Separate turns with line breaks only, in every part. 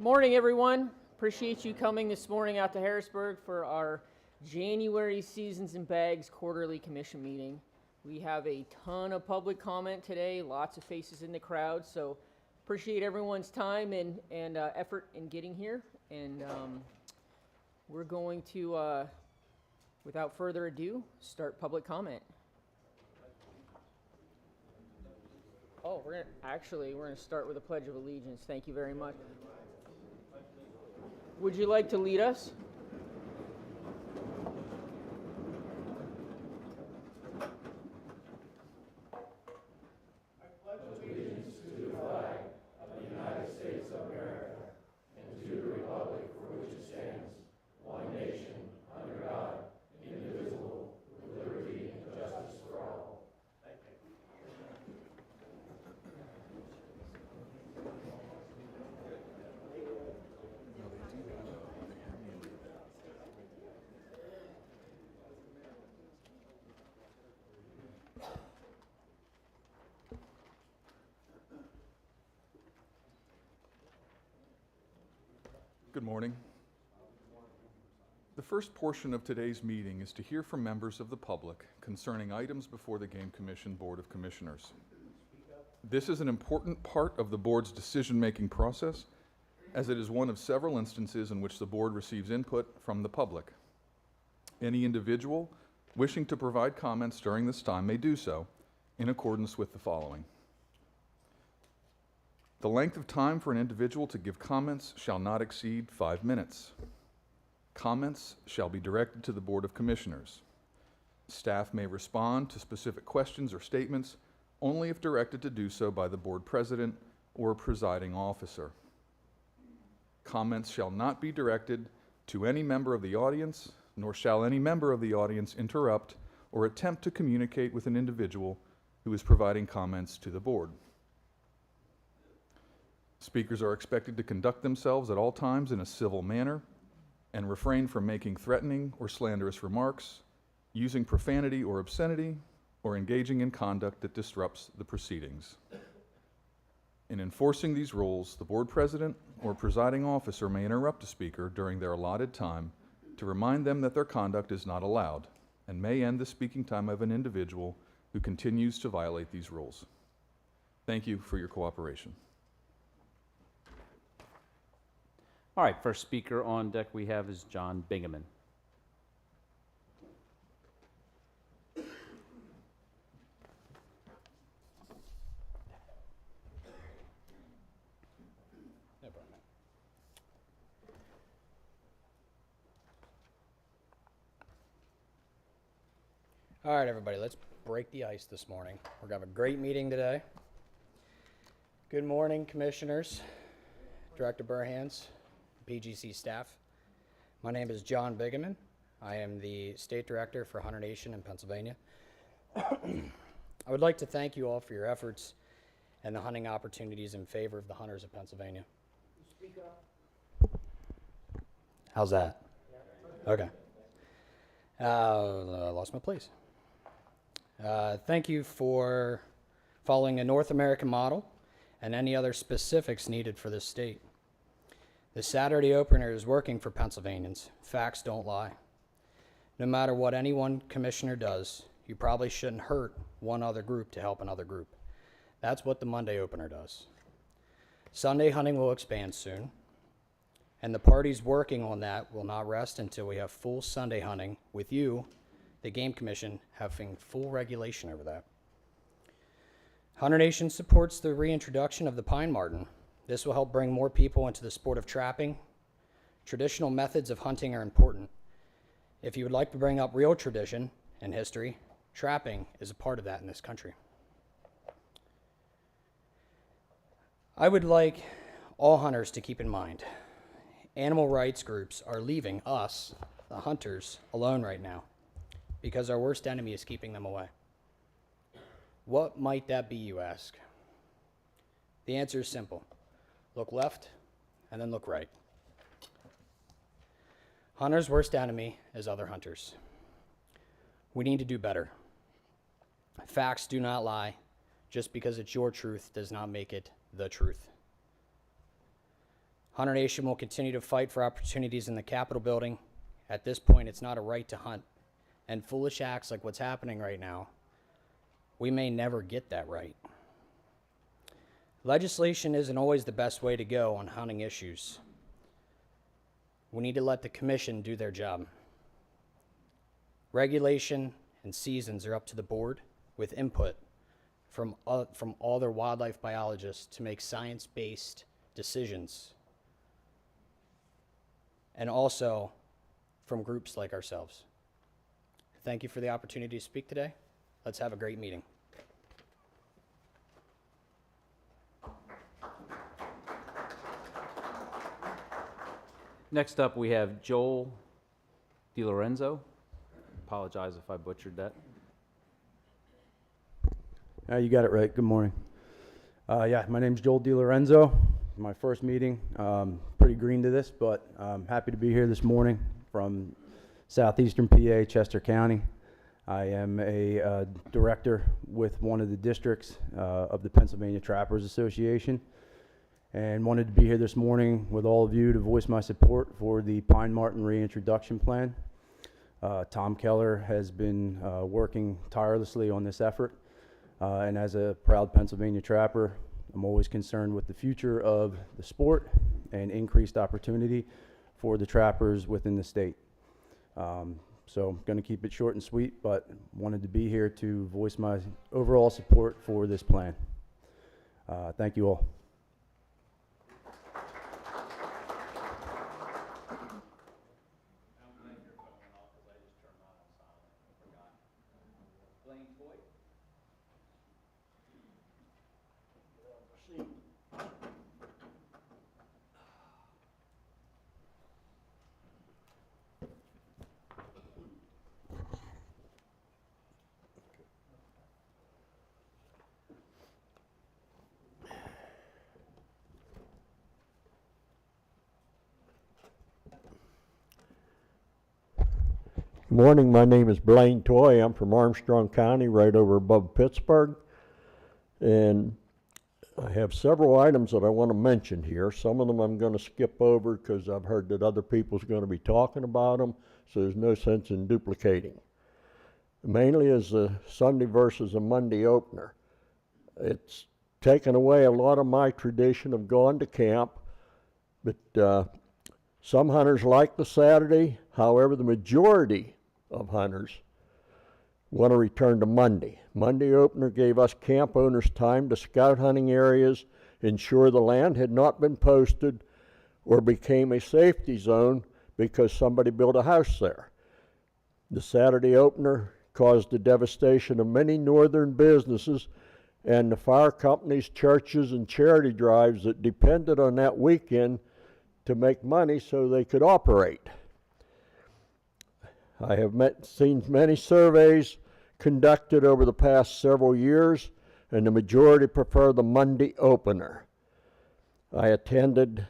Morning, everyone. Appreciate you coming this morning out to Harrisburg for our January Seasons and Bags quarterly commission meeting. We have a ton of public comment today, lots of faces in the crowd, so appreciate everyone's time and effort in getting here. And we're going to, without further ado, start public comment. Oh, we're going to start with a Pledge of Allegiance. Thank you very much. Would you like to lead us?
I pledge allegiance to the flag of the United States of America and to the republic for which it stands, one nation, under God, indivisible, with liberty and justice for all. Thank you.
Good morning. The first portion of today's meeting is to hear from members of the public concerning items before the Game Commission Board of Commissioners. This is an important part of the board's decision-making process, as it is one of several instances in which the board receives input from the public. Any individual wishing to provide comments during this time may do so in accordance with the following. The length of time for an individual to give comments shall not exceed 5 minutes. Comments shall be directed to the Board of Commissioners. Staff may respond to specific questions or statements only if directed to do so by the board president or presiding officer. Comments shall not be directed to any member of the audience, nor shall any member of the audience interrupt or attempt to communicate with an individual who is providing comments to the board. Speakers are expected to conduct themselves at all times in a civil manner and refrain from making threatening or slanderous remarks, using profanity or obscenity, or engaging in conduct that disrupts the proceedings. In enforcing these rules, the board president or presiding officer may interrupt a speaker during their allotted time to remind them that their conduct is not allowed and may end the speaking time of an individual who continues to violate these rules. Thank you for your cooperation.
All right, first speaker on deck we have is John Bingaman.
All right, everybody, let's break the ice this morning. We're going to have a great meeting today. Good morning, commissioners, Director Burhans, PGC staff. My name is John Bingaman. I am the State Director for Hunter Nation in Pennsylvania. I would like to thank you all for your efforts and the hunting opportunities in favor of the hunters of Pennsylvania.
Speak up.
How's that? Okay. I lost my place. Thank you for following a North American model and any other specifics needed for this state. The Saturday opener is working for Pennsylvanians. Facts don't lie. No matter what any one commissioner does, you probably shouldn't hurt one other group to help another group. That's what the Monday opener does. Sunday hunting will expand soon, and the parties working on that will not rest until we have full Sunday hunting with you, the Game Commission, having full regulation over that. Hunter Nation supports the reintroduction of the pine marten. This will help bring more people into the sport of trapping. Traditional methods of hunting are important. If you would like to bring up real tradition and history, trapping is a part of that in this country. I would like all hunters to keep in mind, animal rights groups are leaving us, the hunters, alone right now because our worst enemy is keeping them away. What might that be, you ask? The answer is simple. Look left, and then look right. Hunters' worst enemy is other hunters. We need to do better. Facts do not lie. Just because it's your truth does not make it the truth. Hunter Nation will continue to fight for opportunities in the Capitol building. At this point, it's not a right to hunt. And foolish acts like what's happening right now, we may never get that right. Legislation isn't always the best way to go on hunting issues. We need to let the commission do their job. Regulation and seasons are up to the board with input from all their wildlife biologists to make science-based decisions. And also from groups like ourselves. Thank you for the opportunity to speak today. Let's have a great meeting.
Next up, we have Joel DiLorenzo. Apologize if I butchered that.
You got it right. Good morning. Yeah, my name's Joel DiLorenzo. My first meeting. Pretty green to this, but I'm happy to be here this morning from southeastern PA, Chester County. I am a director with one of the districts of the Pennsylvania Trappers Association, and wanted to be here this morning with all of you to voice my support for the Pine Marten reintroduction plan. Tom Keller has been working tirelessly on this effort, and as a proud Pennsylvania trapper, I'm always concerned with the future of the sport and increased opportunity for the trappers within the state. So I'm going to keep it short and sweet, but wanted to be here to voice my overall support for this plan. Thank you all.
Good morning, my name is Blaine Toy. I'm from Armstrong County, right over above Pittsburgh. And I have several items that I want to mention here. Some of them I'm going to skip over because I've heard that other people's going to be talking about them, so there's no sense in duplicating. Mainly is a Sunday versus a Monday opener. It's taken away a lot of my tradition of going to camp, but some hunters like the Saturday. However, the majority of hunters want to return to Monday. Monday opener gave us camp owners time to scout hunting areas, ensure the land had not been posted or became a safety zone because somebody built a house there. The Saturday opener caused the devastation of many northern businesses and the fire companies, churches, and charity drives that depended on that weekend to make money so they could operate. I have seen many surveys conducted over the past several years, and the majority prefer the Monday opener. I attended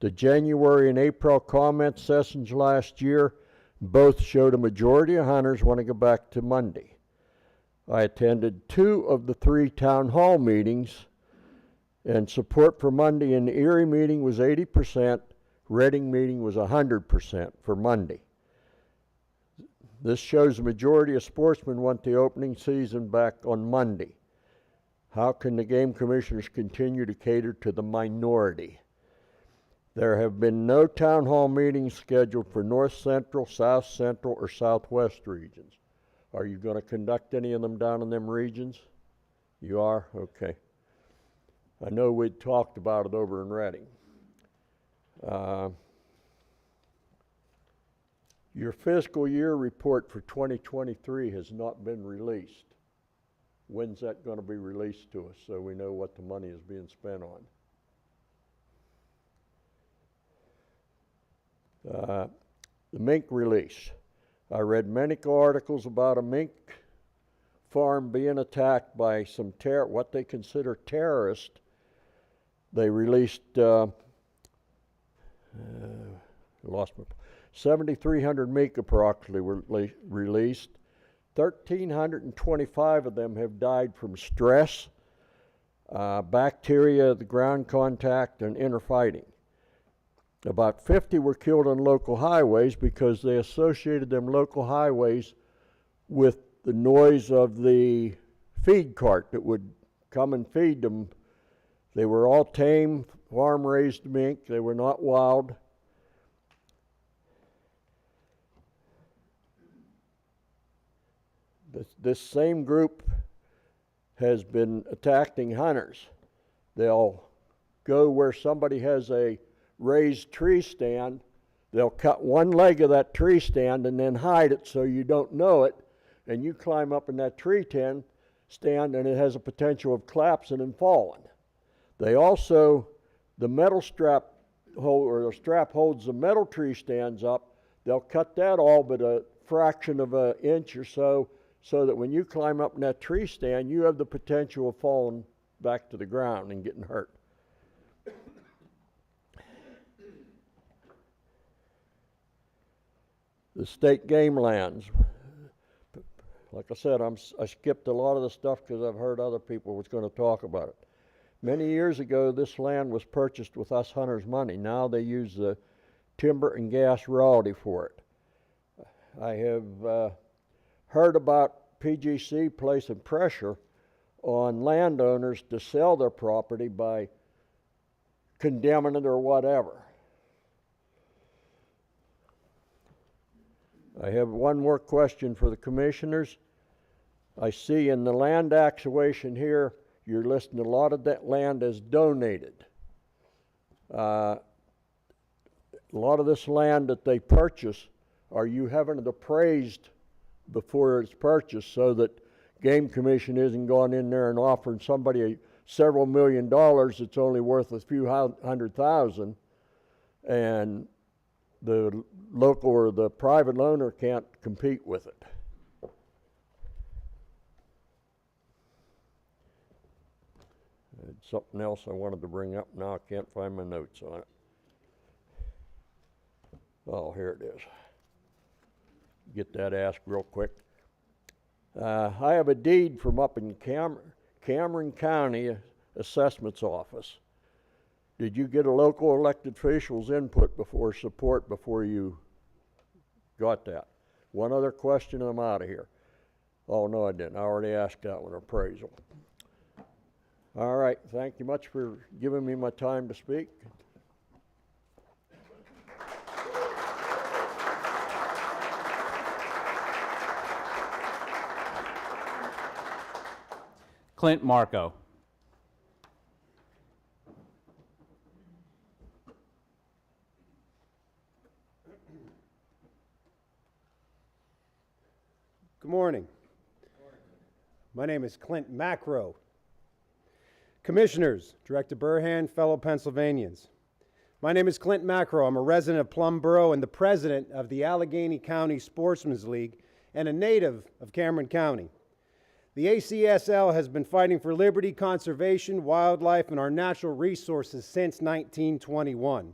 the January and April comment sessions last year. Both showed a majority of hunters want to go back to Monday. I attended 2 of the 3 town hall meetings, and support for Monday in the Erie meeting was 80%, Reading meeting was 100% for Monday. This shows the majority of sportsmen want the opening season back on Monday. How can the game commissioners continue to cater to the minority? There have been no town hall meetings scheduled for North Central, South Central, or Southwest regions. Are you going to conduct any of them down in them regions? You are? Okay. I know we'd talked about it over in Reading. Your fiscal year report for 2023 has not been released. When's that going to be released to us so we know what the money is being spent on? The mink release. I read many articles about a mink farm being attacked by some what they consider terrorists. They released 7,300 mink approximately were released. 1,325 of them have died from stress, bacteria, the ground contact, and interfighting. About 50 were killed on local highways because they associated them local highways with the noise of the feed cart that would come and feed them. They were all tame, farm-raised mink. They were not wild. This same group has been attacking hunters. They'll go where somebody has a raised tree stand. They'll cut one leg of that tree stand and then hide it so you don't know it, and you climb up in that tree stand and it has a potential of collapsing and falling. They also, the metal strap the strap holds the metal tree stands up. They'll cut that all but a fraction of an inch or so that when you climb up in that tree stand, you have the potential of falling back to the ground and getting hurt. The state game lands. Like I said, I skipped a lot of the stuff because I've heard other people was going to talk about it. Many years ago, this land was purchased with us hunters' money. Now they use the timber and gas royalty for it. I have heard about PGC placing pressure on landowners to sell their property by condemning it or whatever. I have one more question for the commissioners. I see in the land acquisition here, you're listing a lot of that land as donated. A lot of this land that they purchase, are you having it appraised before it's purchased so that Game Commission isn't going in there and offering somebody several $1 million that's only worth a few $100,000, and the local or the private owner can't compete with it? Something else I wanted to bring up. Now I can't find my notes on it. Oh, here it is. Get that asked real quick. I have a deed from up in Cameron County Assessment's Office. Did you get a local elected official's input support before you got that? One other question and I'm out of here. Oh, no, I didn't. I already asked that one, appraisal. All right, thank you much for giving me my time to speak.
Clint Marco.
Good morning. My name is Clint Macro. Commissioners, Director Burhan, fellow Pennsylvanians. My name is Clint Macro. I'm a resident of Plum Borough and the president of the Allegheny County Sportsman's League and a native of Cameron County. The ACSL has been fighting for liberty, conservation, wildlife, and our natural resources since 1921.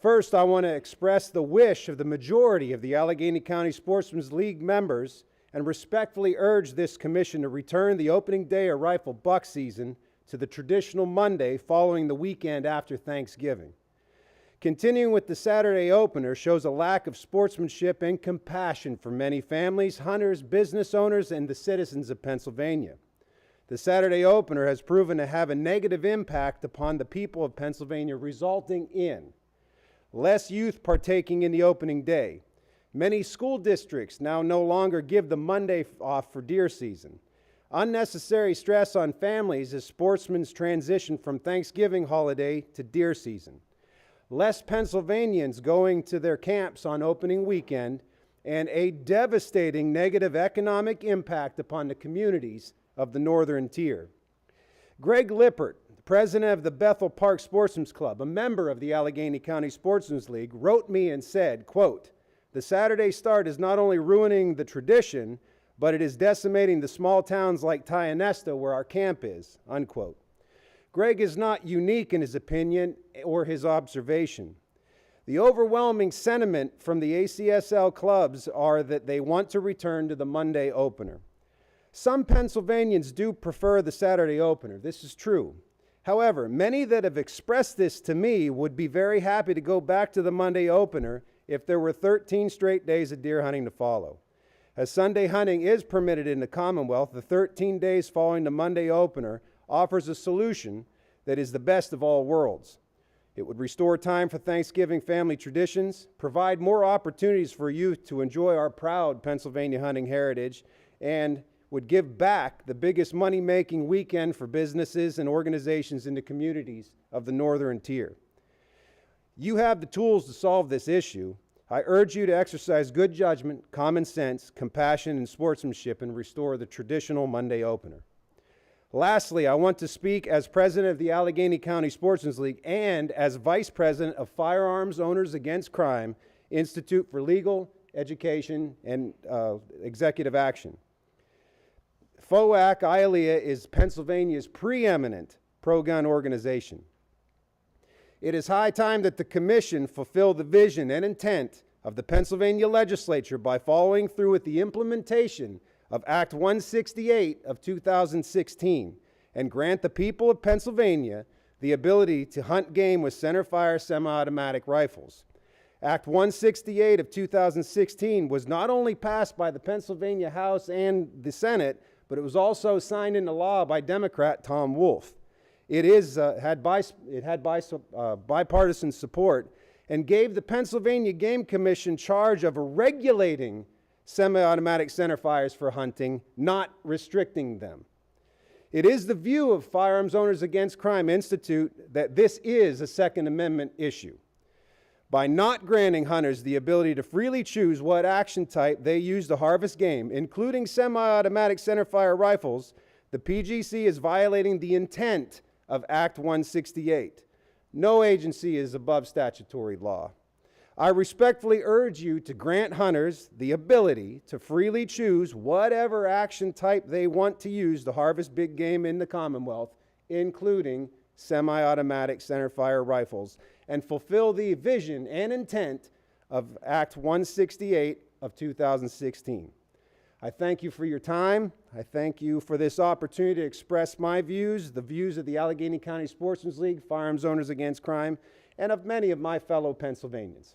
First, I want to express the wish of the majority of the Allegheny County Sportsman's League members and respectfully urge this commission to return the opening day of rifle buck season to the traditional Monday following the weekend after Thanksgiving. Continuing with the Saturday opener shows a lack of sportsmanship and compassion for many families, hunters, business owners, and the citizens of Pennsylvania. The Saturday opener has proven to have a negative impact upon the people of Pennsylvania, resulting in less youth partaking in the opening day. Many school districts now no longer give the Monday off for deer season. Unnecessary stress on families as sportsmen transition from Thanksgiving holiday to deer season. Less Pennsylvanians going to their camps on opening weekend, and a devastating negative economic impact upon the communities of the northern tier. Greg Lippert, the president of the Bethel Park Sportsman's Club, a member of the Allegheny County Sportsman's League, wrote me and said, quote, "The Saturday start is not only ruining the tradition, but it is decimating the small towns like Tionesta where our camp is," unquote. Greg is not unique in his opinion or his observation. The overwhelming sentiment from the ACSL clubs are that they want to return to the Monday opener. Some Pennsylvanians do prefer the Saturday opener. This is true. However, many that have expressed this to me would be very happy to go back to the Monday opener if there were 13 straight days of deer hunting to follow. As Sunday hunting is permitted in the Commonwealth, the 13 days following the Monday opener offers a solution that is the best of all worlds. It would restore time for Thanksgiving family traditions, provide more opportunities for youth to enjoy our proud Pennsylvania hunting heritage, and would give back the biggest money-making weekend for businesses and organizations in the communities of the Northern Tier. You have the tools to solve this issue. I urge you to exercise good judgment, common sense, compassion, and sportsmanship and restore the traditional Monday opener. Lastly, I want to speak as president of the Allegheny County Sportsman's League and as vice president of Firearms Owners Against Crime Institute for Legal Education and Executive Action. FOAC ILEA is Pennsylvania's preeminent pro-gun organization. It is high time that the Commission fulfill the vision and intent of the Pennsylvania legislature by following through with the implementation of Act 168 of 2016 and grant the people of Pennsylvania the ability to hunt game with centerfire semi-automatic rifles. Act 168 of 2016 was not only passed by the Pennsylvania House and the Senate, but it was also signed into law by Democrat Tom Wolf. It had bipartisan support and gave the Pennsylvania Game Commission charge of regulating semi-automatic centerfires for hunting, not restricting them. It is the view of Firearms Owners Against Crime Institute that this is a Second Amendment issue. By not granting hunters the ability to freely choose what action type they use to harvest game, including semi-automatic centerfire rifles, the PGC is violating the intent of Act 168. No agency is above statutory law. I respectfully urge you to grant hunters the ability to freely choose whatever action type they want to use to harvest big game in the Commonwealth, including semi-automatic centerfire rifles, and fulfill the vision and intent of Act 168 of 2016. I thank you for your time. I thank you for this opportunity to express my views, the views of the Allegheny County Sportsman's League, Firearms Owners Against Crime, and of many of my fellow Pennsylvanians.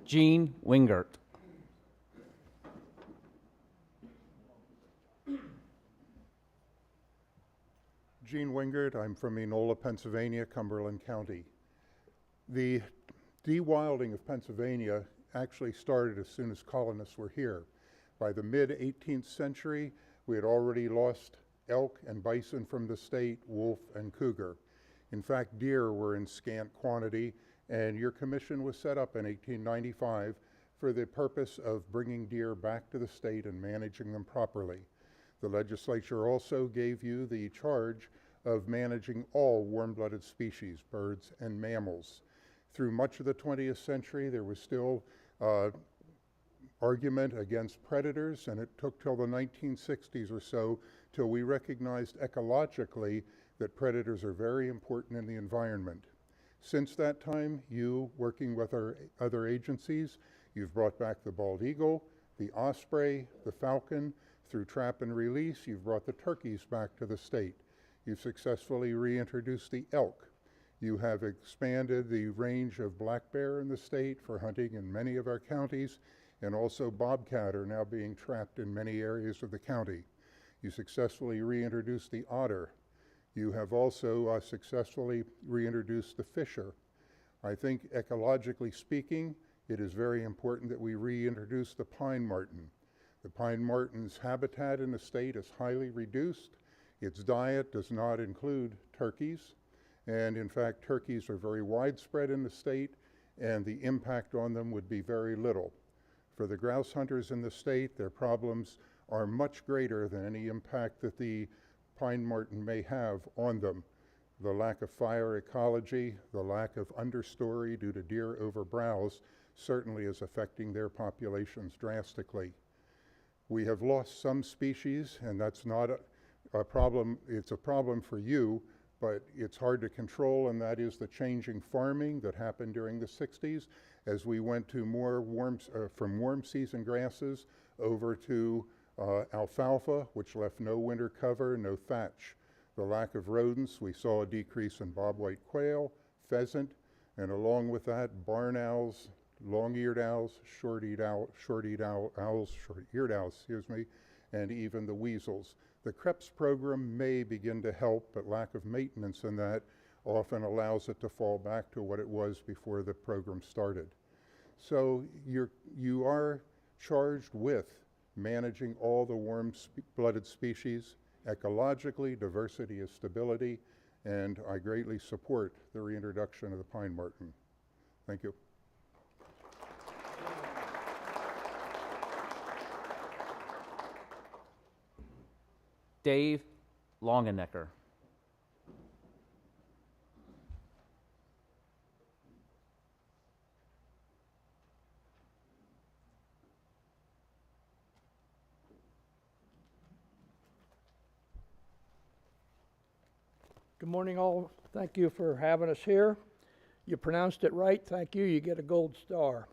Gene Wingert.
Gene Wingert, I'm from Enola, Pennsylvania, Cumberland County. The de-wilding of Pennsylvania actually started as soon as colonists were here. By the mid-18th century, we had already lost elk and bison from the state, wolf and cougar. In fact, deer were in scant quantity, and your commission was set up in 1895 for the purpose of bringing deer back to the state and managing them properly. The legislature also gave you the charge of managing all warm-blooded species, birds and mammals. Through much of the 20th century, there was still argument against predators, and it took till the 1960s or so till we recognized ecologically that predators are very important in the environment. Since that time, you, working with our other agencies, you've brought back the bald eagle, the osprey, the falcon. Through trap and release, you've brought the turkeys back to the state. You've successfully reintroduced the elk. You have expanded the range of black bear in the state for hunting in many of our counties, and also bobcat are now being trapped in many areas of the county. You successfully reintroduced the otter. You have also successfully reintroduced the fisher. I think ecologically speaking, it is very important that we reintroduce the pine marten. The pine marten's habitat in the state is highly reduced. Its diet does not include turkeys, and in fact, turkeys are very widespread in the state, and the impact on them would be very little. For the grouse hunters in the state, their problems are much greater than any impact that the pine marten may have on them. The lack of fire ecology, the lack of understory due to deer overbrowse certainly is affecting their populations drastically. We have lost some species, and that's not a problem. It's a problem for you, but it's hard to control, and that is the changing farming that happened during the 60s as we went to more from warm season grasses over to alfalfa, which left no winter cover, no thatch. The lack of rodents, we saw a decrease in bobwhite quail, pheasant, and along with that, barn owls, long-eared owls, short-eared owls, excuse me, and even the weasels. The CREPS program may begin to help, but lack of maintenance in that often allows it to fall back to what it was before the program started. So you are charged with managing all the warm-blooded species. Ecologically, diversity is stability, and I greatly support the reintroduction of the pine marten. Thank you.
Dave Longenecker.
Good morning, all. Thank you for having us here. You pronounced it right. Thank you. You get a gold star.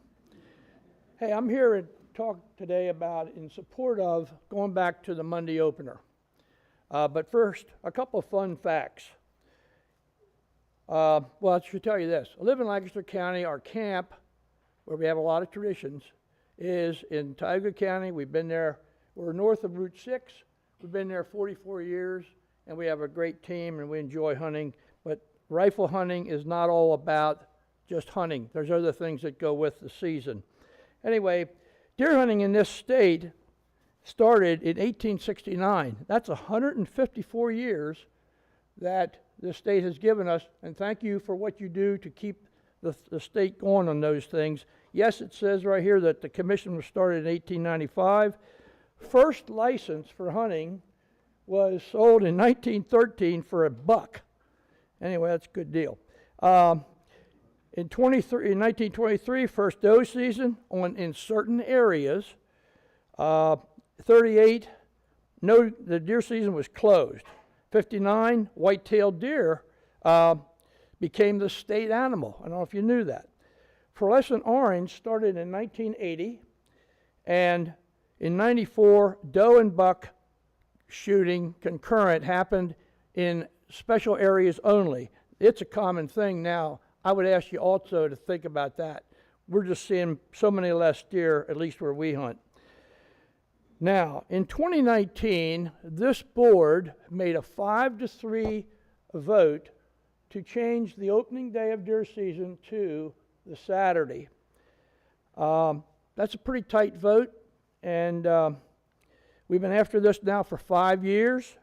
Hey, I'm here to talk today about in support of going back to the Monday opener. But first, a couple of fun facts. Well, I should tell you this. I live in Lancaster County. Our camp, where we have a lot of traditions, is in Tioga County. We've been there. We're north of Route 6. We've been there 44 years. And we have a great team, and we enjoy hunting. But rifle hunting is not all about just hunting. There's other things that go with the season. Anyway, deer hunting in this state started in 1869. That's 154 years that the state has given us, and thank you for what you do to keep the state going on those things. Yes, it says right here that the commission was started in 1895. First license for hunting was sold in 1913 for $1. Anyway, that's a good deal. In 1923, first doe season in certain areas. 38, the deer season was closed. 59, white-tailed deer became the state animal. I don't know if you knew that. Fluorescent orange started in 1980, and in 94, doe and buck shooting concurrent happened in special areas only. It's a common thing now. I would ask you also to think about that. We're just seeing so many less deer, at least where we hunt. Now, in 2019, this board made a 5-3 vote to change the opening day of deer season to the Saturday. That's a pretty tight vote, and we've been after this now for 5 years.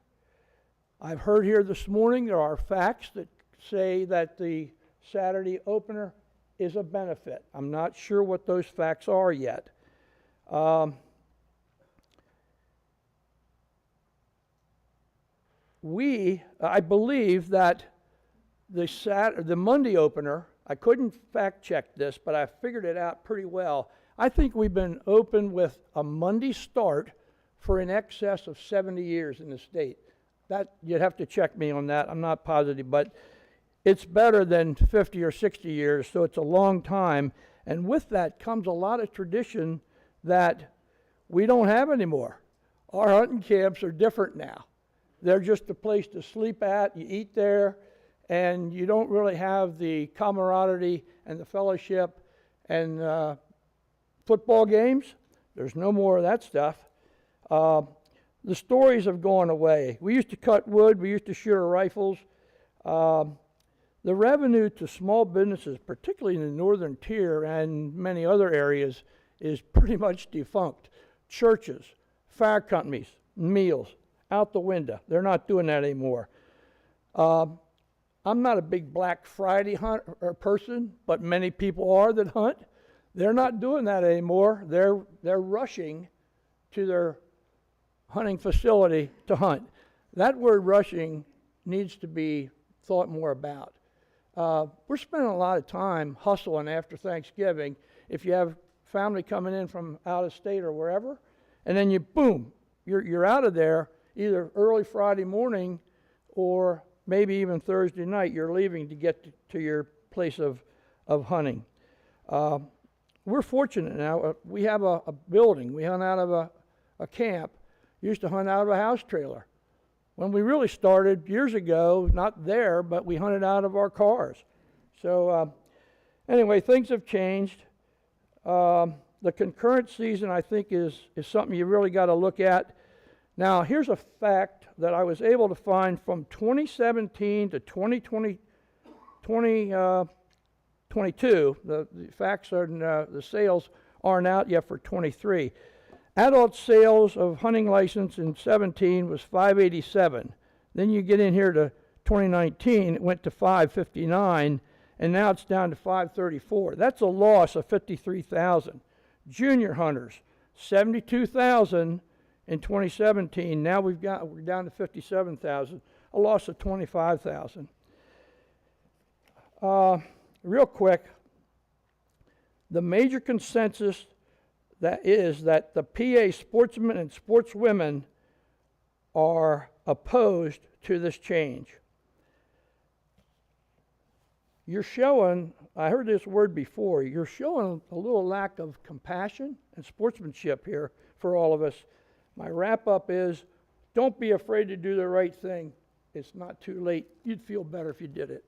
I've heard here this morning there are facts that say that the Saturday opener is a benefit. I'm not sure what those facts are yet. I believe that the Monday opener, I couldn't fact check this, but I figured it out pretty well. I think we've been open with a Monday start for in excess of 70 years in the state. That, you'd have to check me on that. I'm not positive, but it's better than 50 or 60 years, so it's a long time. And with that comes a lot of tradition that we don't have anymore. Our hunting camps are different now. They're just a place to sleep at, you eat there, and you don't really have the camaraderie and the fellowship and football games. There's no more of that stuff. The stories have gone away. We used to cut wood, we used to shoot our rifles. The revenue to small businesses, particularly in the northern tier and many other areas, is pretty much defunct. Churches, fire companies, meals, out the window. They're not doing that anymore. I'm not a big Black Friday person, but many people are that hunt. They're not doing that anymore. They're rushing to their hunting facility to hunt. That word rushing needs to be thought more about. We're spending a lot of time hustling after Thanksgiving. If you have family coming in from out of state or wherever, and then boom, you're out of there either early Friday morning or maybe even Thursday night, you're leaving to get to your place of hunting. We're fortunate now. We have a building. We hunt out of a camp. Used to hunt out of a house trailer. When we really started years ago, not there, but we hunted out of our cars. So anyway, things have changed. The concurrent season, I think, is something you really got to look at. Now, here's a fact that I was able to find from 2017 to 2022. The facts are, the sales aren't out yet for 23. Adult sales of hunting license in 17 was 587. Then you get in here to 2019, it went to 559, and now it's down to 534. That's a loss of 53,000. Junior hunters, 72,000 in 2017. Now we're down to 57,000, a loss of 25,000. Real quick, the major consensus that the PA sportsmen and sportswomen are opposed to this change. You're showing, I heard this word before, you're showing a little lack of compassion and sportsmanship here for all of us. My wrap up is, don't be afraid to do the right thing. It's not too late. You'd feel better if you did it.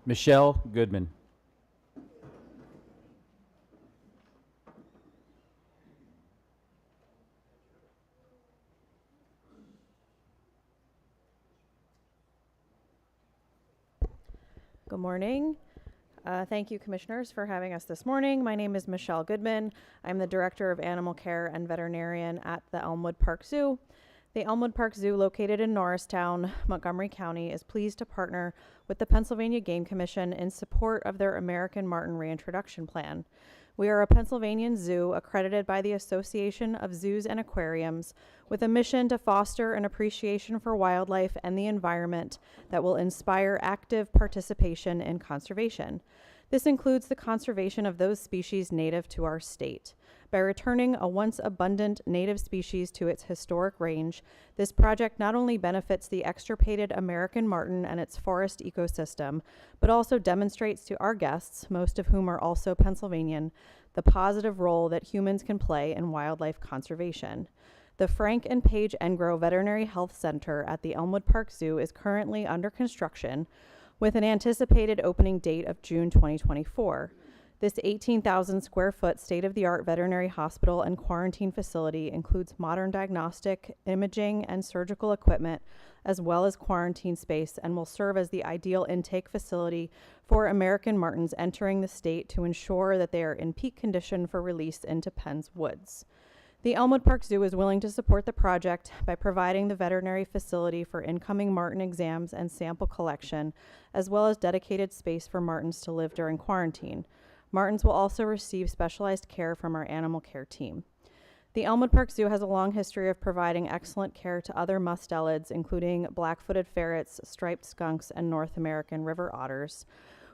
Michelle Goodman.
Good morning. Thank you, commissioners, for having us this morning. My name is Michelle Goodman. I'm the Director of Animal Care and Veterinarian at the Elmwood Park Zoo. The Elmwood Park Zoo, located in Norristown, Montgomery County, is pleased to partner with the Pennsylvania Game Commission in support of their American Marten reintroduction plan. We are a Pennsylvania zoo accredited by the Association of Zoos and Aquariums with a mission to foster an appreciation for wildlife and the environment that will inspire active participation in conservation. This includes the conservation of those species native to our state. By returning a once abundant native species to its historic range, this project not only benefits the extirpated American marten and its forest ecosystem, but also demonstrates to our guests, most of whom are also Pennsylvanian, the positive role that humans can play in wildlife conservation. The Frank and Paige Engro Veterinary Health Center at the Elmwood Park Zoo is currently under construction with an anticipated opening date of June 2024. This 18,000 square foot state-of-the-art veterinary hospital and quarantine facility includes modern diagnostic, imaging, and surgical equipment, as well as quarantine space, and will serve as the ideal intake facility for American martens entering the state to ensure that they are in peak condition for release into Penn's woods. The Elmwood Park Zoo is willing to support the project by providing the veterinary facility for incoming marten exams and sample collection, as well as dedicated space for martens to live during quarantine. Martens will also receive specialized care from our animal care team. The Elmwood Park Zoo has a long history of providing excellent care to other mustelids, including black-footed ferrets, striped skunks, and North American river otters.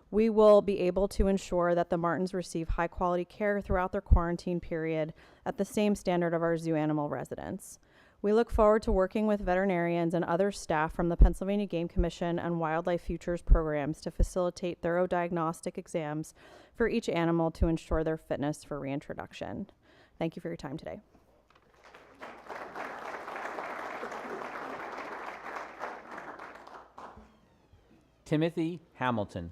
We will be able to ensure that the martens receive high-quality care throughout their quarantine period at the same standard of our zoo animal residents. We look forward to working with veterinarians and other staff from the Pennsylvania Game Commission and Wildlife Futures programs to facilitate thorough diagnostic exams for each animal to ensure their fitness for reintroduction. Thank you for your time today.
Timothy Hamilton.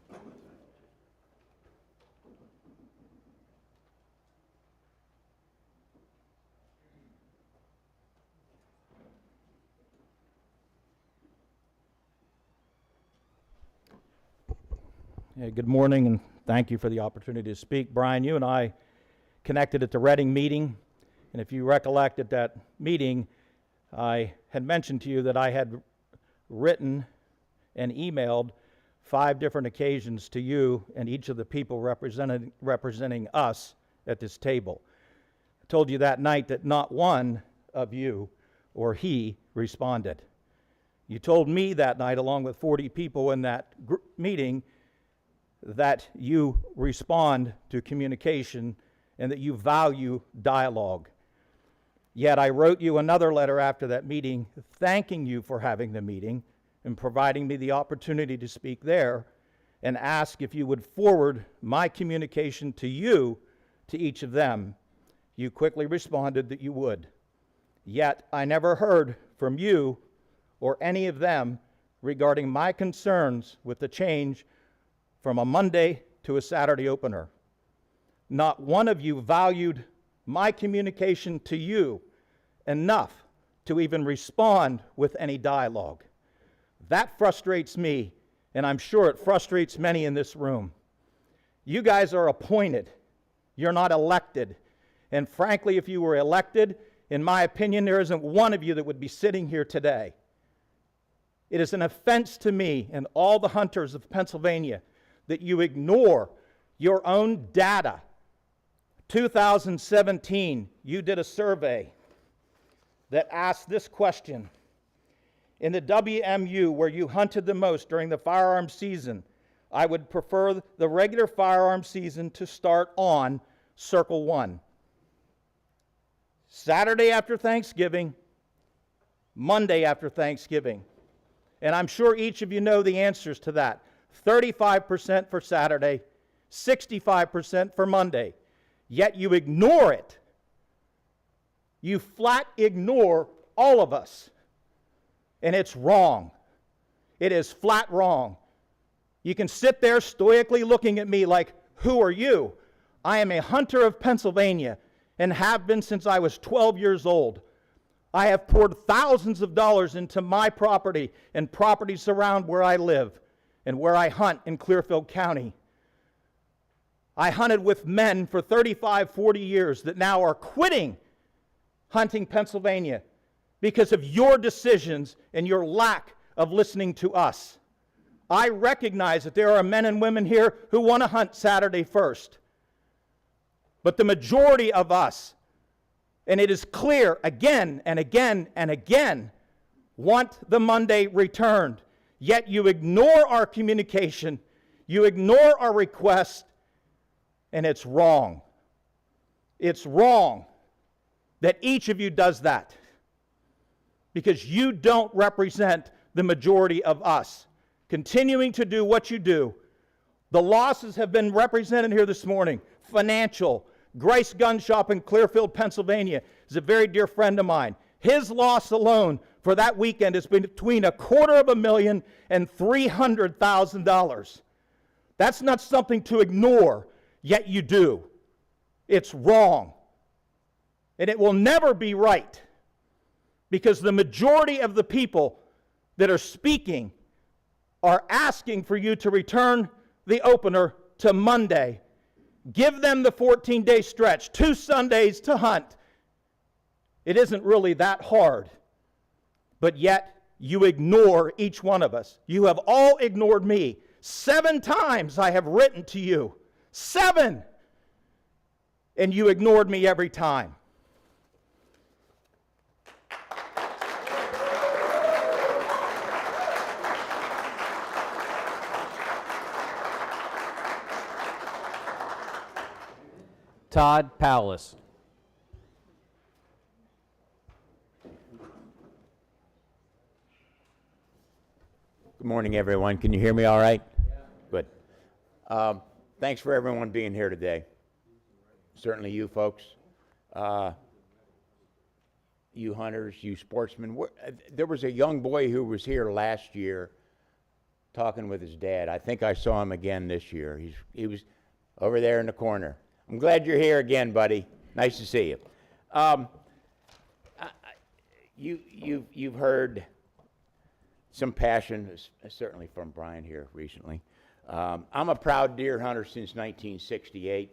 Hey, good morning, and thank you for the opportunity to speak. Brian, you and I connected at the Reading meeting, and if you recollect at that meeting, I had mentioned to you that I had written and emailed 5 different occasions to you and each of the people representing us at this table. I told you that night that not one of you or he responded. You told me that night, along with 40 people in that meeting, that you respond to communication and that you value dialogue. Yet I wrote you another letter after that meeting thanking you for having the meeting and providing me the opportunity to speak there, and ask if you would forward my communication to you, to each of them. You quickly responded that you would. Yet I never heard from you or any of them regarding my concerns with the change from a Monday to a Saturday opener. Not one of you valued my communication to you enough to even respond with any dialogue. That frustrates me, and I'm sure it frustrates many in this room. You guys are appointed. You're not elected. And frankly, if you were elected, in my opinion, there isn't one of you that would be sitting here today. It is an offense to me and all the hunters of Pennsylvania that you ignore your own data. 2017, you did a survey that asked this question. In the WMU, where you hunted the most during the firearm season, I would prefer the regular firearm season to start on Circle 1. Saturday after Thanksgiving, Monday after Thanksgiving. And I'm sure each of you know the answers to that. 35% for Saturday, 65% for Monday. Yet you ignore it. You flat ignore all of us. And it's wrong. It is flat wrong. You can sit there stoically looking at me like, who are you? I am a hunter of Pennsylvania and have been since I was 12 years old. I have poured thousands of dollars into my property and properties around where I live and where I hunt in Clearfield County. I hunted with men for 35, 40 years that now are quitting hunting Pennsylvania because of your decisions and your lack of listening to us. I recognize that there are men and women here who want to hunt Saturday first. But the majority of us, and it is clear again and again and again, want the Monday returned. Yet you ignore our communication, you ignore our request, and it's wrong. It's wrong that each of you does that, because you don't represent the majority of us. Continuing to do what you do. The losses have been represented here this morning. Financial. Grace Gun Shop in Clearfield, Pennsylvania is a very dear friend of mine. His loss alone for that weekend is between $250,000 and $300,000. That's not something to ignore, yet you do. It's wrong. And it will never be right, because the majority of the people that are speaking are asking for you to return the opener to Monday. Give them the 14-day stretch, 2 Sundays to hunt. It isn't really that hard, but yet you ignore each one of us. You have all ignored me. 7 times I have written to you. 7! And you ignored me every time.
Todd Powless.
Good morning, everyone. Can you hear me all right? Yeah. Good. Thanks for everyone being here today. Certainly you folks, you hunters, you sportsmen. There was a young boy who was here last year talking with his dad. I think I saw him again this year. He was over there in the corner. I'm glad you're here again, buddy. Nice to see you. You've heard some passion, certainly from Brian here recently. I'm a proud deer hunter since 1968,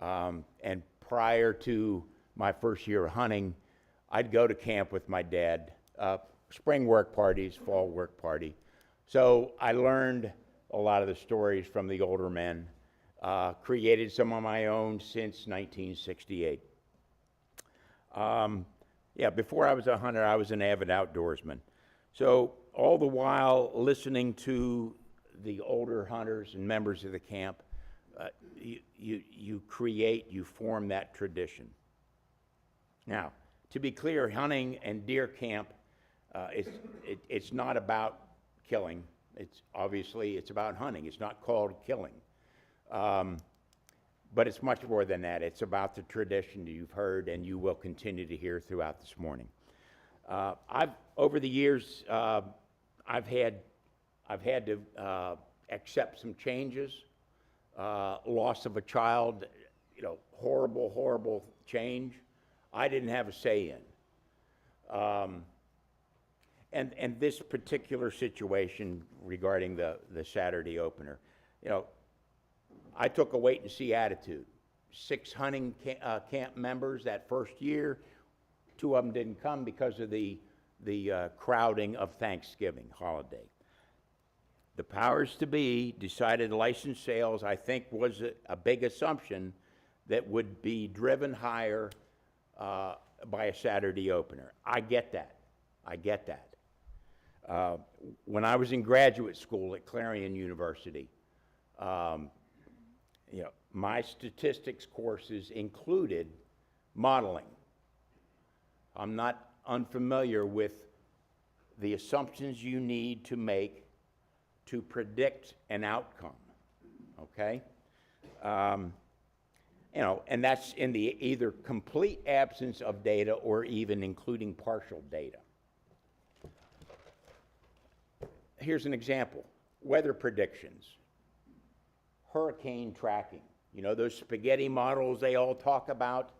and prior to my first year of hunting, I'd go to camp with my dad, spring work parties, fall work party. So I learned a lot of the stories from the older men. Created some of my own since 1968. Before I was a hunter, I was an avid outdoorsman. So all the while listening to the older hunters and members of the camp, you form that tradition. Now, to be clear, hunting and deer camp, it's not about killing. It's about hunting. It's not called killing. But it's much more than that. It's about the tradition that you've heard and you will continue to hear throughout this morning. Over the years, I've had to accept some changes, loss of a child, horrible change. I didn't have a say in. And this particular situation regarding the Saturday opener, I took a wait and see attitude. 6 hunting camp members that first year, 2 of them didn't come because of the crowding of Thanksgiving holiday. The powers to be decided license sales, I think, was a big assumption that would be driven higher by a Saturday opener. I get that. When I was in graduate school at Clarion University, my statistics courses included modeling. I'm not unfamiliar with the assumptions you need to make to predict an outcome, okay? And that's in the either complete absence of data or even including partial data. Here's an example. Weather predictions. Hurricane tracking. Those spaghetti models they all talk about,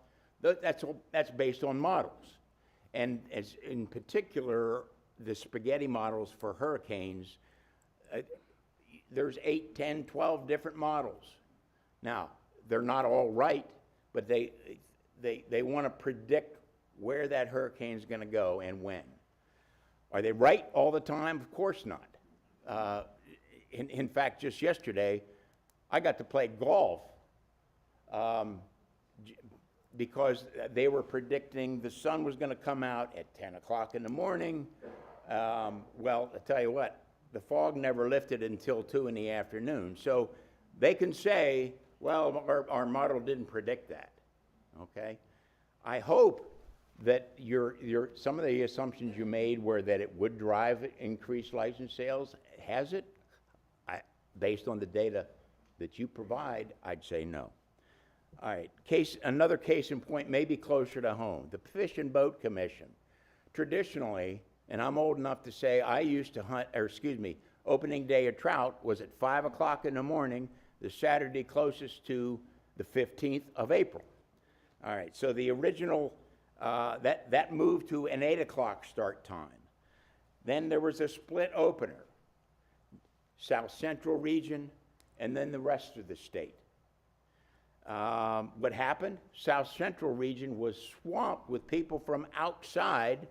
that's based on models. And as in particular, the spaghetti models for hurricanes, there's 8, 10, 12 different models. Now, they're not all right, but they want to predict where that hurricane is going to go and when. Are they right all the time? Of course not. In fact, just yesterday, I got to play golf because they were predicting the sun was going to come out at 10 o'clock in the morning. Well, I tell you what, the fog never lifted until 2 in the afternoon. So they can say, well, our model didn't predict that, okay? I hope that some of the assumptions you made were that it would drive increased license sales. Has it? Based on the data that you provide, I'd say no. All right, another case in point, maybe closer to home, the Fish and Boat Commission. Traditionally, and I'm old enough to say I used to hunt, opening day of trout was at 5 o'clock in the morning, the Saturday closest to the 15th of April. All right, so the original, that moved to an 8 o'clock start time. Then there was a split opener, South Central region, and then the rest of the state. What happened? South Central region was swamped with people from outside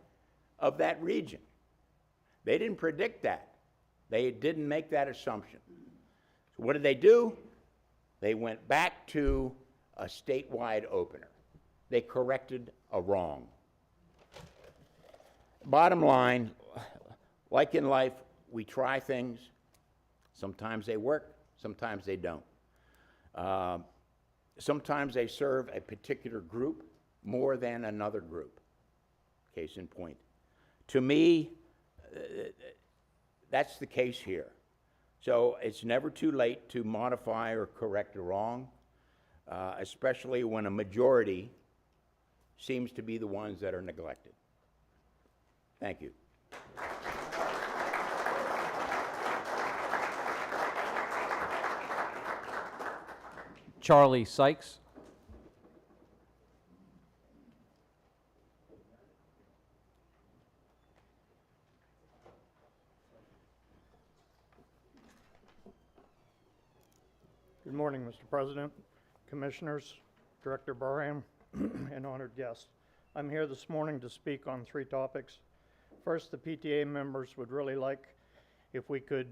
of that region. They didn't predict that. They didn't make that assumption. So what did they do? They went back to a statewide opener. They corrected a wrong. Bottom line, like in life, we try things. Sometimes they work, sometimes they don't. Sometimes they serve a particular group more than another group. Case in point. To me, that's the case here. So it's never too late to modify or correct a wrong, especially when a majority seems to be the ones that are neglected. Thank you.
Charlie Sykes.
Good morning, Mr. President, Commissioners, Director Barham, and honored guests. I'm here this morning to speak on 3 topics. First, the PTA members would really like if we could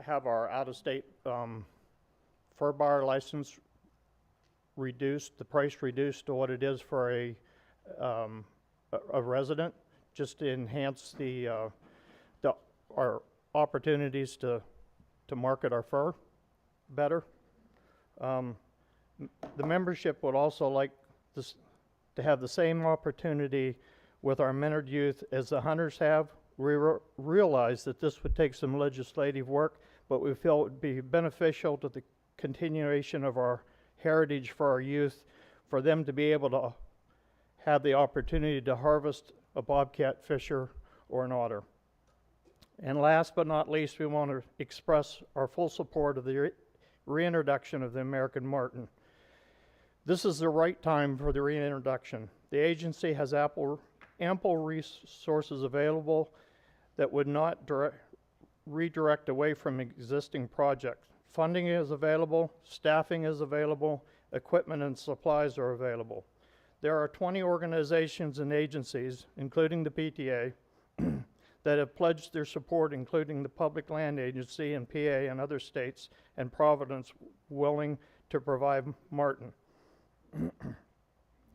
have our out-of-state fur bar license reduced, the price reduced to what it is for a resident, just to enhance our opportunities to market our fur better. The membership would also like this, to have the same opportunity with our mentored youth as the hunters have. We realize that this would take some legislative work, but we feel it would be beneficial to the continuation of our heritage for our youth, for them to be able to have the opportunity to harvest a bobcat fisher or an otter. And last but not least, we want to express our full support of the reintroduction of the American Marten. This is the right time for the reintroduction. The agency has ample resources available that would not redirect away from existing projects. Funding is available, staffing is available, equipment and supplies are available. There are 20 organizations and agencies, including the PTA, that have pledged their support, including the Public Land Agency in PA and other states, and Providence, willing to provide Marten.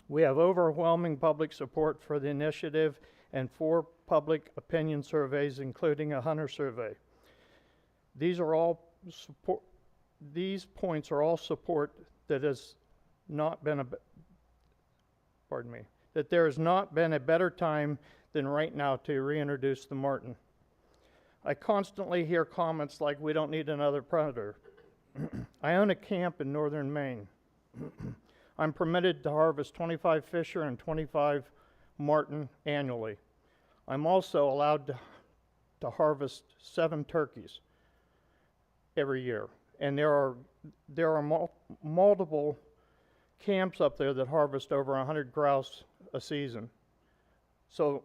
We have overwhelming public support for the initiative and 4 public opinion surveys, including a hunter survey. These points are all support that has not been that there has not been a better time than right now to reintroduce the Marten. I constantly hear comments like, we don't need another predator. I own a camp in northern Maine. I'm permitted to harvest 25 fisher and 25 marten annually. I'm also allowed to harvest 7 turkeys every year. And there are multiple camps up there that harvest over 100 grouse a season. So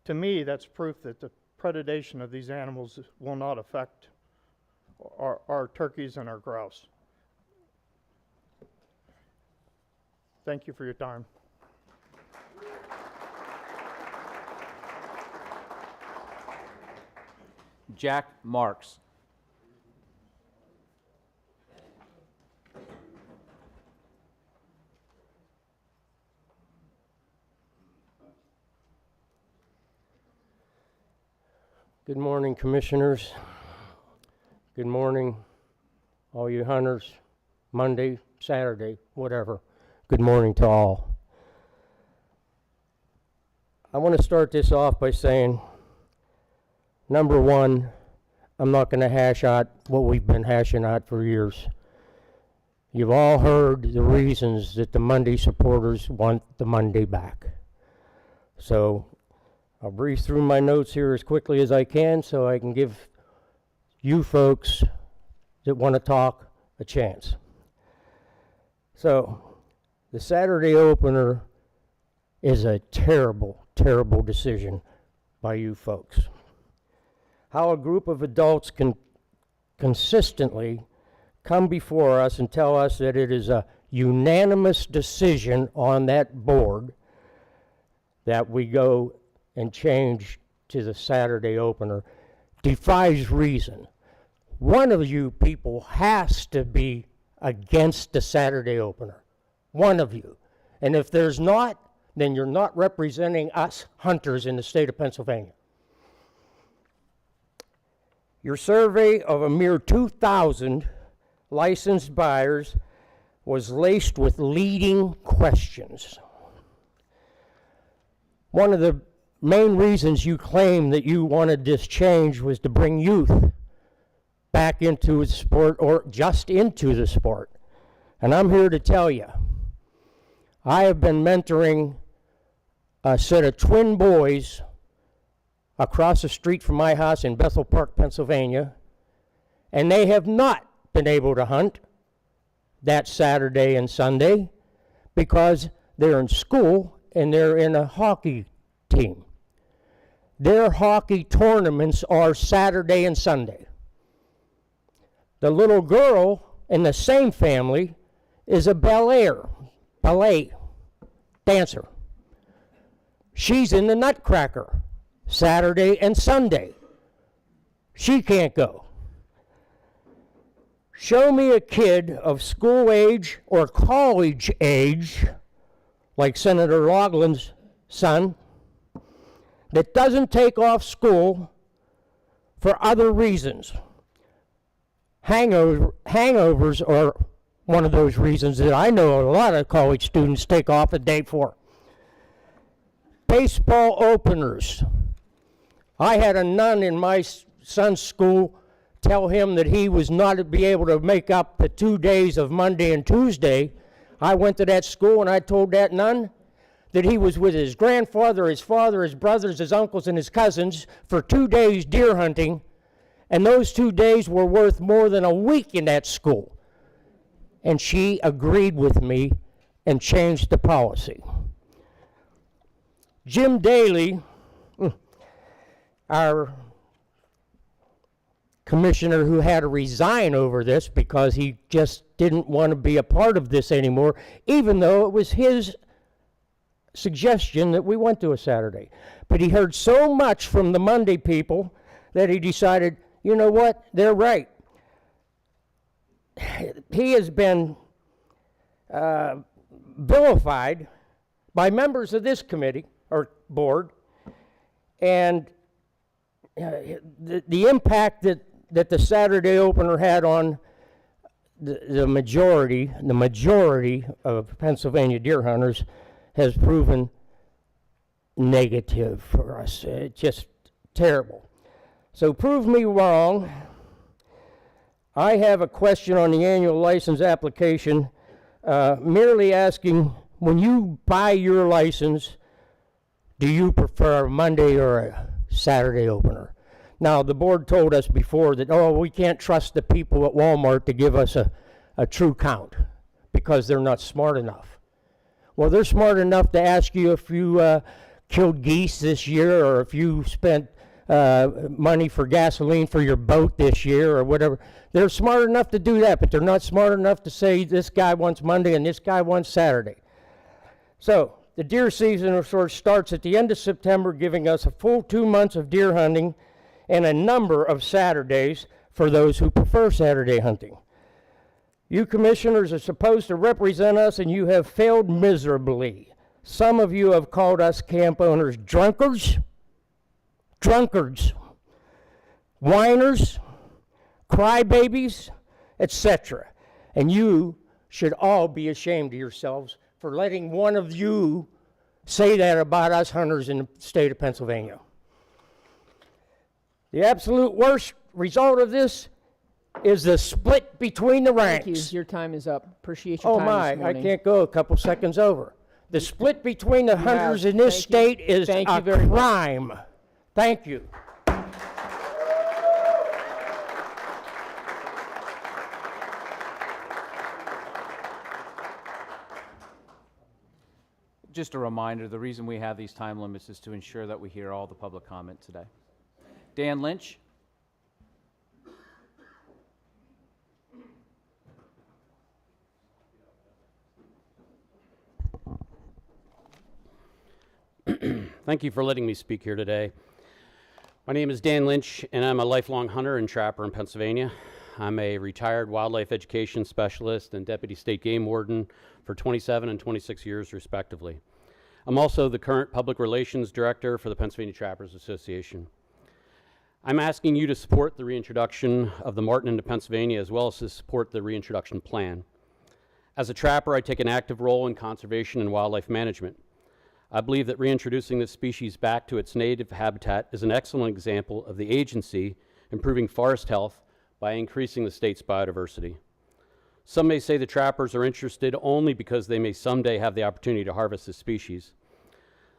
to me, that's proof that the predation of these animals will not affect our turkeys and our grouse. Thank you for your time.
Jack Marks.
Good morning, commissioners. Good morning, all you hunters. Monday, Saturday, whatever. Good morning to all. I want to start this off by saying, number one, I'm not going to hash out what we've been hashing out for years. You've all heard the reasons that the Monday supporters want the Monday back. So I'll breeze through my notes here as quickly as I can so I can give you folks that want to talk a chance. So the Saturday opener is a terrible, terrible decision by you folks. How a group of adults can consistently come before us and tell us that it is a unanimous decision on that board that we go and change to the Saturday opener defies reason. One of you people has to be against the Saturday opener. One of you. And if there's not, then you're not representing us hunters in the state of Pennsylvania. Your survey of a mere 2,000 licensed buyers was laced with leading questions. One of the main reasons you claim that you wanted this change was to bring youth back into the sport, or just into the sport. And I'm here to tell you, I have been mentoring a set of twin boys across the street from my house in Bethel Park, Pennsylvania, and they have not been able to hunt that Saturday and Sunday because they're in school and they're in a hockey team. Their hockey tournaments are Saturday and Sunday. The little girl in the same family is a ballet dancer. She's in the Nutcracker Saturday and Sunday. She can't go. Show me a kid of school age or college age, like Senator Loughlin's son, that doesn't take off school for other reasons. Hangovers are one of those reasons that I know a lot of college students take off a day for. Baseball openers. I had a nun in my son's school tell him that he was not to be able to make up the 2 days of Monday and Tuesday. I went to that school and I told that nun that he was with his grandfather, his father, his brothers, his uncles, and his cousins for 2 days deer hunting, and those 2 days were worth more than a week in that school. And she agreed with me and changed the policy. Jim Daly, our commissioner who had to resign over this because he just didn't want to be a part of this anymore, even though it was his suggestion that we went to a Saturday. But he heard so much from the Monday people that he decided, you know what, they're right. He has been vilified by members of this committee or board, and the impact that the Saturday opener had on the majority of Pennsylvania deer hunters has proven negative for us. It's just terrible. So prove me wrong. I have a question on the annual license application, merely asking, when you buy your license, do you prefer a Monday or a Saturday opener? Now, the board told us before that, oh, we can't trust the people at Walmart to give us a true count because they're not smart enough. Well, they're smart enough to ask you if you killed geese this year or if you spent money for gasoline for your boat this year or whatever. They're smart enough to do that, but they're not smart enough to say this guy wants Monday and this guy wants Saturday. So the deer season of sorts starts at the end of September, giving us a full 2 months of deer hunting and a number of Saturdays for those who prefer Saturday hunting. You commissioners are supposed to represent us, and you have failed miserably. Some of you have called us camp owners drunkards, whiners, crybabies, etc. And you should all be ashamed of yourselves for letting one of you say that about us hunters in the state of Pennsylvania. The absolute worst result of this is the split between the ranks.
Thank you. Your time is up. Appreciate your
Oh
time
my,
this
I
morning.
can't go a couple seconds over. The split between the hunters in this state is a crime. Thank you.
Just a reminder, the reason we have these time limits is to ensure that we hear all the public comment today. Dan Lynch.
Thank you for letting me speak here today. My name is Dan Lynch, and I'm a lifelong hunter and trapper in Pennsylvania. I'm a retired wildlife education specialist and deputy state game warden for 27 and 26 years, respectively. I'm also the current public relations director for the Pennsylvania Trappers Association. I'm asking you to support the reintroduction of the Marten into Pennsylvania, as well as to support the reintroduction plan. As a trapper, I take an active role in conservation and wildlife management. I believe that reintroducing this species back to its native habitat is an excellent example of the agency improving forest health by increasing the state's biodiversity. Some may say the trappers are interested only because they may someday have the opportunity to harvest this species.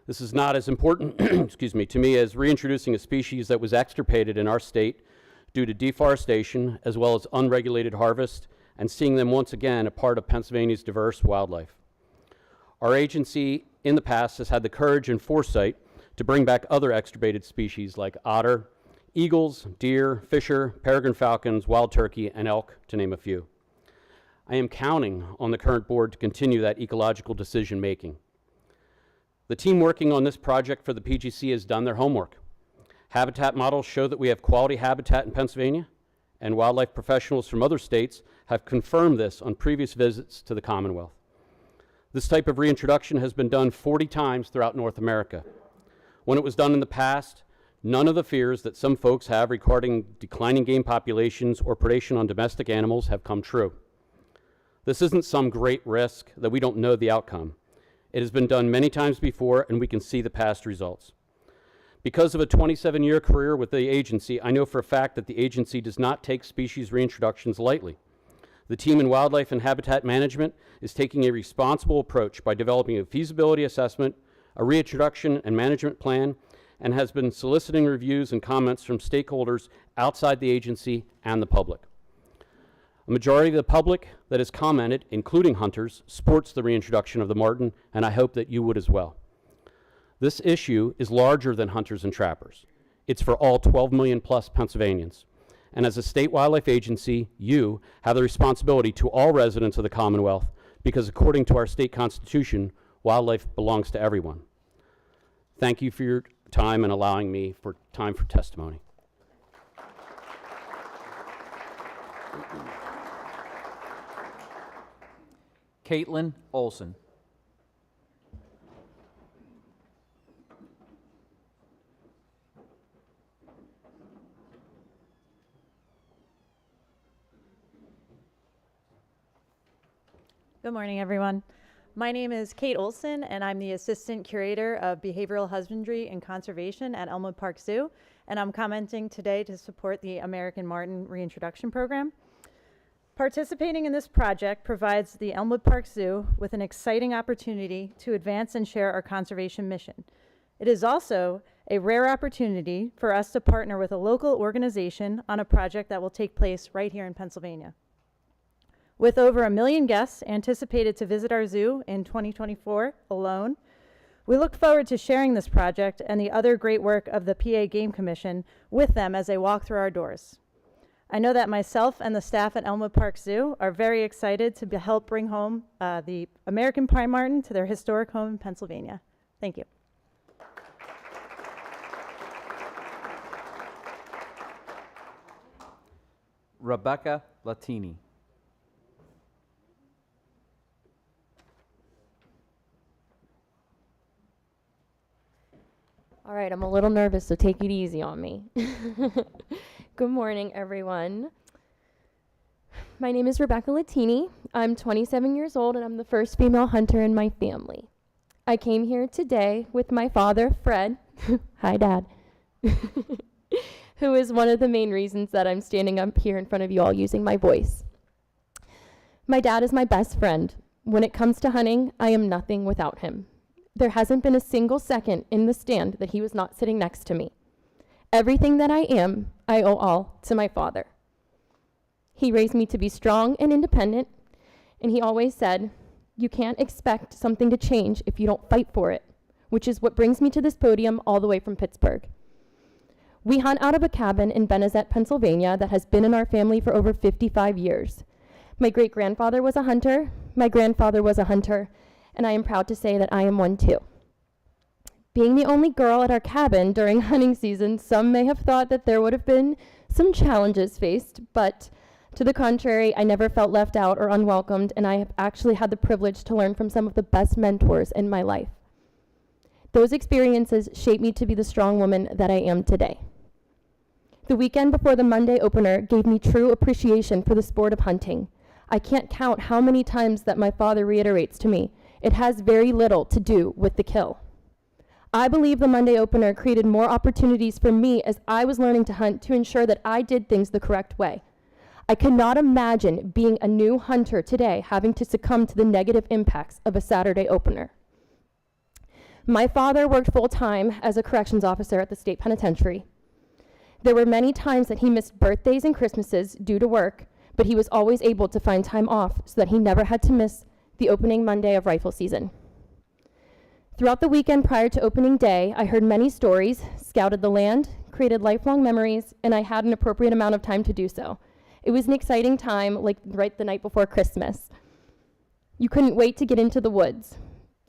This is not as important excuse me, to me as reintroducing a species that was extirpated in our state due to deforestation as well as unregulated harvest, and seeing them once again a part of Pennsylvania's diverse wildlife. Our agency in the past has had the courage and foresight to bring back other extirpated species like otter, eagles, deer, fisher, peregrine falcons, wild turkey, and elk, to name a few. I am counting on the current board to continue that ecological decision making. The team working on this project for the PGC has done their homework. Habitat models show that we have quality habitat in Pennsylvania, and wildlife professionals from other states have confirmed this on previous visits to the Commonwealth. This type of reintroduction has been done 40 times throughout North America. When it was done in the past, None of the fears that some folks have regarding declining game populations or predation on domestic animals have come true. This isn't some great risk that we don't know the outcome. It has been done many times before, and we can see the past results. Because of a 27-year career with the agency, I know for a fact that the agency does not take species reintroductions lightly. The team in Wildlife and Habitat Management is taking a responsible approach by developing a feasibility assessment, a reintroduction and management plan, and has been soliciting reviews and comments from stakeholders outside the agency and the public. A majority of the public that has commented, including hunters, supports the reintroduction of the marten, and I hope that you would as well. This issue is larger than hunters and trappers. It's for all 12 million plus Pennsylvanians. And as a state wildlife agency, you have the responsibility to all residents of the Commonwealth, because according to our state constitution, wildlife belongs to everyone. Thank you for your time and allowing me time for testimony.
Caitlin Olson.
Good morning, everyone. My name is Kate Olson, and I'm the Assistant Curator of Behavioral Husbandry and Conservation at Elmwood Park Zoo, and I'm commenting today to support the American Marten Reintroduction Program. Participating in this project provides the Elmwood Park Zoo with an exciting opportunity to advance and share our conservation mission. It is also a rare opportunity for us to partner with a local organization on a project that will take place right here in Pennsylvania. With over 1 million guests anticipated to visit our zoo in 2024 alone, we look forward to sharing this project and the other great work of the PA Game Commission with them as they walk through our doors. I know that myself and the staff at Elmwood Park Zoo are very excited to help bring home the American prime marten to their historic home in Pennsylvania. Thank you.
Rebecca Latini.
All right, I'm a little nervous, so take it easy on me. Good morning, everyone. My name is Rebecca Latini. I'm 27 years old, and I'm the first female hunter in my family. I came here today with my father, Fred. Hi, Dad. Who is one of the main reasons that I'm standing up here in front of you all using my voice. My dad is my best friend. When it comes to hunting, I am nothing without him. There hasn't been a single second in the stand that he was not sitting next to me. Everything that I am, I owe all to my father. He raised me to be strong and independent, and he always said, you can't expect something to change if you don't fight for it, which is what brings me to this podium all the way from Pittsburgh. We hunt out of a cabin in Venison, Pennsylvania that has been in our family for over 55 years. My great-grandfather was a hunter, my grandfather was a hunter, and I am proud to say that I am one too. Being the only girl at our cabin during hunting season, some may have thought that there would have been some challenges faced, but to the contrary, I never felt left out or unwelcomed, and I have actually had the privilege to learn from some of the best mentors in my life. Those experiences shaped me to be the strong woman that I am today. The weekend before the Monday opener gave me true appreciation for the sport of hunting. I can't count how many times that my father reiterates to me, it has very little to do with the kill. I believe the Monday opener created more opportunities for me as I was learning to hunt to ensure that I did things the correct way. I cannot imagine being a new hunter today having to succumb to the negative impacts of a Saturday opener. My father worked full-time as a corrections officer at the state penitentiary. There were many times that he missed birthdays and Christmases due to work, but he was always able to find time off so that he never had to miss the opening Monday of rifle season. Throughout the weekend prior to opening day, I heard many stories, scouted the land, created lifelong memories, and I had an appropriate amount of time to do so. It was an exciting time, like right the night before Christmas. You couldn't wait to get into the woods.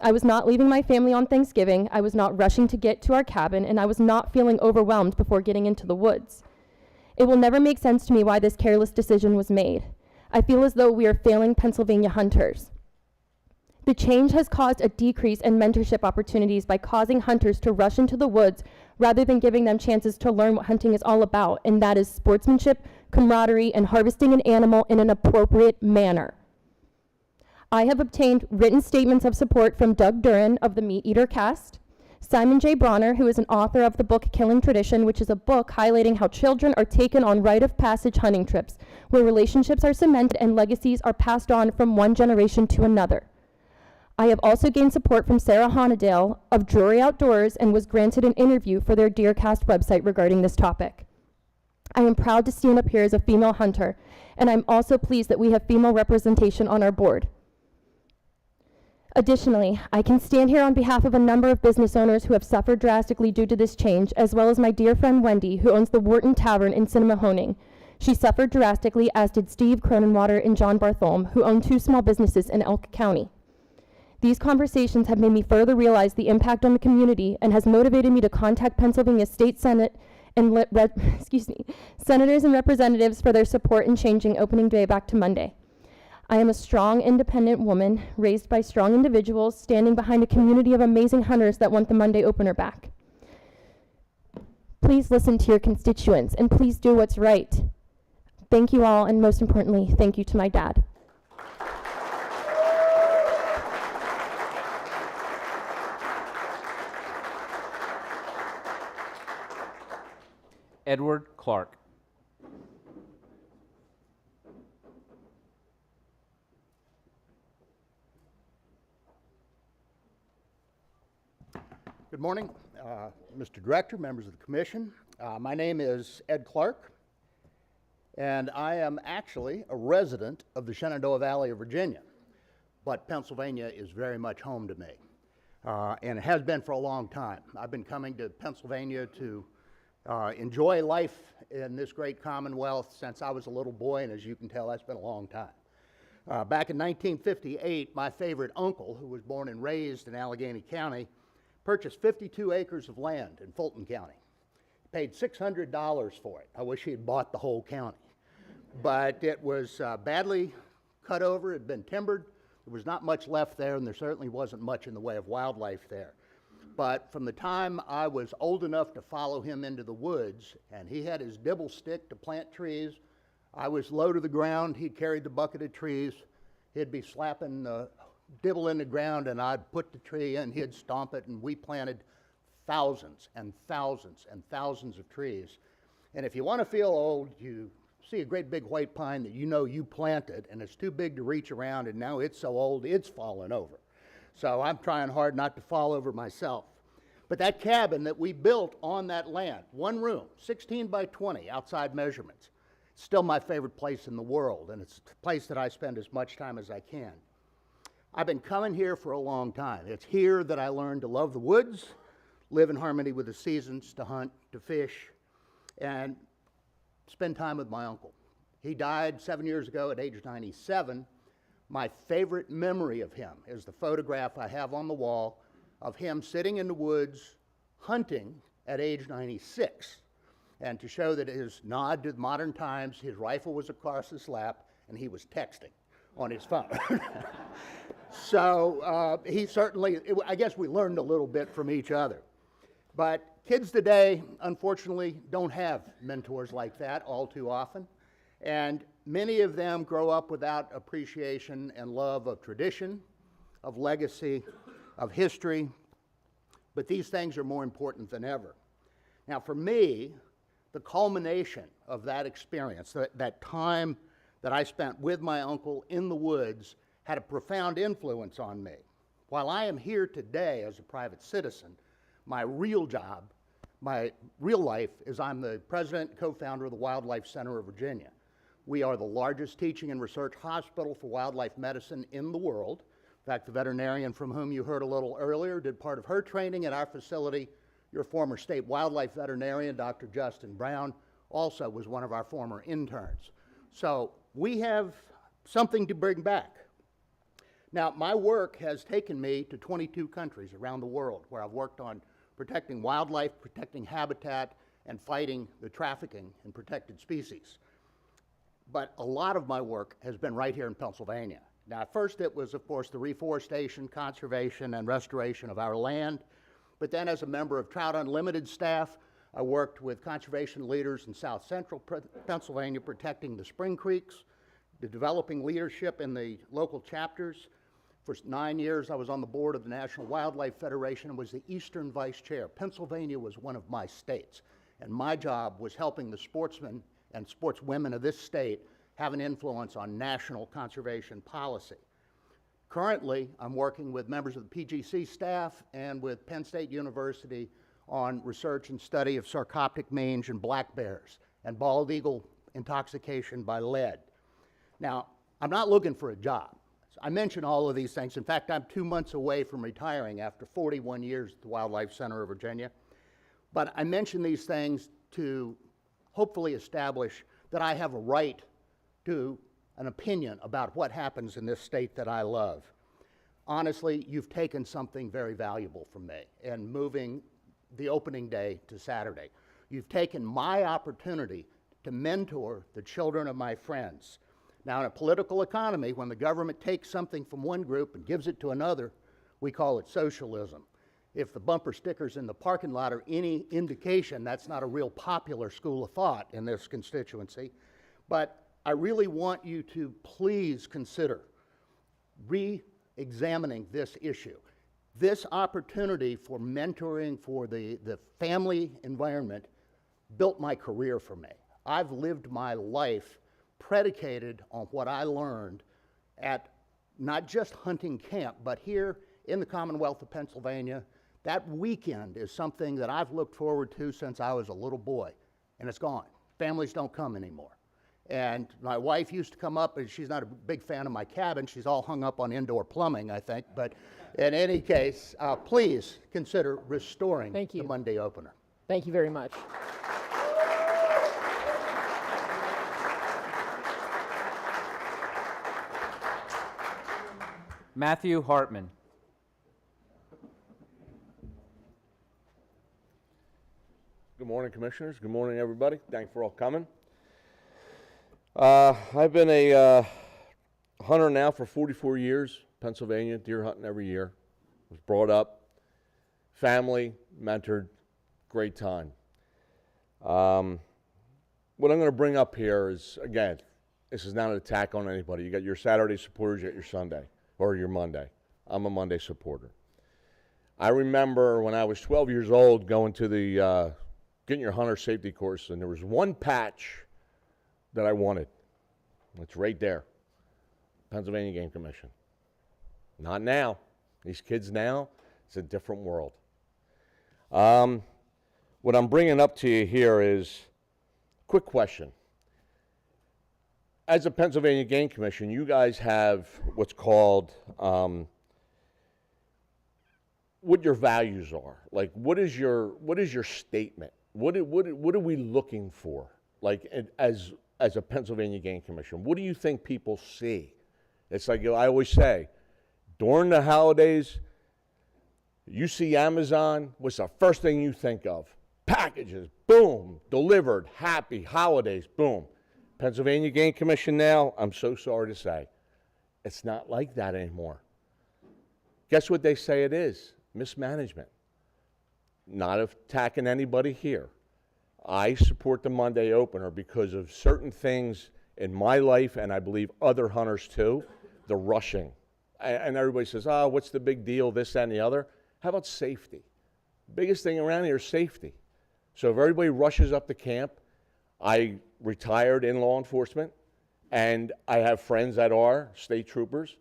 I was not leaving my family on Thanksgiving, I was not rushing to get to our cabin, and I was not feeling overwhelmed before getting into the woods. It will never make sense to me why this careless decision was made. I feel as though we are failing Pennsylvania hunters. The change has caused a decrease in mentorship opportunities by causing hunters to rush into the woods rather than giving them chances to learn what hunting is all about, and that is sportsmanship, camaraderie, and harvesting an animal in an appropriate manner. I have obtained written statements of support from Doug Duran of the Meat Eater Cast, Simon J. Bronner, who is an author of the book Killing Tradition, which is a book highlighting how children are taken on rite of passage hunting trips, where relationships are cemented and legacies are passed on from one generation to another. I have also gained support from Sarah Honadale of Drury Outdoors and was granted an interview for their Deercast website regarding this topic. I am proud to stand up here as a female hunter, and I'm also pleased that we have female representation on our board. Additionally, I can stand here on behalf of a number of business owners who have suffered drastically due to this change, as well as my dear friend Wendy, who owns the Wharton Tavern in Cinnamahoning. She suffered drastically, as did Steve Cronenwater and John Bartholm, who own 2 small businesses in Elk County. These conversations have made me further realize the impact on the community and has motivated me to contact Pennsylvania State Senate and senators and representatives for their support in changing opening day back to Monday. I am a strong, independent woman raised by strong individuals standing behind a community of amazing hunters that want the Monday opener back. Please listen to your constituents and please do what's right. Thank you all, and most importantly, thank you to my dad.
Edward Clark.
Good morning, Mr. Director, members of the Commission. My name is Ed Clark, and I am actually a resident of the Shenandoah Valley of Virginia, but Pennsylvania is very much home to me, and it has been for a long time. I've been coming to Pennsylvania to enjoy life in this great Commonwealth since I was a little boy, and as you can tell, that's been a long time. Back in 1958, my favorite uncle, who was born and raised in Allegheny County, purchased 52 acres of land in Fulton County. He paid $600 for it. I wish he had bought the whole county. But it was badly cut over, it had been timbered. There was not much left there, and there certainly wasn't much in the way of wildlife there. But from the time I was old enough to follow him into the woods, and he had his dibble stick to plant trees, I was low to the ground, he carried the bucket of trees, he'd be slapping the dibble in the ground, and I'd put the tree in, he'd stomp it, and we planted thousands and thousands and thousands of trees. And if you want to feel old, you see a great big white pine that you know you planted, and it's too big to reach around, and now it's so old it's fallen over. So I'm trying hard not to fall over myself. But that cabin that we built on that land, one room, 16 by 20 outside measurements, it's still my favorite place in the world, and it's a place that I spend as much time as I can. I've been coming here for a long time. It's here that I learned to love the woods, live in harmony with the seasons, to hunt, to fish, and spend time with my uncle. He died 7 years ago at age 97. My favorite memory of him is the photograph I have on the wall of him sitting in the woods hunting at age 96. And to show that his nod to modern times, his rifle was across his lap and he was texting on his phone. So he certainly, I guess we learned a little bit from each other. But kids today, unfortunately, don't have mentors like that all too often. And many of them grow up without appreciation and love of tradition, of legacy, of history. But these things are more important than ever. Now, for me, the culmination of that experience, that time that I spent with my uncle in the woods, had a profound influence on me. While I am here today as a private citizen, my real job, my real life, is I'm the president and co-founder of the Wildlife Center of Virginia. We are the largest teaching and research hospital for wildlife medicine in the world. In fact, the veterinarian from whom you heard a little earlier did part of her training at our facility. Your former state wildlife veterinarian, Dr. Justin Brown, also was one of our former interns. So we have something to bring back. Now, my work has taken me to 22 countries around the world where I've worked on protecting wildlife, protecting habitat, and fighting the trafficking in protected species. But a lot of my work has been right here in Pennsylvania. Now, at first it was, of course, the reforestation, conservation, and restoration of our land. But then as a member of Trout Unlimited staff, I worked with conservation leaders in South Central Pennsylvania protecting the spring creeks, developing leadership in the local chapters. For 9 years, I was on the board of the National Wildlife Federation and was the Eastern Vice Chair. Pennsylvania was one of my states, and my job was helping the sportsmen and sportswomen of this state have an influence on national conservation policy. Currently, I'm working with members of the PGC staff and with Penn State University on research and study of sarcoptic mange and black bears and bald eagle intoxication by lead. Now, I'm not looking for a job. I mention all of these things. In fact, I'm 2 months away from retiring after 41 years at the Wildlife Center of Virginia. But I mention these things to hopefully establish that I have a right to an opinion about what happens in this state that I love. Honestly, you've taken something very valuable from me in moving the opening day to Saturday. You've taken my opportunity to mentor the children of my friends. Now, in a political economy, when the government takes something from one group and gives it to another, we call it socialism. If the bumper stickers in the parking lot are any indication, that's not a real popular school of thought in this constituency. But I really want you to please consider re-examining this issue. This opportunity for mentoring for the family environment built my career for me. I've lived my life predicated on what I learned at not just hunting camp, but here in the Commonwealth of Pennsylvania. That weekend is something that I've looked forward to since I was a little boy, and it's gone. Families don't come anymore. And my wife used to come up, and she's not a big fan of my cabin. She's all hung up on indoor plumbing, I think. But in any case, please consider restoring the Monday opener.
Thank you very much.
Matthew Hartman.
Good morning, Commissioners. Good morning, everybody. Thanks for all coming. I've been a hunter now for 44 years, Pennsylvania, deer hunting every year. Was brought up, family, mentored, great time. What I'm going to bring up here is, again, this is not an attack on anybody. You got your Saturday supporters, you got your Sunday, or your Monday. I'm a Monday supporter. I remember when I was 12 years old going to the getting your hunter safety course, and there was one patch that I wanted. It's right there, Pennsylvania Game Commission. Not now. These kids now, it's a different world. What I'm bringing up to you here is a quick question. As a Pennsylvania Game Commission, you guys have what's called what your values are. Like, what is your statement? What are we looking for? Like, as a Pennsylvania Game Commission, what do you think people see? It's like I always say, during the holidays, you see Amazon, what's the first thing you think of? Packages, boom, delivered, happy, holidays, boom. Pennsylvania Game Commission now, I'm so sorry to say, it's not like that anymore. Guess what they say it is? Mismanagement. Not attacking anybody here. I support the Monday opener because of certain things in my life, and I believe other hunters too, the rushing. And everybody says, oh, what's the big deal, this, that, and the other? How about safety? Biggest thing around here is safety. So if everybody rushes up to camp, I retired in law enforcement, and I have friends that are state troopers,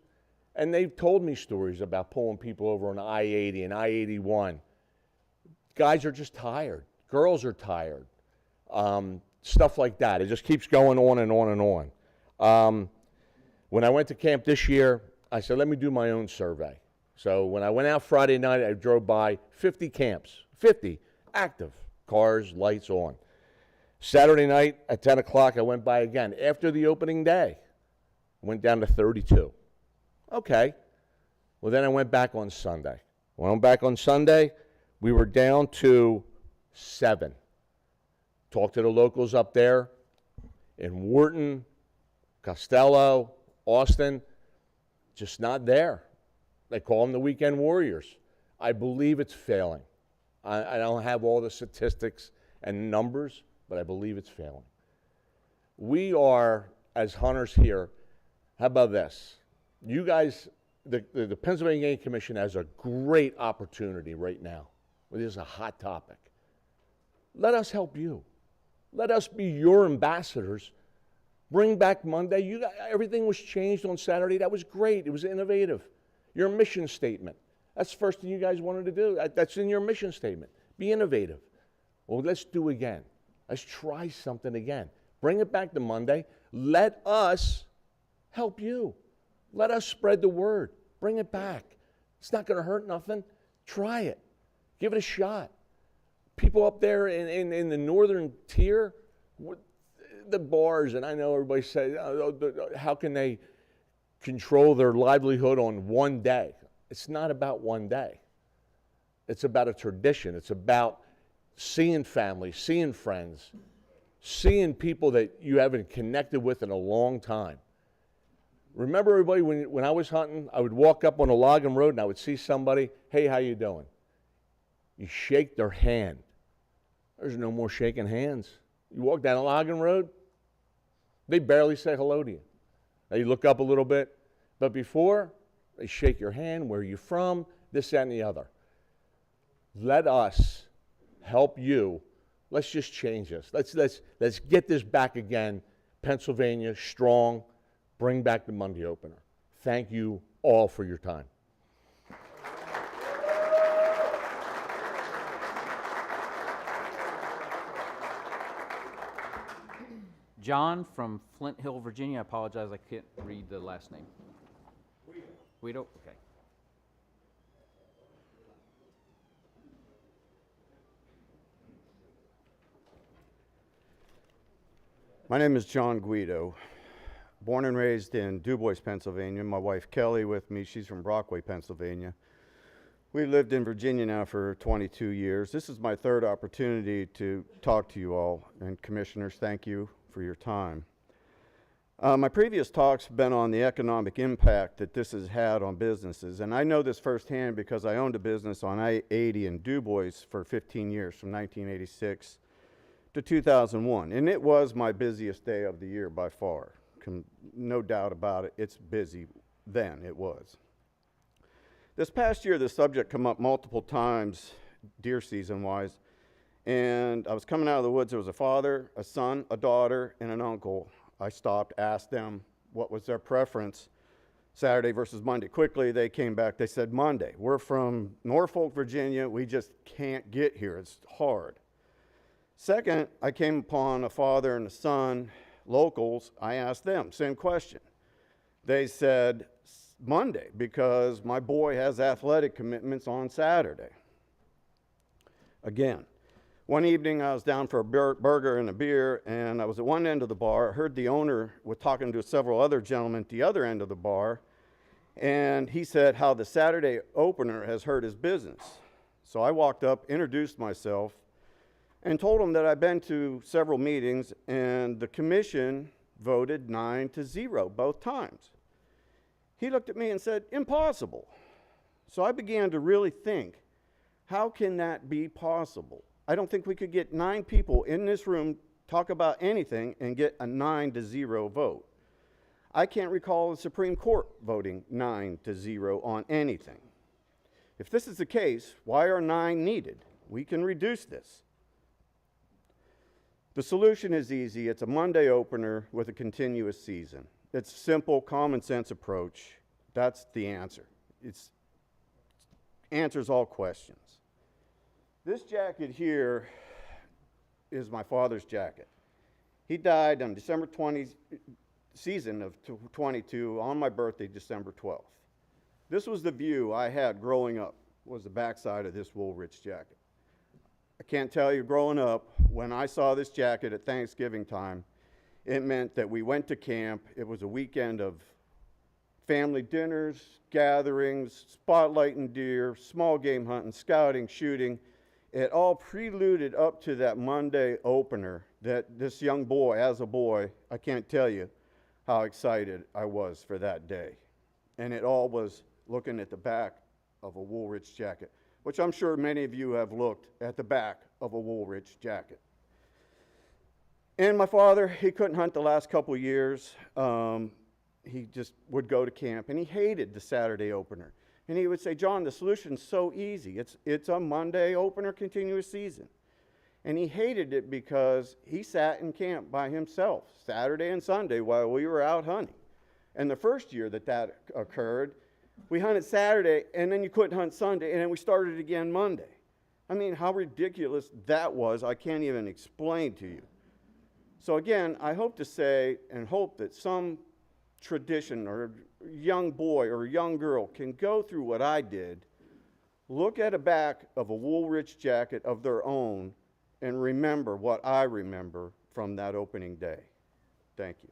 and they've told me stories about pulling people over on I-80 and I-81. Guys are just tired. Girls are tired. Stuff like that. It just keeps going on and on and on. When I went to camp this year, I said, let me do my own survey. So when I went out Friday night, I drove by 50 camps, 50 active, cars, lights on. Saturday night at 10 o'clock, I went by again. After the opening day, went down to 32. Okay. Well, then I went back on Sunday. When I went back on Sunday, we were down to 7. Talked to the locals up there in Wharton, Costello, Austin. just not there. They call them the weekend warriors. I believe it's failing. I don't have all the statistics and numbers, but I believe it's failing. We are, as hunters here, how about this? You guys, the Pennsylvania Game Commission has a great opportunity right now. This is a hot topic. Let us help you. Let us be your ambassadors. Bring back Monday. Everything was changed on Saturday. That was great. It was innovative. Your mission statement. That's the first thing you guys wanted to do. That's in your mission statement. Be innovative. Well, let's do again. Let's try something again. Bring it back to Monday. Let us help you. Let us spread the word. Bring it back. It's not going to hurt nothing. Try it. Give it a shot. People up there in the northern tier, the bars, and I know everybody says, how can they control their livelihood on one day? It's not about one day. It's about a tradition. It's about seeing family, seeing friends, seeing people that you haven't connected with in a long time. Remember, everybody, when I was hunting, I would walk up on a logging road and I would see somebody, hey, how you doing? You shake their hand. There's no more shaking hands. You walk down a logging road, they barely say hello to you. They look up a little bit, but before, they shake your hand, where are you from, this, that, and the other. Let us help you. Let's just change this. Let's get this back again. Pennsylvania, strong. Bring back the Monday opener. Thank you all for your time.
John from Flint Hill, Virginia. I apologize, I can't read the last name. Guido? Okay.
My name is John Guido. Born and raised in DuBois, Pennsylvania. My wife Kelly with me. She's from Brockway, Pennsylvania. We've lived in Virginia now for 22 years. This is my third opportunity to talk to you all. And commissioners, thank you for your time. My previous talks have been on the economic impact that this has had on businesses. And I know this firsthand because I owned a business on I-80 in DuBois for 15 years, from 1986 to 2001. And it was my busiest day of the year by far. No doubt about it. It's busy then. It was. This past year, the subject come up multiple times, deer season-wise. And I was coming out of the woods. There was a father, a son, a daughter, and an uncle. I stopped, asked them what was their preference, Saturday versus Monday. Quickly, they came back. They said, Monday. We're from Norfolk, Virginia. We just can't get here. It's hard. Second, I came upon a father and a son, locals. I asked them, same question. They said, Monday, because my boy has athletic commitments on Saturday. Again, one evening I was down for a burger and a beer, and I was at one end of the bar. I heard the owner was talking to several other gentlemen at the other end of the bar, and he said how the Saturday opener has hurt his business. So I walked up, introduced myself, and told him that I'd been to several meetings, and the commission voted 9-0 both times. He looked at me and said, impossible. So I began to really think, how can that be possible? I don't think we could get 9 people in this room, talk about anything, and get a 9-0 vote. I can't recall the Supreme Court voting 9-0 on anything. If this is the case, why are 9 needed? We can reduce this. The solution is easy. It's a Monday opener with a continuous season. It's a simple, common sense approach. That's the answer. It answers all questions. This jacket here is my father's jacket. He died on December 20th, season of 22, on my birthday, December 12th. This was the view I had growing up, was the backside of this Woolrich jacket. I can't tell you, growing up, when I saw this jacket at Thanksgiving time, it meant that we went to camp. It was a weekend of family dinners, gatherings, spotlighting deer, small game hunting, scouting, shooting. It all preluded up to that Monday opener that this young boy, as a boy, I can't tell you how excited I was for that day. and it all was looking at the back of a Woolrich jacket, which I'm sure many of you have looked at the back of a Woolrich jacket. And my father, he couldn't hunt the last couple of years. He just would go to camp, and he hated the Saturday opener. And he would say, John, the solution's so easy. It's a Monday opener, continuous season. And he hated it because he sat in camp by himself Saturday and Sunday while we were out hunting. And the first year that occurred, we hunted Saturday, and then you couldn't hunt Sunday, and then we started again Monday. I mean, how ridiculous that was, I can't even explain to you. So again, I hope to say and hope that some tradition or young boy or young girl can go through what I did, look at a back of a Woolrich jacket of their own, and remember what I remember from that opening day. Thank you.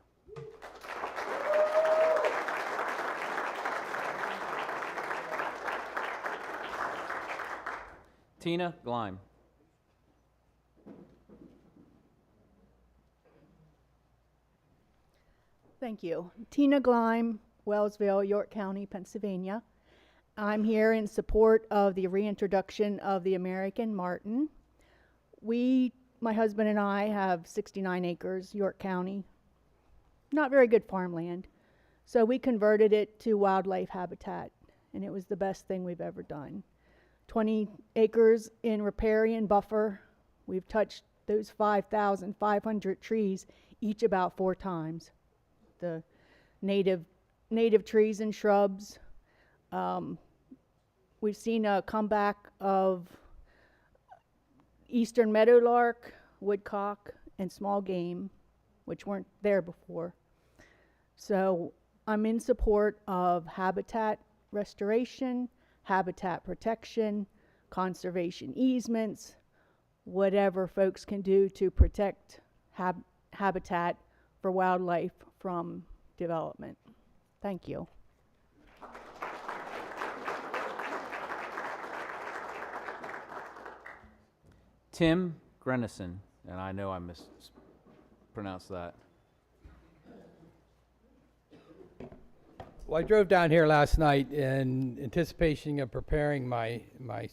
Tina Gleim.
Thank you. Tina Gleim, Wellsville, York County, Pennsylvania. I'm here in support of the reintroduction of the American Marten. My husband and I have 69 acres, York County. Not very good farmland. So we converted it to wildlife habitat, and it was the best thing we've ever done. 20 acres in riparian buffer. We've touched those 5,500 trees, each about 4 times. The native trees and shrubs. We've seen a comeback of eastern meadowlark, woodcock, and small game, which weren't there before. So I'm in support of habitat restoration, habitat protection, conservation easements, whatever folks can do to protect habitat for wildlife from development. Thank you.
Tim Venison, and I know I mispronounced that.
Well, I drove down here last night in anticipation of preparing my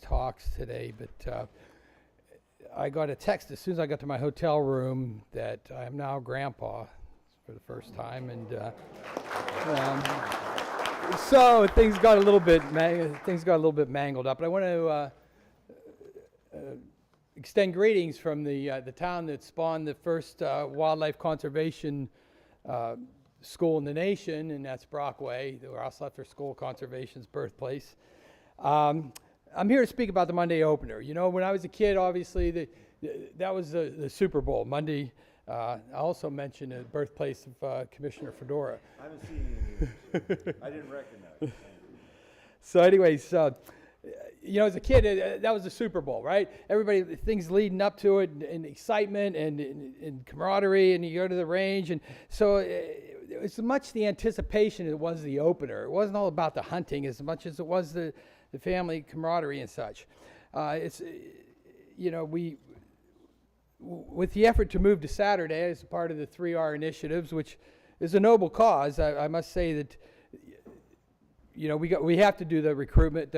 talks today, but I got a text as soon as I got to my hotel room that I am now grandpa for the first time, and so things got a little bit mangled up. But I want to extend greetings from the town that spawned the first wildlife conservation school in the nation, and that's Brockway, the Ross Leffler School Conservation's birthplace. I'm here to speak about the Monday opener. You know, when I was a kid, obviously, that was the Super Bowl, Monday. I also mentioned the birthplace of Commissioner Fedora.
I haven't seen you in years. I didn't recognize you.
So anyways, you know, as a kid, that was the Super Bowl, right? Everybody, things leading up to it, and excitement and camaraderie, and you go to the range. And so it was as much the anticipation as it was the opener. It wasn't all about the hunting as much as it was the family camaraderie and such. It's, you know, with the effort to move to Saturday as part of the 3R initiatives, which is a noble cause, I must say that, you know, we have to do the recruitment,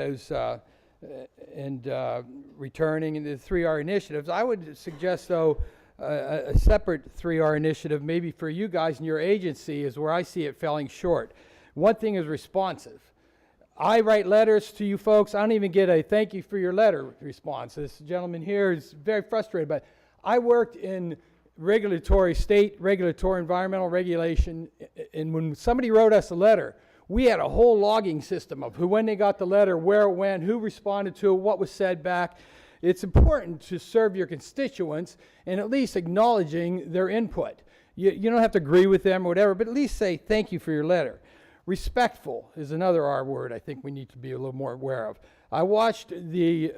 and returning into the 3R initiatives. I would suggest, though, a separate 3R initiative, maybe for you guys in your agency, is where I see it falling short. One thing is responsive. I write letters to you folks. I don't even get a thank you for your letter response. This gentleman here is very frustrated, but I worked in state regulatory environmental regulation, and when somebody wrote us a letter, we had a whole logging system of when they got the letter, where it went, who responded to it, what was said back. It's important to serve your constituents and at least acknowledging their input. You don't have to agree with them or whatever, but at least say thank you for your letter. Respectful is another R word I think we need to be a little more aware of. I watched the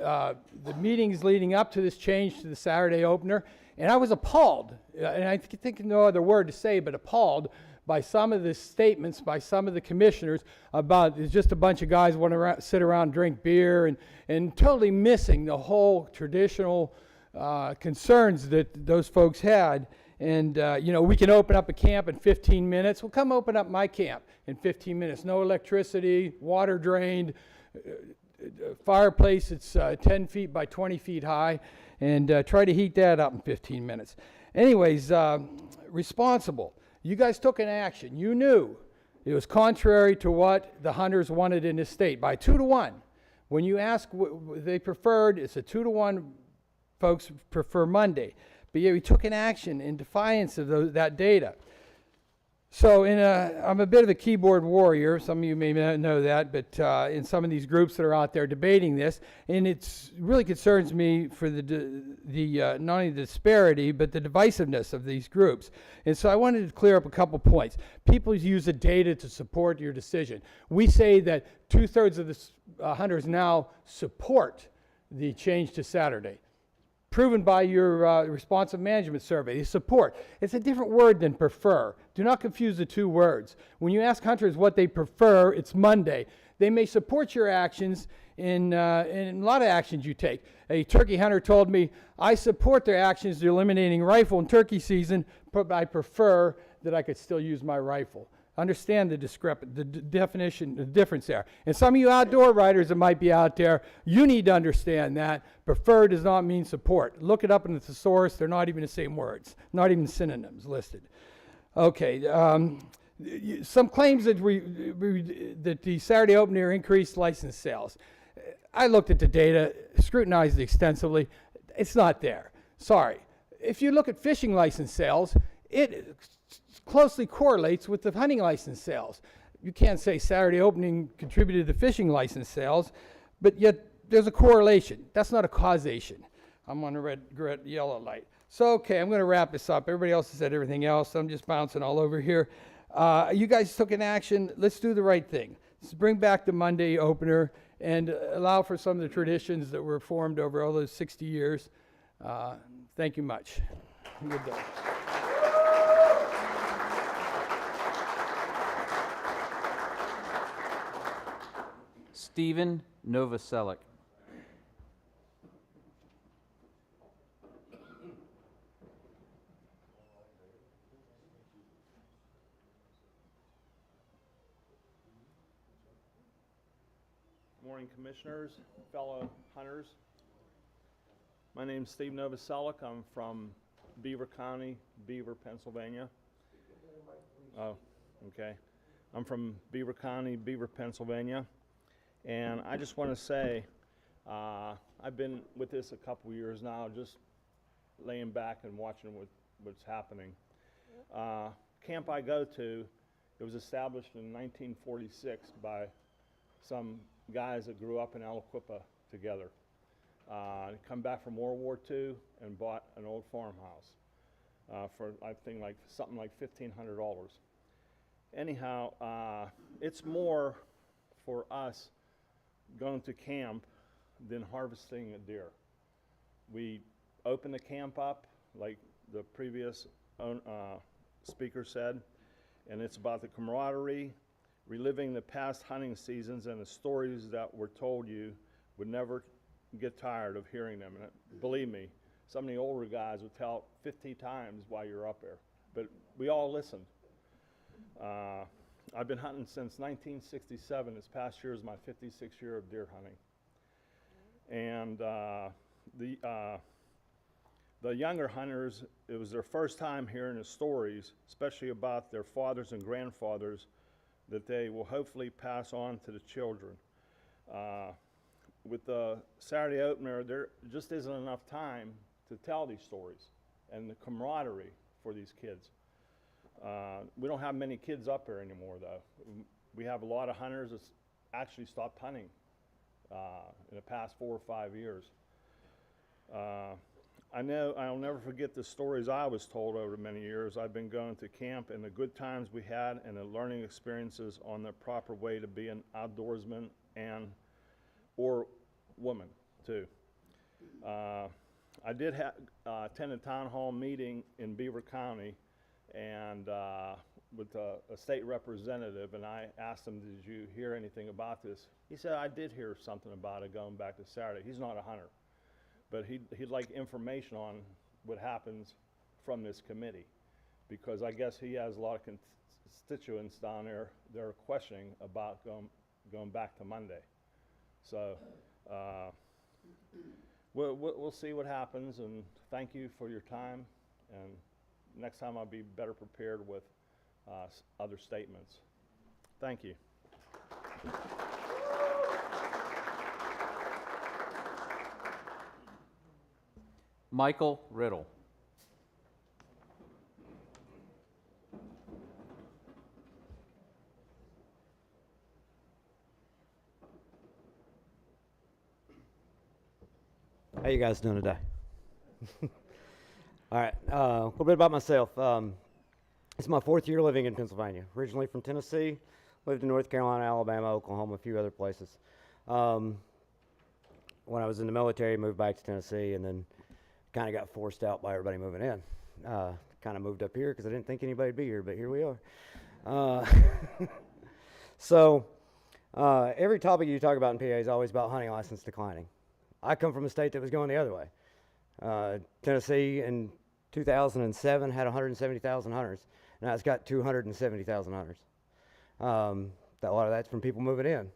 meetings leading up to this change to the Saturday opener, and I was appalled, and I think no other word to say but appalled by some of the statements by some of the commissioners about it's just a bunch of guys want to sit around, drink beer, and totally missing the whole traditional concerns that those folks had. And, you know, we can open up a camp in 15 minutes. Well, come open up my camp in 15 minutes. No electricity, water drained, fireplace that's 10 feet by 20 feet high, and try to heat that up in 15 minutes. Anyways, responsible. You guys took an action. You knew it was contrary to what the hunters wanted in this state by 2-1. When you ask what they preferred, it's a 2-1. Folks prefer Monday. But yeah, we took an action in defiance of that data. So I'm a bit of a keyboard warrior. Some of you may not know that, but in some of these groups that are out there debating this, and it really concerns me for the not only the disparity, but the divisiveness of these groups. And so I wanted to clear up a couple points. People use the data to support your decision. We say that 2/3 of the hunters now support the change to Saturday. Proven by your responsive management survey. Support. It's a different word than prefer. Do not confuse the two words. When you ask hunters what they prefer, it's Monday. They may support your actions in a lot of actions you take. A turkey hunter told me, I support their actions to eliminating rifle in turkey season, but I prefer that I could still use my rifle. Understand the definition, the difference there. And some of you outdoor writers that might be out there, you need to understand that prefer does not mean support. Look it up in the thesaurus. They're not even the same words, not even synonyms listed. Okay, some claims that that the Saturday opener increased license sales. I looked at the data, scrutinized it extensively. It's not there. Sorry. If you look at fishing license sales, it closely correlates with the hunting license sales. You can't say Saturday opening contributed to fishing license sales, but yet there's a correlation. That's not a causation. I'm on a red, yellow light. So, okay, I'm going to wrap this up. Everybody else has said everything else. I'm just bouncing all over here. You guys took an action. Let's do the right thing. Let's bring back the Monday opener and allow for some of the traditions that were formed over all those 60 years. Thank you much. Good day.
Stephen Novoselic.
Morning, commissioners, fellow hunters. My name is Steve Novoselic. I'm from Beaver County, Beaver, Pennsylvania. Oh, okay. I'm from Beaver County, Beaver, Pennsylvania. And I just want to say, I've been with this a couple years now, just laying back and watching what's happening. Camp I go to, it was established in 1946 by some guys that grew up in Aliquippa together. They come back from World War II and bought an old farmhouse for, I think, something like $1,500. Anyhow, it's more for us going to camp than harvesting a deer. We open the camp up, like the previous speaker said, and it's about the camaraderie, reliving the past hunting seasons and the stories that were told you would never get tired of hearing them. And believe me, some of the older guys would tell 50 times while you're up there, but we all listened. I've been hunting since 1967. This past year is my 56th year of deer hunting. And the younger hunters, it was their first time hearing the stories, especially about their fathers and grandfathers, that they will hopefully pass on to the children. With the Saturday opener, there just isn't enough time to tell these stories and the camaraderie for these kids. We don't have many kids up here anymore, though. We have a lot of hunters that actually stopped hunting in the past 4 or 5 years. I know I'll never forget the stories I was told over many years. I've been going to camp and the good times we had and the learning experiences on the proper way to be an outdoorsman and or woman too. I did attend a town hall meeting in Beaver County and with a state representative, and I asked him, did you hear anything about this? He said, I did hear something about it going back to Saturday. He's not a hunter, but he'd like information on what happens from this committee, because I guess he has a lot of constituents down there that are questioning about going back to Monday. So we'll see what happens, and thank you for your time, and next time I'll be better prepared with other statements. Thank you.
Michael Riddle.
How you guys doing today? All right, a little bit about myself. It's my 4th year living in Pennsylvania. Originally from Tennessee, lived in North Carolina, Alabama, Oklahoma, a few other places. When I was in the military, moved back to Tennessee, and then kind of got forced out by everybody moving in. Kind of moved up here because I didn't think anybody'd be here, but here we are. So every topic you talk about in PA is always about hunting license declining. I come from a state that was going the other way. Tennessee in 2007 had 170,000 hunters. Now it's got 270,000 hunters. A lot of that's from people moving in.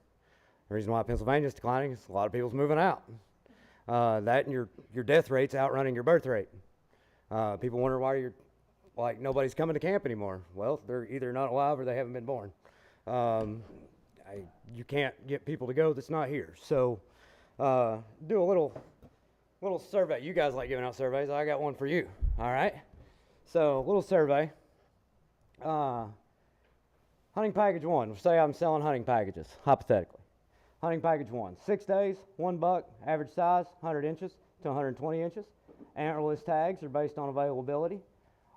The reason why Pennsylvania is declining is a lot of people's moving out. That and your death rate's outrunning your birth rate. People wonder why nobody's coming to camp anymore. Well, they're either not alive or they haven't been born. You can't get people to go that's not here. So do a little survey. You guys like giving out surveys. I got one for you. All right. So a little survey. Hunting package 1. Say I'm selling hunting packages, hypothetically. Hunting package 1, 6 days, 1 buck, average size, 100 inches to 120 inches. Antlerless tags are based on availability.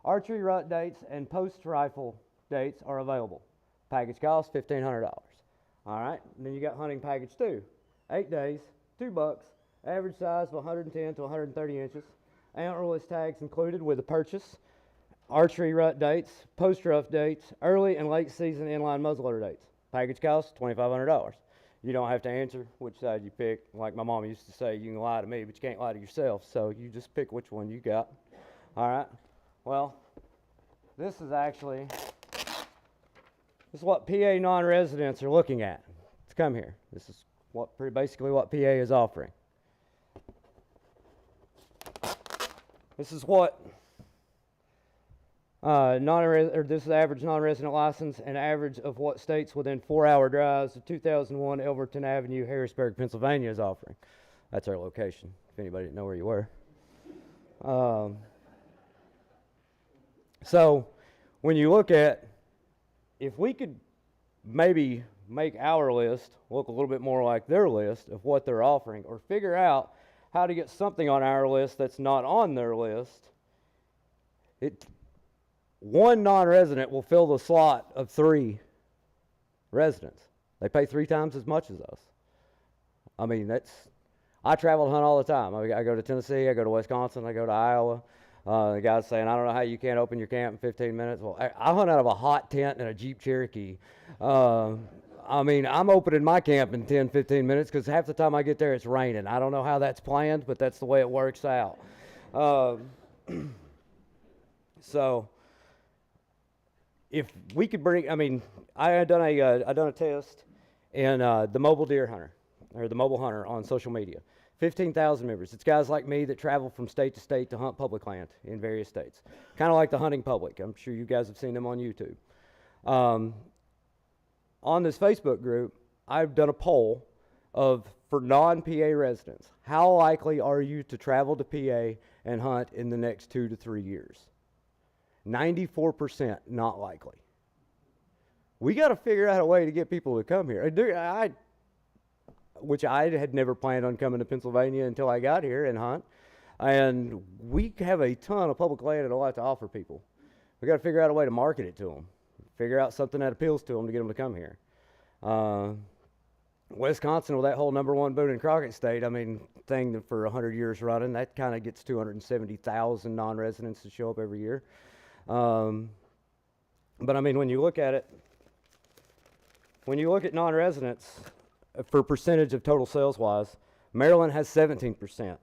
Archery rut dates and post rifle dates are available. Package cost $1,500. All right, and then you got hunting package 2, 8 days, 2 bucks, average size of 110 to 130 inches. Antlerless tags included with the purchase. Archery rut dates, post rut dates, early and late season inline muzzleloader dates. Package cost $2,500. You don't have to answer which side you pick. Like my mom used to say, you can lie to me, but you can't lie to yourself. So you just pick which one you got. All right. Well, this is what PA non-residents are looking at to come here. This is basically what PA is offering. This is what this is average non-resident license and average of what states within 4-hour drives of 2001 Elverton Avenue, Harrisburg, Pennsylvania is offering. That's our location, if anybody didn't know where you were. So when you look at, if we could maybe make our list look a little bit more like their list of what they're offering, or figure out how to get something on our list that's not on their list, one non-resident will fill the slot of 3 residents. They pay 3 times as much as us. I mean, I travel and hunt all the time. I go to Tennessee, I go to Wisconsin, I go to Iowa. The guy's saying, I don't know how you can't open your camp in 15 minutes. Well, I hunt out of a hot tent and a Jeep Cherokee. I mean, I'm opening my camp in 10, 15 minutes because half the time I get there it's raining. I don't know how that's planned, but that's the way it works out. So if we could bring, I had done a test in the mobile deer hunter, or the mobile hunter on social media. 15,000 members. It's guys like me that travel from state to state to hunt public land in various states. Kind of like the Hunting Public. I'm sure you guys have seen them on YouTube. On this Facebook group, I've done a poll for non-PA residents. How likely are you to travel to PA and hunt in the next 2 to 3 years? 94% not likely. We got to figure out a way to get people to come here. Which I had never planned on coming to Pennsylvania until I got here and hunt. And we have a ton of public land and a lot to offer people. We got to figure out a way to market it to them. Figure out something that appeals to them to get them to come here. Wisconsin, with that whole #1 Boone and Crockett state, thing for 100 years running, that kind of gets 270,000 non-residents to show up every year. But when you look at it, when you look at non-residents for percentage of total sales wise, Maryland has 17%.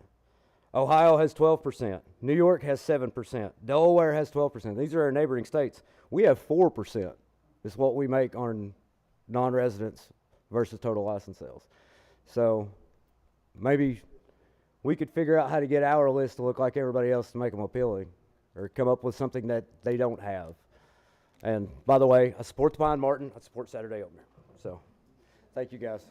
Ohio has 12%. New York has 7%. Delaware has 12%. These are our neighboring states. We have 4% is what we make on non-residents versus total license sales. So maybe we could figure out how to get our list to look like everybody else to make them appealing, or come up with something that they don't have. And by the way, I support the Pine Marten. I support Saturday Opener. So thank you guys.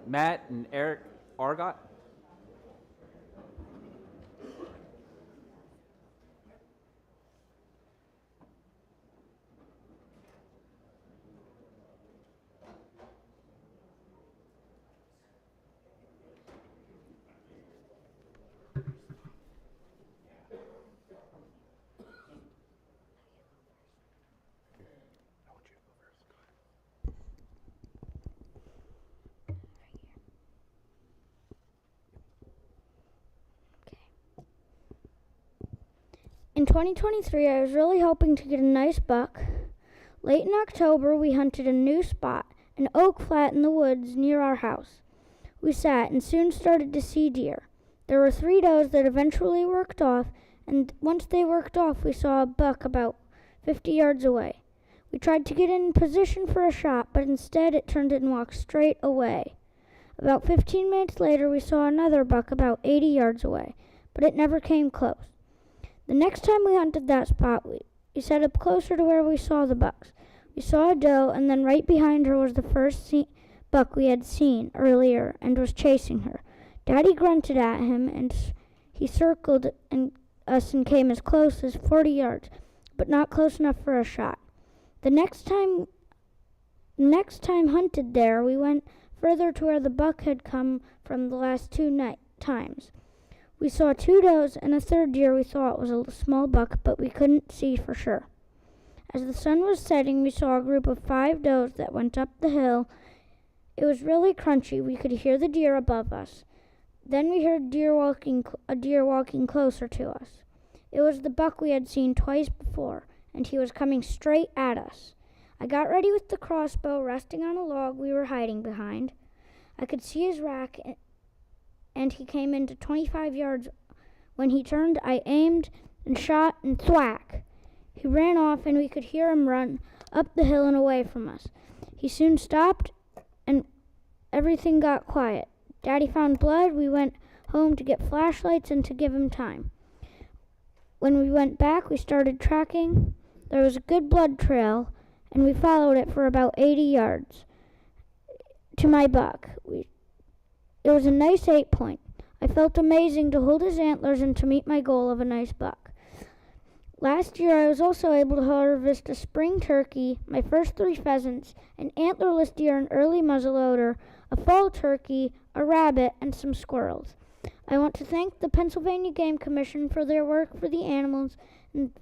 Matt and Eric Argot.
In 2023, I was really hoping to get a nice buck. Late in October, we hunted a new spot, an oak flat in the woods near our house. We sat and soon started to see deer. There were 3 does that eventually worked off, and once they worked off, we saw a buck about 50 yards away. We tried to get in position for a shot, but instead it turned and walked straight away. About 15 minutes later, we saw another buck about 80 yards away, but it never came close. The next time we hunted that spot, we set up closer to where we saw the bucks. We saw a doe, and then right behind her was the first buck we had seen earlier and was chasing her. Daddy grunted at him, and he circled us and came as close as 40 yards, but not close enough for a shot. The next time hunted there, we went further to where the buck had come from the last 2 times. We saw 2 does and a third deer we thought was a small buck, but we couldn't see for sure. As the sun was setting, we saw a group of 5 does that went up the hill. It was really crunchy. We could hear the deer above us. Then we heard a deer walking closer to us. It was the buck we had seen twice before, and he was coming straight at us. I got ready with the crossbow resting on a log we were hiding behind. I could see his rack, and he came into 25 yards. When he turned, I aimed and shot, and thwack! He ran off, and we could hear him run up the hill and away from us. He soon stopped, and everything got quiet. Daddy found blood. We went home to get flashlights and to give him time. When we went back, we started tracking. There was a good blood trail, and we followed it for about 80 yards to my buck. It was a nice 8-point. I felt amazing to hold his antlers and to meet my goal of a nice buck. Last year, I was also able to harvest a spring turkey, my first 3 pheasants, an antlerless deer, an early muzzleloader, a fall turkey, a rabbit, and some squirrels. I want to thank the Pennsylvania Game Commission for their work for the animals and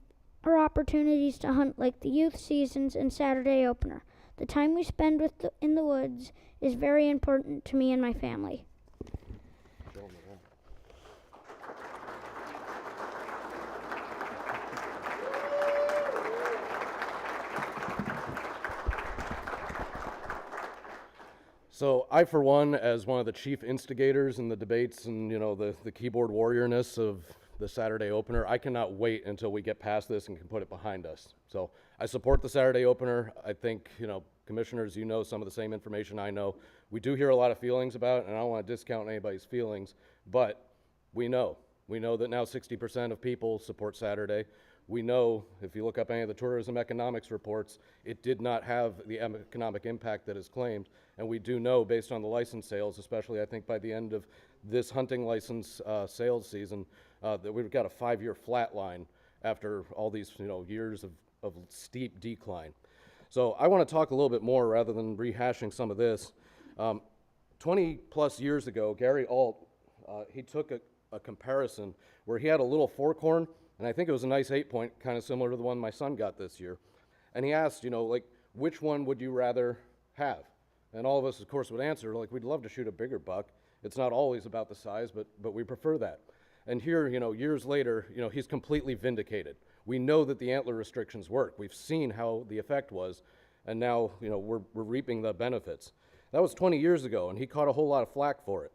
our opportunities to hunt, like the youth seasons and Saturday opener. The time we spend in the woods is very important to me and my family.
So I, for one, as one of the chief instigators in the debates and, the keyboard warriorness of the Saturday opener, I cannot wait until we get past this and can put it behind us. So I support the Saturday opener. I think, commissioners, some of the same information I know. We do hear a lot of feelings about it, and I don't want to discount anybody's feelings, but we know that now 60% of people support Saturday. We know, if you look up any of the tourism economics reports, it did not have the economic impact that is claimed. And we do know, based on the license sales, especially I think by the end of this hunting license sales season, that we've got a 5-year flat line after all these years of steep decline. So I want to talk a little bit more rather than rehashing some of this. 20 plus years ago, Gary Alt, he took a comparison where he had a little forkhorn, and I think it was a nice 8-point, kind of similar to the one my son got this year. And he asked, which one would you rather have? And all of us, of course, would answer, we'd love to shoot a bigger buck. It's not always about the size, but we prefer that. And here, years later, he's completely vindicated. We know that the antler restrictions work. We've seen how the effect was, and now, we're reaping the benefits. That was 20 years ago, and he caught a whole lot of flack for it.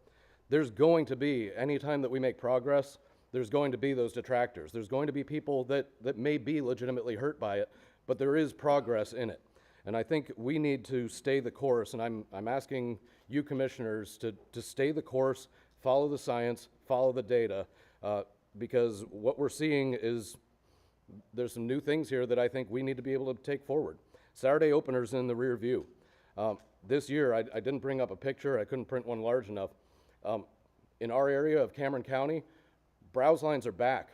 There's going to be, anytime that we make progress, there's going to be those detractors. There's going to be people that may be legitimately hurt by it, but there is progress in it. And I think we need to stay the course, and I'm asking you commissioners to stay the course, follow the science, follow the data, because what we're seeing is there's some new things here that I think we need to be able to take forward. Saturday openers in the rear view. This year, I didn't bring up a picture. I couldn't print one large enough. In our area of Cameron County, browse lines are back.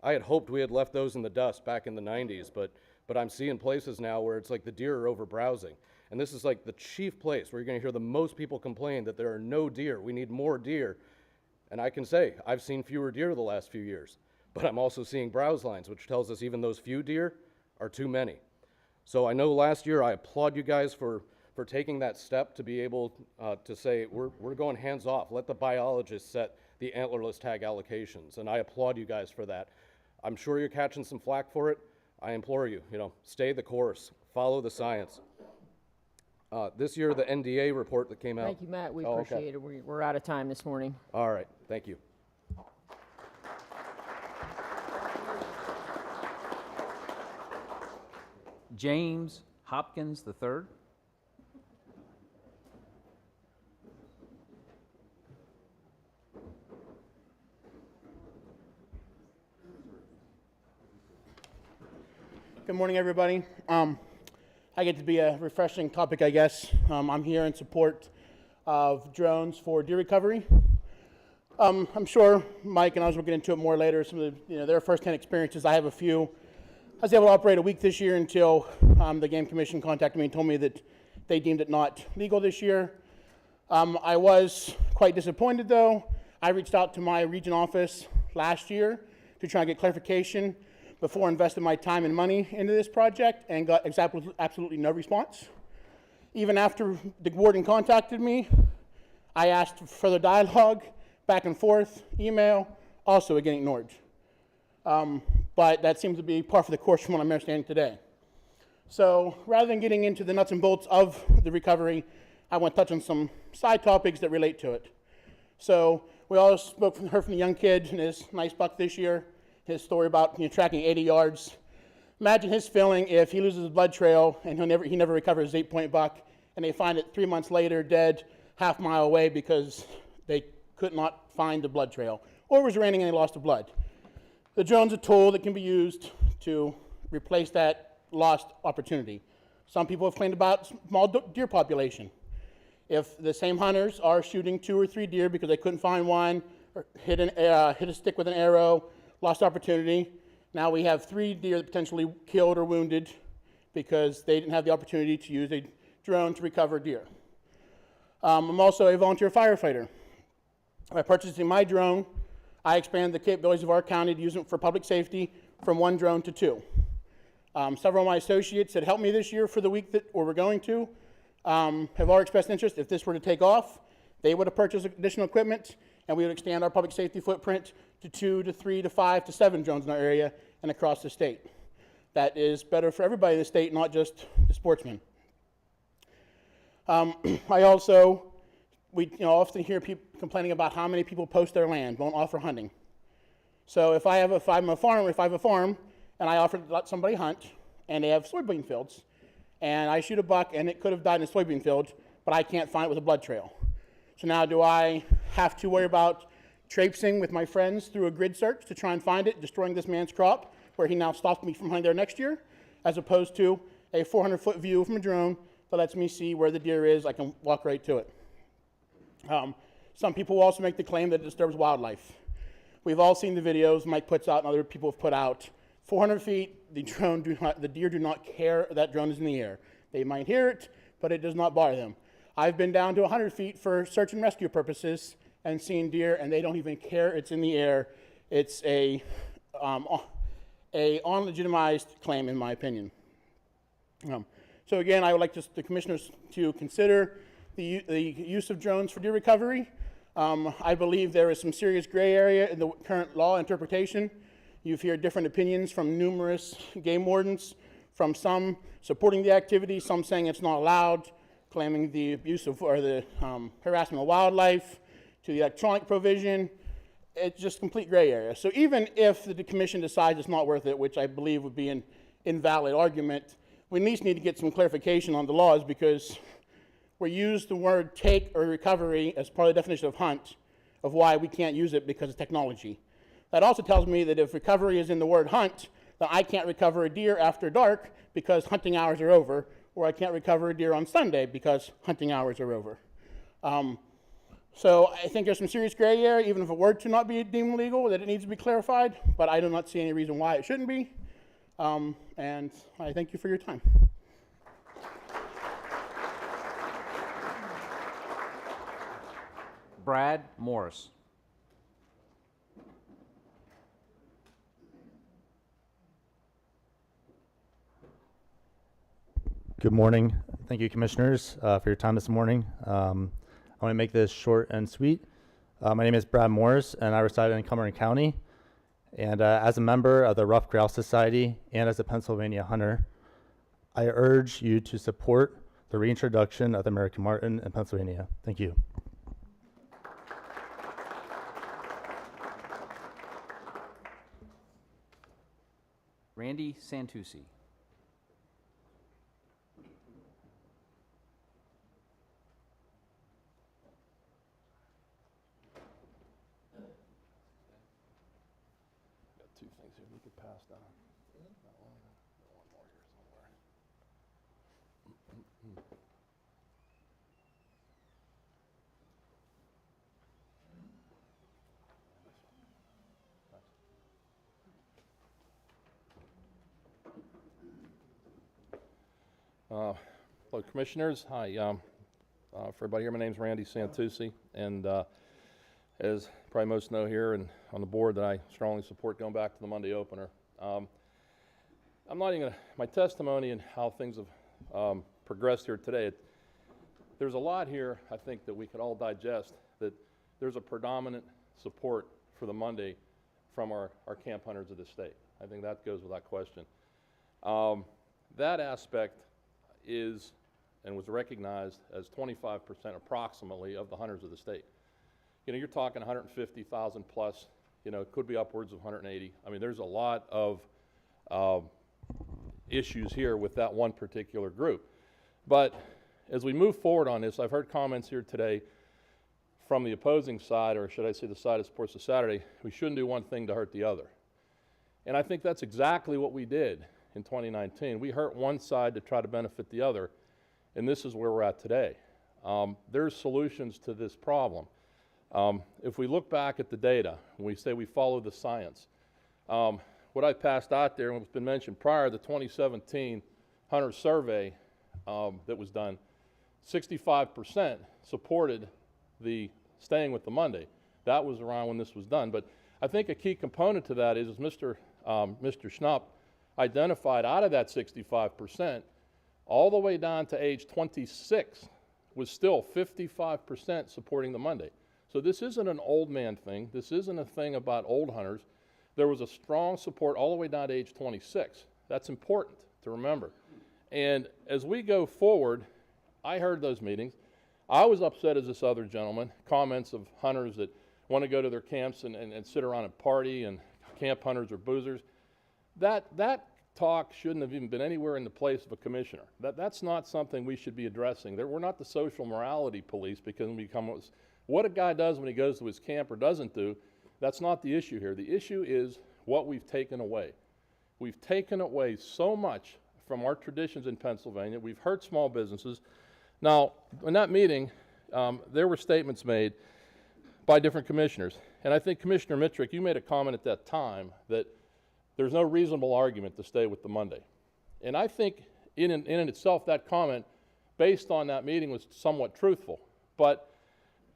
I had hoped we had left those in the dust back in the 90s, but I'm seeing places now where it's like the deer are over browsing. And this is like the chief place where you're going to hear the most people complain that there are no deer. We need more deer. And I can say, I've seen fewer deer the last few years, but I'm also seeing browse lines, which tells us even those few deer are too many. So I know last year I applaud you guys for taking that step to be able to say, we're going hands off. Let the biologists set the antlerless tag allocations, and I applaud you guys for that. I'm sure you're catching some flack for it. I implore you, stay the course, follow the science. This year, the NDA report that came out.
Thank you, Matt. We appreciate it. We're out of time this morning.
All right. Thank you.
James Hopkins III.
Good morning, everybody. I get to be a refreshing topic, I guess. I'm here in support of drones for deer recovery. I'm sure Mike and others will get into it more later. Some of their first-hand experiences. I have a few. I was able to operate a week this year until the Game Commission contacted me and told me that they deemed it not legal this year. I was quite disappointed, though. I reached out to my region office last year to try and get clarification before investing my time and money into this project, and got absolutely no response. Even after the warden contacted me, I asked for further dialogue, back and forth, email, also again ignored. But that seems to be par for the course from what I'm understanding today. So rather than getting into the nuts and bolts of the recovery, I want to touch on some side topics that relate to it. So we all heard from the young kid and his nice buck this year, his story about tracking 80 yards. Imagine his feeling if he loses his blood trail and he never recovers his 8-point buck, and they find it 3 months later dead half mile away because they could not find the blood trail, or it was raining and they lost the blood. The drone's a tool that can be used to replace that lost opportunity. Some people have claimed about small deer population. If the same hunters are shooting 2 or 3 deer because they couldn't find one, or hit a stick with an arrow, lost opportunity. Now we have 3 deer that potentially killed or wounded because they didn't have the opportunity to use a drone to recover deer. I'm also a volunteer firefighter. By purchasing my drone, I expanded the capabilities of our county to use it for public safety from 1 drone to 2. Several of my associates that helped me this year for the week that we're going to have already expressed interest. If this were to take off, they would have purchased additional equipment, and we would extend our public safety footprint to 2 to 3 to 5 to 7 drones in our area and across the state. That is better for everybody in the state, not just the sportsmen. I also, we often hear people complaining about how many people post their land, won't offer hunting. So if I have a farm and I offer to let somebody hunt, and they have soybean fields, and I shoot a buck and it could have died in a soybean field, but I can't find it with a blood trail. So now do I have to worry about traipsing with my friends through a grid search to try and find it, destroying this man's crop, where he now stops me from hunting there next year, as opposed to a 400-foot view from a drone that lets me see where the deer is. I can walk right to it. Some people will also make the claim that it disturbs wildlife. We've all seen the videos Mike puts out and other people have put out. 400 feet, the deer do not care that drone is in the air. They might hear it, but it does not bother them. I've been down to 100 feet for search and rescue purposes and seen deer, and they don't even care it's in the air. It's a unlegitimized claim, in my opinion. So again, I would like the commissioners to consider the use of drones for deer recovery. I believe there is some serious gray area in the current law interpretation. You've heard different opinions from numerous game wardens, from some supporting the activity, some saying it's not allowed, claiming the abuse of or the harassment of wildlife, to the electronic provision. It's just complete gray area. So even if the commission decides it's not worth it, which I believe would be an invalid argument, we at least need to get some clarification on the laws, because we use the word take or recovery as part of the definition of hunt, of why we can't use it because of technology. That also tells me that if recovery is in the word hunt, then I can't recover a deer after dark because hunting hours are over, or I can't recover a deer on Sunday because hunting hours are over. So I think there's some serious gray area, even if it were to not be deemed legal, that it needs to be clarified, but I do not see any reason why it shouldn't be. And I thank you for your time.
Brad Morris.
Good morning. Thank you, Commissioners, for your time this morning. I want to make this short and sweet. My name is Brad Morris, and I reside in Cumberland County. And as a member of the Rough Grouse Society and as a Pennsylvania hunter, I urge you to support the reintroduction of the American Marten in Pennsylvania. Thank you.
Randy Santucci.
Got two things here we could pass down. That one more here somewhere. Hello, Commissioners. Hi. For everybody here, my name is Randy Santucci, and as probably most know here and on the board, that I strongly support going back to the Monday opener. I'm not even gonna, my testimony and how things have progressed here today, there's a lot here I think that we could all digest, that there's a predominant support for the Monday from our camp hunters of the state. I think that goes without question. That aspect is and was recognized as 25% approximately of the hunters of the state. You know, you're talking 150,000 plus, you know, it could be upwards of 180. I mean, there's a lot of issues here with that one particular group. But as we move forward on this, I've heard comments here today from the opposing side, or should I say the side that supports the Saturday, we shouldn't do one thing to hurt the other. And I think that's exactly what we did in 2019. We hurt one side to try to benefit the other, and this is where we're at today. There's solutions to this problem. If we look back at the data, when we say we follow the science, what I passed out there and what's been mentioned prior, the 2017 hunter survey that was done, 65% supported the staying with the Monday. That was around when this was done. But I think a key component to that is Mr. Schnupp identified out of that 65%, all the way down to age 26 was still 55% supporting the Monday. So this isn't an old man thing. This isn't a thing about old hunters. There was a strong support all the way down to age 26. That's important to remember. And as we go forward, I heard those meetings. I was upset as this other gentleman, comments of hunters that want to go to their camps and sit around and party, and camp hunters are boozers. That talk shouldn't have even been anywhere in the place of a commissioner. That's not something we should be addressing. We're not the social morality police, because we become what a guy does when he goes to his camp or doesn't do. That's not the issue here. The issue is what we've taken away. We've taken away so much from our traditions in Pennsylvania. We've hurt small businesses. Now, in that meeting, there were statements made by different commissioners. And I think Commissioner Mitrick, you made a comment at that time that there's no reasonable argument to stay with the Monday. And I think in itself, that comment, based on that meeting, was somewhat truthful. But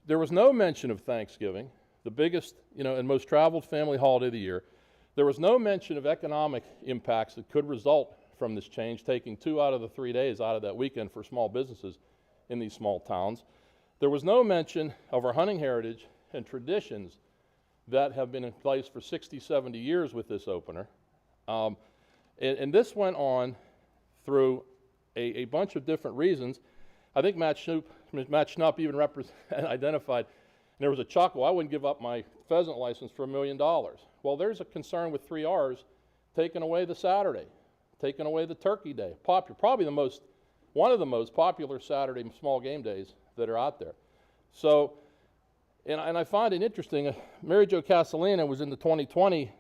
there was no mention of Thanksgiving, the biggest, and most traveled family holiday of the year. There was no mention of economic impacts that could result from this change, taking 2 out of the 3 days out of that weekend for small businesses in these small towns. There was no mention of our hunting heritage and traditions that have been in place for 60, 70 years with this opener. And this went on through a bunch of different reasons. I think Matt Schnupp even identified, and there was a chuckle, I wouldn't give up my pheasant license for $1 million. Well, there's a concern with 3 Rs, taking away the Saturday, taking away the turkey day, probably one of the most popular Saturday small game days that are out there. So, and I find it interesting, Mary Jo Castellana was in the 2020,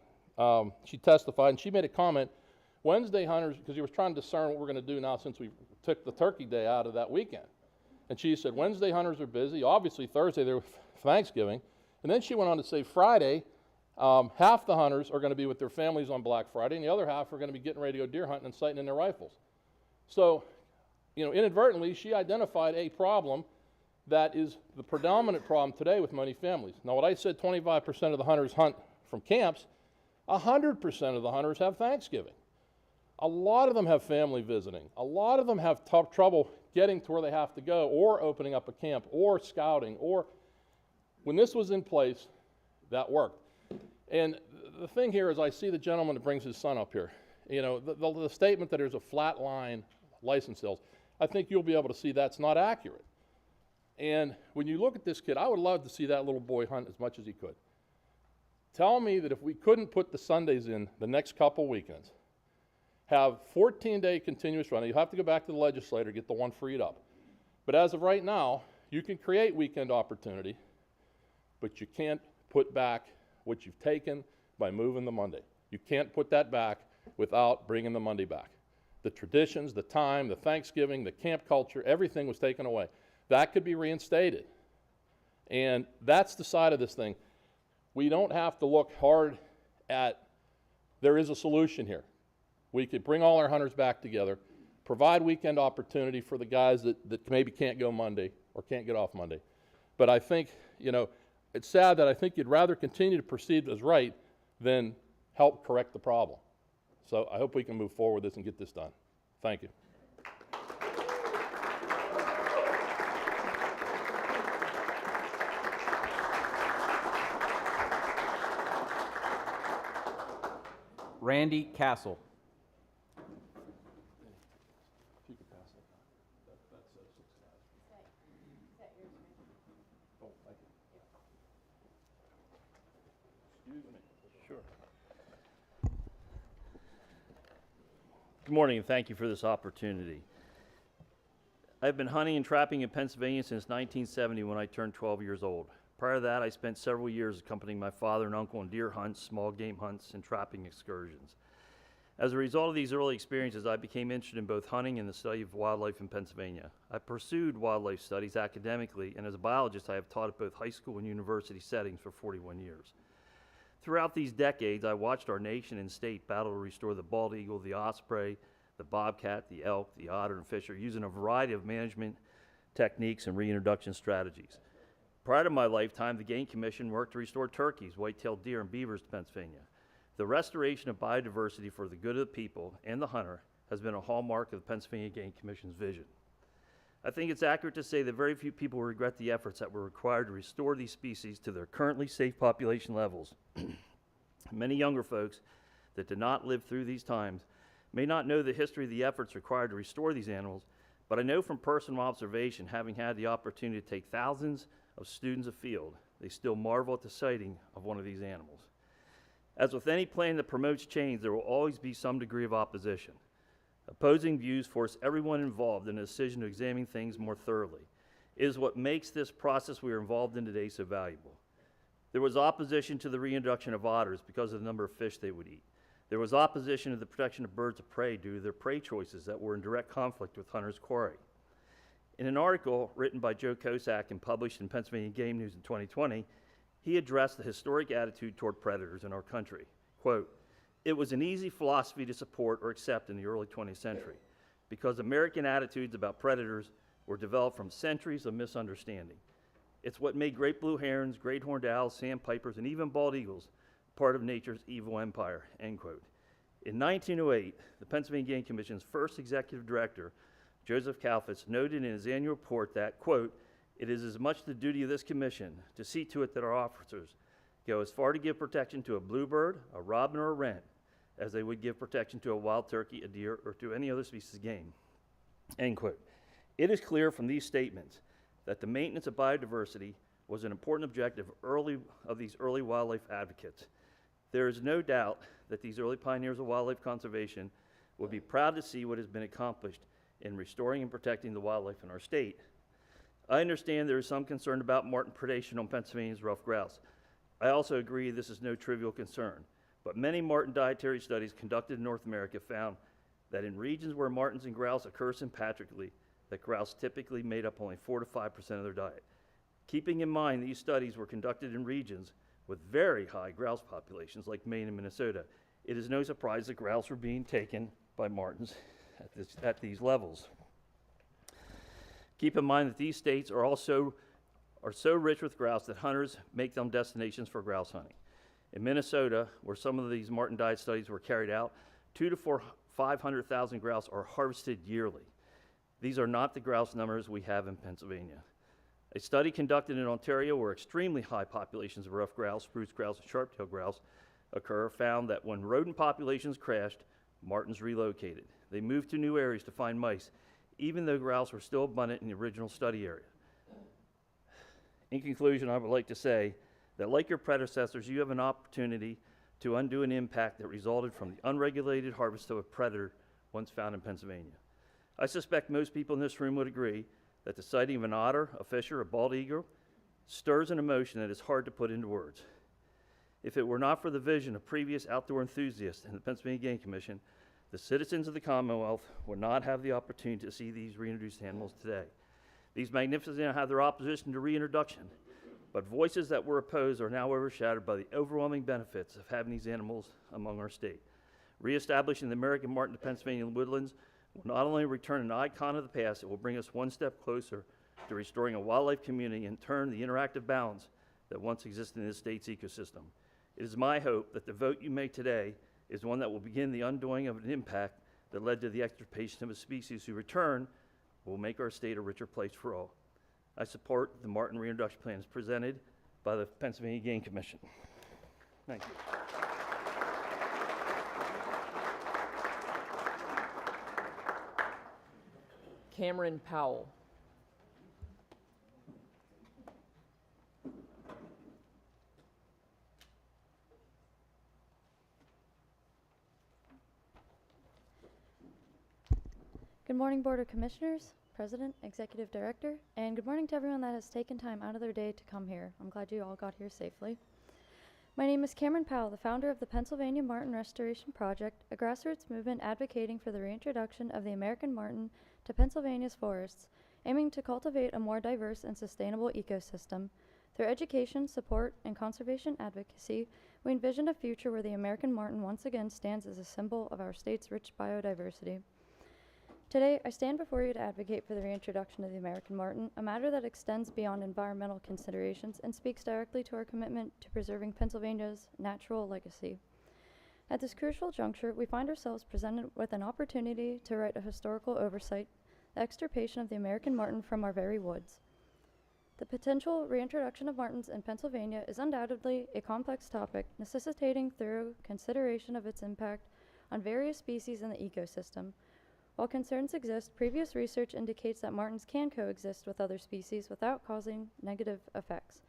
she testified, and she made a comment, Wednesday hunters, because he was trying to discern what we're going to do now since we took the turkey day out of that weekend. And she said, Wednesday hunters are busy, obviously Thursday they're Thanksgiving, and then she went on to say Friday, half the hunters are going to be with their families on Black Friday, and the other half are going to be getting ready to go deer hunting and sighting in their rifles. So, you know, inadvertently, she identified a problem that is the predominant problem today with many families. Now, what I said, 25% of the hunters hunt from camps, 100% of the hunters have Thanksgiving. A lot of them have family visiting. A lot of them have trouble getting to where they have to go, or opening up a camp, or scouting, or when this was in place, that worked. And the thing here is, I see the gentleman that brings his son up here. You know, the statement that there's a flat line license sales, I think you'll be able to see that's not accurate. And when you look at this kid, I would love to see that little boy hunt as much as he could. Tell me that if we couldn't put the Sundays in the next couple weekends, have 14-day continuous running, you'll have to go back to the legislature, get the one freed up. But as of right now, you can create weekend opportunity, but you can't put back what you've taken by moving the Monday. You can't put that back without bringing the Monday back. The traditions, the time, the Thanksgiving, the camp culture, everything was taken away. That could be reinstated. And that's the side of this thing. We don't have to look hard at, there is a solution here. We could bring all our hunters back together, provide weekend opportunity for the guys that maybe can't go Monday or can't get off Monday. But I think, you know, it's sad that I think you'd rather continue to proceed as right than help correct the problem. So I hope we can move forward with this and get this done. Thank you.
Randy Castle.
Good morning, and thank you for this opportunity. I've been hunting and trapping in Pennsylvania since 1970 when I turned 12 years old. Prior to that, I spent several years accompanying my father and uncle on deer hunts, small game hunts, and trapping excursions. As a result of these early experiences, I became interested in both hunting and the study of wildlife in Pennsylvania. I pursued wildlife studies academically, and as a biologist, I have taught at both high school and university settings for 41 years. Throughout these decades, I watched our nation and state battle to restore the bald eagle, the osprey, the bobcat, the elk, the otter, and fisher, using a variety of management techniques and reintroduction strategies. Prior to my lifetime, the Game Commission worked to restore turkeys, white-tailed deer, and beavers to Pennsylvania. The restoration of biodiversity for the good of the people and the hunter has been a hallmark of the Pennsylvania Game Commission's vision. I think it's accurate to say that very few people regret the efforts that were required to restore these species to their currently safe population levels. Many younger folks that did not live through these times may not know the history of the efforts required to restore these animals, but I know from personal observation, having had the opportunity to take thousands of students afield, they still marvel at the sighting of one of these animals. As with any plan that promotes change, there will always be some degree of opposition. Opposing views force everyone involved in a decision to examine things more thoroughly. It is what makes this process we are involved in today so valuable. There was opposition to the reintroduction of otters because of the number of fish they would eat. There was opposition to the protection of birds of prey due to their prey choices that were in direct conflict with hunters' quarry. In an article written by Joe Kosak and published in Pennsylvania Game News in 2020, he addressed the historic attitude toward predators in our country. Quote, "It was an easy philosophy to support or accept in the early 20th century because American attitudes about predators were developed from centuries of misunderstanding. It's what made great blue herons, great horned owls, sandpipers, and even bald eagles part of nature's evil empire," end quote. In 1908, the Pennsylvania Game Commission's first executive director, Joseph Kalfitz, noted in his annual report that, quote, It is as much the duty of this commission to see to it that our officers go as far to give protection to a bluebird, a robin, or a wren as they would give protection to a wild turkey, a deer, or to any other species of game. End quote. It is clear from these statements that the maintenance of biodiversity was an important objective of these early wildlife advocates. There is no doubt that these early pioneers of wildlife conservation would be proud to see what has been accomplished in restoring and protecting the wildlife in our state. I understand there is some concern about marten predation on Pennsylvania's rough grouse. I also agree this is no trivial concern, but many marten dietary studies conducted in North America found that in regions where martens and grouse occur sympatrically, that grouse typically made up only 4 to 5% of their diet. Keeping in mind these studies were conducted in regions with very high grouse populations like Maine and Minnesota, it is no surprise that grouse were being taken by martens at these levels. Keep in mind that these states are so rich with grouse that hunters make them destinations for grouse hunting. In Minnesota, where some of these marten diet studies were carried out, 500,000 grouse are harvested yearly. These are not the grouse numbers we have in Pennsylvania. A study conducted in Ontario where extremely high populations of rough grouse, spruce grouse, and sharp-tailed grouse occur found that when rodent populations crashed, martens relocated. They moved to new areas to find mice, even though grouse were still abundant in the original study area. In conclusion, I would like to say that like your predecessors, you have an opportunity to undo an impact that resulted from the unregulated harvest of a predator once found in Pennsylvania. I suspect most people in this room would agree that the sighting of an otter, a fisher, a bald eagle stirs an emotion that is hard to put into words. If it were not for the vision of previous outdoor enthusiasts and the Pennsylvania Game Commission, the citizens of the Commonwealth would not have the opportunity to see these reintroduced animals today. These magnificent animals have their opposition to reintroduction, but voices that were opposed are now overshadowed by the overwhelming benefits of having these animals among our state. Reestablishing the American marten to Pennsylvania woodlands will not only return an icon of the past, it will bring us one step closer to restoring a wildlife community and turn the interactive balance that once existed in this state's ecosystem. It is my hope that the vote you make today is one that will begin the undoing of an impact that led to the extirpation of a species whose return will make our state a richer place for all. I support the marten reintroduction plans presented by the Pennsylvania Game Commission. Thank you.
Cameron Powell.
Good morning, Board of Commissioners, President, Executive Director, and good morning to everyone that has taken time out of their day to come here. I'm glad you all got here safely. My name is Cameron Powell, the founder of the Pennsylvania Marten Restoration Project, a grassroots movement advocating for the reintroduction of the American marten to Pennsylvania's forests, aiming to cultivate a more diverse and sustainable ecosystem. Through education, support, and conservation advocacy, we envision a future where the American marten once again stands as a symbol of our state's rich biodiversity. Today, I stand before you to advocate for the reintroduction of the American marten, a matter that extends beyond environmental considerations and speaks directly to our commitment to preserving Pennsylvania's natural legacy. At this crucial juncture, we find ourselves presented with an opportunity to write a historical oversight, the extirpation of the American marten from our very woods. The potential reintroduction of martens in Pennsylvania is undoubtedly a complex topic, necessitating thorough consideration of its impact on various species in the ecosystem. While concerns exist, previous research indicates that martens can coexist with other species without causing negative effects.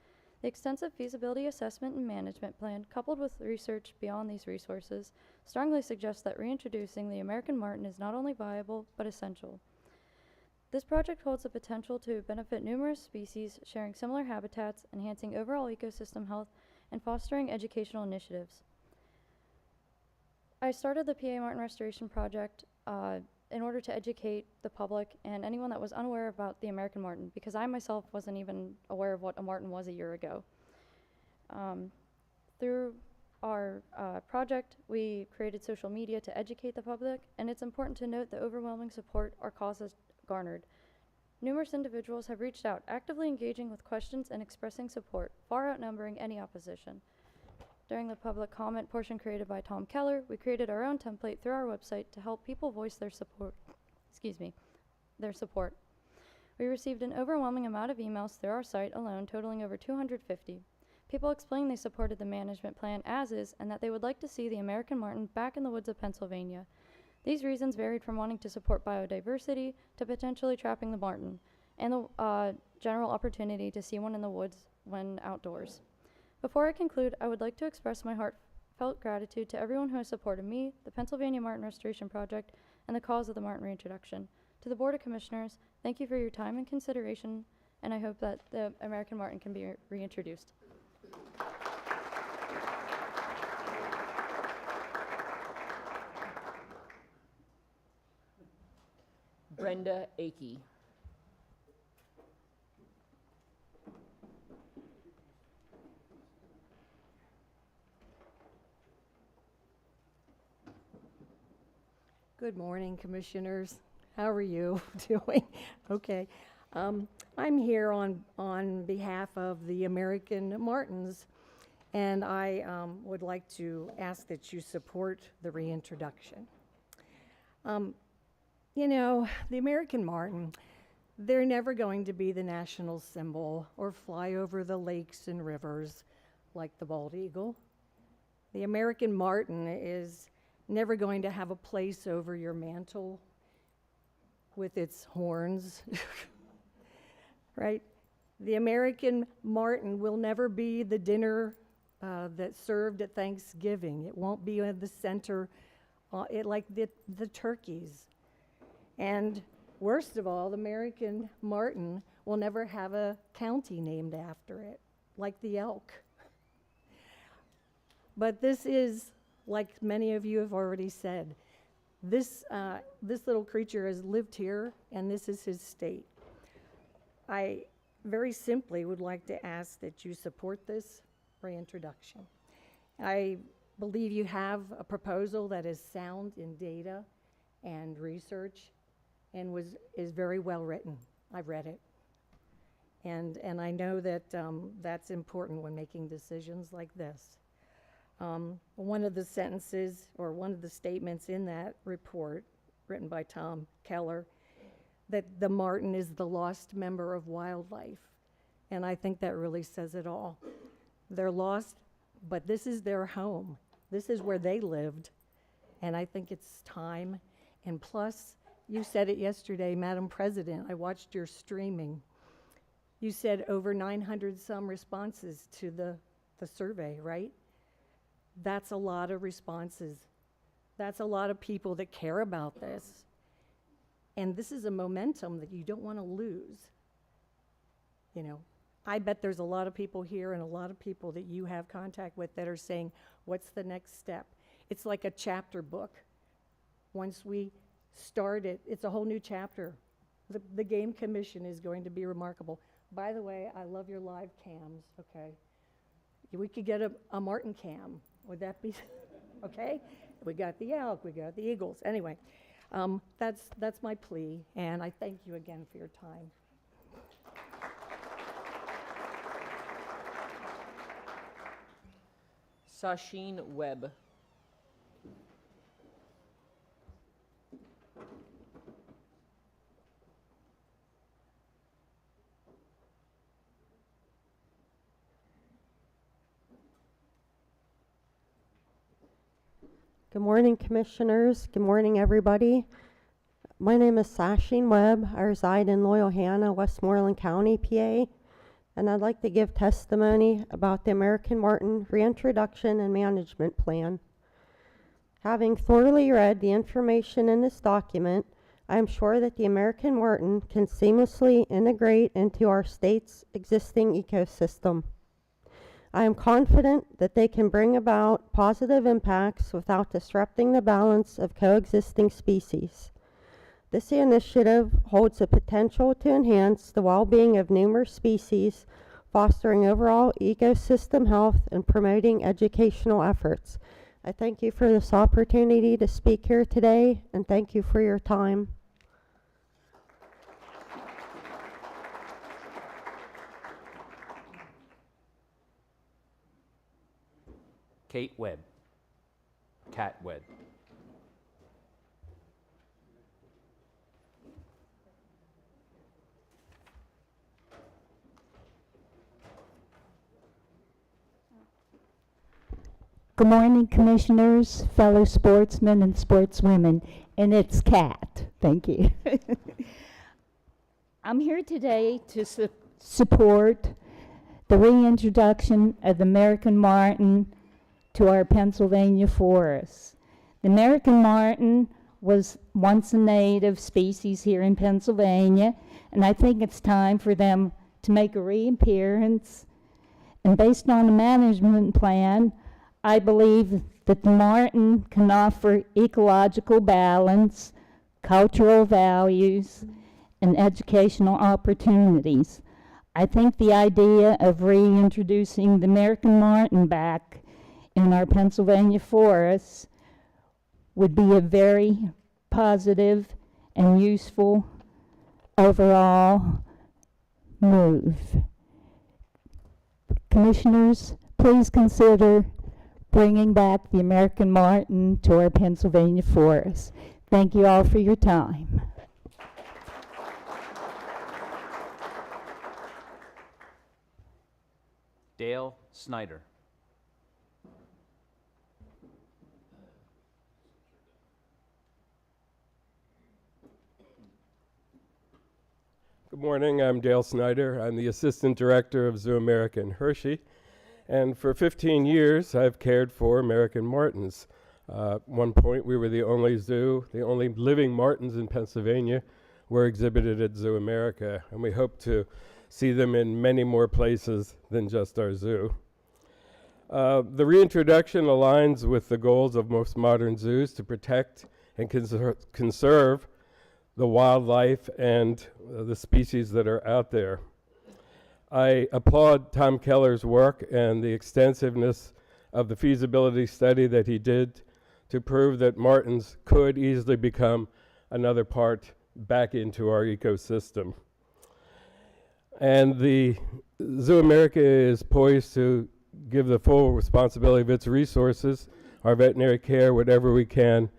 The extensive feasibility assessment and management plan, coupled with research beyond these resources, strongly suggests that reintroducing the American marten is not only viable, but essential. This project holds the potential to benefit numerous species, sharing similar habitats, enhancing overall ecosystem health, and fostering educational initiatives. I started the PA Marten Restoration Project in order to educate the public and anyone that was unaware about the American marten, because I myself wasn't even aware of what a marten was a year ago. Through our project, we created social media to educate the public, and it's important to note the overwhelming support our cause has garnered. Numerous individuals have reached out, actively engaging with questions and expressing support, far outnumbering any opposition. During the public comment portion created by Tom Keller, we created our own template through our website to help people voice their support. We received an overwhelming amount of emails through our site alone, totaling over 250. People explained they supported the management plan as is and that they would like to see the American marten back in the woods of Pennsylvania. These reasons varied from wanting to support biodiversity to potentially trapping the marten and the general opportunity to see one in the woods when outdoors. Before I conclude, I would like to express my heartfelt gratitude to everyone who has supported me, the Pennsylvania Marten Restoration Project, and the cause of the marten reintroduction. To the Board of Commissioners, thank you for your time and consideration, and I hope that the American marten can be reintroduced.
Brenda Akey.
Good morning, Commissioners. How are you doing? Okay. I'm here on behalf of the American Martens, and I would like to ask that you support the reintroduction. You know, the American marten, they're never going to be the national symbol or fly over the lakes and rivers like the bald eagle. The American marten is never going to have a place over your mantle with its horns, right? The American marten will never be the dinner that's served at Thanksgiving. It won't be in the center, like the turkeys. And worst of all, the American marten will never have a county named after it, like the elk. But this is, like many of you have already said, this little creature has lived here, and this is his state. I very simply would like to ask that you support this reintroduction. I believe you have a proposal that is sound in data and research and is very well written. I've read it. And I know that that's important when making decisions like this. One of the sentences or one of the statements in that report written by Tom Keller, that the marten is the lost member of wildlife. And I think that really says it all. They're lost, but this is their home. This is where they lived. And I think it's time. And plus, you said it yesterday, Madam President, I watched your streaming. You said over 900 some responses to the survey, right? That's a lot of responses. That's a lot of people that care about this. And this is a momentum that you don't want to lose. You know, I bet there's a lot of people here and a lot of people that you have contact with that are saying, what's the next step? It's like a chapter book. Once we start it, it's a whole new chapter. The Game Commission is going to be remarkable. By the way, I love your live cams, okay? We could get a marten cam. Would that be, okay? We got the elk, we got the eagles. Anyway, that's my plea, and I thank you again for your time.
Sasheen Webb.
Good morning, Commissioners. Good morning, everybody. My name is Sasheen Webb. I reside in Loyalhanna, Westmoreland County, PA, and I'd like to give testimony about the American Marten Reintroduction and Management Plan. Having thoroughly read the information in this document, I am sure that the American Marten can seamlessly integrate into our state's existing ecosystem. I am confident that they can bring about positive impacts without disrupting the balance of coexisting species. This initiative holds the potential to enhance the well-being of numerous species, fostering overall ecosystem health and promoting educational efforts. I thank you for this opportunity to speak here today, and thank you for your time.
Kate Webb. Cat Webb.
Good morning, commissioners, fellow sportsmen and sportswomen, and it's Kat. Thank you. I'm here today to support the reintroduction of the American Marten to our Pennsylvania forests. The American Marten was once a native species here in Pennsylvania, and I think it's time for them to make a reappearance. And based on a management plan, I believe that the Marten can offer ecological balance, cultural values, and educational opportunities. I think the idea of reintroducing the American Marten back in our Pennsylvania forests would be a very positive and useful overall move. Commissioners, please consider bringing back the American Marten to our Pennsylvania forests. Thank you all for your time.
Dale Snyder.
Good morning, I'm Dale Snyder. I'm the Assistant Director of Zoo America in Hershey. And for 15 years, I've cared for American Martens. At one point, we were the only zoo, the only living Martens in Pennsylvania were exhibited at Zoo America. And we hope to see them in many more places than just our zoo. The reintroduction aligns with the goals of most modern zoos to protect and conserve the wildlife and the species that are out there. I applaud Tom Keller's work and the extensiveness of the feasibility study that he did to prove that martens could easily become another part back into our ecosystem. And the Zoo America is poised to give the full responsibility of its resources, our veterinary care, whatever we can.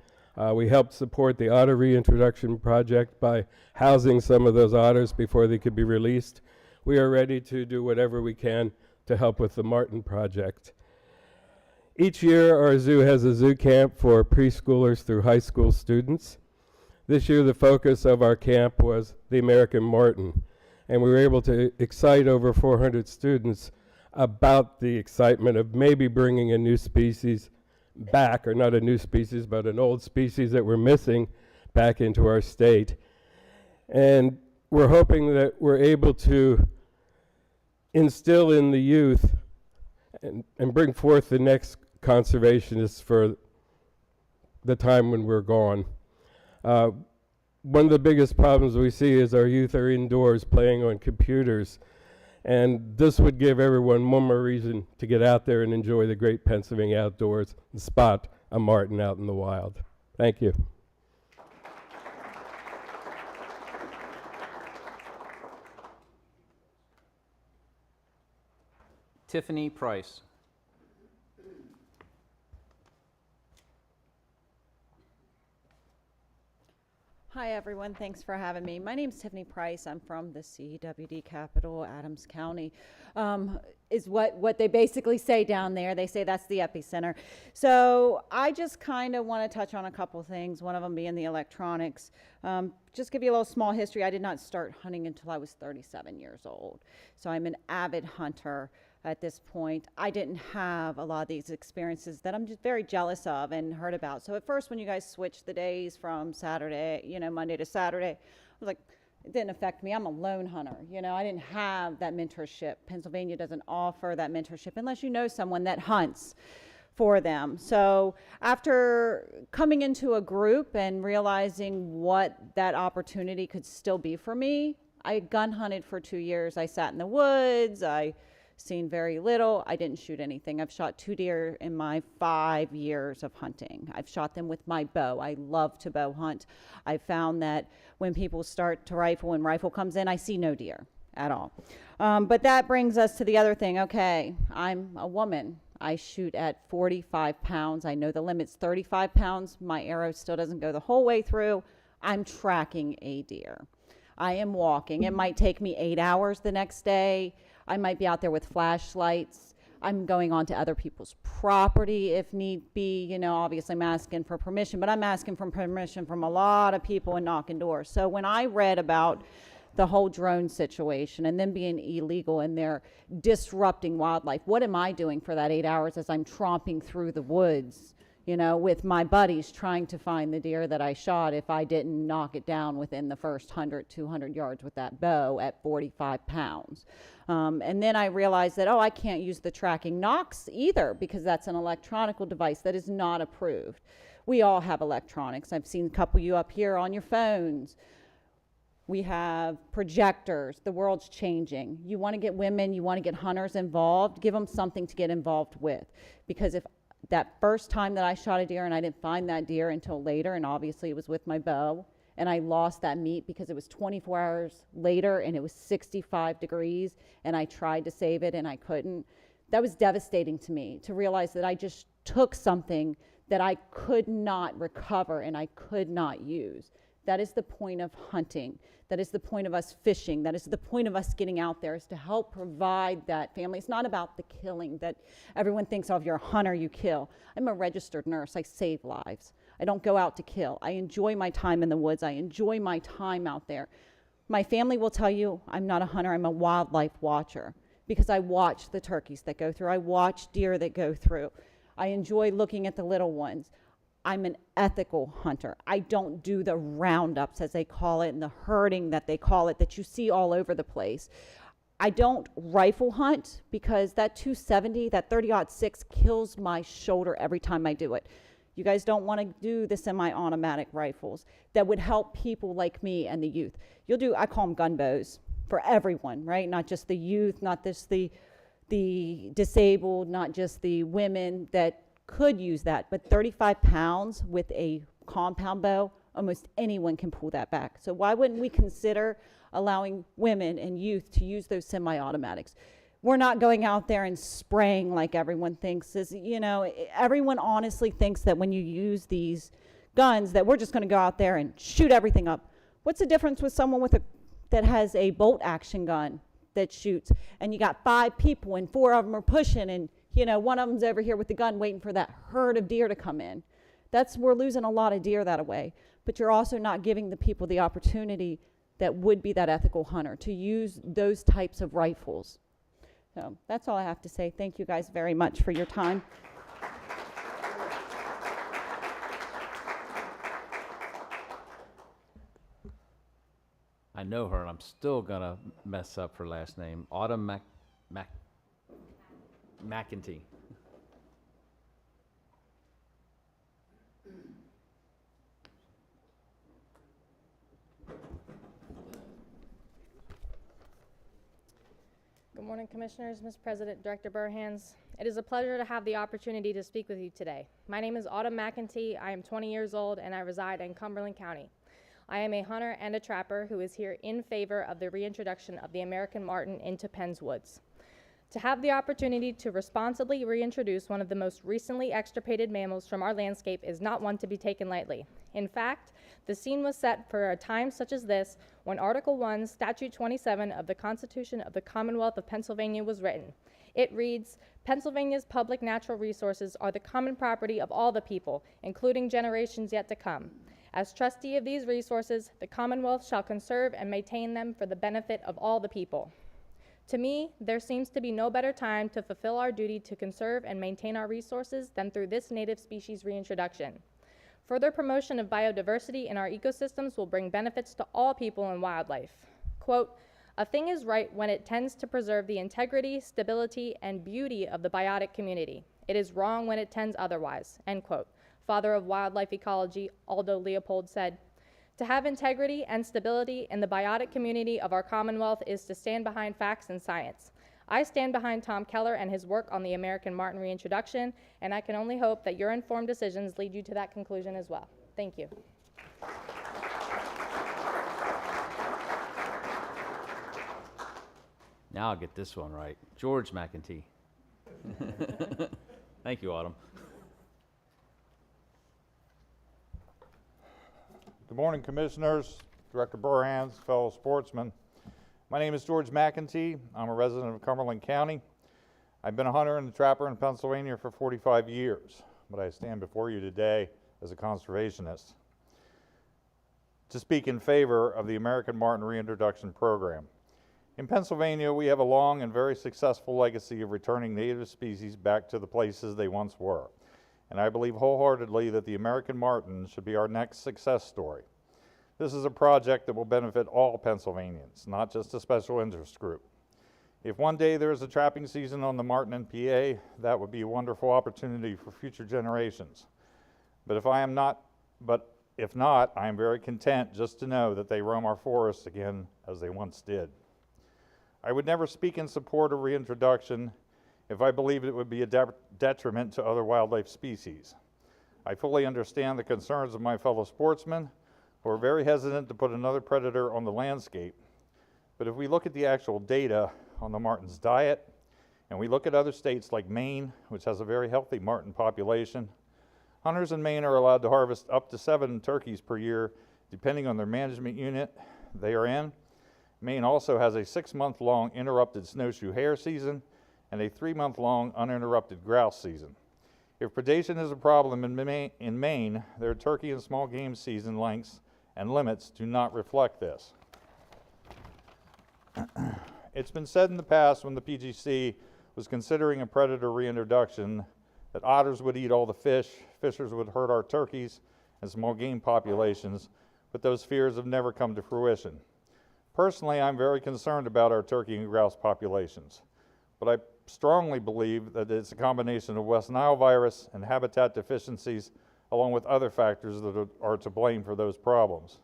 We helped support the otter reintroduction project by housing some of those otters before they could be released. We are ready to do whatever we can to help with the Marten project. Each year, our zoo has a zoo camp for preschoolers through high school students. This year, the focus of our camp was the American Marten, and we were able to excite over 400 students about the excitement of maybe bringing a new species back, or not a new species, but an old species that we're missing back into our state. And we're hoping that we're able to instill in the youth and bring forth the next conservationists for the time when we're gone. One of the biggest problems we see is our youth are indoors playing on computers. And this would give everyone one more reason to get out there and enjoy the great Pennsylvania outdoors and spot a marten out in the wild. Thank you.
Tiffany Price.
Hi everyone, thanks for having me. My name is Tiffany Price. I'm from the CWD capital, Adams County, is what they basically say down there. They say that's the epicenter. So I just kind of want to touch on a couple things, one of them being the electronics. Just give you a little small history. I did not start hunting until I was 37 years old. So I'm an avid hunter at this point. I didn't have a lot of these experiences that I'm just very jealous of and heard about. So at first when you guys switched the days from Saturday, Monday to Saturday, I was like, it didn't affect me. I'm a lone hunter. I didn't have that mentorship. Pennsylvania doesn't offer that mentorship unless you know someone that hunts for them. So after coming into a group and realizing what that opportunity could still be for me, I gun hunted for 2 years. I sat in the woods. I seen very little. I didn't shoot anything. I've shot 2 deer in my 5 years of hunting. I've shot them with my bow. I love to bow hunt. I found that when people start to rifle and rifle comes in, I see no deer at all. But that brings us to the other thing. Okay, I'm a woman. I shoot at 45 pounds. I know the limit's 35 pounds. My arrow still doesn't go the whole way through. I'm tracking a deer. I am walking. It might take me 8 hours the next day. I might be out there with flashlights. I'm going onto other people's property if need be. You know, obviously I'm asking for permission, but I'm asking for permission from a lot of people and knocking doors. So when I read about the whole drone situation and then being illegal and they're disrupting wildlife, what am I doing for that 8 hours as I'm tromping through the woods, you know, with my buddies trying to find the deer that I shot if I didn't knock it down within the first 100, 200 yards with that bow at 45 pounds. And then I realized that, oh, I can't use the tracking Nox either because that's an electronic device that is not approved. We all have electronics. I've seen a couple of you up here on your phones. We have projectors. The world's changing. You want to get women, you want to get hunters involved, give them something to get involved with. Because if that first time that I shot a deer and I didn't find that deer until later, and obviously it was with my bow, and I lost that meat because it was 24 hours later and it was 65 degrees and I tried to save it and I couldn't. That was devastating to me to realize that I just took something that I could not recover and I could not use. That is the point of hunting. That is the point of us fishing. That is the point of us getting out there, is to help provide that family. It's not about the killing that everyone thinks, oh, if you're a hunter, you kill. I'm a registered nurse. I save lives. I don't go out to kill. I enjoy my time in the woods. I enjoy my time out there. My family will tell you I'm not a hunter. I'm a wildlife watcher because I watch the turkeys that go through. I watch deer that go through. I enjoy looking at the little ones. I'm an ethical hunter. I don't do the roundups, as they call it, and the herding that they call it, that you see all over the place. I don't rifle hunt because that 270, that 30-06 kills my shoulder every time I do it. You guys don't want to do the semi-automatic rifles that would help people like me and the youth. You'll do, I call them gun bows for everyone, right? Not just the youth, not just the disabled, not just the women that could use that, but 35 pounds with a compound bow, almost anyone can pull that back. So why wouldn't we consider allowing women and youth to use those semi-automatics? We're not going out there and spraying like everyone thinks. You know, everyone honestly thinks that when you use these guns that we're just going to go out there and shoot everything up. What's the difference with someone with that has a bolt action gun that shoots, and you got 5 people and 4 of them are pushing, and you know, one of them's over here with the gun waiting for that herd of deer to come in. We're losing a lot of deer that way. But you're also not giving the people the opportunity that would be that ethical hunter to use those types of rifles. So that's all I have to say. Thank you guys very much for your time.
I know her, and I'm still gonna mess up her last name. Autumn McEntee.
Good morning, Commissioners, Ms. President, Director Burhans. It is a pleasure to have the opportunity to speak with you today. My name is Autumn McEntee. I am 20 years old and I reside in Cumberland County. I am a hunter and a trapper who is here in favor of the reintroduction of the American marten into Penn's Woods. To have the opportunity to responsibly reintroduce one of the most recently extirpated mammals from our landscape is not one to be taken lightly. In fact, the scene was set for a time such as this when Article 1, Statute 27 of the Constitution of the Commonwealth of Pennsylvania was written. It reads, Pennsylvania's public natural resources are the common property of all the people, including generations yet to come. As trustee of these resources, the Commonwealth shall conserve and maintain them for the benefit of all the people. To me, there seems to be no better time to fulfill our duty to conserve and maintain our resources than through this native species reintroduction. Further promotion of biodiversity in our ecosystems will bring benefits to all people and wildlife. Quote, a thing is right when it tends to preserve the integrity, stability, and beauty of the biotic community. It is wrong when it tends otherwise, end quote. Father of wildlife ecology, Aldo Leopold said, to have integrity and stability in the biotic community of our Commonwealth is to stand behind facts and science. I stand behind Tom Keller and his work on the American marten reintroduction, and I can only hope that your informed decisions lead you to that conclusion as well. Thank you.
Now I'll get this one right. George McEntee. Thank you, Autumn.
Good morning, Commissioners, Director Burhans, fellow sportsmen. My name is George McEntee. I'm a resident of Cumberland County. I've been a hunter and a trapper in Pennsylvania for 45 years, but I stand before you today as a conservationist to speak in favor of the American Marten Reintroduction Program. In Pennsylvania, we have a long and very successful legacy of returning native species back to the places they once were. And I believe wholeheartedly that the American Marten should be our next success story. This is a project that will benefit all Pennsylvanians, not just a special interest group. If one day there is a trapping season on the Marten in PA, that would be a wonderful opportunity for future generations. But if not, I am very content just to know that they roam our forests again as they once did. I would never speak in support of reintroduction if I believed it would be a detriment to other wildlife species. I fully understand the concerns of my fellow sportsmen who are very hesitant to put another predator on the landscape. But if we look at the actual data on the marten's diet, and we look at other states like Maine, which has a very healthy marten population, hunters in Maine are allowed to harvest up to 7 turkeys per year, depending on their management unit they are in. Maine also has a 6-month-long interrupted snowshoe hare season and a 3-month-long uninterrupted grouse season. If predation is a problem in Maine, their turkey and small game season lengths and limits do not reflect this. It's been said in the past when the PGC was considering a predator reintroduction that otters would eat all the fish, fishers would hurt our turkeys and small game populations, but those fears have never come to fruition. Personally, I'm very concerned about our turkey and grouse populations, but I strongly believe that it's a combination of West Nile virus and habitat deficiencies, along with other factors that are to blame for those problems.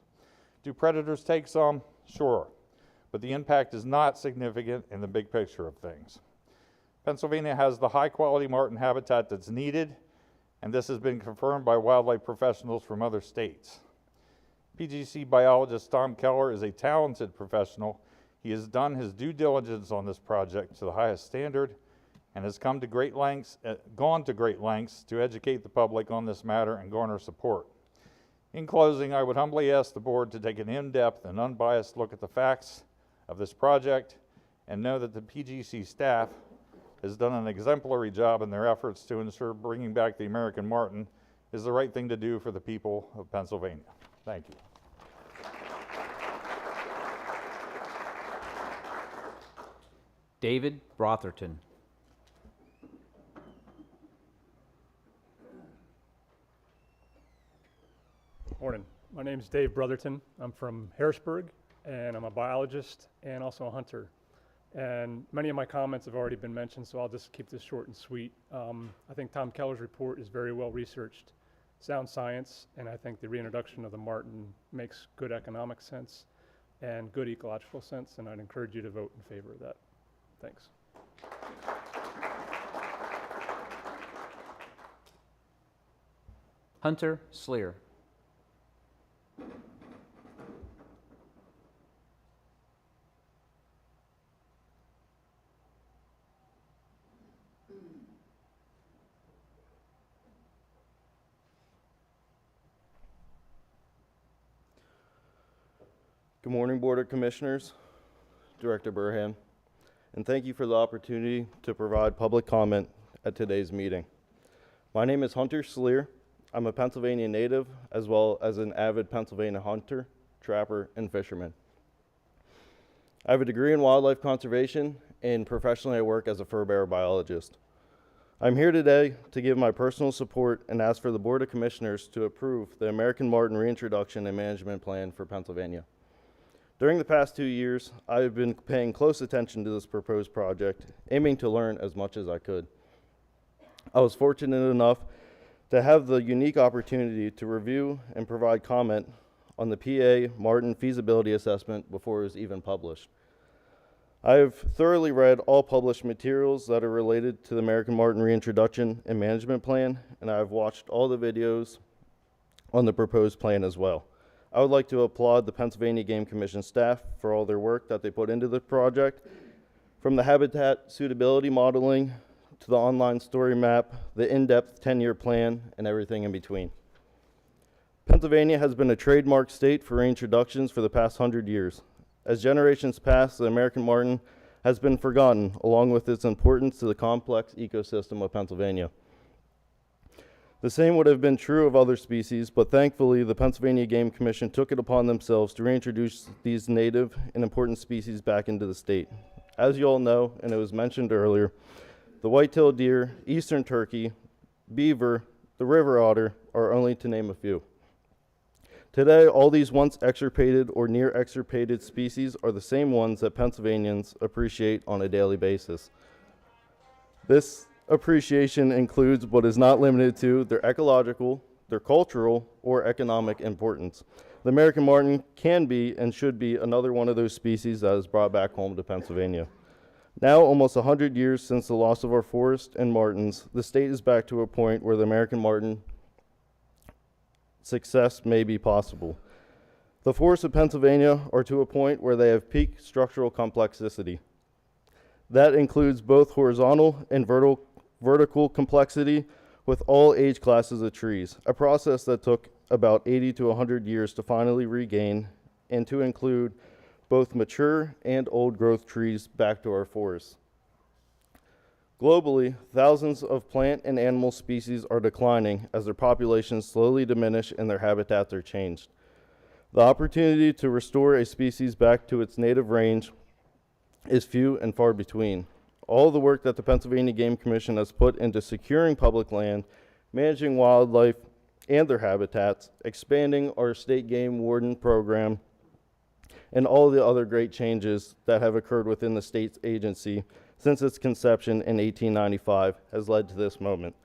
Do predators take some? Sure, but the impact is not significant in the big picture of things. Pennsylvania has the high-quality marten habitat that's needed, and this has been confirmed by wildlife professionals from other states. PGC biologist Tom Keller is a talented professional. He has done his due diligence on this project to the highest standard and has gone to great lengths to educate the public on this matter and garner support. In closing, I would humbly ask the board to take an in-depth and unbiased look at the facts of this project and know that the PGC staff has done an exemplary job in their efforts to ensure bringing back the American Marten is the right thing to do for the people of Pennsylvania. Thank you.
David Brotherton.
Morning. My name is Dave Brotherton. I'm from Harrisburg, and I'm a biologist and also a hunter. And many of my comments have already been mentioned, so I'll just keep this short and sweet. I think Tom Keller's report is very well researched, sound science, and I think the reintroduction of the marten makes good economic sense and good ecological sense, and I'd encourage you to vote in favor of that. Thanks.
Hunter Sleer.
Good morning, Board of Commissioners, Director Burhan, and thank you for the opportunity to provide public comment at today's meeting. My name is Hunter Sleer. I'm a Pennsylvania native as well as an avid Pennsylvania hunter, trapper, and fisherman. I have a degree in wildlife conservation and professionally I work as a fur bearer biologist. I'm here today to give my personal support and ask for the Board of Commissioners to approve the American Marten Reintroduction and Management Plan for Pennsylvania. During the past 2 years, I've been paying close attention to this proposed project, aiming to learn as much as I could. I was fortunate enough to have the unique opportunity to review and provide comment on the PA Marten feasibility assessment before it was even published. I have thoroughly read all published materials that are related to the American Marten Reintroduction and Management Plan, and I have watched all the videos on the proposed plan as well. I would like to applaud the Pennsylvania Game Commission staff for all their work that they put into the project, from the habitat suitability modeling to the online story map, the in-depth 10-year plan, and everything in between. Pennsylvania has been a trademark state for reintroductions for the past 100 years. As generations pass, the American Marten has been forgotten, along with its importance to the complex ecosystem of Pennsylvania. The same would have been true of other species, but thankfully the Pennsylvania Game Commission took it upon themselves to reintroduce these native and important species back into the state. As you all know, and it was mentioned earlier, the white-tailed deer, eastern turkey, beaver, the river otter are only to name a few. Today, all these once extirpated or near extirpated species are the same ones that Pennsylvanians appreciate on a daily basis. This appreciation includes, but is not limited to, their ecological, their cultural, or economic importance. The American marten can be and should be another one of those species that is brought back home to Pennsylvania. Now, almost 100 years since the loss of our forest and martens, the state is back to a point where the American marten success may be possible. The forests of Pennsylvania are to a point where they have peak structural complexity. That includes both horizontal and vertical complexity with all age classes of trees, a process that took about 80 to 100 years to finally regain and to include both mature and old growth trees back to our forests. Globally, thousands of plant and animal species are declining as their populations slowly diminish and their habitats are changed. The opportunity to restore a species back to its native range is few and far between. All the work that the Pennsylvania Game Commission has put into securing public land, managing wildlife and their habitats, expanding our state game warden program, and all the other great changes that have occurred within the state's agency since its conception in 1895 has led to this moment.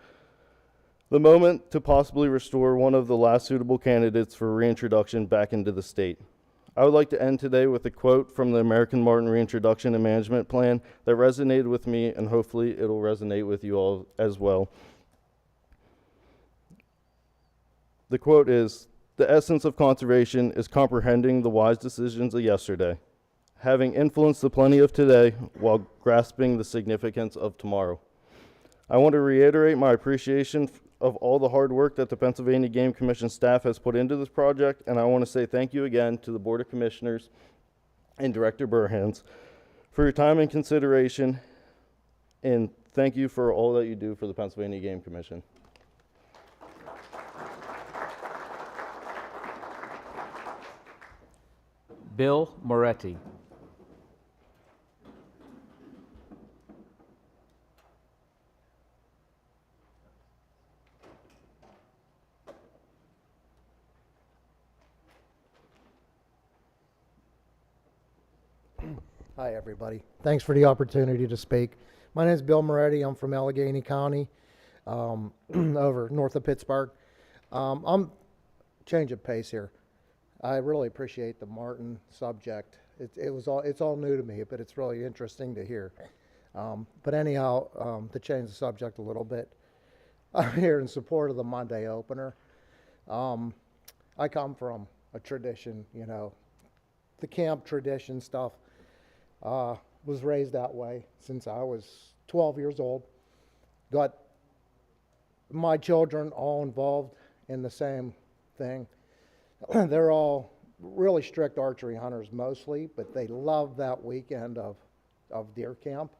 The moment to possibly restore one of the last suitable candidates for reintroduction back into the state. I would like to end today with a quote from the American Marten Reintroduction and Management Plan that resonated with me, and hopefully it'll resonate with you all as well. The quote is, "The essence of conservation is comprehending the wise decisions of yesterday, having influenced the plenty of today while grasping the significance of tomorrow." I want to reiterate my appreciation of all the hard work that the Pennsylvania Game Commission staff has put into this project, and I want to say thank you again to the Board of Commissioners and Director Burhans for your time and consideration, and thank you for all that you do for the Pennsylvania Game Commission.
Bill Moretti.
Hi, everybody. Thanks for the opportunity to speak. My name is Bill Moretti. I'm from Allegheny County, over north of Pittsburgh. I'm change of pace here. I really appreciate the Marten subject. It's all new to me, but it's really interesting to hear. But anyhow, to change the subject a little bit, I'm here in support of the Monday opener. I come from a tradition, you know, the camp tradition stuff. Was raised that way since I was 12 years old. Got my children all involved in the same thing. They're all really strict archery hunters mostly, but they love that weekend of deer camp.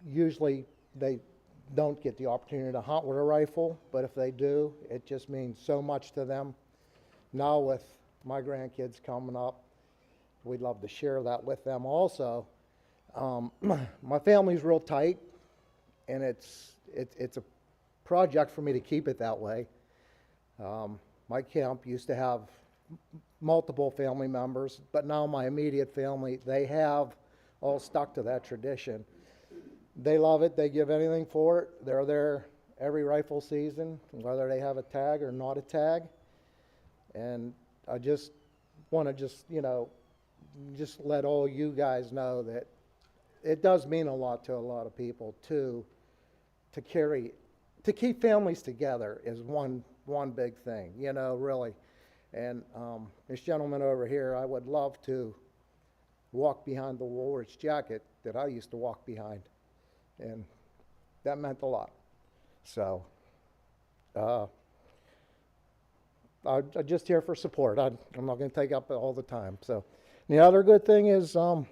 Usually they don't get the opportunity to hunt with a rifle, but if they do, it just means so much to them. Now with my grandkids coming up, we'd love to share that with them also. My family's real tight, and it's a project for me to keep it that way. My camp used to have multiple family members, but now my immediate family, they have all stuck to that tradition. They love it. They give anything for it. They're there every rifle season, whether they have a tag or not a tag. And I just want to just let all you guys know that it does mean a lot to a lot of people to keep families together is one big thing, you know, really. And this gentleman over here, I would love to walk behind the Woolworths jacket that I used to walk behind, and that meant a lot. So I'm just here for support. I'm not going to take up all the time. So The other good thing is, you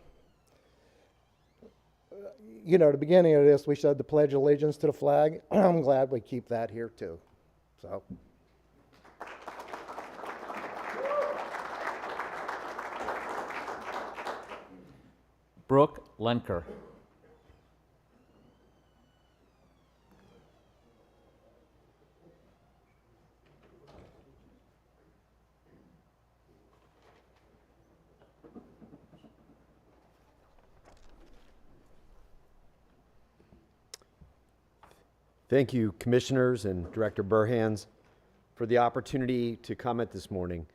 know, the beginning of this, we said the Pledge of Allegiance to the flag. I'm glad we keep that here too. So.
Brooke Lenker.
Thank you, Commissioners and Director Burhans, for the opportunity to comment this morning.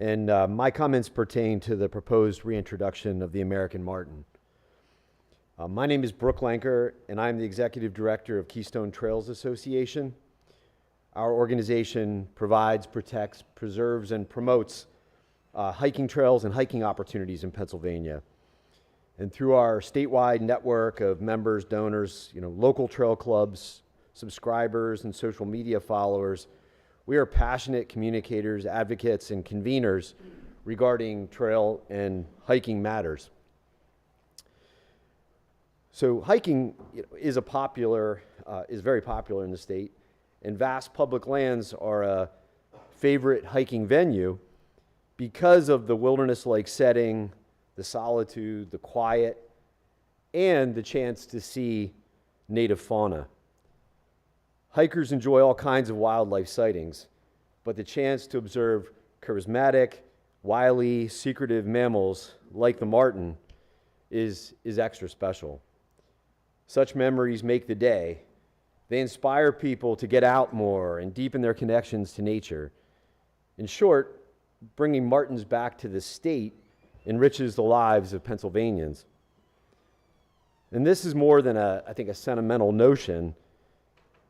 And my comments pertain to the proposed reintroduction of the American Marten. My name is Brooke Lenker, and I'm the Executive Director of Keystone Trails Association. Our organization provides, protects, preserves, and promotes hiking trails and hiking opportunities in Pennsylvania. And through our statewide network of members, donors, local trail clubs, subscribers, and social media followers, we are passionate communicators, advocates, and conveners regarding trail and hiking matters. So hiking is very popular in the state, and vast public lands are a favorite hiking venue because of the wilderness-like setting, the solitude, the quiet, and the chance to see native fauna. Hikers enjoy all kinds of wildlife sightings, but the chance to observe charismatic, wily, secretive mammals like the marten is extra special. Such memories make the day. They inspire people to get out more and deepen their connections to nature. In short, bringing martens back to the state enriches the lives of Pennsylvanians. And this is more than I think a sentimental notion.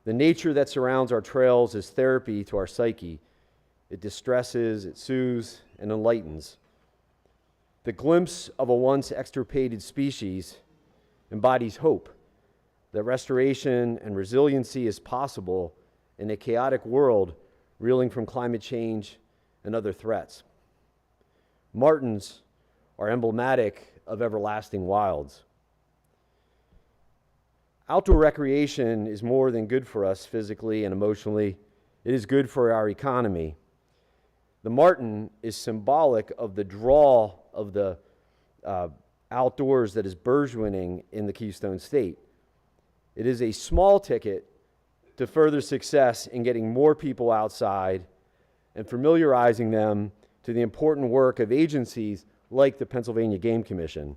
The nature that surrounds our trails is therapy to our psyche. It distresses, it soothes, and enlightens. The glimpse of a once extirpated species embodies hope that restoration and resiliency is possible in a chaotic world reeling from climate change and other threats. Martens are emblematic of everlasting wilds. Outdoor recreation is more than good for us physically and emotionally. It is good for our economy. The marten is symbolic of the draw of the outdoors that is burgeoning in the Keystone State. It is a small ticket to further success in getting more people outside and familiarizing them to the important work of agencies like the Pennsylvania Game Commission.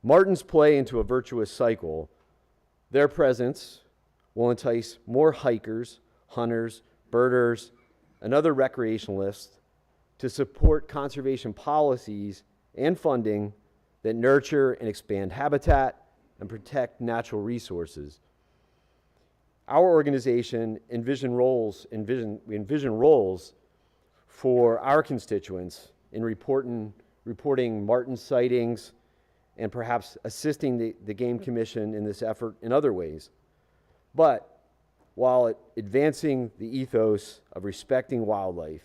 Martens play into a virtuous cycle. Their presence will entice more hikers, hunters, birders, and other recreationalists to support conservation policies and funding that nurture and expand habitat and protect natural resources. Our organization envision roles for our constituents in reporting marten sightings and perhaps assisting the Game Commission in this effort in other ways. But while advancing the ethos of respecting wildlife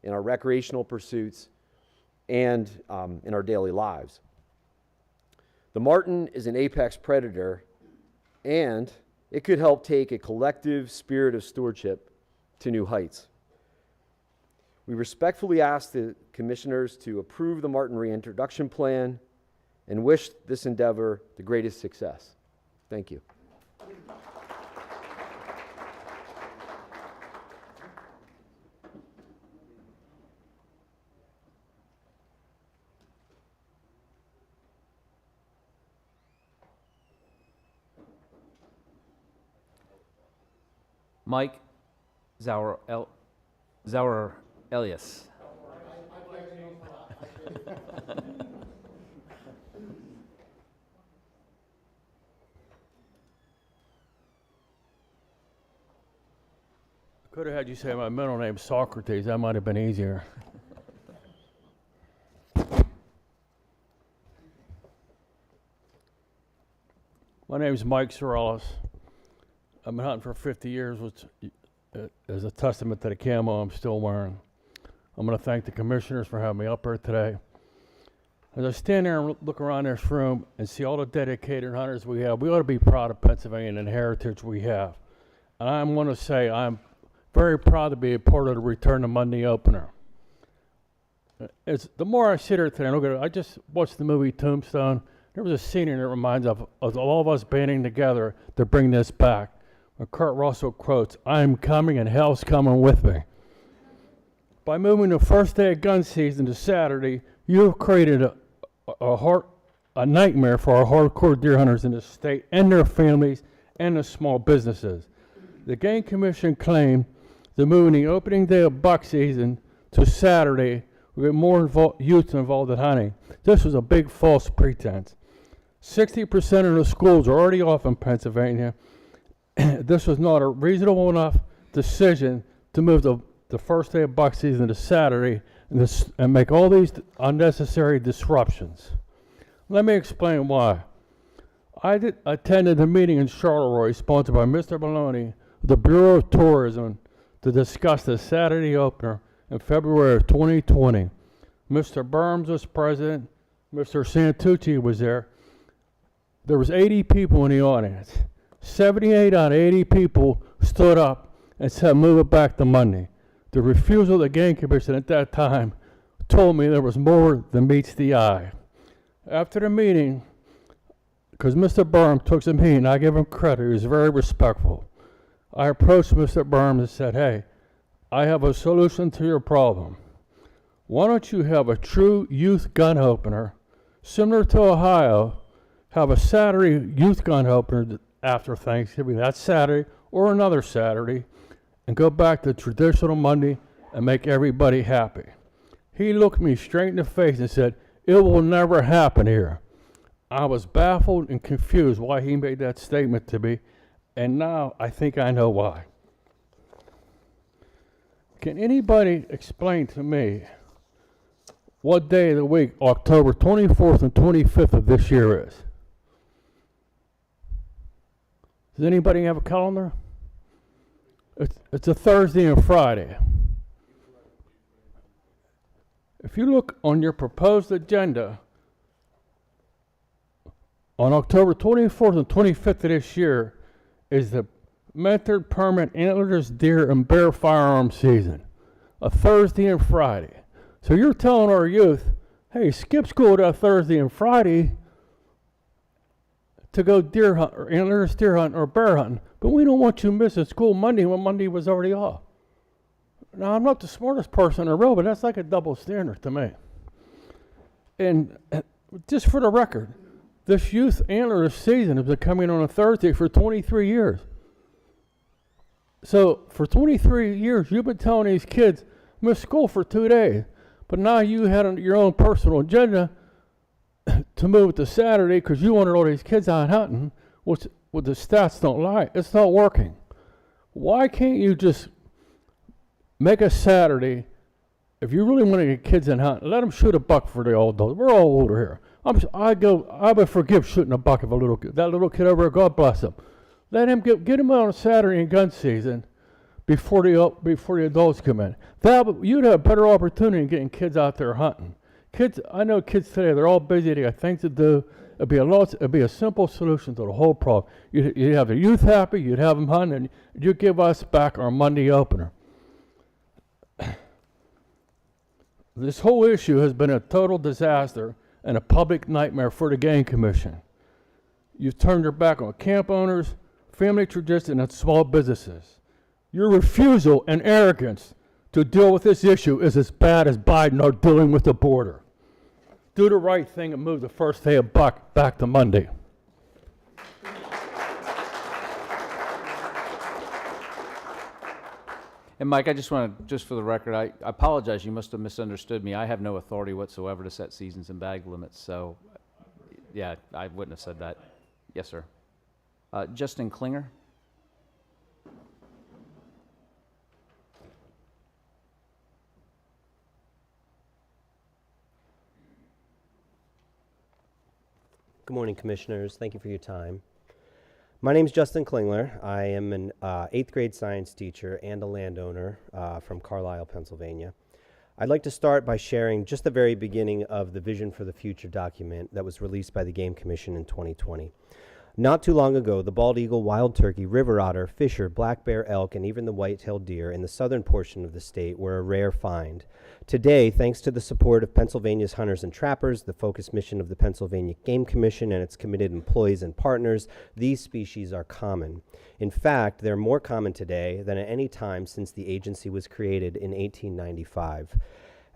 in our recreational pursuits and in our daily lives. The marten is an apex predator, and it could help take a collective spirit of stewardship to new heights. We respectfully ask the commissioners to approve the marten reintroduction plan and wish this endeavor the greatest success. Thank you.
Mike Zauer Elias.
Could have had you say my middle name, Socrates. That might have been easier. My name is Mike Sorellis. I've been hunting for 50 years, which is a testament to the camo I'm still wearing. I'm going to thank the commissioners for having me up here today. As I stand there and look around this room and see all the dedicated hunters we have, we ought to be proud of Pennsylvania and the heritage we have. And I'm going to say I'm very proud to be a part of the Return to Monday opener. The more I sit here today and look at it, I just watched the movie Tombstone. There was a scene in it that reminds of all of us banding together to bring this back. When Kurt Russell quotes, "I'm coming and hell's coming with me." By moving the first day of gun season to Saturday, you have created a nightmare for our hardcore deer hunters in the state and their families and the small businesses. The Game Commission claimed that moving the opening day of buck season to Saturday would get more youth involved in hunting. This was a big false pretense. 60% of the schools are already off in Pennsylvania. This was not a reasonable enough decision to move the first day of buck season to Saturday and make all these unnecessary disruptions. Let me explain why. I attended a meeting in Charleroi sponsored by Mr. Maloney, the Bureau of Tourism, to discuss the Saturday opener in February of 2020. Mr. Burns was president. Mr. Santucci was there. There was 80 people in the audience. 78 out of 80 people stood up and said, move it back to Monday. The refusal of the Game Commission at that time told me there was more than meets the eye. After the meeting, because Mr. Burns took some heat, and I give him credit, he was very respectful. I approached Mr. Burns and said, hey, I have a solution to your problem. Why don't you have a true youth gun opener, similar to Ohio, have a Saturday youth gun opener after Thanksgiving, that Saturday or another Saturday, and go back to traditional Monday and make everybody happy. He looked me straight in the face and said, it will never happen here. I was baffled and confused why he made that statement to me, and now I think I know why. Can anybody explain to me what day of the week October 24th and 25th of this year is? Does anybody have a calendar? It's a Thursday and Friday. If you look on your proposed agenda, on October 24th and 25th of this year is the mentored permanent antlerless deer and bear firearm season, a Thursday and Friday. So you're telling our youth, hey, skip school that Thursday and Friday to go deer hunt or antlerless deer hunt or bear hunting, but we don't want you missing school Monday when Monday was already off. Now, I'm not the smartest person in the room, but that's like a double standard to me. And just for the record, this youth antlerless season has been coming on a Thursday for 23 years. So for 23 years, you've been telling these kids, miss school for 2 days. But now you had your own personal agenda to move it to Saturday because you wanted all these kids out hunting, which the stats don't lie. It's not working. Why can't you just make a Saturday, if you really want to get kids in hunting, let them shoot a buck for the old dogs. We're all older here. I would forgive shooting a buck of a little kid. That little kid over there, God bless him. Let him get him out on Saturday in gun season before the adults come in. You'd have a better opportunity in getting kids out there hunting. Kids, I know kids today, they're all busy, they got things to do. It'd be a simple solution to the whole problem. You'd have the youth happy, you'd have them hunting, and you'd give us back our Monday opener. This whole issue has been a total disaster and a public nightmare for the Game Commission. You've turned your back on camp owners, family tradition, and small businesses. Your refusal and arrogance to deal with this issue is as bad as Biden are dealing with the border. Do the right thing and move the first day of buck back to Monday.
And Mike, I just want to, just for the record, I apologize. You must have misunderstood me. I have no authority whatsoever to set seasons and bag limits. So, yeah, I wouldn't have said that. Yes, sir. Justin Klinger.
Good morning, Commissioners. Thank you for your time. My name is Justin Klingler. I am an 8th grade science teacher and a landowner from Carlisle, Pennsylvania. I'd like to start by sharing just the very beginning of the Vision for the Future document that was released by the Game Commission in 2020. Not too long ago, the bald eagle, wild turkey, river otter, fisher, black bear, elk, and even the white-tailed deer in the southern portion of the state were a rare find. Today, thanks to the support of Pennsylvania's hunters and trappers, the focused mission of the Pennsylvania Game Commission, and its committed employees and partners, these species are common. In fact, they're more common today than at any time since the agency was created in 1895.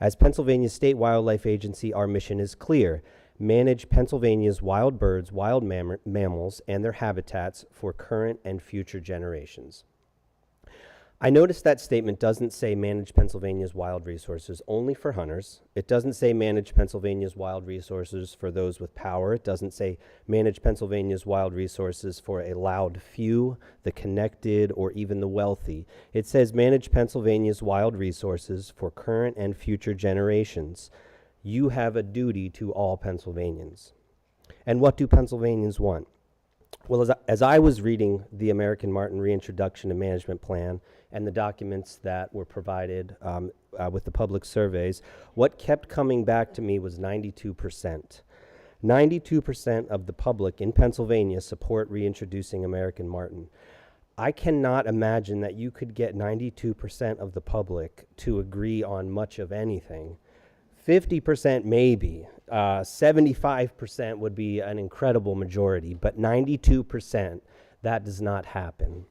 As Pennsylvania State Wildlife Agency, our mission is clear: manage Pennsylvania's wild birds, wild mammals, and their habitats for current and future generations. I noticed that statement doesn't say manage Pennsylvania's wild resources only for hunters. It doesn't say manage Pennsylvania's wild resources for those with power. It doesn't say manage Pennsylvania's wild resources for a loud few, the connected, or even the wealthy. It says manage Pennsylvania's wild resources for current and future generations. You have a duty to all Pennsylvanians. And what do Pennsylvanians want? Well, as I was reading the American Marten Reintroduction and Management Plan and the documents that were provided with the public surveys, what kept coming back to me was 92%. 92% of the public in Pennsylvania support reintroducing American Marten. I cannot imagine that you could get 92% of the public to agree on much of anything. 50% maybe, 75% would be an incredible majority, but 92%, that does not happen.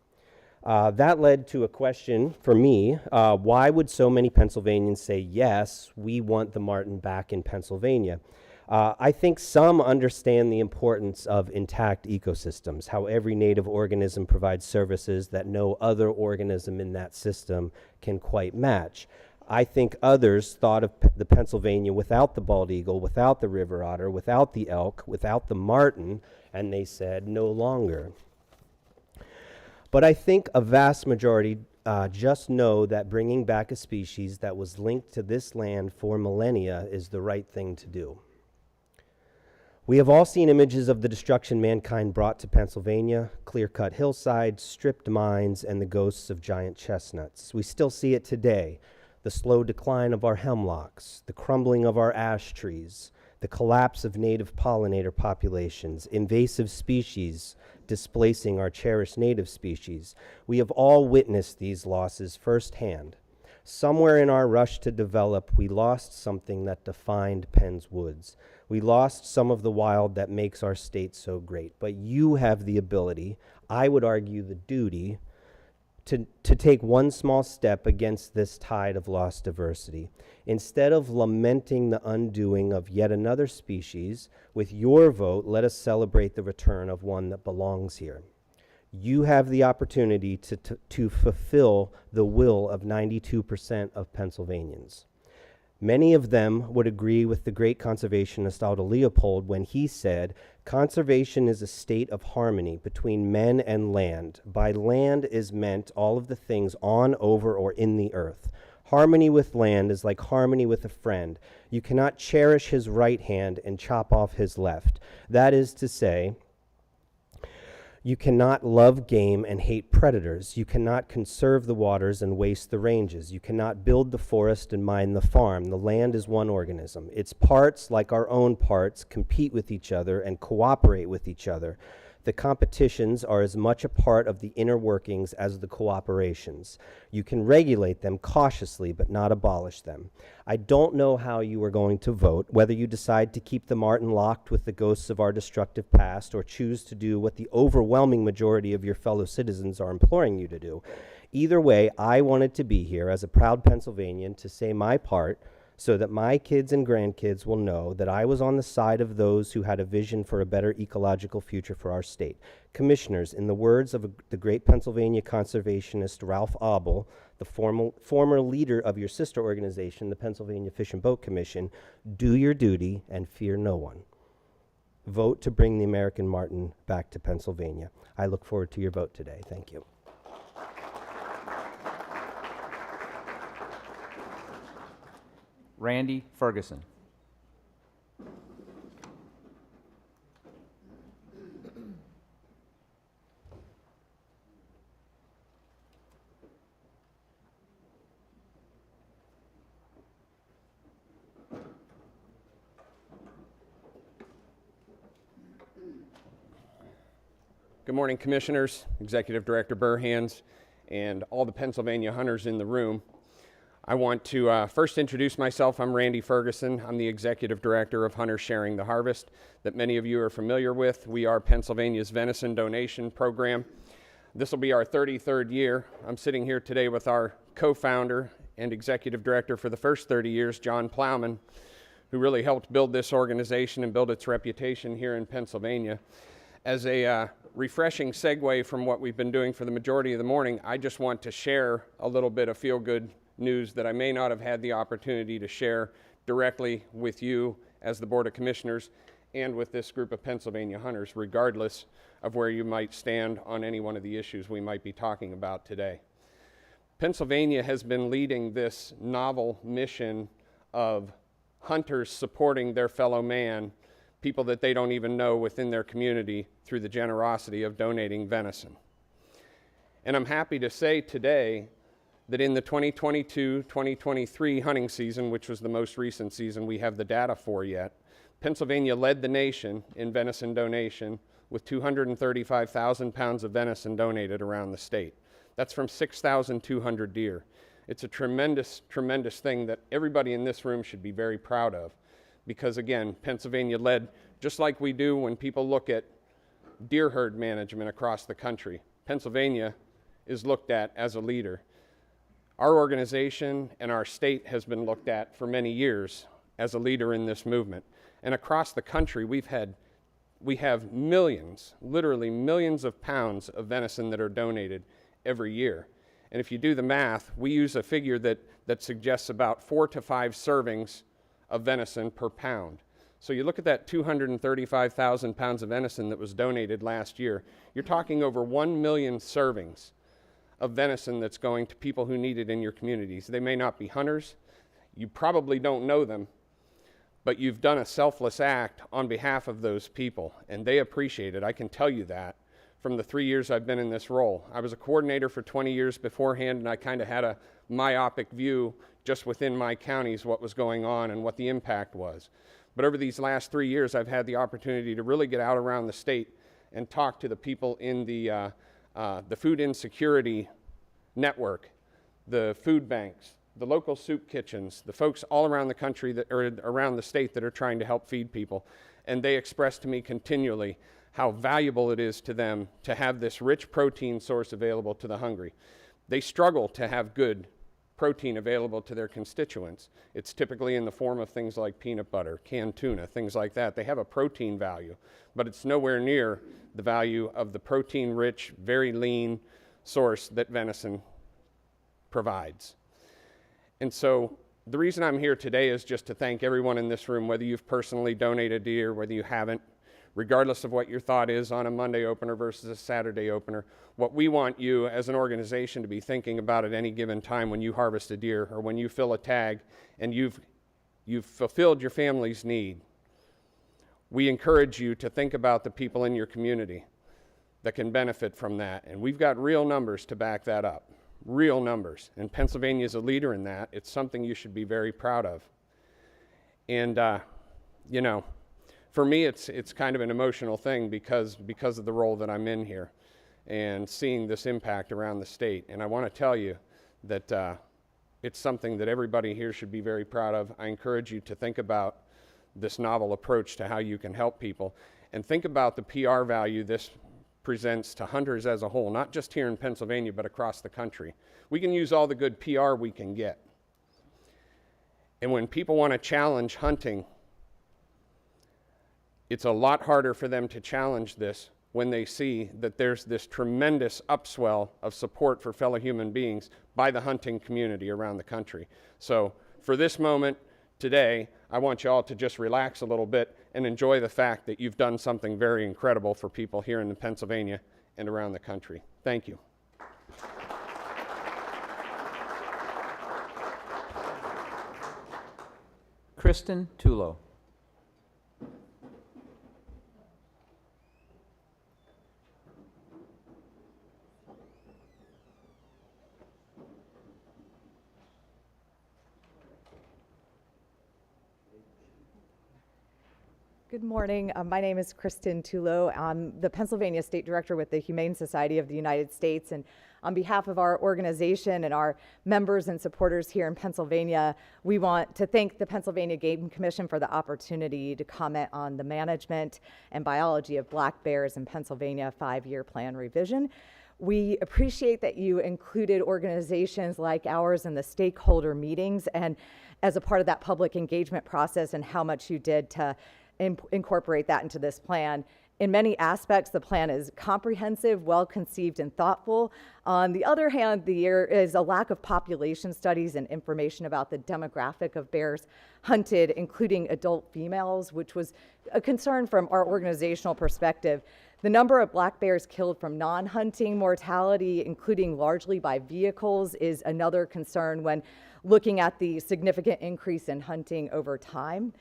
That led to a question for me: why would so many Pennsylvanians say, yes, we want the marten back in Pennsylvania? I think some understand the importance of intact ecosystems, how every native organism provides services that no other organism in that system can quite match. I think others thought of the Pennsylvania without the bald eagle, without the river otter, without the elk, without the marten, and they said no longer. But I think a vast majority just know that bringing back a species that was linked to this land for millennia is the right thing to do. We have all seen images of the destruction mankind brought to Pennsylvania: clear-cut hillsides, stripped mines, and the ghosts of giant chestnuts. We still see it today: the slow decline of our hemlocks, the crumbling of our ash trees, the collapse of native pollinator populations, invasive species displacing our cherished native species. We have all witnessed these losses firsthand. Somewhere in our rush to develop, we lost something that defined Penn's woods. We lost some of the wild that makes our state so great. But you have the ability, I would argue the duty, to take one small step against this tide of lost diversity. Instead of lamenting the undoing of yet another species, with your vote, let us celebrate the return of one that belongs here. You have the opportunity to fulfill the will of 92% of Pennsylvanians. Many of them would agree with the great conservationist Aldo Leopold when he said, "Conservation is a state of harmony between men and land. By land is meant all of the things on, over, or in the earth. Harmony with land is like harmony with a friend. You cannot cherish his right hand and chop off his left. That is to say, you cannot love game and hate predators. You cannot conserve the waters and waste the ranges. You cannot build the forest and mine the farm. The land is one organism. Its parts, like our own parts, compete with each other and cooperate with each other. The competitions are as much a part of the inner workings as the cooperations. You can regulate them cautiously, but not abolish them. I don't know how you are going to vote, whether you decide to keep the marten locked with the ghosts of our destructive past or choose to do what the overwhelming majority of your fellow citizens are imploring you to do. Either way, I wanted to be here as a proud Pennsylvanian to say my part so that my kids and grandkids will know that I was on the side of those who had a vision for a better ecological future for our state. Commissioners, in the words of the great Pennsylvania conservationist Ralph Abel, the former leader of your sister organization, the Pennsylvania Fish and Boat Commission, do your duty and fear no one. Vote to bring the American marten back to Pennsylvania. I look forward to your vote today. Thank you.
Randy Ferguson.
Good morning, Commissioners, Executive Director Burhans, and all the Pennsylvania hunters in the room. I want to first introduce myself. I'm Randy Ferguson. I'm the Executive Director of Hunters Sharing the Harvest that many of you are familiar with. We are Pennsylvania's venison donation program. This will be our 33rd year. I'm sitting here today with our co-founder and Executive Director for the first 30 years, John Plowman, who really helped build this organization and build its reputation here in Pennsylvania. As a refreshing segue from what we've been doing for the majority of the morning, I just want to share a little bit of feel-good news that I may not have had the opportunity to share directly with you as the Board of Commissioners and with this group of Pennsylvania hunters, regardless of where you might stand on any one of the issues we might be talking about today. Pennsylvania has been leading this novel mission of hunters supporting their fellow man, people that they don't even know within their community, through the generosity of donating venison. And I'm happy to say today that in the 2022-2023 hunting season, which was the most recent season we have the data for yet, Pennsylvania led the nation in venison donation with 235,000 pounds of venison donated around the state. That's from 6,200 deer. It's a tremendous, tremendous thing that everybody in this room should be very proud of, because again, Pennsylvania led, just like we do when people look at deer herd management across the country. Pennsylvania is looked at as a leader. Our organization and our state has been looked at for many years as a leader in this movement. And across the country, we have millions, literally millions of pounds of venison that are donated every year. And if you do the math, we use a figure that suggests about 4 to 5 servings of venison per pound. So you look at that 235,000 pounds of venison that was donated last year, you're talking over 1 million servings of venison that's going to people who need it in your communities. They may not be hunters, you probably don't know them, but you've done a selfless act on behalf of those people, and they appreciate it. I can tell you that from the 3 years I've been in this role. I was a coordinator for 20 years beforehand, and I kind of had a myopic view just within my counties what was going on and what the impact was. But over these last 3 years, I've had the opportunity to really get out around the state and talk to the people in the food insecurity network, the food banks, the local soup kitchens, the folks all around the country that are around the state that are trying to help feed people. And they express to me continually how valuable it is to them to have this rich protein source available to the hungry. They struggle to have good protein available to their constituents. It's typically in the form of things like peanut butter, canned tuna, things like that. They have a protein value, but it's nowhere near the value of the protein-rich, very lean source that venison provides. And so the reason I'm here today is just to thank everyone in this room, whether you've personally donated deer, whether you haven't, regardless of what your thought is on a Monday opener versus a Saturday opener. What we want you as an organization to be thinking about at any given time when you harvest a deer or when you fill a tag and you've fulfilled your family's need, we encourage you to think about the people in your community that can benefit from that. And we've got real numbers to back that up, real numbers. And Pennsylvania is a leader in that. It's something you should be very proud of. And, you know, for me, it's kind of an emotional thing because of the role that I'm in here and seeing this impact around the state. And I want to tell you that it's something that everybody here should be very proud of. I encourage you to think about this novel approach to how you can help people, and think about the PR value this presents to hunters as a whole, not just here in Pennsylvania, but across the country. We can use all the good PR we can get. And when people want to challenge hunting, it's a lot harder for them to challenge this when they see that there's this tremendous upswell of support for fellow human beings by the hunting community around the country. So for this moment today, I want you all to just relax a little bit and enjoy the fact that you've done something very incredible for people here in Pennsylvania and around the country. Thank you.
Kristen Tulo.
Good morning. My name is Kristen Tulo. I'm the Pennsylvania State Director with the Humane Society of the United States. And on behalf of our organization and our members and supporters here in Pennsylvania, we want to thank the Pennsylvania Game Commission for the opportunity to comment on the management and biology of black bears in Pennsylvania 5-year plan revision. We appreciate that you included organizations like ours in the stakeholder meetings and as a part of that public engagement process, and how much you did to incorporate that into this plan. In many aspects, the plan is comprehensive, well-conceived, and thoughtful. On the other hand, there is a lack of population studies and information about the demographic of bears hunted, including adult females, which was a concern from our organizational perspective. The number of black bears killed from non-hunting mortality, including largely by vehicles, is another concern when looking at the significant increase in hunting over time.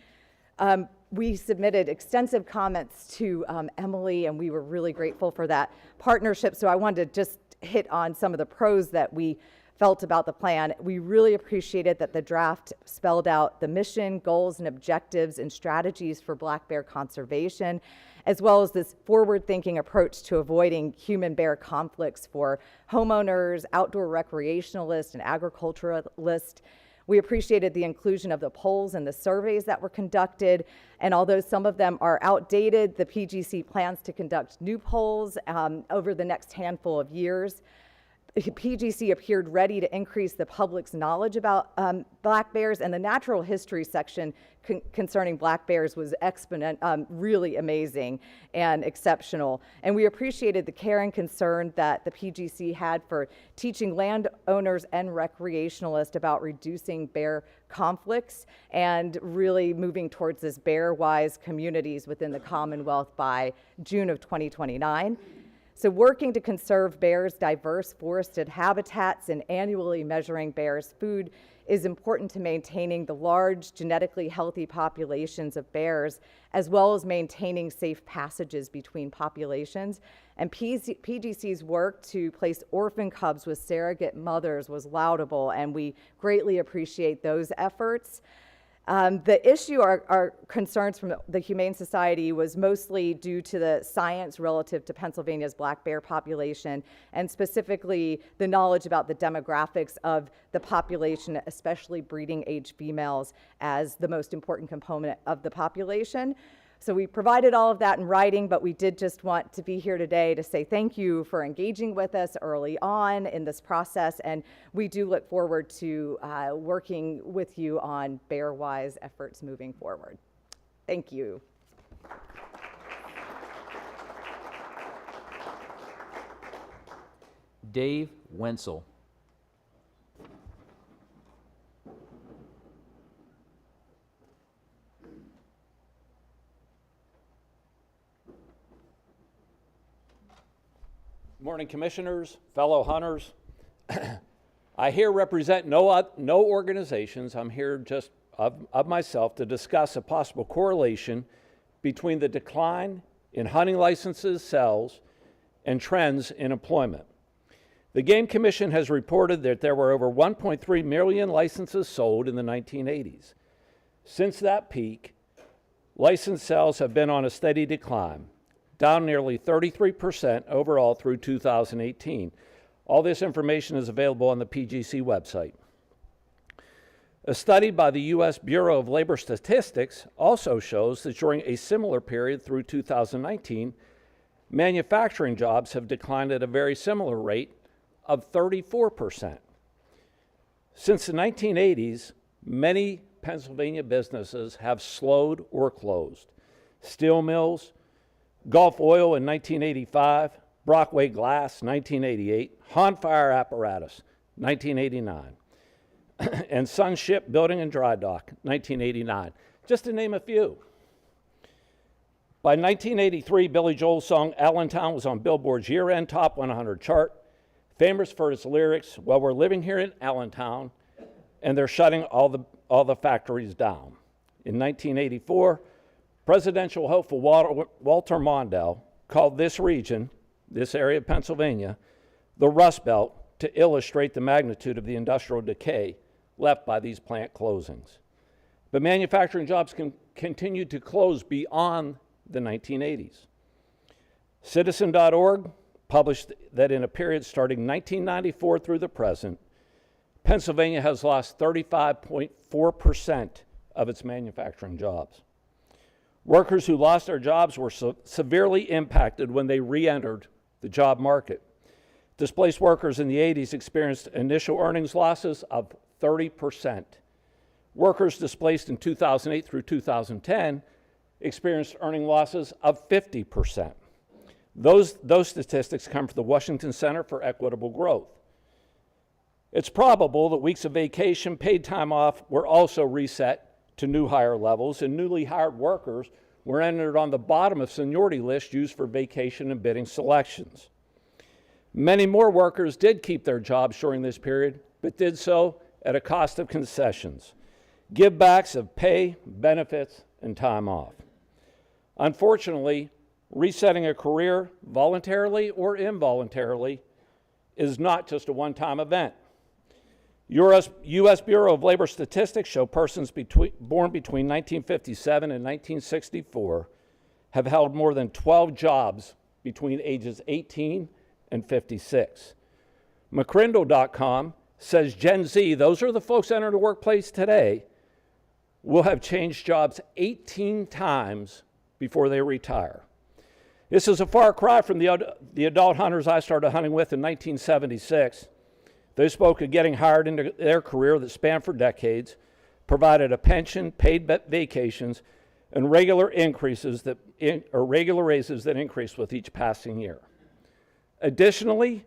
We submitted extensive comments to Emily, and we were really grateful for that partnership. So I wanted to just hit on some of the pros that we felt about the plan. We really appreciated that the draft spelled out the mission, goals, and objectives and strategies for black bear conservation, as well as this forward-thinking approach to avoiding human-bear conflicts for homeowners, outdoor recreationalists, and agriculturalists. We appreciated the inclusion of the polls and the surveys that were conducted, and although some of them are outdated, the PGC plans to conduct new polls over the next handful of years. PGC appeared ready to increase the public's knowledge about black bears, and the natural history section concerning black bears was really amazing and exceptional. And we appreciated the care and concern that the PGC had for teaching landowners and recreationalists about reducing bear conflicts and really moving towards this bear-wise communities within the Commonwealth by June of 2029. So working to conserve bears' diverse forested habitats and annually measuring bears' food is important to maintaining the large genetically healthy populations of bears, as well as maintaining safe passages between populations. And PGC's work to place orphan cubs with surrogate mothers was laudable, and we greatly appreciate those efforts. The issue, our concerns from the Humane Society, was mostly due to the science relative to Pennsylvania's black bear population, and specifically the knowledge about the demographics of the population, especially breeding age females, as the most important component of the population. So we provided all of that in writing, but we did just want to be here today to say thank you for engaging with us early on in this process, and we do look forward to working with you on bear-wise efforts moving forward. Thank you.
Dave Wenzel.
Morning, commissioners, fellow hunters. I here represent no organizations. I'm here just of myself to discuss a possible correlation between the decline in hunting licenses, sales, and trends in employment. The Game Commission has reported that there were over 1.3 million licenses sold in the 1980s. Since that peak, license sales have been on a steady decline, down nearly 33% overall through 2018. All this information is available on the PGC website. A study by the U.S. Bureau of Labor Statistics also shows that during a similar period through 2019, manufacturing jobs have declined at a very similar rate of 34%. Since the 1980s, many Pennsylvania businesses have slowed or closed. Steel mills, Gulf Oil in 1985, Brockway Glass, 1988, Han Fire Apparatus, 1989, and Sunship Building and Dry Dock, 1989, just to name a few. By 1983, Billy Joel's song Allentown was on Billboard's year-end Top 100 chart, famous for its lyrics, "Well, we're living here in Allentown, and they're shutting all the factories down." In 1984, presidential hopeful Walter Mondale called this region, this area of Pennsylvania, the Rust Belt, to illustrate the magnitude of the industrial decay left by these plant closings. But manufacturing jobs continued to close beyond the 1980s. Citizen.org published that in a period starting 1994 through the present, Pennsylvania has lost 35.4% of its manufacturing jobs. Workers who lost their jobs were severely impacted when they re-entered the job market. Displaced workers in the 80s experienced initial earnings losses of 30%. Workers displaced in 2008 through 2010 experienced earning losses of 50%. Those statistics come from the Washington Center for Equitable Growth. It's probable that weeks of vacation, paid time off were also reset to new hire levels, and newly hired workers were entered on the bottom of seniority lists used for vacation and bidding selections. Many more workers did keep their jobs during this period, but did so at a cost of concessions, givebacks of pay, benefits, and time off. Unfortunately, resetting a career voluntarily or involuntarily is not just a one-time event. U.S. Bureau of Labor Statistics show persons born between 1957 and 1964 have held more than 12 jobs between ages 18 and 56. McCrindle.com says Gen Z, those are the folks entering the workplace today, will have changed jobs 18 times before they retire. This is a far cry from the adult hunters I started hunting with in 1976. They spoke of getting hired into their career that spanned for decades, provided a pension, paid vacations, and regular raises that increased with each passing year. Additionally,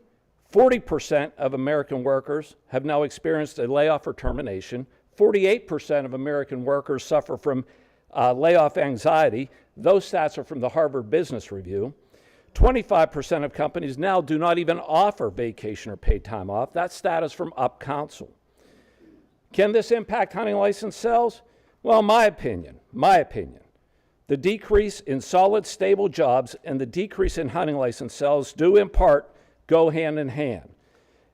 40% of American workers have now experienced a layoff or termination. 48% of American workers suffer from layoff anxiety. Those stats are from the Harvard Business Review. 25% of companies now do not even offer vacation or paid time off. That stat is from Up Council. Can this impact hunting license sales? Well, my opinion, the decrease in solid, stable jobs and the decrease in hunting license sales do in part go hand in hand.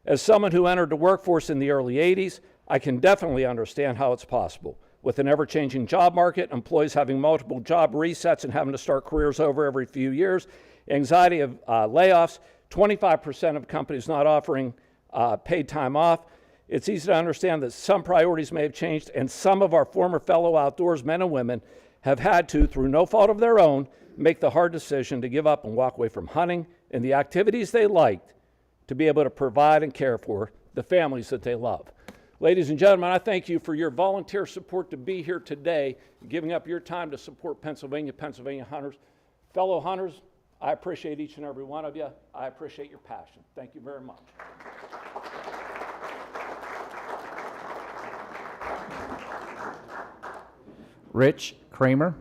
As someone who entered the workforce in the early 80s, I can definitely understand how it's possible. With an ever-changing job market, employees having multiple job resets and having to start careers over every few years, anxiety of layoffs, 25% of companies not offering paid time off. It's easy to understand that some priorities may have changed, and some of our former fellow outdoors men and women have had to, through no fault of their own, make the hard decision to give up and walk away from hunting and the activities they liked to be able to provide and care for the families that they love. Ladies and gentlemen, I thank you for your volunteer support to be here today, giving up your time to support Pennsylvania hunters. Fellow hunters, I appreciate each and every one of you. I appreciate your passion. Thank you very much.
Rich Kramer.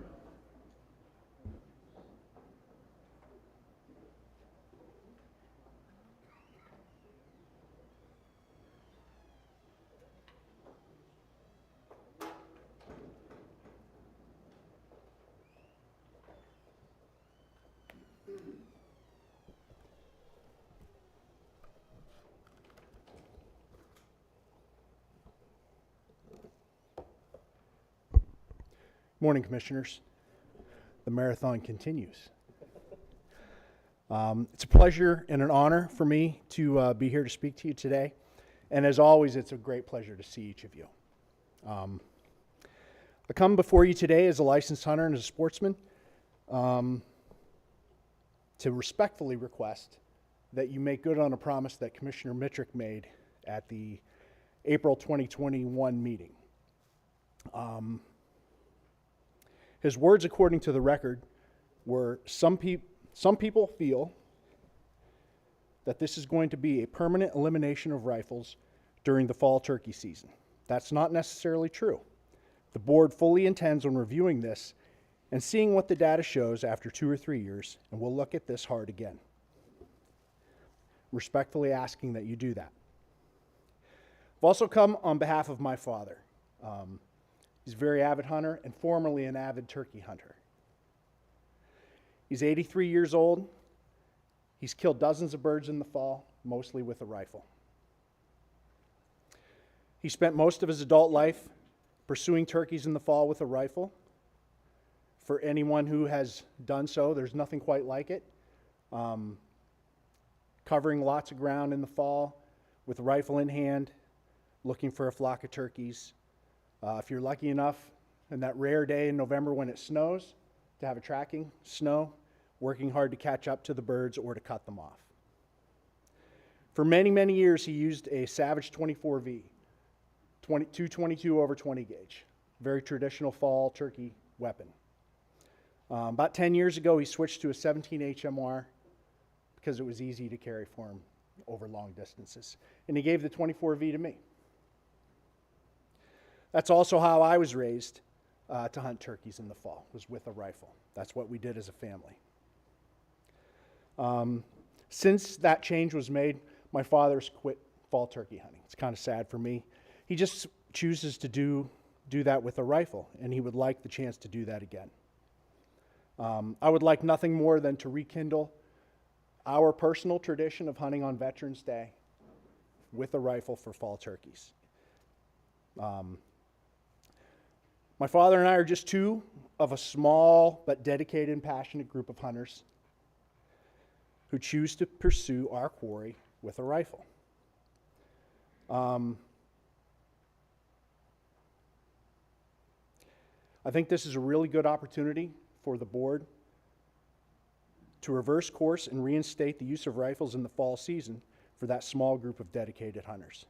Morning, Commissioners. The marathon continues. It's a pleasure and an honor for me to be here to speak to you today. And as always, it's a great pleasure to see each of you. I come before you today as a licensed hunter and as a sportsman to respectfully request that you make good on a promise that Commissioner Mitrick made at the April 2021 meeting. His words, according to the record, were some people feel that this is going to be a permanent elimination of rifles during the fall turkey season. That's not necessarily true. The board fully intends on reviewing this and seeing what the data shows after 2 or 3 years, and we'll look at this hard again. Respectfully asking that you do that. I've also come on behalf of my father. He's a very avid hunter and formerly an avid turkey hunter. He's 83 years old. He's killed dozens of birds in the fall, mostly with a rifle. He spent most of his adult life pursuing turkeys in the fall with a rifle. for anyone who has done so. There's nothing quite like it. Covering lots of ground in the fall with a rifle in hand, looking for a flock of turkeys. If you're lucky enough, in that rare day in November when it snows, to have a tracking snow, working hard to catch up to the birds or to cut them off. For many, many years, he used a Savage 24V, 222 over 20 gauge, very traditional fall turkey weapon. About 10 years ago, he switched to a 17 HMR because it was easy to carry for him over long distances. And he gave the 24V to me. That's also how I was raised to hunt turkeys in the fall, was with a rifle. That's what we did as a family. Since that change was made, my father's quit fall turkey hunting. It's kind of sad for me. He just chooses to do that with a rifle, and he would like the chance to do that again. I would like nothing more than to rekindle our personal tradition of hunting on Veterans Day with a rifle for fall turkeys. My father and I are just two of a small but dedicated and passionate group of hunters who choose to pursue our quarry with a rifle. I think this is a really good opportunity for the board to reverse course and reinstate the use of rifles in the fall season for that small group of dedicated hunters.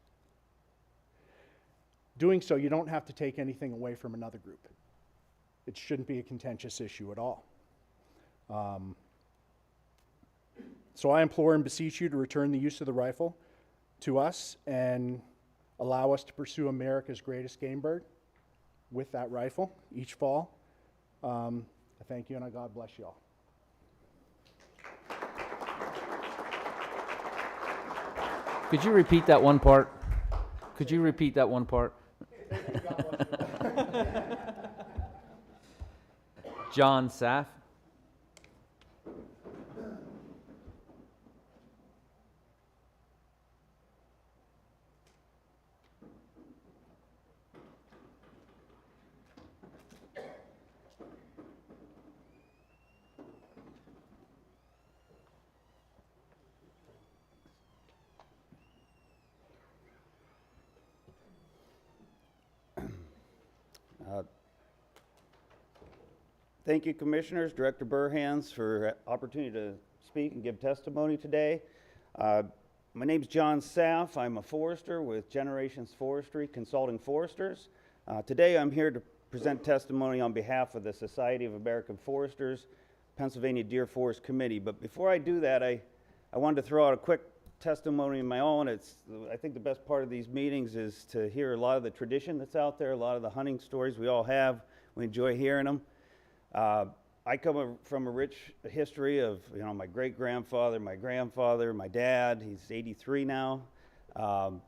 Doing so, you don't have to take anything away from another group. It shouldn't be a contentious issue at all. So I implore and beseech you to return the use of the rifle to us and allow us to pursue America's greatest game bird with that rifle each fall. I thank you, and God bless you all.
Could you repeat that one part? Could you repeat that one part? John Saff.
Thank you, Commissioners, Director Burhans, for opportunity to speak and give testimony today. My name's John Saff. I'm a forester with Generations Forestry, Consulting Foresters. Today I'm here to present testimony on behalf of the Society of American Foresters, Pennsylvania Deer Forest Committee. But before I do that, I wanted to throw out a quick testimony of my own. I think the best part of these meetings is to hear a lot of the tradition that's out there, a lot of the hunting stories we all have. We enjoy hearing them. I come from a rich history of, my great-grandfather, my grandfather, my dad. He's 83 now. You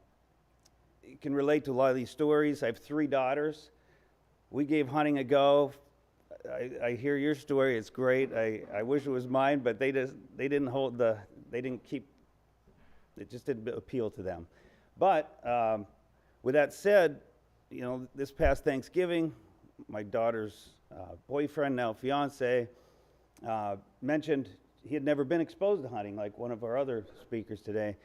can relate to a lot of these stories. I have 3 daughters. We gave hunting a go. I hear your story. It's great. I wish it was mine, but it just didn't appeal to them. But with that said, this past Thanksgiving, my daughter's boyfriend, now fiance, mentioned he had never been exposed to hunting like one of our other speakers today,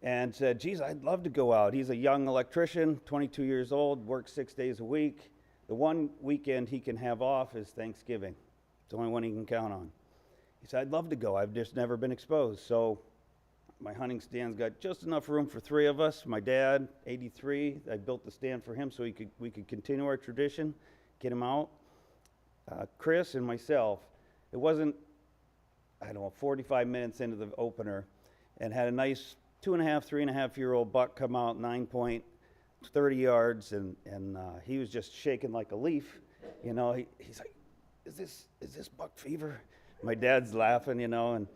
and said, geez, I'd love to go out. He's a young electrician, 22 years old, works 6 days a week. The one weekend he can have off is Thanksgiving. It's the only one he can count on. He said, I'd love to go. I've just never been exposed. So my hunting stand's got just enough room for 3 of us. My dad, 83, I built the stand for him so we could continue our tradition, get him out. Chris and myself, it wasn't, 45 minutes into the opener, and had a nice 2.5, 3.5-year-old buck come out, 9 point, 30 yards, and he was just shaking like a leaf. He's like, is this buck fever? My dad's laughing, and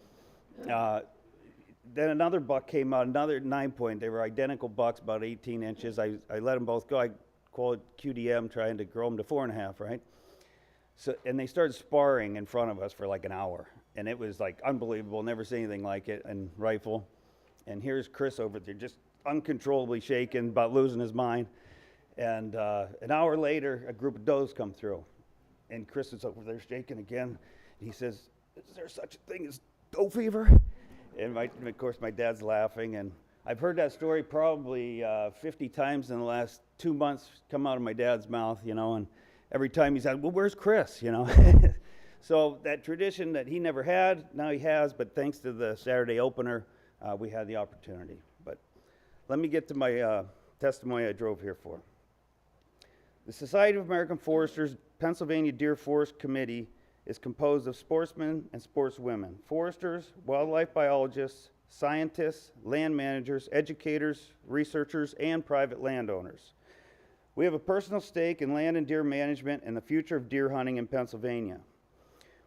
then another buck came out, another 9 point. They were identical bucks, about 18 inches. I let them both go. I called QDM, trying to grow them to 4.5, right? So, and they started sparring in front of us for like an hour, and it was like unbelievable. Never seen anything like it. And rifle, and here's Chris over there, just uncontrollably shaking, about losing his mind. And an hour later, a group of does come through, and Chris is over there shaking again. He says, "Is there such a thing as doe fever?" And of course, my dad's laughing, and I've heard that story probably 50 times in the last 2 months come out of my dad's mouth, you know, and every time he said, "Well, where's Chris?" You know. So that tradition that he never had, now he has, but thanks to the Saturday opener, we had the opportunity. But let me get to my testimony I drove here for. The Society of American Foresters Pennsylvania Deer Forest Committee is composed of sportsmen and sportswomen, foresters, wildlife biologists, scientists, land managers, educators, researchers, and private landowners. We have a personal stake in land and deer management and the future of deer hunting in Pennsylvania.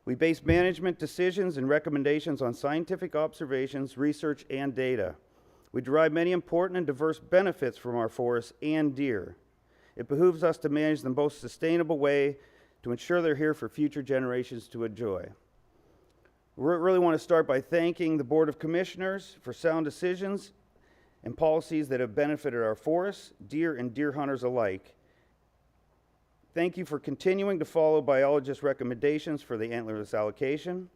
We base management decisions and recommendations on scientific observations, research, and data. We derive many important and diverse benefits from our forests and deer. It behooves us to manage the most sustainable way to ensure they're here for future generations to enjoy. We really want to start by thanking the Board of Commissioners for sound decisions and policies that have benefited our forests, deer, and deer hunters alike. Thank you for continuing to follow biologists' recommendations for the antlerless allocation.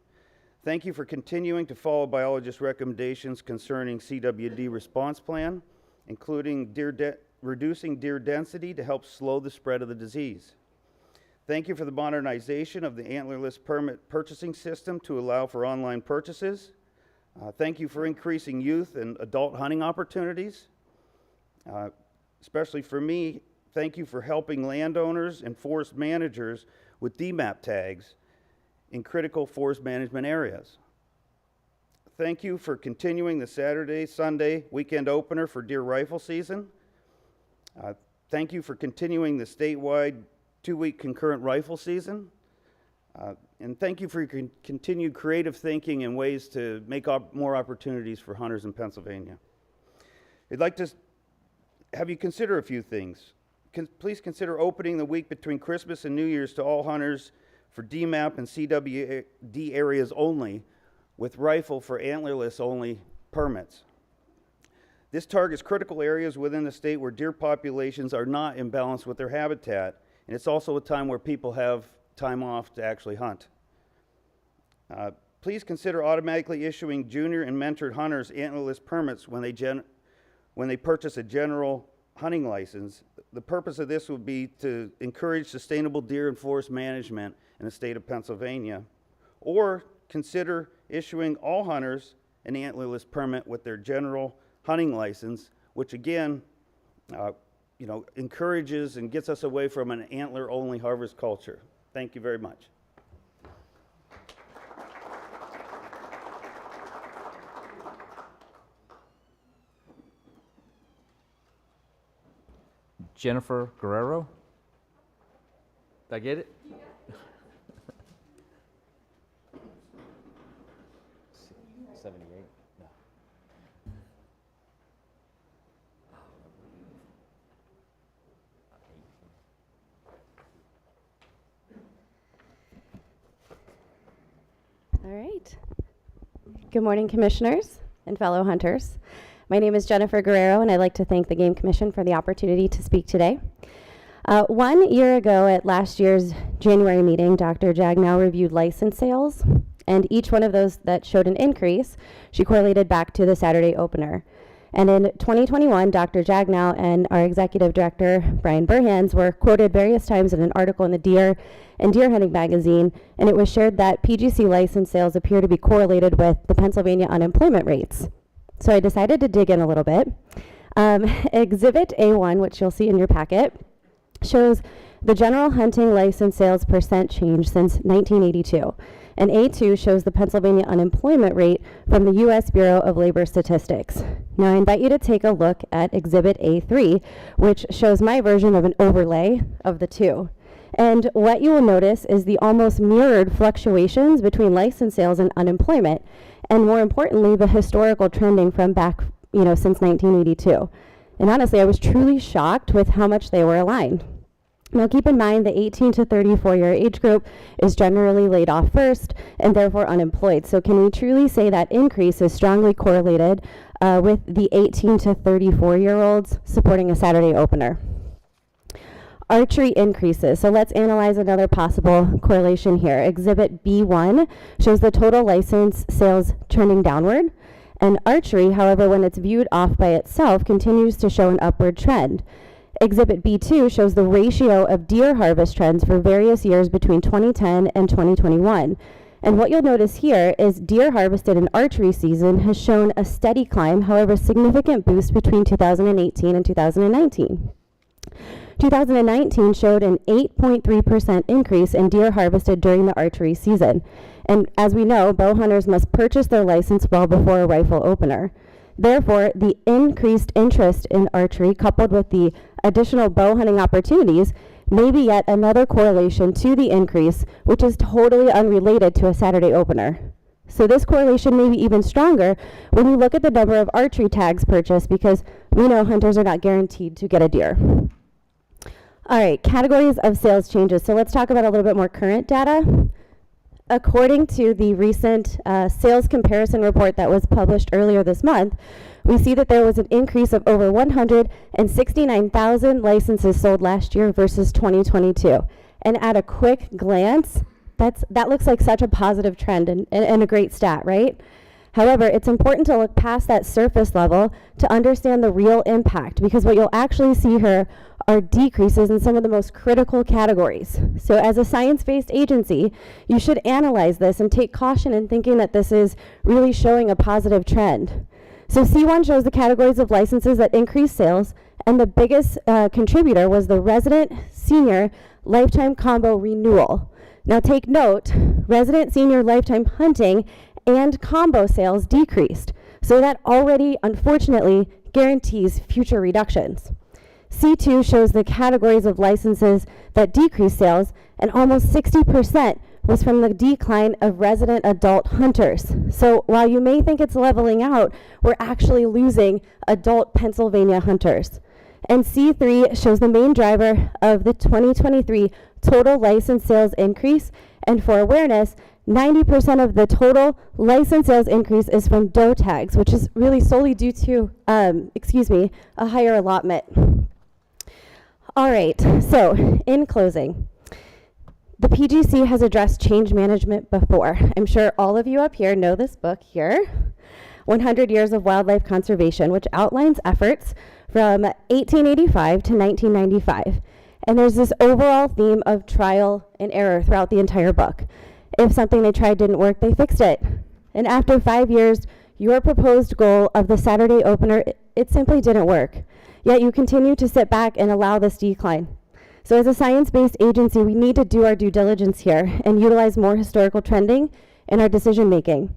Thank you for continuing to follow biologists' recommendations concerning CWD response plan, including reducing deer density to help slow the spread of the disease. Thank you for the modernization of the antlerless permit purchasing system to allow for online purchases. Thank you for increasing youth and adult hunting opportunities. Especially for me, thank you for helping landowners and forest managers with DMAP tags in critical forest management areas. Thank you for continuing the Saturday, Sunday weekend opener for deer rifle season. Thank you for continuing the statewide 2-week concurrent rifle season. And thank you for your continued creative thinking and ways to make more opportunities for hunters in Pennsylvania. I'd like to have you consider a few things. Please consider opening the week between Christmas and New Year's to all hunters for DMAP and CWD areas only, with rifle for antlerless only permits. This targets critical areas within the state where deer populations are not in balance with their habitat, and it's also a time where people have time off to actually hunt. Please consider automatically issuing junior and mentored hunters antlerless permits when they purchase a general hunting license. The purpose of this would be to encourage sustainable deer and forest management in the state of Pennsylvania. Or consider issuing all hunters an antlerless permit with their general hunting license, which again, encourages and gets us away from an antler-only harvest culture. Thank you very much.
Jennifer Guerrero? Did I get it? Yeah. 78? No.
All right. Good morning, commissioners and fellow hunters. My name is Jennifer Guerrero, and I'd like to thank the Game Commission for the opportunity to speak today. 1 year ago at last year's January meeting, Dr. Jagnow reviewed license sales, and each one of those that showed an increase, she correlated back to the Saturday opener. And in 2021, Dr. Jagnow and our executive director, Brian Burhans, were quoted various times in an article in the Deer and Deer Hunting magazine, and it was shared that PGC license sales appear to be correlated with the Pennsylvania unemployment rates. So I decided to dig in a little bit. Exhibit A1, which you'll see in your packet, shows the general hunting license sales percent change since 1982. And A2 shows the Pennsylvania unemployment rate from the U.S. Bureau of Labor Statistics. Now I invite you to take a look at Exhibit A3, which shows my version of an overlay of the two. And what you will notice is the almost mirrored fluctuations between license sales and unemployment, and more importantly, the historical trending from back, since 1982. And honestly, I was truly shocked with how much they were aligned. Now keep in mind the 18 to 34 year age group is generally laid off first and therefore unemployed. So can we truly say that increase is strongly correlated with the 18 to 34 year olds supporting a Saturday opener? archery increases. So let's analyze another possible correlation here. Exhibit B1 shows the total license sales trending downward. And archery, however, when it's viewed off by itself, continues to show an upward trend. Exhibit B2 shows the ratio of deer harvest trends for various years between 2010 and 2021. And what you'll notice here is deer harvested in archery season has shown a steady climb, however, significant boost between 2018 and 2019. 2019 showed an 8.3% increase in deer harvested during the archery season. And as we know, bow hunters must purchase their license well before a rifle opener. Therefore, the increased interest in archery, coupled with the additional bow hunting opportunities, may be yet another correlation to the increase, which is totally unrelated to a Saturday opener. So this correlation may be even stronger when we look at the number of archery tags purchased, because we know hunters are not guaranteed to get a deer. All right, categories of sales changes. So let's talk about a little bit more current data. According to the recent sales comparison report that was published earlier this month, we see that there was an increase of over 169,000 licenses sold last year versus 2022. And at a quick glance, that looks like such a positive trend and a great stat, right? However, it's important to look past that surface level to understand the real impact, because what you'll actually see here are decreases in some of the most critical categories. So as a science-based agency, you should analyze this and take caution in thinking that this is really showing a positive trend. So C1 shows the categories of licenses that increase sales, and the biggest contributor was the resident senior lifetime combo renewal. Now take note, resident senior lifetime hunting and combo sales decreased. So that already, unfortunately, guarantees future reductions. C2 shows the categories of licenses that decrease sales, and almost 60% was from the decline of resident adult hunters. So while you may think it's leveling out, we're actually losing adult Pennsylvania hunters. And C3 shows the main driver of the 2023 total license sales increase. And for awareness, 90% of the total license sales increase is from doe tags, which is really solely due to, a higher allotment. All right, so in closing, the PGC has addressed change management before. I'm sure all of you up here know this book here, 100 Years of Wildlife Conservation, which outlines efforts from 1885 to 1995. And there's this overall theme of trial and error throughout the entire book. If something they tried didn't work, they fixed it. And after 5 years, your proposed goal of the Saturday opener, it simply didn't work. Yet you continue to sit back and allow this decline. So as a science-based agency, we need to do our due diligence here and utilize more historical trending in our decision making.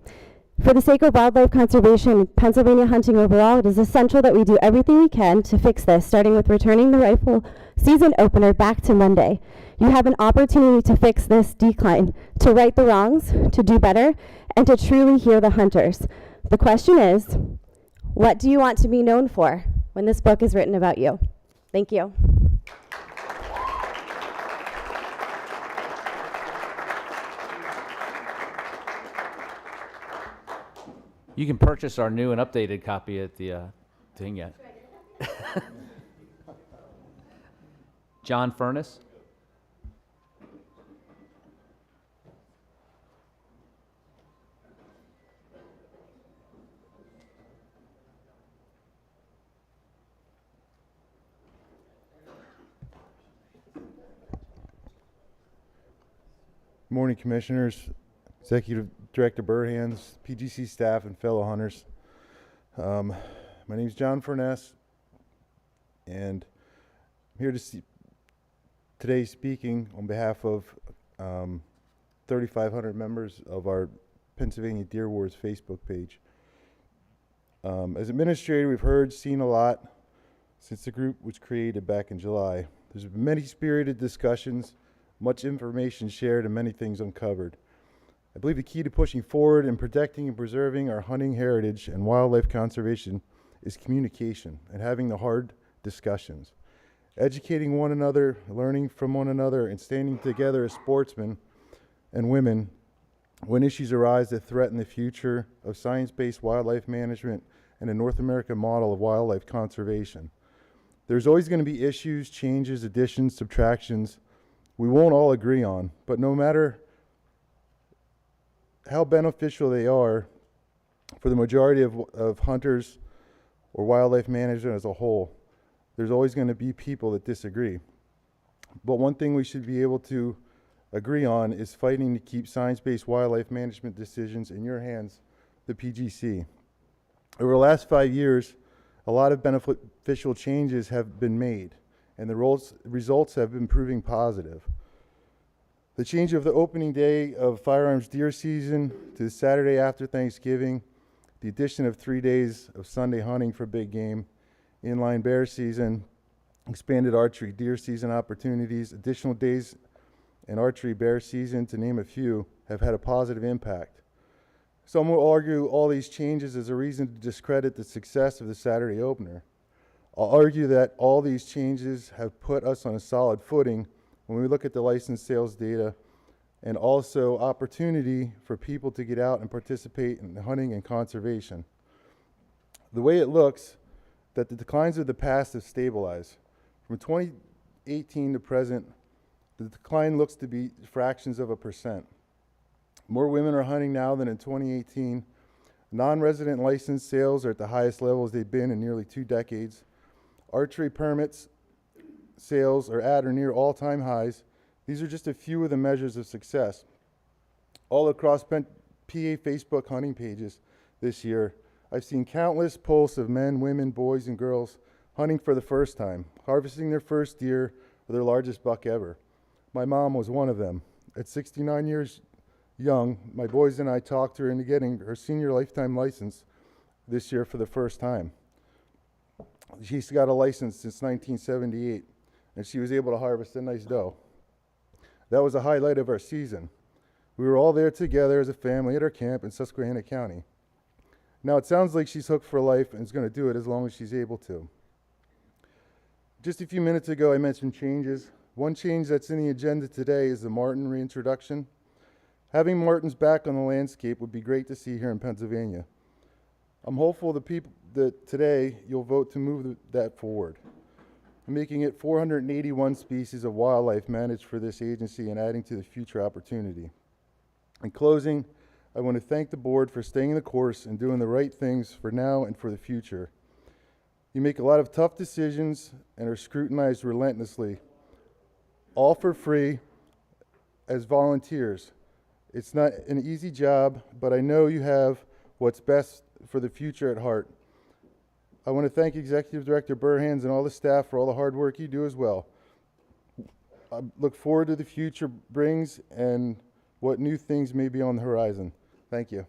For the sake of wildlife conservation and Pennsylvania hunting overall, it is essential that we do everything we can to fix this, starting with returning the rifle season opener back to Monday. You have an opportunity to fix this decline, to right the wrongs, to do better, and to truly hear the hunters. The question is, what do you want to be known for when this book is written about you? Thank you.
You can purchase our new and updated copy at the thing yet. John Furness.
Morning, Commissioners, Executive Director Burhans, PGC staff, and fellow hunters. My name is John Furness, and I'm here today speaking on behalf of 3,500 members of our Pennsylvania Deer Wars Facebook page. As administrator, we've heard, seen a lot since the group was created back in July. There's been many spirited discussions, much information shared, and many things uncovered. I believe the key to pushing forward and protecting and preserving our hunting heritage and wildlife conservation is communication and having the hard discussions. Educating one another, learning from one another, and standing together as sportsmen and women when issues arise that threaten the future of science-based wildlife management and a North American model of wildlife conservation. There's always going to be issues, changes, additions, subtractions we won't all agree on, but no matter how beneficial they are for the majority of hunters or wildlife management as a whole, there's always going to be people that disagree. But one thing we should be able to agree on is fighting to keep science-based wildlife management decisions in your hands, the PGC. Over the last 5 years, a lot of beneficial changes have been made, and the results have been proving positive. The change of the opening day of firearms deer season to the Saturday after Thanksgiving, the addition of 3 days of Sunday hunting for big game, inline bear season, expanded archery deer season opportunities, additional days in archery bear season, to name a few, have had a positive impact. Some will argue all these changes as a reason to discredit the success of the Saturday opener. I'll argue that all these changes have put us on a solid footing when we look at the license sales data, and also opportunity for people to get out and participate in hunting and conservation. The way it looks, that the declines of the past have stabilized. From 2018 to present, the decline looks to be fractions of a %. More women are hunting now than in 2018. Non-resident license sales are at the highest levels they've been in nearly 2 decades. Archery permits sales are at or near all-time highs. These are just a few of the measures of success. All across PA Facebook hunting pages this year, I've seen countless posts of men, women, boys, and girls hunting for the first time, harvesting their first deer or their largest buck ever. My mom was one of them. At 69 years young, my boys and I talked her into getting her senior lifetime license this year for the first time. She's got a license since 1978, and she was able to harvest a nice doe. That was a highlight of our season. We were all there together as a family at our camp in Susquehanna County. Now it sounds like she's hooked for life and is going to do it as long as she's able to. Just a few minutes ago, I mentioned changes. One change that's in the agenda today is the Marten reintroduction. Having Martens back on the landscape would be great to see here in Pennsylvania. I'm hopeful that today you'll vote to move that forward, making it 481 species of wildlife managed for this agency and adding to the future opportunity. In closing, I want to thank the board for staying the course and doing the right things for now and for the future. You make a lot of tough decisions and are scrutinized relentlessly, all for free as volunteers. It's not an easy job, but I know you have what's best for the future at heart. I want to thank Executive Director Burhans and all the staff for all the hard work you do as well. I look forward to the future brings and what new things may be on the horizon. Thank you.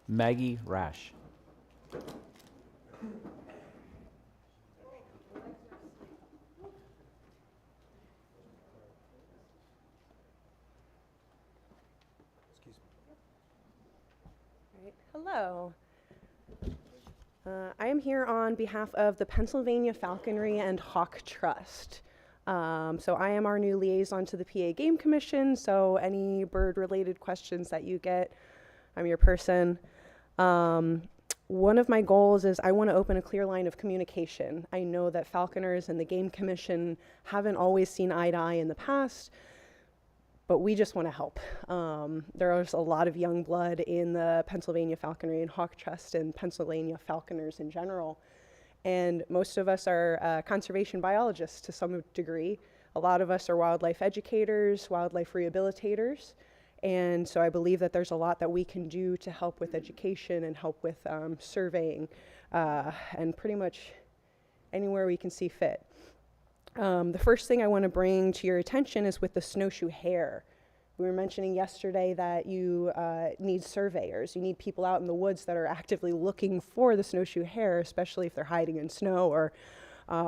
Maggie Rash.
Hello. I am here on behalf of the Pennsylvania Falconry and Hawk Trust. So I am our new liaison to the PA Game Commission, so any bird-related questions that you get, I'm your person. One of my goals is I want to open a clear line of communication. I know that falconers and the Game Commission haven't always seen eye to eye in the past, but we just want to help. There's a lot of young blood in the Pennsylvania Falconry and Hawk Trust and Pennsylvania falconers in general. And most of us are conservation biologists to some degree. A lot of us are wildlife educators, wildlife rehabilitators. And so I believe that there's a lot that we can do to help with education and help with surveying and pretty much anywhere we can see fit. The first thing I want to bring to your attention is with the snowshoe hare. We were mentioning yesterday that you need surveyors. You need people out in the woods that are actively looking for the snowshoe hare, especially if they're hiding in snow or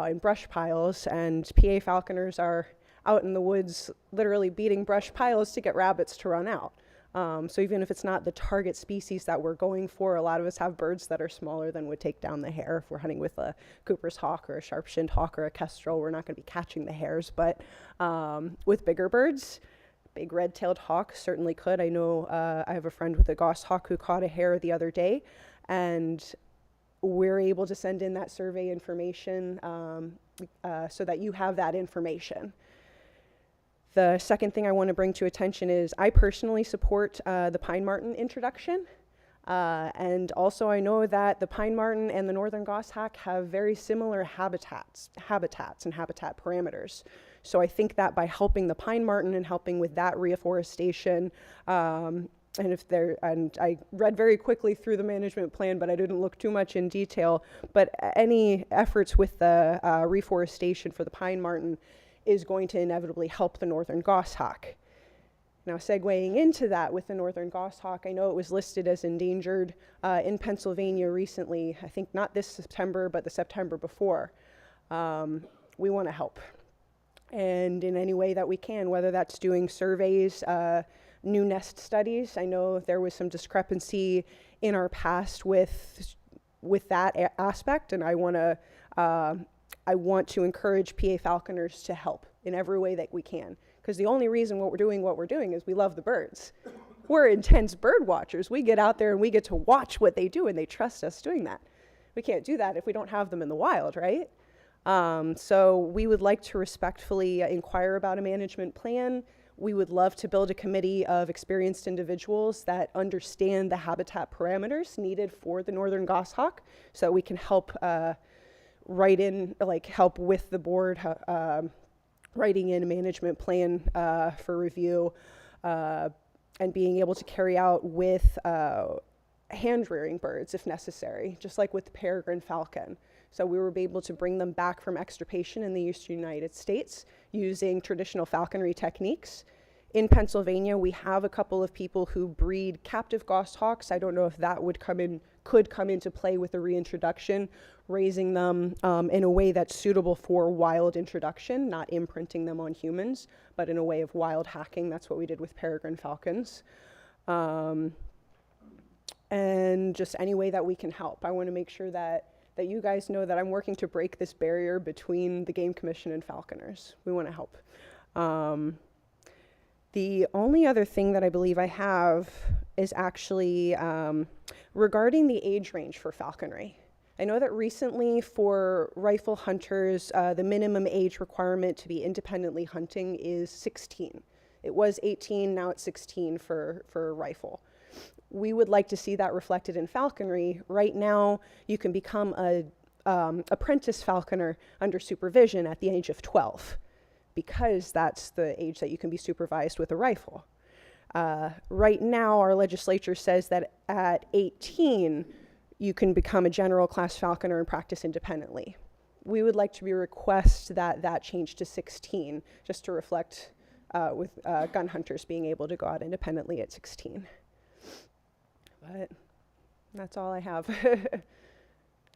in brush piles. And PA falconers are out in the woods literally beating brush piles to get rabbits to run out. So even if it's not the target species that we're going for, a lot of us have birds that are smaller than would take down the hare. If we're hunting with a Cooper's hawk or a sharp-shinned hawk or a kestrel, we're not going to be catching the hares. But with bigger birds, big red-tailed hawk certainly could. I know I have a friend with a goshawk who caught a hare the other day, and we're able to send in that survey information so that you have that information. The second thing I want to bring to attention is I personally support the pine marten introduction. And also I know that the pine marten and the northern goshawk have very similar habitats and habitat parameters. So I think that by helping the pine marten and helping with that reforestation, and I read very quickly through the management plan, but I didn't look too much in detail, but any efforts with the reforestation for the pine marten is going to inevitably help the northern goshawk. Now, segueing into that with the northern goshawk, I know it was listed as endangered in Pennsylvania recently, I think not this September, but the September before. We want to help. And in any way that we can, whether that's doing surveys, new nest studies. I know there was some discrepancy in our past with that aspect, and I want to encourage PA falconers to help in every way that we can. Because the only reason what we're doing is we love the birds. We're intense bird watchers. We get out there and we get to watch what they do, and they trust us doing that. We can't do that if we don't have them in the wild, right? So we would like to respectfully inquire about a management plan. We would love to build a committee of experienced individuals that understand the habitat parameters needed for the northern goshawk, so that we can help help with the board writing in a management plan for review, and being able to carry out with hand-rearing birds if necessary, just like with the peregrine falcon. So we were able to bring them back from extirpation in the eastern United States using traditional falconry techniques. In Pennsylvania, we have a couple of people who breed captive goshawks. I don't know if that could come into play with a reintroduction, raising them in a way that's suitable for wild introduction, not imprinting them on humans, but in a way of wild hacking. That's what we did with peregrine falcons. And just any way that we can help. I want to make sure that you guys know that I'm working to break this barrier between the Game Commission and falconers. We want to help. The only other thing that I believe I have is actually regarding the age range for falconry. I know that recently for rifle hunters, the minimum age requirement to be independently hunting is 16. It was 18, now it's 16 for rifle. We would like to see that reflected in falconry. Right now, you can become a apprentice falconer under supervision at the age of 12, because that's the age that you can be supervised with a rifle. Right now, our legislature says that at 18, you can become a general class falconer and practice independently. We would like to request that change to 16, just to reflect with gun hunters being able to go out independently at 16. But that's all I have. All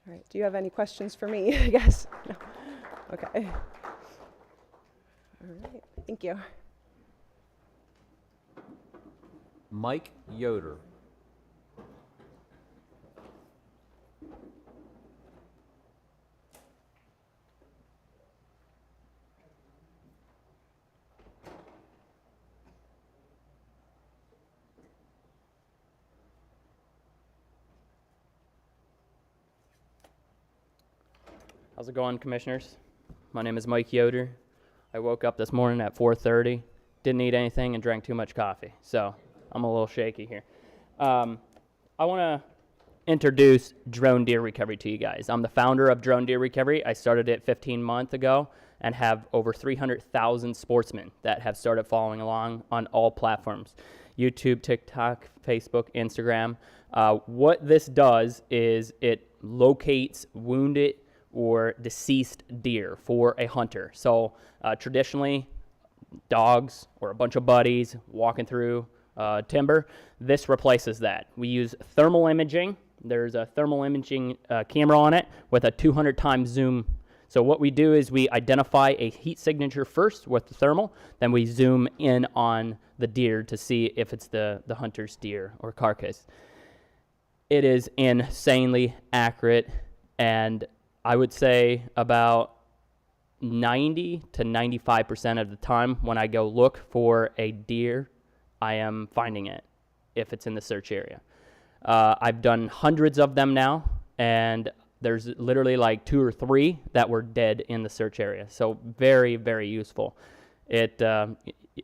right, do you have any questions for me? Yes? No? Okay. All right, thank you.
Mike Yoder.
How's it going, commissioners? My name is Mike Yoder. I woke up this morning at 4:30, didn't eat anything, and drank too much coffee, so I'm a little shaky here. I want to introduce Drone Deer Recovery to you guys. I'm the founder of Drone Deer Recovery. I started it 15 months ago and have over 300,000 sportsmen that have started following along on all platforms: YouTube, TikTok, Facebook, Instagram. What this does is it locates wounded or deceased deer for a hunter. So traditionally, dogs or a bunch of buddies walking through timber, this replaces that. We use thermal imaging. There's a thermal imaging camera on it with a 200 times zoom. So what we do is we identify a heat signature first with the thermal, then we zoom in on the deer to see if it's the hunter's deer or carcass. It is insanely accurate, and I would say about 90 to 95% of the time when I go look for a deer, I am finding it if it's in the search area. I've done hundreds of them now, and there's literally like 2 or 3 that were dead in the search area. So very, very useful. It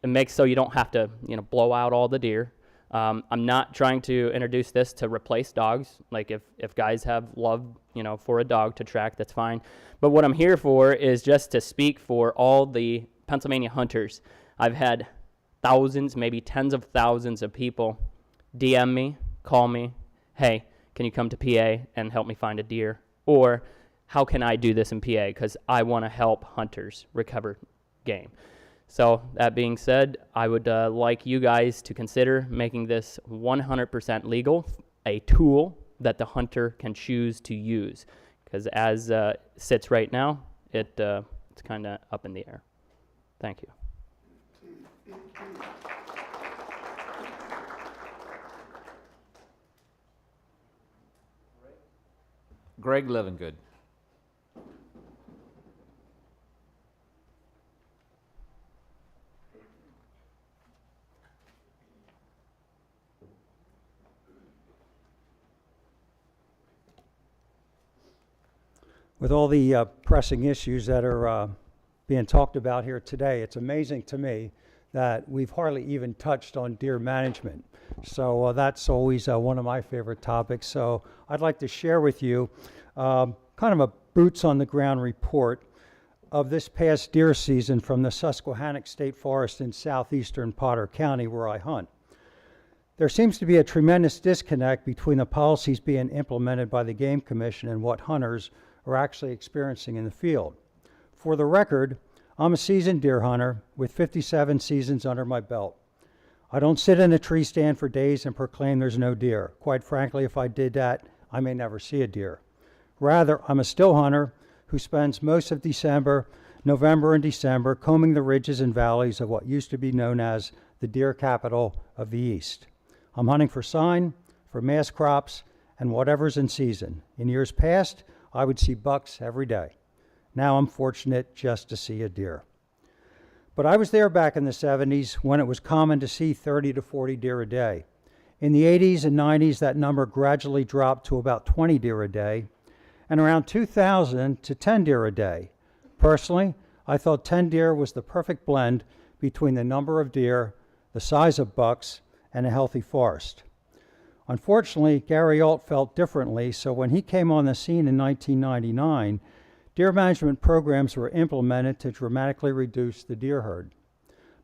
makes so you don't have to, blow out all the deer. I'm not trying to introduce this to replace dogs. Like if guys have love, for a dog to track, that's fine. But what I'm here for is just to speak for all the Pennsylvania hunters. I've had thousands, maybe tens of thousands of people DM me, call me, hey, can you come to PA and help me find a deer? Or how can I do this in PA? Because I want to help hunters recover game. So that being said, I would like you guys to consider making this 100% legal, a tool that the hunter can choose to use. Because as sits right now, it's kind of up in the air. Thank you.
Greg Levengood.
With all the pressing issues that are being talked about here today, it's amazing to me that we've hardly even touched on deer management. So that's always one of my favorite topics. So I'd like to share with you kind of a boots on the ground report of this past deer season from the Susquehannock State Forest in southeastern Potter County where I hunt. There seems to be a tremendous disconnect between the policies being implemented by the Game Commission and what hunters are actually experiencing in the field. For the record, I'm a seasoned deer hunter with 57 seasons under my belt. I don't sit in a tree stand for days and proclaim there's no deer. Quite frankly, if I did that, I may never see a deer. Rather, I'm a still hunter who spends most of December, November and December combing the ridges and valleys of what used to be known as the deer capital of the East. I'm hunting for sign, for mass crops, and whatever's in season. In years past, I would see bucks every day. Now I'm fortunate just to see a deer. But I was there back in the 70s when it was common to see 30 to 40 deer a day. In the 80s and 90s, that number gradually dropped to about 20 deer a day, and around 2000 to 10 deer a day. Personally, I thought 10 deer was the perfect blend between the number of deer, the size of bucks, and a healthy forest. Unfortunately, Gary Alt felt differently, so when he came on the scene in 1999, deer management programs were implemented to dramatically reduce the deer herd.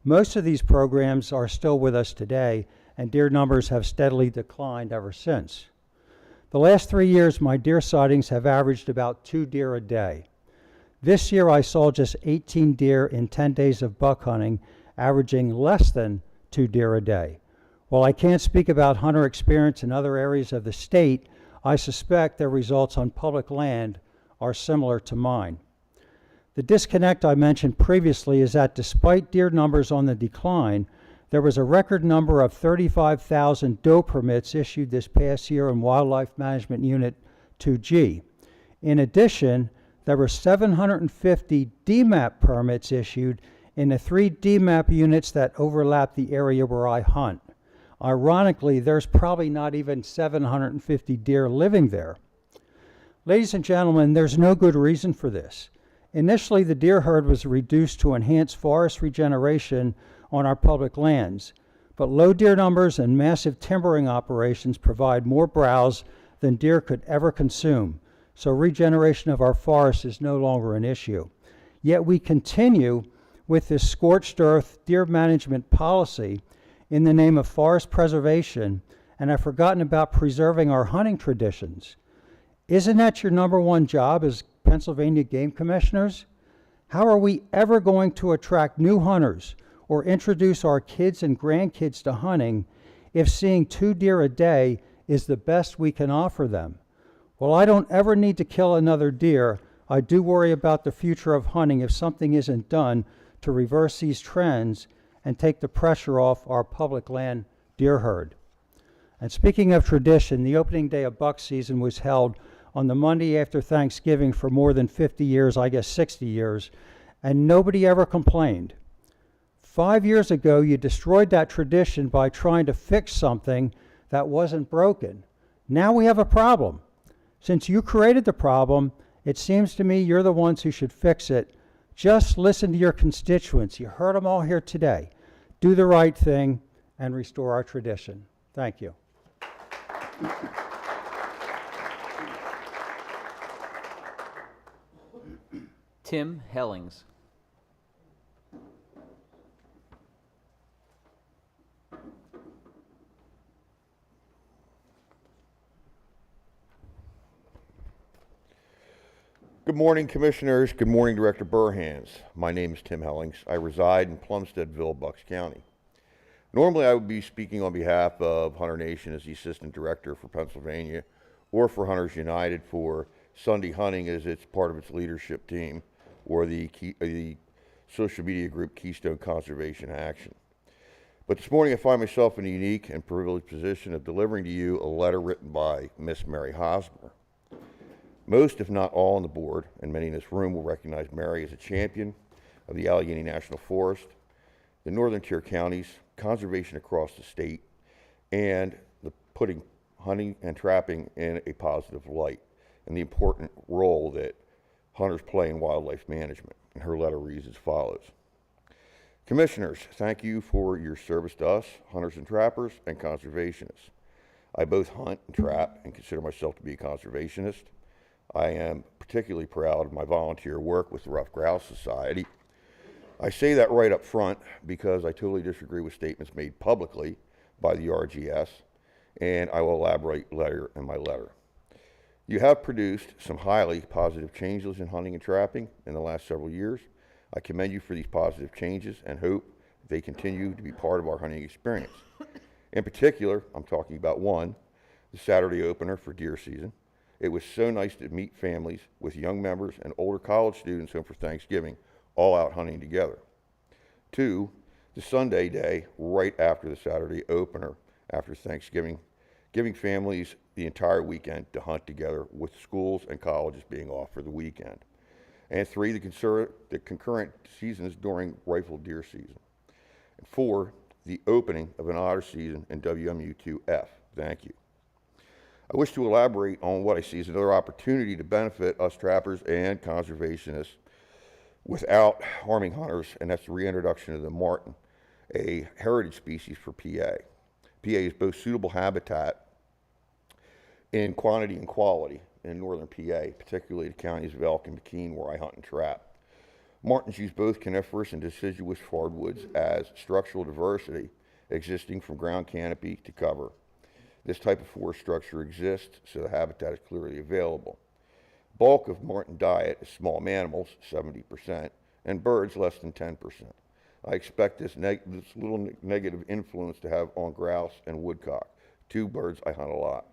Most of these programs are still with us today, and deer numbers have steadily declined ever since. The last 3 years, my deer sightings have averaged about 2 deer a day. This year, I saw just 18 deer in 10 days of buck hunting, averaging less than 2 deer a day. While I can't speak about hunter experience in other areas of the state, I suspect their results on public land are similar to mine. The disconnect I mentioned previously is that despite deer numbers on the decline, there was a record number of 35,000 doe permits issued this past year in Wildlife Management Unit 2G. In addition, there were 750 DMAP permits issued in the 3 DMAP units that overlap the area where I hunt. Ironically, there's probably not even 750 deer living there. Ladies and gentlemen, there's no good reason for this. Initially, the deer herd was reduced to enhance forest regeneration on our public lands, but low deer numbers and massive timbering operations provide more browse than deer could ever consume, so regeneration of our forests is no longer an issue. Yet we continue with this scorched earth deer management policy in the name of forest preservation and have forgotten about preserving our hunting traditions. Isn't that your number one job as Pennsylvania Game Commissioners? How are we ever going to attract new hunters or introduce our kids and grandkids to hunting if seeing 2 deer a day is the best we can offer them? While I don't ever need to kill another deer, I do worry about the future of hunting if something isn't done to reverse these trends and take the pressure off our public land deer herd. And speaking of tradition, the opening day of buck season was held on the Monday after Thanksgiving for more than 50 years, I guess 60 years, and nobody ever complained. 5 years ago, you destroyed that tradition by trying to fix something that wasn't broken. Now we have a problem. Since you created the problem, it seems to me you're the ones who should fix it. Just listen to your constituents. You heard them all here today. Do the right thing and restore our tradition. Thank you.
Tim Hellings.
Good morning, Commissioners. Good morning, Director Burhans. My name is Tim Hellings. I reside in Plumsteadville, Bucks County. Normally, I would be speaking on behalf of Hunter Nation as the Assistant Director for Pennsylvania, or for Hunters United for Sunday Hunting as it's part of its leadership team, or the social media group Keystone Conservation Action. But this morning, I find myself in a unique and privileged position of delivering to you a letter written by Miss Mary Hosmer. Most, if not all, on the board, and many in this room, will recognize Mary as a champion of the Allegheny National Forest, the northern tier counties, conservation across the state, and the putting hunting and trapping in a positive light, and the important role that hunters play in wildlife management. And her letter reads as follows. Commissioners, thank you for your service to us, hunters and trappers, and conservationists. I both hunt and trap and consider myself to be a conservationist. I am particularly proud of my volunteer work with the Rough Grouse Society. I say that right up front because I totally disagree with statements made publicly by the RGS, and I will elaborate later in my letter. You have produced some highly positive changes in hunting and trapping in the last several years. I commend you for these positive changes and hope they continue to be part of our hunting experience. In particular, I'm talking about one, the Saturday opener for deer season. It was so nice to meet families with young members and older college students home for Thanksgiving, all out hunting together. 2, the Sunday day right after the Saturday opener after Thanksgiving, giving families the entire weekend to hunt together with schools and colleges being off for the weekend. And 3, the concurrent seasons during rifle deer season. And 4, the opening of an otter season in WMU2F. Thank you. I wish to elaborate on what I see as another opportunity to benefit us trappers and conservationists without harming hunters, and that's the reintroduction of the marten, a heritage species for PA. PA is both suitable habitat in quantity and quality in northern PA, particularly the counties of Elk and McKean where I hunt and trap. Martens use both coniferous and deciduous hardwoods as structural diversity existing from ground canopy to cover. This type of forest structure exists, so the habitat is clearly available. Bulk of marten diet is small mammals, 70%, and birds less than 10%. I expect this little negative influence to have on grouse and woodcock, 2 birds I hunt a lot.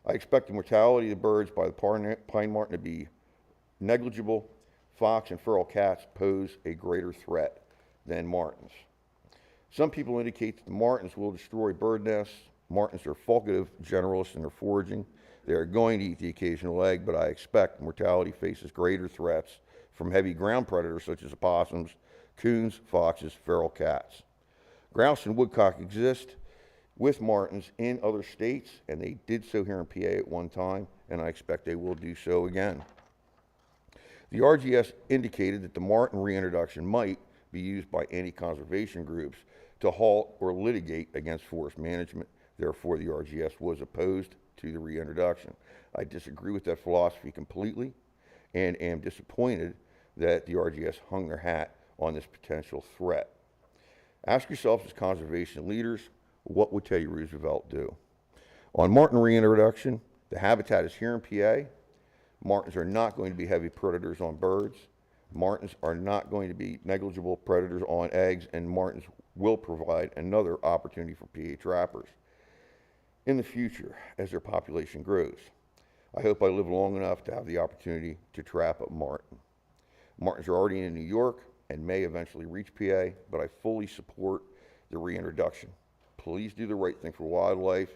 I expect the mortality of birds by the pine marten to be negligible. Fox and feral cats pose a greater threat than martens. Some people indicate that the martens will destroy bird nests. Martens are facultative generalists in their foraging. They are going to eat the occasional egg, but I expect mortality faces greater threats from heavy ground predators such as opossums, coons, foxes, feral cats. Grouse and woodcock exist with martens in other states, and they did so here in PA at one time, and I expect they will do so again. The RGS indicated that the marten reintroduction might be used by anti-conservation groups to halt or litigate against forest management. Therefore, the RGS was opposed to the reintroduction. I disagree with that philosophy completely and am disappointed that the RGS hung their hat on this potential threat. Ask yourselves as conservation leaders, what would Teddy Roosevelt do? On marten reintroduction, the habitat is here in PA. Martens are not going to be heavy predators on birds. Martens are not going to be negligible predators on eggs, and martens will provide another opportunity for PA trappers in the future as their population grows. I hope I live long enough to have the opportunity to trap a marten. Martens are already in New York and may eventually reach PA, but I fully support the reintroduction. Please do the right thing for wildlife,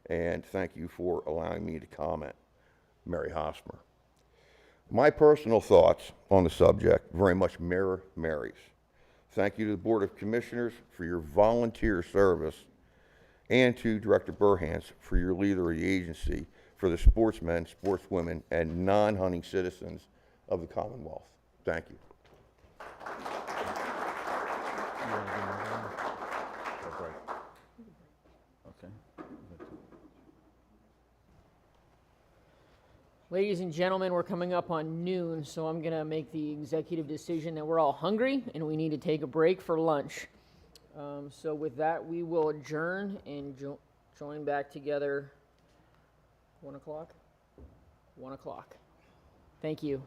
and thank you for allowing me to comment. Mary Hosmer. My personal thoughts on the subject very much mirror Mary's. Thank you to the Board of Commissioners for your volunteer service and to Director Burhans for your leader of the agency for the sportsmen, sportswomen, and non-hunting citizens of the Commonwealth. Thank you.
Ladies and gentlemen, we're coming up on noon, so I'm going to make the executive decision that we're all hungry and we need to take a break for lunch. So with that, we will adjourn and join back together 1 o'clock? 1 o'clock. Thank you.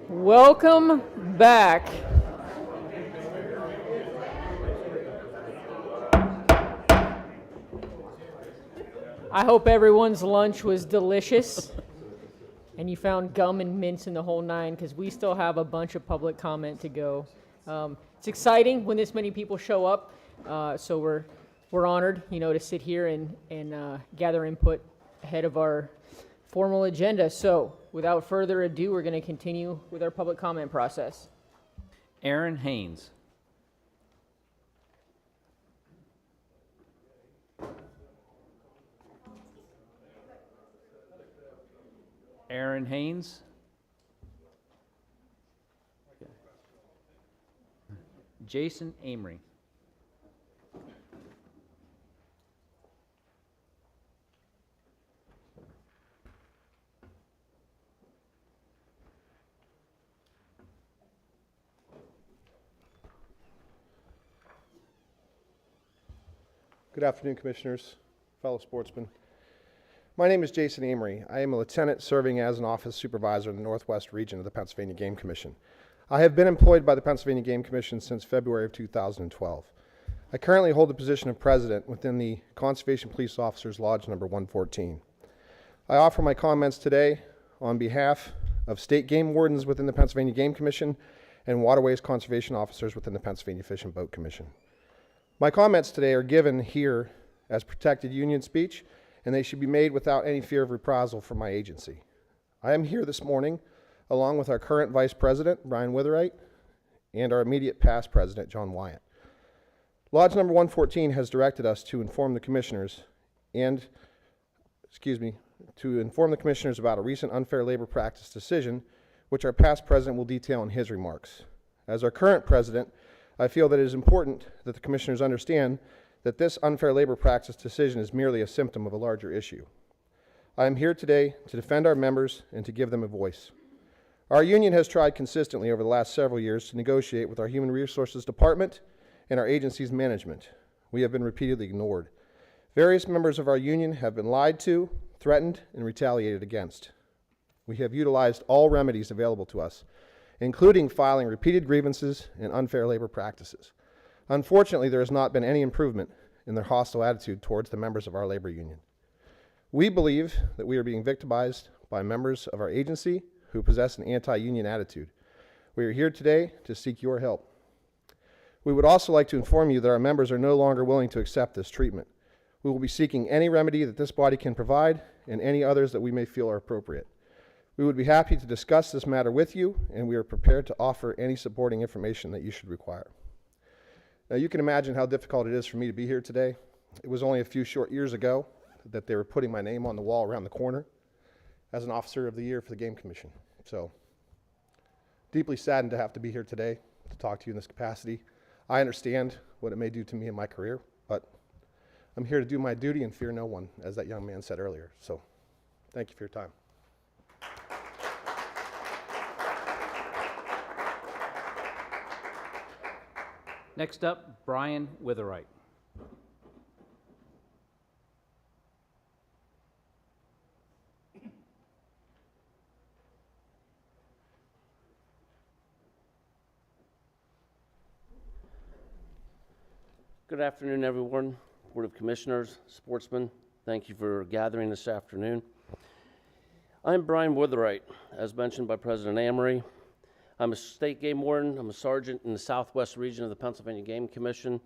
Welcome back. I hope everyone's lunch was delicious and you found gum and mints in the whole nine, because we still have a bunch of public comment to go. It's exciting when this many people show up, so we're honored, to sit here and gather input ahead of our formal agenda. So without further ado, we're going to continue with our public comment process.
Aaron Haynes. Aaron Haynes. Jason Amory.
Good afternoon, Commissioners, fellow sportsmen. My name is Jason Amory. I am a lieutenant serving as an office supervisor in the Northwest region of the Pennsylvania Game Commission. I have been employed by the Pennsylvania Game Commission since February of 2012. I currently hold the position of president within the Conservation Police Officers Lodge number 114. I offer my comments today on behalf of state game wardens within the Pennsylvania Game Commission and waterways conservation officers within the Pennsylvania Fish and Boat Commission. My comments today are given here as protected union speech, and they should be made without any fear of reprisal from my agency. I am here this morning along with our current Vice President, Brian Witherite, and our immediate past President, John Wyatt. Lodge number 114 has directed us to inform the commissioners about a recent unfair labor practice decision, which our past president will detail in his remarks. As our current president, I feel that it is important that the commissioners understand that this unfair labor practice decision is merely a symptom of a larger issue. I am here today to defend our members and to give them a voice. Our union has tried consistently over the last several years to negotiate with our Human Resources Department and our agency's management. We have been repeatedly ignored. Various members of our union have been lied to, threatened, and retaliated against. We have utilized all remedies available to us, including filing repeated grievances and unfair labor practices. Unfortunately, there has not been any improvement in their hostile attitude towards the members of our labor union. We believe that we are being victimized by members of our agency who possess an anti-union attitude. We are here today to seek your help. We would also like to inform you that our members are no longer willing to accept this treatment. We will be seeking any remedy that this body can provide and any others that we may feel are appropriate. We would be happy to discuss this matter with you, and we are prepared to offer any supporting information that you should require. Now, you can imagine how difficult it is for me to be here today. It was only a few short years ago that they were putting my name on the wall around the corner as an Officer of the Year for the Game Commission. So, deeply saddened to have to be here today to talk to you in this capacity. I understand what it may do to me in my career, but I'm here to do my duty and fear no one, as that young man said earlier. So, thank you for your time.
Next up, Brian Witherite.
Good afternoon, everyone. Board of Commissioners, sportsmen, thank you for gathering this afternoon. I'm Brian Witherite, as mentioned by President Amory. I'm a state game warden. I'm a sergeant in the Southwest region of the Pennsylvania Game Commission.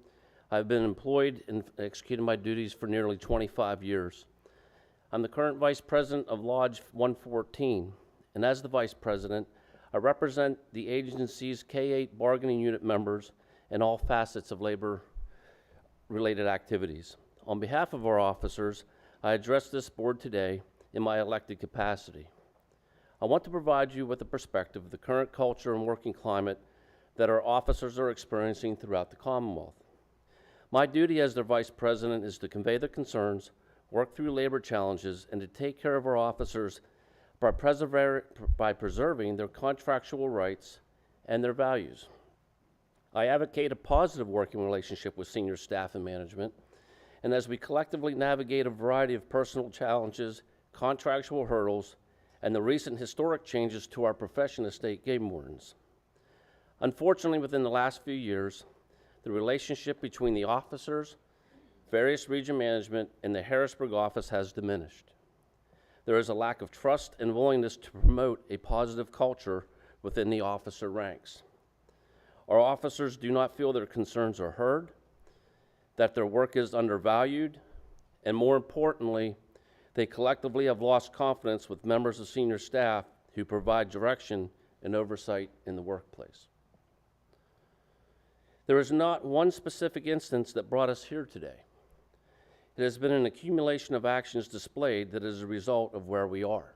I've been employed and executed my duties for nearly 25 years. I'm the current Vice President of Lodge 114, and as the Vice President, I represent the agency's K-8 bargaining unit members in all facets of labor-related activities. On behalf of our officers, I address this board today in my elected capacity. I want to provide you with a perspective of the current culture and working climate that our officers are experiencing throughout the Commonwealth. My duty as their Vice President is to convey their concerns, work through labor challenges, and to take care of our officers by preserving their contractual rights and their values. I advocate a positive working relationship with senior staff and management, and as we collectively navigate a variety of personal challenges, contractual hurdles, and the recent historic changes to our profession as state game wardens. Unfortunately, within the last few years, the relationship between the officers, various region management, and the Harrisburg office has diminished. There is a lack of trust and willingness to promote a positive culture within the officer ranks. Our officers do not feel their concerns are heard, that their work is undervalued, and more importantly, they collectively have lost confidence with members of senior staff who provide direction and oversight in the workplace. There is not one specific instance that brought us here today. It has been an accumulation of actions displayed that is a result of where we are.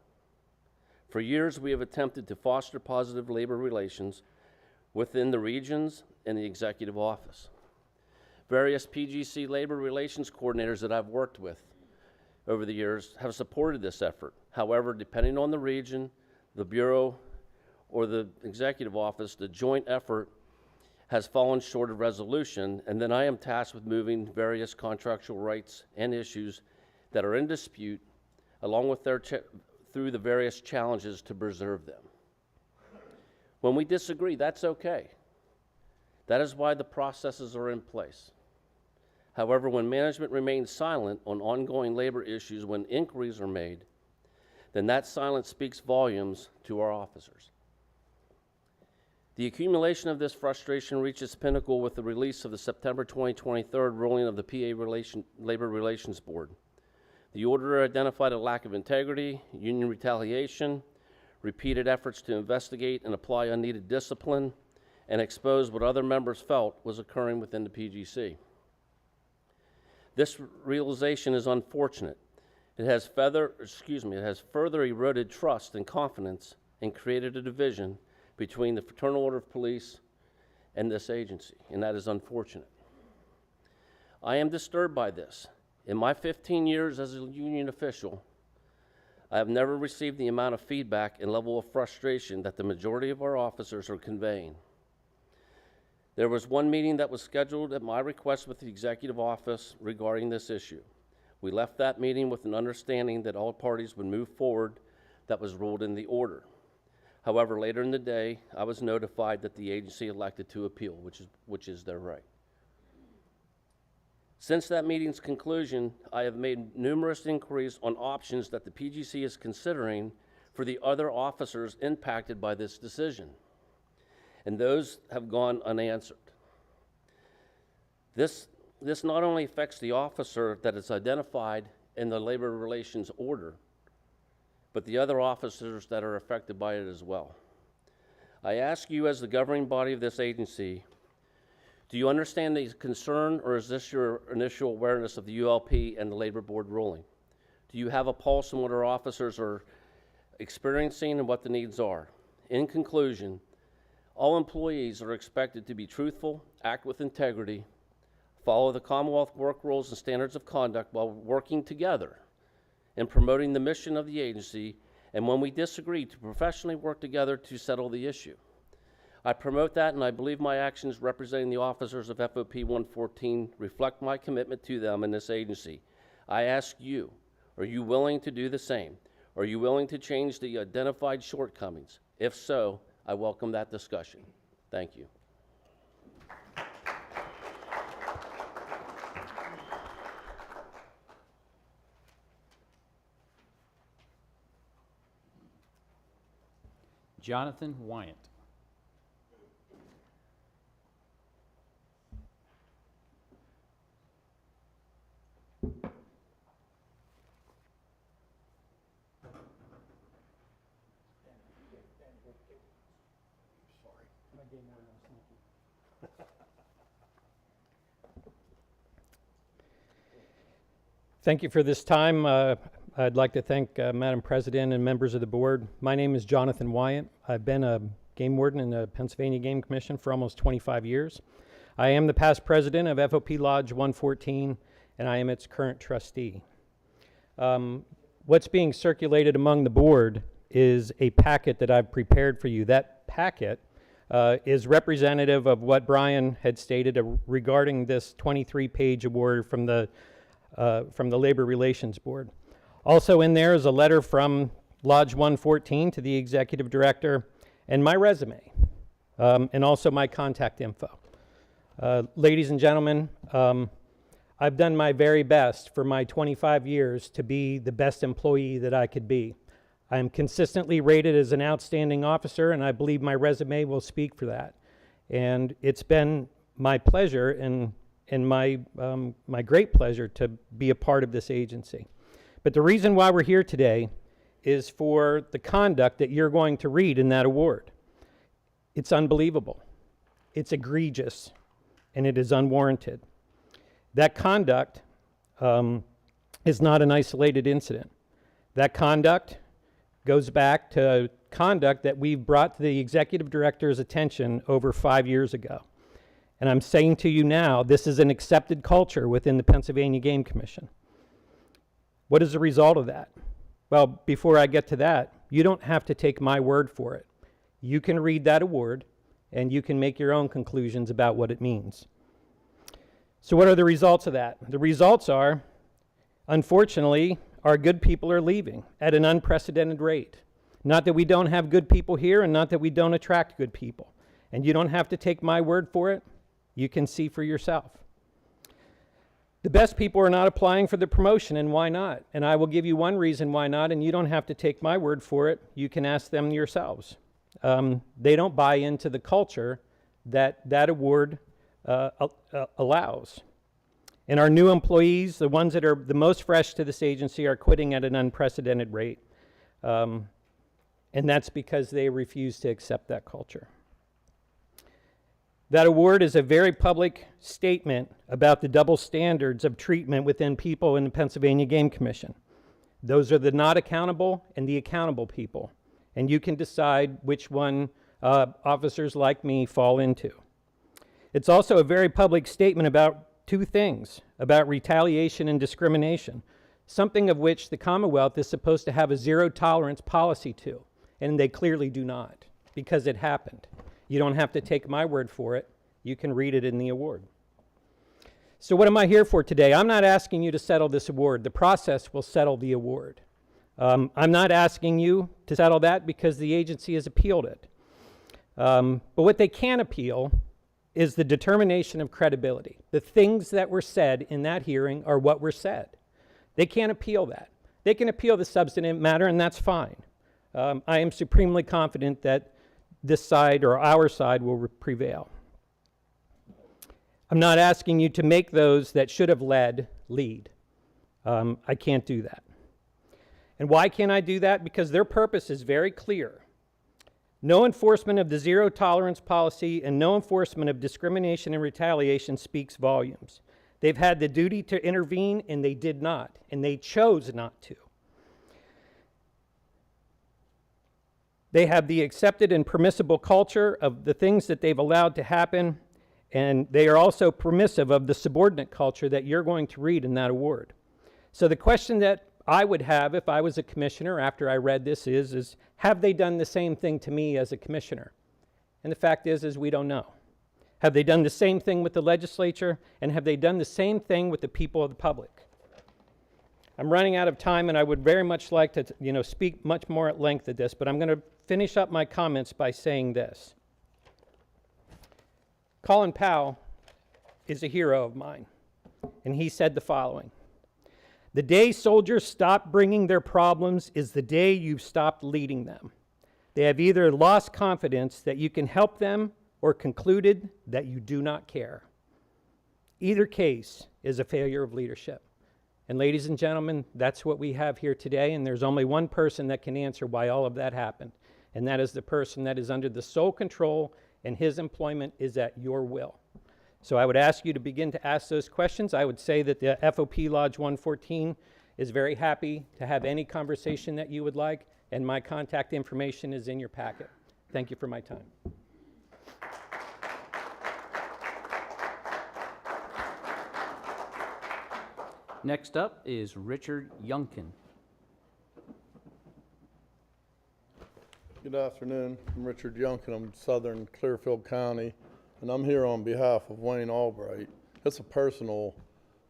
For years, we have attempted to foster positive labor relations within the regions and the executive office. Various PGC labor relations coordinators that I've worked with over the years have supported this effort. However, depending on the region, the Bureau, or the executive office, the joint effort has fallen short of resolution, and then I am tasked with moving various contractual rights and issues that are in dispute, along with through the various challenges to preserve them. When we disagree, that's okay. That is why the processes are in place. However, when management remains silent on ongoing labor issues when inquiries are made, then that silence speaks volumes to our officers. The accumulation of this frustration reached its pinnacle with the release of the September 2023 ruling of the PA Labor Relations Board. The order identified a lack of integrity, union retaliation, repeated efforts to investigate and apply unneeded discipline, and expose what other members felt was occurring within the PGC. This realization is unfortunate. It has further eroded trust and confidence and created a division between the Fraternal Order of Police and this agency, and that is unfortunate. I am disturbed by this. In my 15 years as a union official, I have never received the amount of feedback and level of frustration that the majority of our officers are conveying. There was one meeting that was scheduled at my request with the executive office regarding this issue. We left that meeting with an understanding that all parties would move forward that was ruled in the order. However, later in the day, I was notified that the agency elected to appeal, which is their right. Since that meeting's conclusion, I have made numerous inquiries on options that the PGC is considering for the other officers impacted by this decision, and those have gone unanswered. This not only affects the officer that is identified in the labor relations order, but the other officers that are affected by it as well. I ask you as the governing body of this agency, do you understand the concern, or is this your initial awareness of the ULP and the Labor Board ruling? Do you have a pulse on what our officers are experiencing and what the needs are? In conclusion, all employees are expected to be truthful, act with integrity, follow the Commonwealth work rules and standards of conduct while working together in promoting the mission of the agency, and when we disagree, to professionally work together to settle the issue. I promote that, and I believe my actions representing the officers of FOP 114 reflect my commitment to them in this agency. I ask you, are you willing to do the same? Are you willing to change the identified shortcomings? If so, I welcome that discussion. Thank you.
Jonathan Wyant.
Thank you for this time. I'd like to thank Madam President and members of the board. My name is Jonathan Wyant. I've been a game warden in the Pennsylvania Game Commission for almost 25 years. I am the past president of FOP Lodge 114, and I am its current trustee. What's being circulated among the board is a packet that I've prepared for you. That packet is representative of what Brian had stated regarding this 23-page award from the from the Labor Relations Board. Also in there is a letter from Lodge 114 to the executive director and my resume, and also my contact info. Ladies and gentlemen, I've done my very best for my 25 years to be the best employee that I could be. I am consistently rated as an outstanding officer, and I believe my resume will speak for that. And it's been my pleasure and my great pleasure to be a part of this agency. But the reason why we're here today is for the conduct that you're going to read in that award. It's unbelievable. It's egregious, and it is unwarranted. That conduct is not an isolated incident. That conduct goes back to conduct that we've brought to the executive director's attention over 5 years ago. And I'm saying to you now, this is an accepted culture within the Pennsylvania Game Commission. What is the result of that? Well, before I get to that, you don't have to take my word for it. You can read that award, and you can make your own conclusions about what it means. So what are the results of that? The results are, unfortunately, our good people are leaving at an unprecedented rate. Not that we don't have good people here, and not that we don't attract good people. And you don't have to take my word for it. You can see for yourself. The best people are not applying for the promotion, and why not? And I will give you one reason why not, and you don't have to take my word for it. You can ask them yourselves. They don't buy into the culture that that award allows. And our new employees, the ones that are the most fresh to this agency, are quitting at an unprecedented rate. And that's because they refuse to accept that culture. That award is a very public statement about the double standards of treatment within people in the Pennsylvania Game Commission. Those are the not accountable and the accountable people. And you can decide which one officers like me fall into. It's also a very public statement about two things, about retaliation and discrimination, something of which the Commonwealth is supposed to have a zero tolerance policy to, and they clearly do not, because it happened. You don't have to take my word for it. You can read it in the award. So what am I here for today? I'm not asking you to settle this award. The process will settle the award. I'm not asking you to settle that because the agency has appealed it. But what they can appeal is the determination of credibility. The things that were said in that hearing are what were said. They can't appeal that. They can appeal the substantive matter, and that's fine. I am supremely confident that this side or our side will prevail. I'm not asking you to make those that should have led lead. I can't do that. And why can't I do that? Because their purpose is very clear. No enforcement of the zero tolerance policy and no enforcement of discrimination and retaliation speaks volumes. They've had the duty to intervene, and they did not, and they chose not to. They have the accepted and permissible culture of the things that they've allowed to happen, and they are also permissive of the subordinate culture that you're going to read in that award. So the question that I would have if I was a commissioner after I read this is have they done the same thing to me as a commissioner? And the fact is we don't know. Have they done the same thing with the legislature, and have they done the same thing with the people of the public? I'm running out of time, and I would very much like to speak much more at length at this, but I'm going to finish up my comments by saying this. Colin Powell is a hero of mine, and he said the following: "The day soldiers stop bringing their problems is the day you've stopped leading them. They have either lost confidence that you can help them or concluded that you do not care. Either case is a failure of leadership." And ladies and gentlemen, that's what we have here today, and there's only one person that can answer why all of that happened, and that is the person that is under the sole control, and his employment is at your will. So I would ask you to begin to ask those questions. I would say that the FOP Lodge 114 is very happy to have any conversation that you would like, and my contact information is in your packet. Thank you for my time.
Next up is Richard Youngkin.
Good afternoon. I'm Richard Youngkin. I'm Southern Clearfield County, and I'm here on behalf of Wayne Albright. It's a personal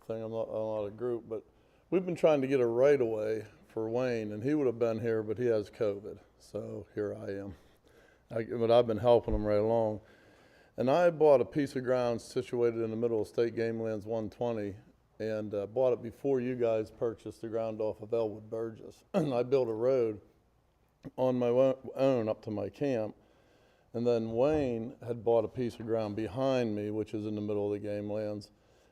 thing. I'm not a group, but we've been trying to get a right-of-way for Wayne, and he would have been here, but he has COVID. So here I am. But I've been helping him right along. And I bought a piece of ground situated in the middle of State Game Lands 120, and bought it before you guys purchased the ground off of Elwood Burgess. And I built a road on my own up to my camp. And then Wayne had bought a piece of ground behind me, which is in the middle of the game lands.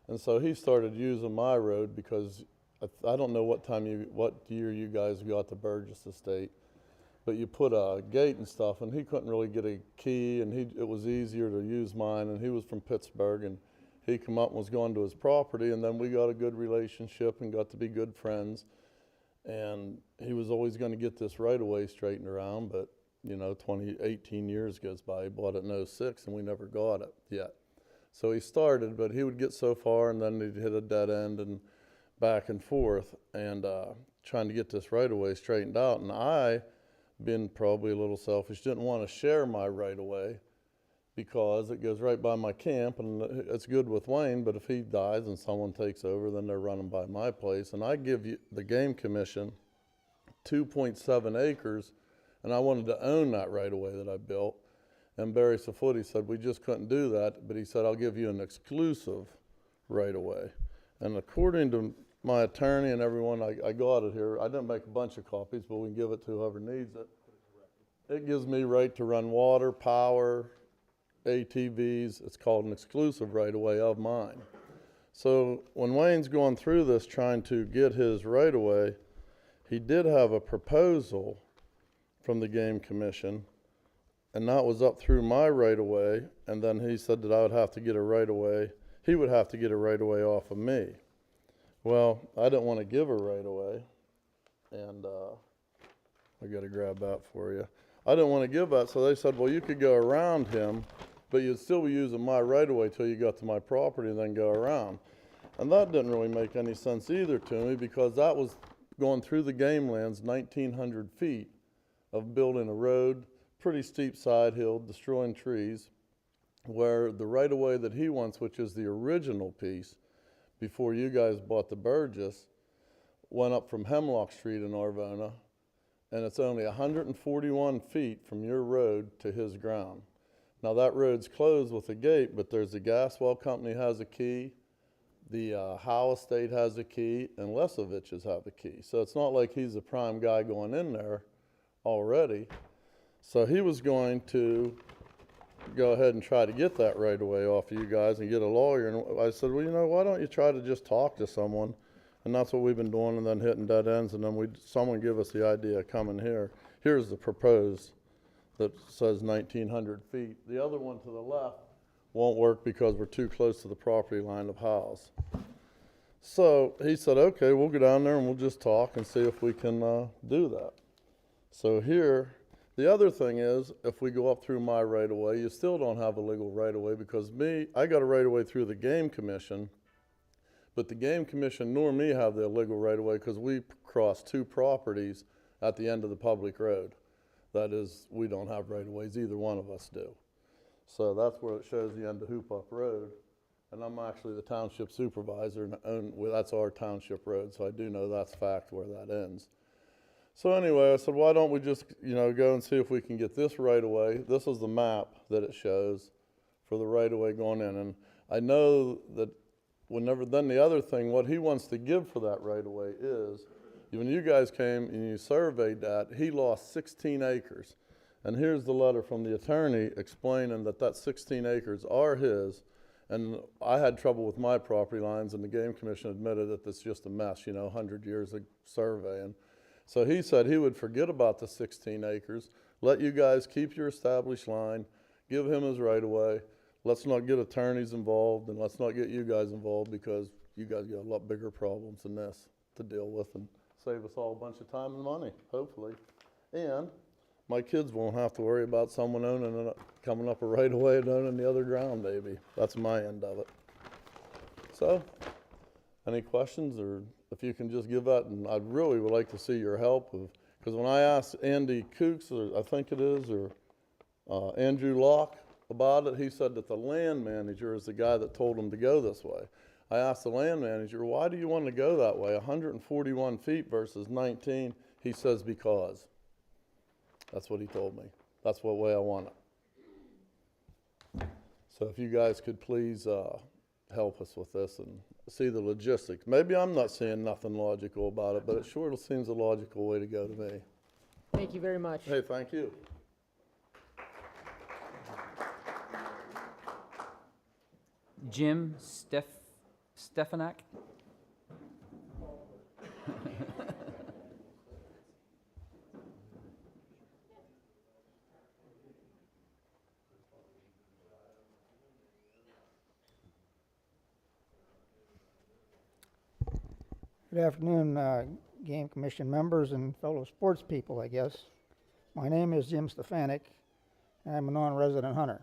And so he started using my road because I don't know what year you guys got the Burgess estate, but you put a gate and stuff, and he couldn't really get a key, and it was easier to use mine, and he was from Pittsburgh, and he come up and was going to his property, and then we got a good relationship and got to be good friends. And he was always going to get this right-of-way straightened around, but 18 years goes by. He bought it in 06, and we never got it yet. So he started, but he would get so far, and then he'd hit a dead end and back and forth, and trying to get this right-of-way straightened out. And I, being probably a little selfish, didn't want to share my right-of-way because it goes right by my camp, and it's good with Wayne, but if he dies and someone takes over, then they're running by my place. And I give you the Game Commission 2.7 acres, and I wanted to own that right-of-way that I built. And Barry Safuti said, we just couldn't do that, but he said, I'll give you an exclusive right-of-way. And according to my attorney and everyone, I got it here. I didn't make a bunch of copies, but we can give it to whoever needs it. It gives me right to run water, power, ATVs. It's called an exclusive right-of-way of mine. So when Wayne's going through this trying to get his right-of-way, he did have a proposal from the Game Commission, and that was up through my right-of-way, and then he said that I would have to get a right-of-way. He would have to get a right-of-way off of me. Well, I didn't want to give a right-of-way, and I got to grab that for you. I didn't want to give that, so they said, well, you could go around him, but you'd still be using my right-of-way till you got to my property and then go around. And that didn't really make any sense either to me, because that was going through the game lands 1,900 feet of building a road, pretty steep side hill, destroying trees, where the right-of-way that he wants, which is the original piece, before you guys bought the Burgess, went up from Hemlock Street in Arvona, and it's only 141 feet from your road to his ground. Now that road's closed with a gate, but there's a gas well company has a key, the Howe Estate has a key, and Lesovich's have a key. So it's not like he's a prime guy going in there already. So he was going to go ahead and try to get that right away off of you guys and get a lawyer. And I said, well, why don't you try to just talk to someone? And that's what we've been doing, and then hitting dead ends, and then someone give us the idea of coming here. Here's the proposed that says 1,900 feet. The other one to the left won't work because we're too close to the property line of Howe's. So he said, okay, we'll go down there and we'll just talk and see if we can do that. So here, the other thing is, if we go up through my right-of-way, you still don't have a legal right-of-way, because I got a right-of-way through the Game Commission, but the Game Commission nor me have the legal right-of-way because we cross two properties at the end of the public road. That is, we don't have right-of-ways, either one of us do. So that's where it shows the end of Hoop Up Road. And I'm actually the township supervisor, and that's our township road, so I do know that's fact where that ends. So anyway, I said, why don't we just, go and see if we can get this right-of-way. This is the map that it shows for the right-of-way going in. And I know that then the other thing, what he wants to give for that right-of-way is, when you guys came and you surveyed that, he lost 16 acres. And here's the letter from the attorney explaining that 16 acres are his. And I had trouble with my property lines, and the Game Commission admitted that it's just a mess, 100 years of surveying. So he said he would forget about the 16 acres, let you guys keep your established line, give him his right-of-way. Let's not get attorneys involved, and let's not get you guys involved, because you guys got a lot bigger problems than this to deal with, and save us all a bunch of time and money, hopefully. And my kids won't have to worry about someone coming up a right-of-way and owning the other ground, maybe. That's my end of it. So, any questions, or if you can just give that, and I really would like to see your help, because when I asked Andy Kooks, or I think it is, or Andrew Locke about it, he said that the land manager is the guy that told him to go this way. I asked the land manager, why do you want to go that way, 141 feet versus 19? He says, because. That's what he told me. That's what way I want it. So if you guys could please help us with this and see the logistics. Maybe I'm not seeing nothing logical about it, but it sure seems a logical way to go to me.
Thank you very much.
Hey, thank you.
Jim Stefanak?
Good afternoon, Game Commission members and fellow sports people, I guess. My name is Jim Stefanik, and I'm a non-resident hunter.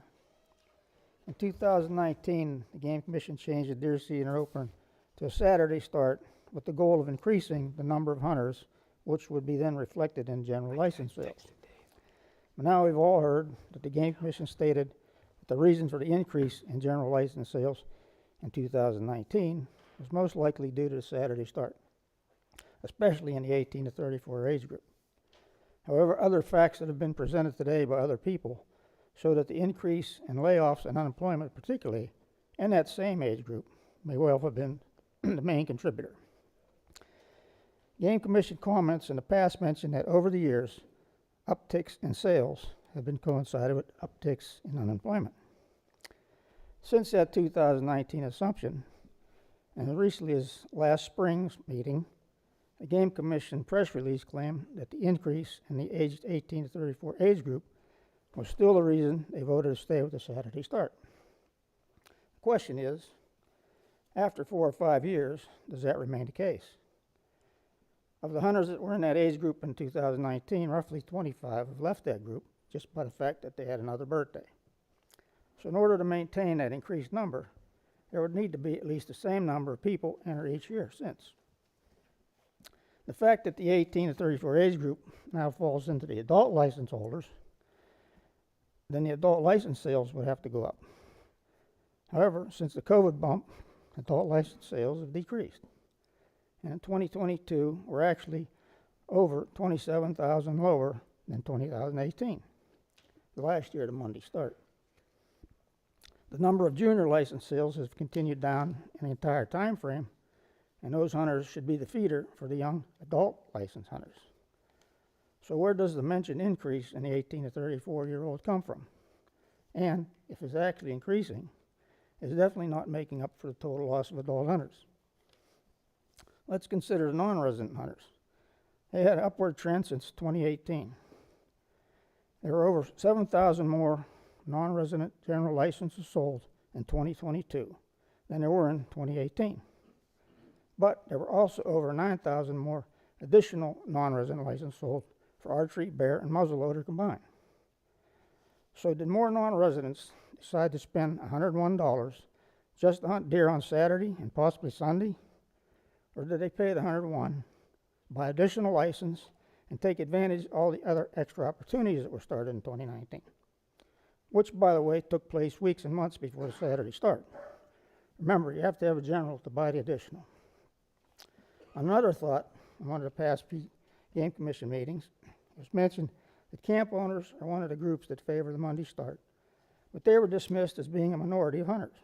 In 2019, the Game Commission changed the deer season open to a Saturday start with the goal of increasing the number of hunters, which would be then reflected in general license sales. But now we've all heard that the Game Commission stated that the reason for the increase in general license sales in 2019 was most likely due to the Saturday start, especially in the 18 to 34 age group. However, other facts that have been presented today by other people show that the increase in layoffs and unemployment, particularly in that same age group, may well have been the main contributor. Game Commission comments in the past mentioned that over the years, upticks in sales have been coincided with upticks in unemployment. Since that 2019 assumption, and as recently as last spring's meeting, the Game Commission press release claimed that the increase in the aged 18 to 34 age group was still the reason they voted to stay with the Saturday start. The question is, after 4 or 5 years, does that remain the case? Of the hunters that were in that age group in 2019, roughly 25 have left that group just by the fact that they had another birthday. So in order to maintain that increased number, there would need to be at least the same number of people enter each year since. The fact that the 18 to 34 age group now falls into the adult license holders, then the adult license sales would have to go up. However, since the COVID bump, adult license sales have decreased. And in 2022, we're actually over 27,000 lower than 2018, the last year of the Monday start. The number of junior license sales has continued down in the entire time frame, and those hunters should be the feeder for the young adult license hunters. So where does the mentioned increase in the 18 to 34-year-old come from? And if it's actually increasing, it's definitely not making up for the total loss of adult hunters. Let's consider the non-resident hunters. They had an upward trend since 2018. There were over 7,000 more non-resident general licenses sold in 2022 than there were in 2018. But there were also over 9,000 more additional non-resident licenses sold for archery, bear, and muzzleloader combined. So did more non-residents decide to spend $101 just to hunt deer on Saturday and possibly Sunday? Or did they pay the $101, buy additional license, and take advantage of all the other extra opportunities that were started in 2019? Which, by the way, took place weeks and months before the Saturday start. Remember, you have to have a general to buy the additional. Another thought in one of the past Game Commission meetings was mentioned that camp owners are one of the groups that favor the Monday start, but they were dismissed as being a minority of hunters.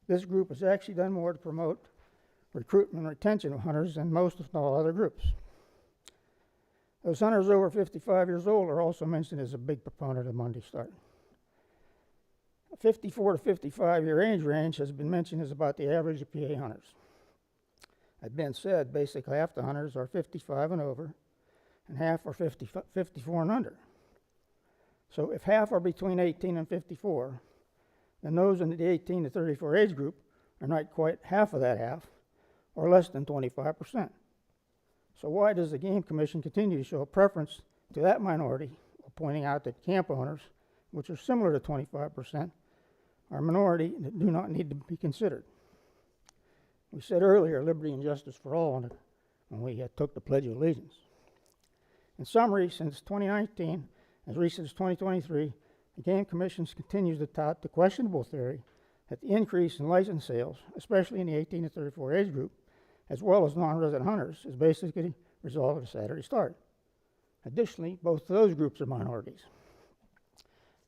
This group has actually done more to promote recruitment and retention of hunters than most, if not all, other groups. Those hunters over 55 years old are also mentioned as a big proponent of Monday start. A 54 to 55 year age range has been mentioned as about the average of PA hunters. That being said, basically half the hunters are 55 and over, and half are 54 and under. So if half are between 18 and 54, then those in the 18 to 34 age group are not quite half of that half, or less than 25%. So why does the Game Commission continue to show a preference to that minority, while pointing out that camp owners, which are similar to 25%, are a minority that do not need to be considered? We said earlier, liberty and justice for all when we took the Pledge of Allegiance. In summary, since 2019, as recent as 2023, the Game Commission continues to tout the questionable theory that the increase in license sales, especially in the 18 to 34 age group, as well as non-resident hunters, is basically a result of the Saturday start. Additionally, both of those groups are minorities.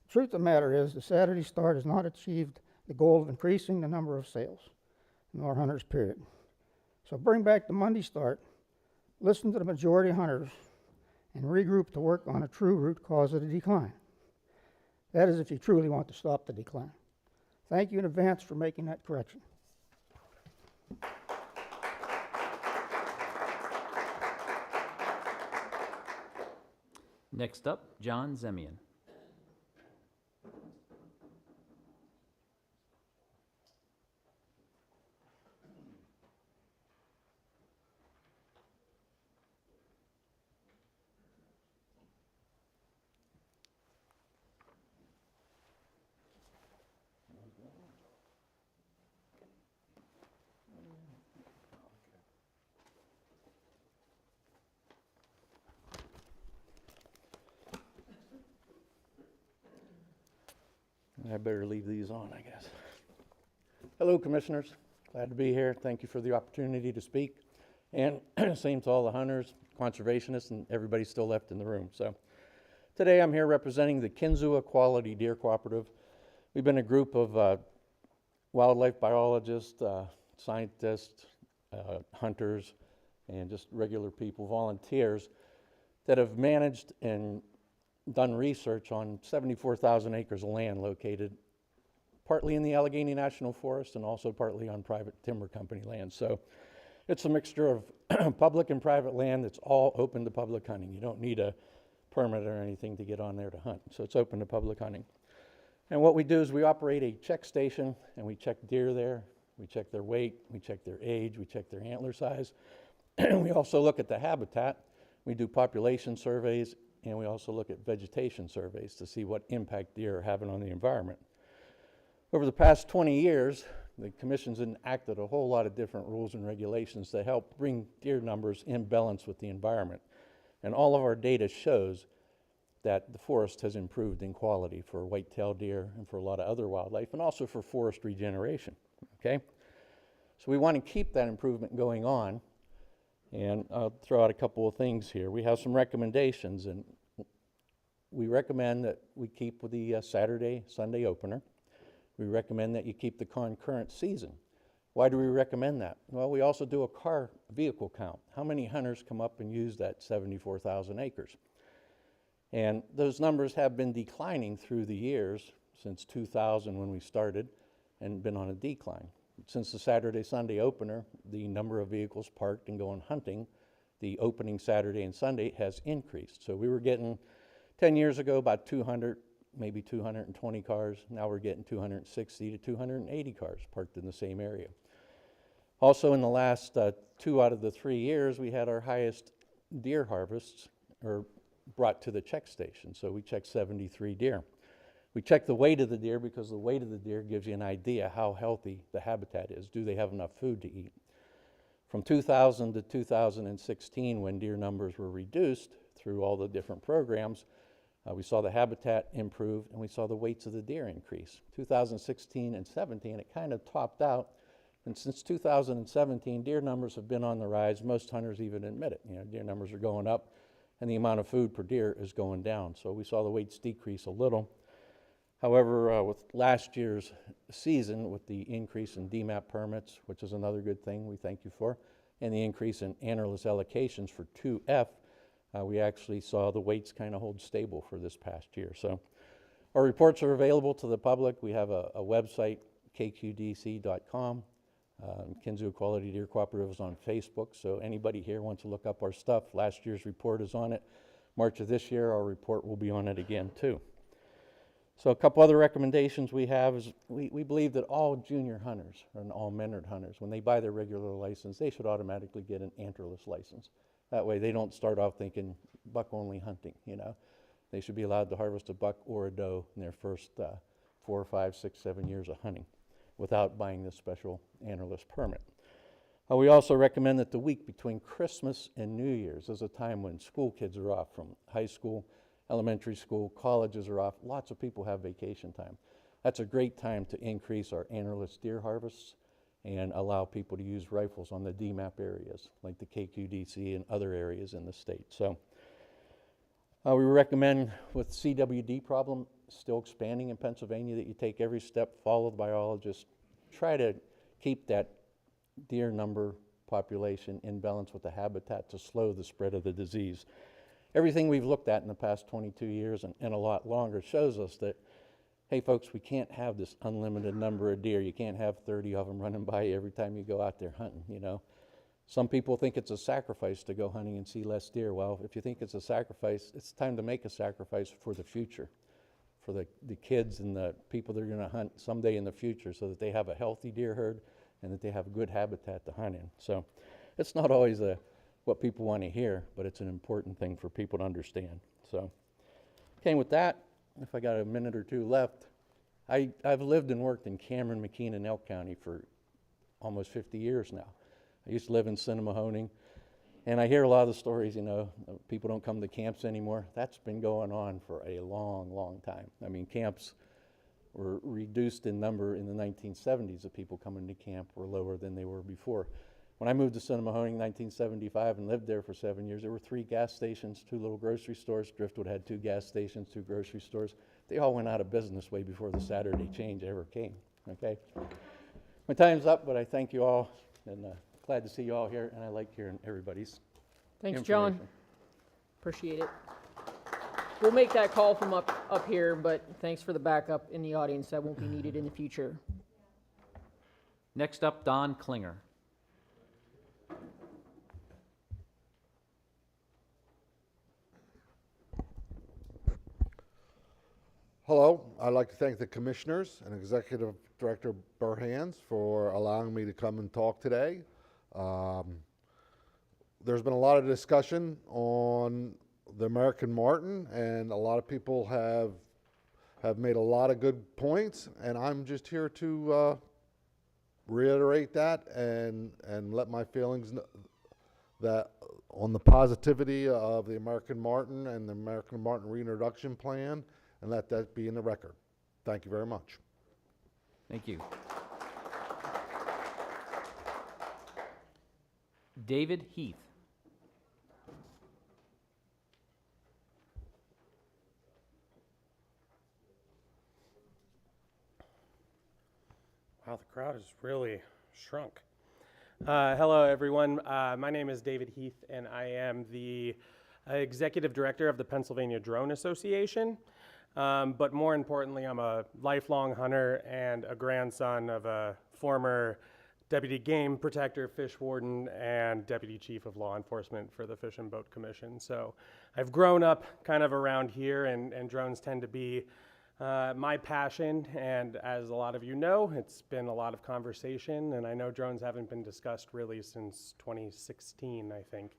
The truth of the matter is the Saturday start has not achieved the goal of increasing the number of sales in our hunters, period. So bring back the Monday start, listen to the majority of hunters, and regroup to work on a true root cause of the decline. That is if you truly want to stop the decline. Thank you in advance for making that correction.
Next up, John Zemian.
I better leave these on, I guess. Hello, Commissioners. Glad to be here. Thank you for the opportunity to speak. And same to all the hunters, conservationists, and everybody still left in the room. So today I'm here representing the Kinzua Quality Deer Cooperative. We've been a group of wildlife biologists, scientists, hunters, and just regular people, volunteers, that have managed and done research on 74,000 acres of land located partly in the Allegheny National Forest and also partly on private timber company land. So it's a mixture of public and private land that's all open to public hunting. You don't need a permit or anything to get on there to hunt. So it's open to public hunting. And what we do is we operate a check station and we check deer there. We check their weight, we check their age, we check their antler size. We also look at the habitat. We do population surveys, and we also look at vegetation surveys to see what impact deer are having on the environment. Over the past 20 years, the Commission's enacted a whole lot of different rules and regulations to help bring deer numbers in balance with the environment. And all of our data shows that the forest has improved in quality for white-tailed deer and for a lot of other wildlife, and also for forest regeneration, okay? So we want to keep that improvement going on. And I'll throw out a couple of things here. We have some recommendations, and we recommend that we keep with the Saturday, Sunday opener. We recommend that you keep the concurrent season. Why do we recommend that? Well, we also do a vehicle count. How many hunters come up and use that 74,000 acres? And those numbers have been declining through the years since 2000 when we started and been on a decline. Since the Saturday, Sunday opener, the number of vehicles parked and going hunting, the opening Saturday and Sunday has increased. So we were getting, 10 years ago, about 200, maybe 220 cars. Now we're getting 260 to 280 cars parked in the same area. Also in the last 2 out of the 3 years, we had our highest deer harvests brought to the check station. So we checked 73 deer. We check the weight of the deer because the weight of the deer gives you an idea how healthy the habitat is. Do they have enough food to eat? From 2000 to 2016, when deer numbers were reduced through all the different programs, we saw the habitat improve and we saw the weights of the deer increase. 2016 and 17, it kind of topped out. And since 2017, deer numbers have been on the rise. Most hunters even admit it. You know, deer numbers are going up and the amount of food per deer is going down. So we saw the weights decrease a little. However, with last year's season, with the increase in DMAP permits, which is another good thing we thank you for, and the increase in antlerless allocations for 2F, we actually saw the weights kind of hold stable for this past year. So our reports are available to the public. We have a website, kqdc.com. Kinzua Quality Deer Cooperative is on Facebook, so anybody here wants to look up our stuff, last year's report is on it. March of this year, our report will be on it again too. So a couple other recommendations we have is we believe that all junior hunters and all mentored hunters, when they buy their regular license, they should automatically get an antlerless license. That way they don't start off thinking buck-only hunting, you know. They should be allowed to harvest a buck or a doe in their first 4, 5, 6, 7 years of hunting without buying this special antlerless permit. We also recommend that the week between Christmas and New Year's is a time when school kids are off from high school, elementary school, colleges are off. Lots of people have vacation time. that's a great time to increase our antlerless deer harvests and allow people to use rifles on the DMAP areas, like the KQDC and other areas in the state. So we recommend with CWD problem still expanding in Pennsylvania that you take every step, follow the biologists, try to keep that deer number population in balance with the habitat to slow the spread of the disease. Everything we've looked at in the past 22 years and a lot longer shows us that, hey folks, we can't have this unlimited number of deer. You can't have 30 of them running by you every time you go out there hunting, you know. Some people think it's a sacrifice to go hunting and see less deer. Well, if you think it's a sacrifice, it's time to make a sacrifice for the future, for the kids and the people that are gonna hunt someday in the future, so that they have a healthy deer herd and that they have a good habitat to hunt in. So it's not always what people want to hear, but it's an important thing for people to understand. So, okay, with that, if I got a minute or two left, I've lived and worked in Cameron, McKean, and Elk County for almost 50 years now. I used to live in Cinemahoning, and I hear a lot of the stories, you know, people don't come to camps anymore. That's been going on for a long, long time. I mean, camps were reduced in number in the 1970s. The people coming to camp were lower than they were before. When I moved to Cinemahoning in 1975 and lived there for 7 years, there were 3 gas stations, 2 little grocery stores. Driftwood had 2 gas stations, 2 grocery stores. They all went out of business way before the Saturday change ever came, okay? My time's up, but I thank you all, and glad to see you all here, and I like hearing everybody's
Thanks, John. Appreciate it. We'll make that call from up here, but thanks for the backup in the audience. That won't be needed in the future.
Next up, Don Klinger.
Hello, I'd like to thank the commissioners and Executive Director Burhans for allowing me to come and talk today. There's been a lot of discussion on the American Marten, and a lot of people have made a lot of good points, and I'm just here to reiterate that and let my feelings that on the positivity of the American Marten and the American Marten reintroduction plan, and let that be in the record. Thank you very much.
Thank you. David Heath.
Wow, the crowd has really shrunk. Hello, everyone. My name is David Heath, and I am the Executive Director of the Pennsylvania Drone Association. But more importantly, I'm a lifelong hunter and a grandson of a former Deputy Game Protector, Fish Warden, and Deputy Chief of Law Enforcement for the Fish and Boat Commission. So I've grown up kind of around here, and drones tend to be my passion. And as a lot of you know, it's been a lot of conversation, and I know drones haven't been discussed really since 2016, I think,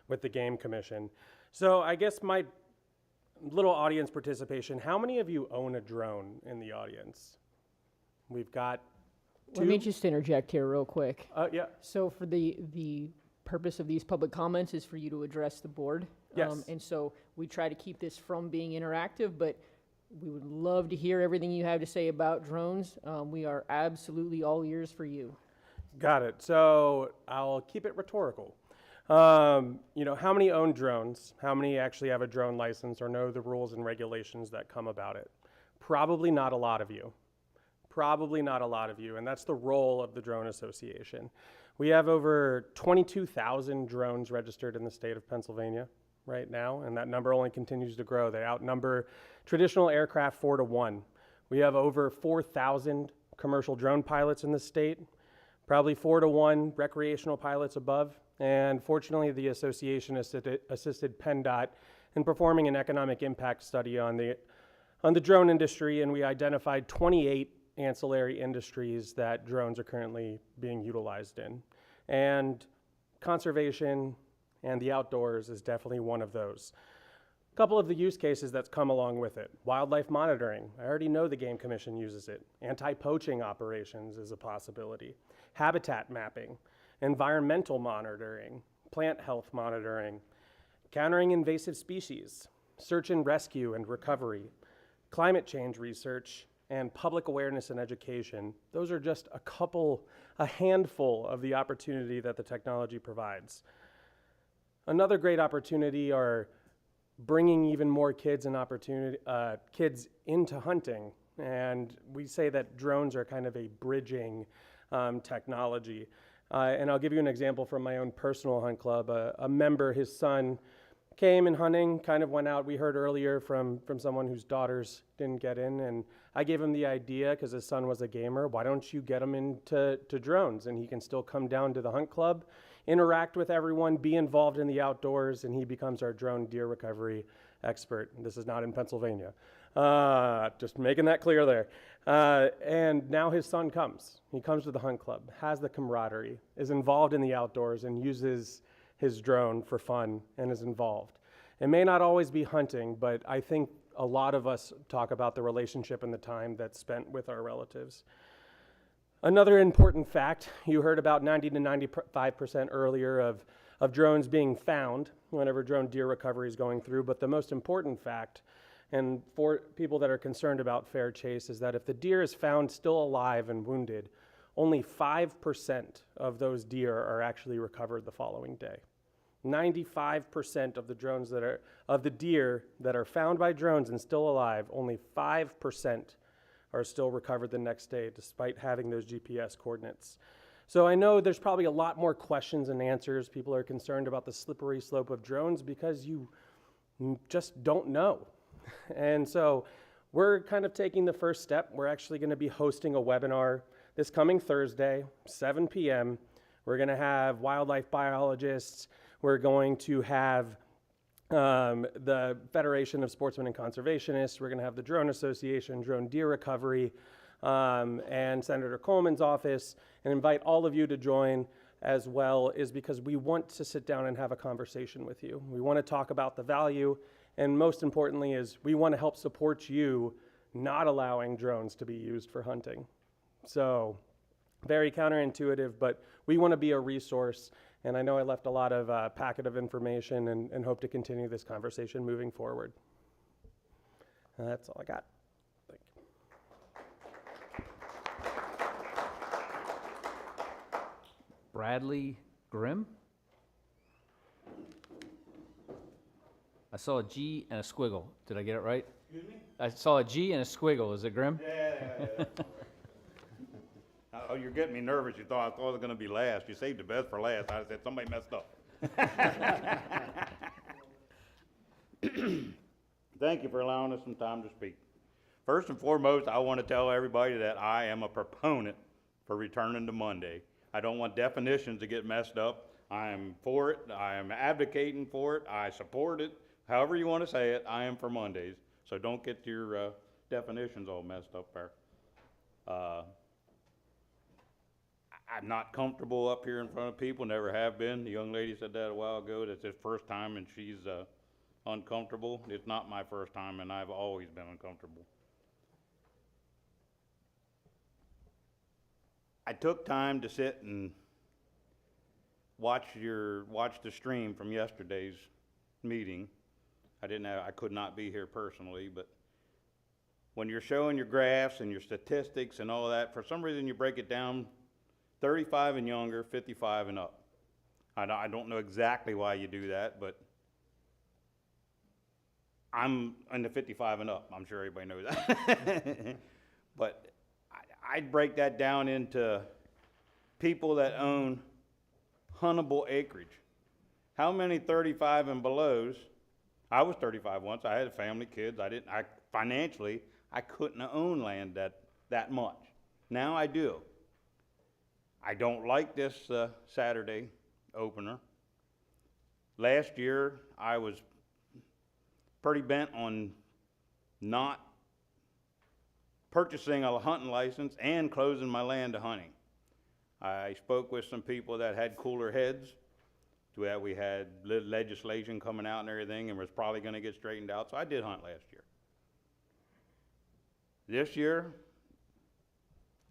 with the Game Commission. So I guess my little audience participation, how many of you own a drone in the audience? We've got 2.
Let me just interject here real quick.
Yeah.
So for the purpose of these public comments is for you to address the board.
Yes.
And so we try to keep this from being interactive, but we would love to hear everything you have to say about drones. We are absolutely all ears for you.
Got it. So I'll keep it rhetorical. You know, how many own drones? How many actually have a drone license or know the rules and regulations that come about it? Probably not a lot of you. Probably not a lot of you, and that's the role of the Drone Association. We have over 22,000 drones registered in the state of Pennsylvania right now, and that number only continues to grow. They outnumber traditional aircraft 4 to 1. We have over 4,000 commercial drone pilots in the state, probably 4 to 1 recreational pilots above. And fortunately, the association assisted PennDOT in performing an economic impact study on the drone industry, and we identified 28 ancillary industries that drones are currently being utilized in. And conservation and the outdoors is definitely one of those. A couple of the use cases that's come along with it. Wildlife monitoring. I already know the Game Commission uses it. Anti-poaching operations is a possibility. Habitat mapping. Environmental monitoring, plant health monitoring, countering invasive species, search and rescue and recovery, climate change research, and public awareness and education, those are just a handful of the opportunity that the technology provides. Another great opportunity are bringing even more kids kids into hunting. And we say that drones are kind of a bridging technology. And I'll give you an example from my own personal hunt club. A member, his son, came in hunting, kind of went out. We heard earlier from someone whose daughters didn't get in, and I gave him the idea because his son was a gamer. Why don't you get him into drones, and he can still come down to the hunt club, interact with everyone, be involved in the outdoors, and he becomes our drone deer recovery expert. This is not in Pennsylvania. Just making that clear there. And now his son comes. He comes to the hunt club, has the camaraderie, is involved in the outdoors, and uses his drone for fun and is involved. It may not always be hunting, but I think a lot of us talk about the relationship and the time that's spent with our relatives. Another important fact, you heard about 90 to 95% earlier of drones being found whenever drone deer recovery is going through, but the most important fact, and for people that are concerned about fair chase, is that if the deer is found still alive and wounded, only 5% of those deer are actually recovered the following day. 95% of the deer that are found by drones and still alive, only 5% are still recovered the next day, despite having those GPS coordinates. So I know there's probably a lot more questions and answers. People are concerned about the slippery slope of drones because you just don't know. And so we're kind of taking the first step. We're actually going to be hosting a webinar this coming Thursday, 7 p.m. We're going to have wildlife biologists. We're going to have the Federation of Sportsmen and Conservationists. We're going to have the Drone Association, Drone Deer Recovery, and Senator Coleman's office, and invite all of you to join as well, is because we want to sit down and have a conversation with you. We want to talk about the value, and most importantly is we want to help support you not allowing drones to be used for hunting. So very counterintuitive, but we want to be a resource, and I know I left a lot of packet of information and hope to continue this conversation moving forward. That's all I got. Thank you.
Bradley Grimm? I saw a G and a squiggle. Did I get it right?
Excuse me?
I saw a G and a squiggle. Is it Grimm?
Yeah. Oh, you're getting me nervous. I thought it was going to be last. You saved the best for last. I said somebody messed up. Thank you for allowing us some time to speak. First and foremost, I want to tell everybody that I am a proponent for returning to Monday. I don't want definitions to get messed up. I am for it. I am advocating for it. I support it. However you want to say it, I am for Mondays. So don't get your definitions all messed up there. I'm not comfortable up here in front of people, never have been. The young lady said that a while ago. That's his first time and she's uncomfortable. It's not my first time and I've always been uncomfortable. I took time to sit and watch the stream from yesterday's meeting. I could not be here personally, but when you're showing your graphs and your statistics and all that, for some reason you break it down 35 and younger, 55 and up. I don't know exactly why you do that, but I'm in the 55 and up. I'm sure everybody knows that. But I'd break that down into people that own huntable acreage. How many 35 and belows? I was 35 once. I had a family, kids. Financially, I couldn't own land that much. Now I do. I don't like this Saturday opener. Last year, I was pretty bent on not purchasing a hunting license and closing my land to hunting. I spoke with some people that had cooler heads. We had legislation coming out and everything and was probably going to get straightened out, so I did hunt last year. This year,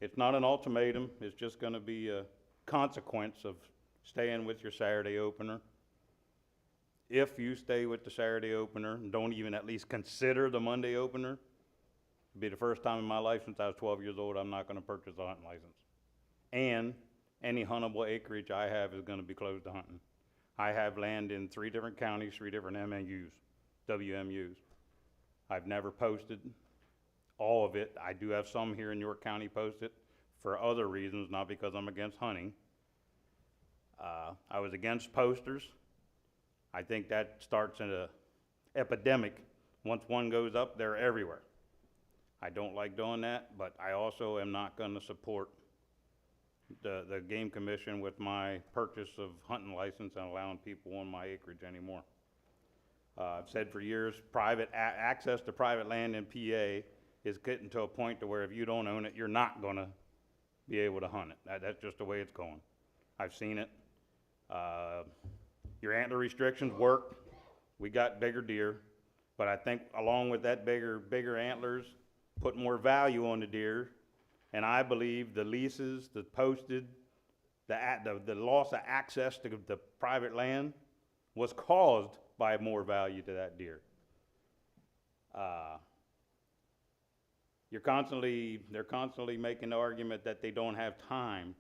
it's not an ultimatum. It's just going to be a consequence of staying with your Saturday opener. If you stay with the Saturday opener and don't even at least consider the Monday opener, It'll be the first time in my life since I was 12 years old I'm not going to purchase a hunting license. And any huntable acreage I have is going to be closed to hunting. I have land in 3 different counties, 3 different MNUs, WMUs. I've never posted all of it. I do have some here in York County posted for other reasons, not because I'm against hunting. I was against posters. I think that starts in an epidemic. Once one goes up, they're everywhere. I don't like doing that, but I also am not going to support the Game Commission with my purchase of hunting license and allowing people on my acreage anymore. I've said for years, access to private land in PA is getting to a point to where if you don't own it, you're not going to be able to hunt it. That's just the way it's going. I've seen it. Your antler restrictions work. We got bigger deer, but I think along with that bigger antlers, put more value on the deer. And I believe the leases, the posted, the loss of access to the private land was caused by more value to that deer. They're constantly making the argument that they don't have time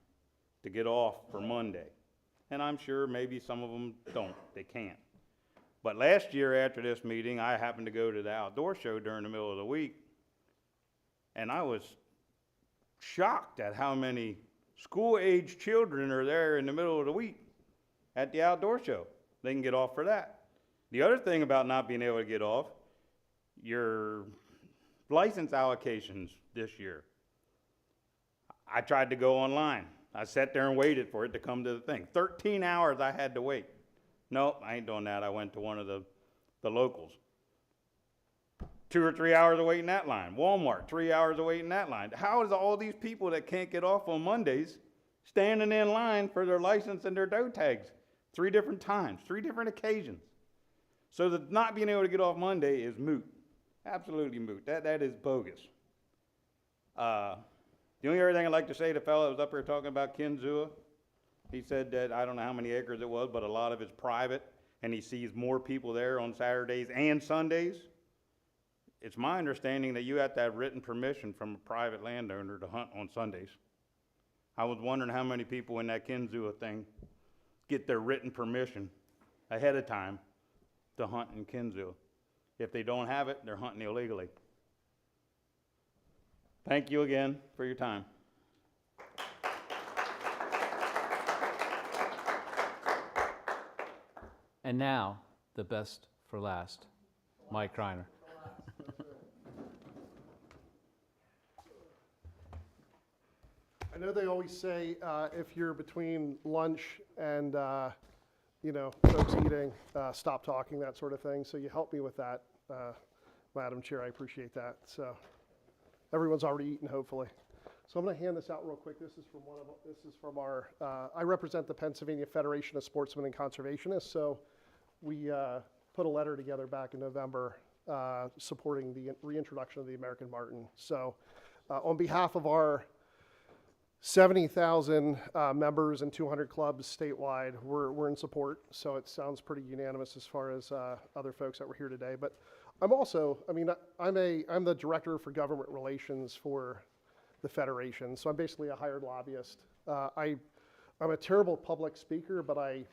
to get off for Monday. And I'm sure maybe some of them don't, they can't. But last year after this meeting, I happened to go to the outdoor show during the middle of the week, and I was shocked at how many school-age children are there in the middle of the week at the outdoor show. They can get off for that. The other thing about not being able to get off, your license allocations this year. I tried to go online. I sat there and waited for it to come to the thing. 13 hours I had to wait. Nope, I ain't doing that. I went to one of the locals. 2 or 3 hours of waiting that line. Walmart, 3 hours of waiting that line. How is all these people that can't get off on Mondays standing in line for their license and their doe tags 3 different times, 3 different occasions? So that not being able to get off Monday is moot. Absolutely moot. That is bogus. The only other thing I'd like to say to the fellow that was up here talking about Kinzua, he said that I don't know how many acres it was, but a lot of it's private, and he sees more people there on Saturdays and Sundays. It's my understanding that you have to have written permission from a private landowner to hunt on Sundays. I was wondering how many people in that Kinzua thing get their written permission ahead of time to hunt in Kinzua. If they don't have it, they're hunting illegally. Thank you again for your time.
And now, the best for last, Mike Reiner.
I know they always say if you're between lunch and folks eating, stop talking, that sort of thing. So you helped me with that, Madam Chair. I appreciate that. So everyone's already eaten, hopefully. So I'm going to hand this out real quick. This is from our. I represent the Pennsylvania Federation of Sportsmen and Conservationists. So we put a letter together back in November supporting the reintroduction of the American Marten. So on behalf of our 70,000 members and 200 clubs statewide, we're in support. So it sounds pretty unanimous as far as other folks that were here today. But I'm also, I'm the director for government relations for the Federation. So I'm basically a hired lobbyist. I'm a terrible public speaker, but I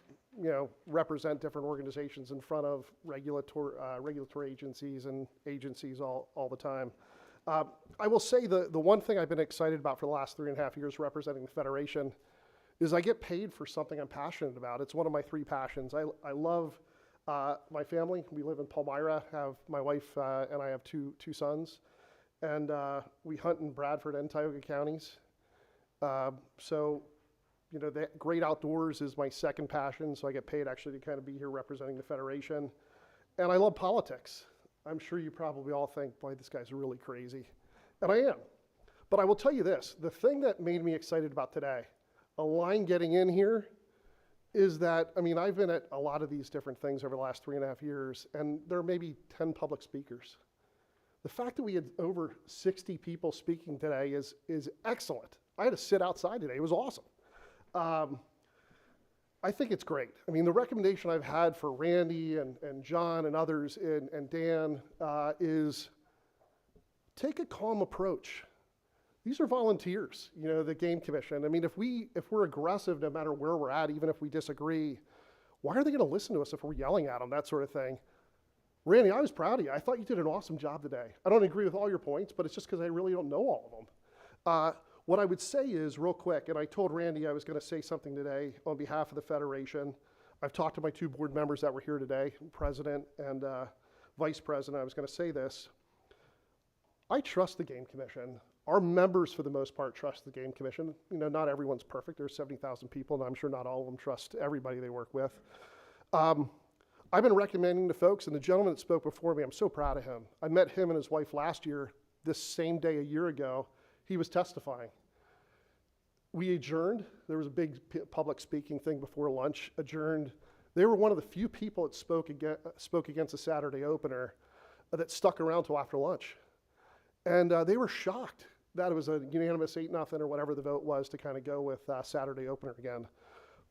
represent different organizations in front of regulatory agencies and agencies all the time. I will say the one thing I've been excited about for the last 3.5 years representing the Federation is I get paid for something I'm passionate about. It's one of my 3 passions. I love my family. We live in Palmyra. My wife and I have two sons, and we hunt in Bradford and Tioga counties. So the great outdoors is my second passion, so I get paid actually to kind of be here representing the Federation. And I love politics. I'm sure you probably all think, boy, this guy's really crazy. And I am. But I will tell you this, the thing that made me excited about today, a line getting in here, is that, I've been at a lot of these different things over the last 3.5 years, and there are maybe 10 public speakers. The fact that we had over 60 people speaking today is excellent. I had to sit outside today. It was awesome. I think it's great. The recommendation I've had for Randy and John and others and Dan is take a calm approach. These are volunteers, you know, the game commission. I mean, if we're aggressive no matter where we're at, even if we disagree, why are they going to listen to us if we're yelling at them, that sort of thing? Randy, I was proud of you. I thought you did an awesome job today. I don't agree with all your points, but it's just because I really don't know all of them. What I would say is, real quick, and I told Randy I was going to say something today on behalf of the Federation. I've talked to my 2 board members that were here today, President and Vice President. I was going to say this. I trust the Game Commission. Our members, for the most part, trust the Game Commission. You know, not everyone's perfect. There's 70,000 people, and I'm sure not all of them trust everybody they work with. I've been recommending to folks, and the gentleman that spoke before me, I'm so proud of him. I met him and his wife last year, this same day a year ago. He was testifying. We adjourned. There was a big public speaking thing before lunch, adjourned. They were one of the few people that spoke against the Saturday opener that stuck around till after lunch. And they were shocked that it was a unanimous 8-0 or whatever the vote was to kind of go with Saturday opener again.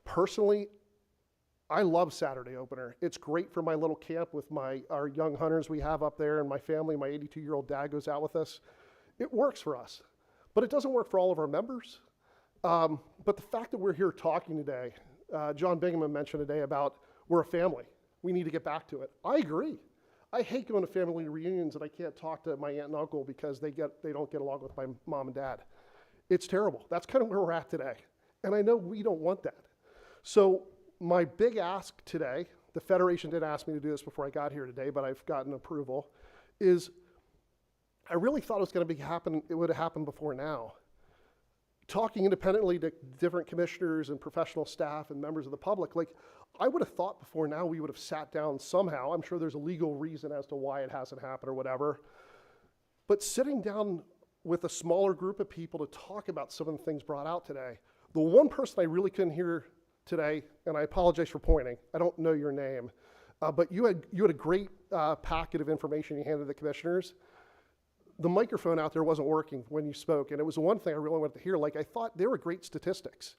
Personally, I love Saturday opener. It's great for my little camp with our young hunters we have up there and my family. My 82-year-old dad goes out with us. It works for us, but it doesn't work for all of our members. But the fact that we're here talking today, John Bingaman mentioned today about we're a family. We need to get back to it. I agree. I hate going to family reunions and I can't talk to my aunt and uncle because they don't get along with my mom and dad. It's terrible. That's kind of where we're at today. And I know we don't want that. So my big ask today, the Federation did ask me to do this before I got here today, but I've gotten approval, is I really thought it would have happened before now. Talking independently to different commissioners and professional staff and members of the public, like I would have thought before now we would have sat down somehow. I'm sure there's a legal reason as to why it hasn't happened or whatever. But sitting down with a smaller group of people to talk about some of the things brought out today. The one person I really couldn't hear today, and I apologize for pointing, I don't know your name, but you had a great packet of information you handed the commissioners. The microphone out there wasn't working when you spoke, and it was the one thing I really wanted to hear. Like, I thought they were great statistics.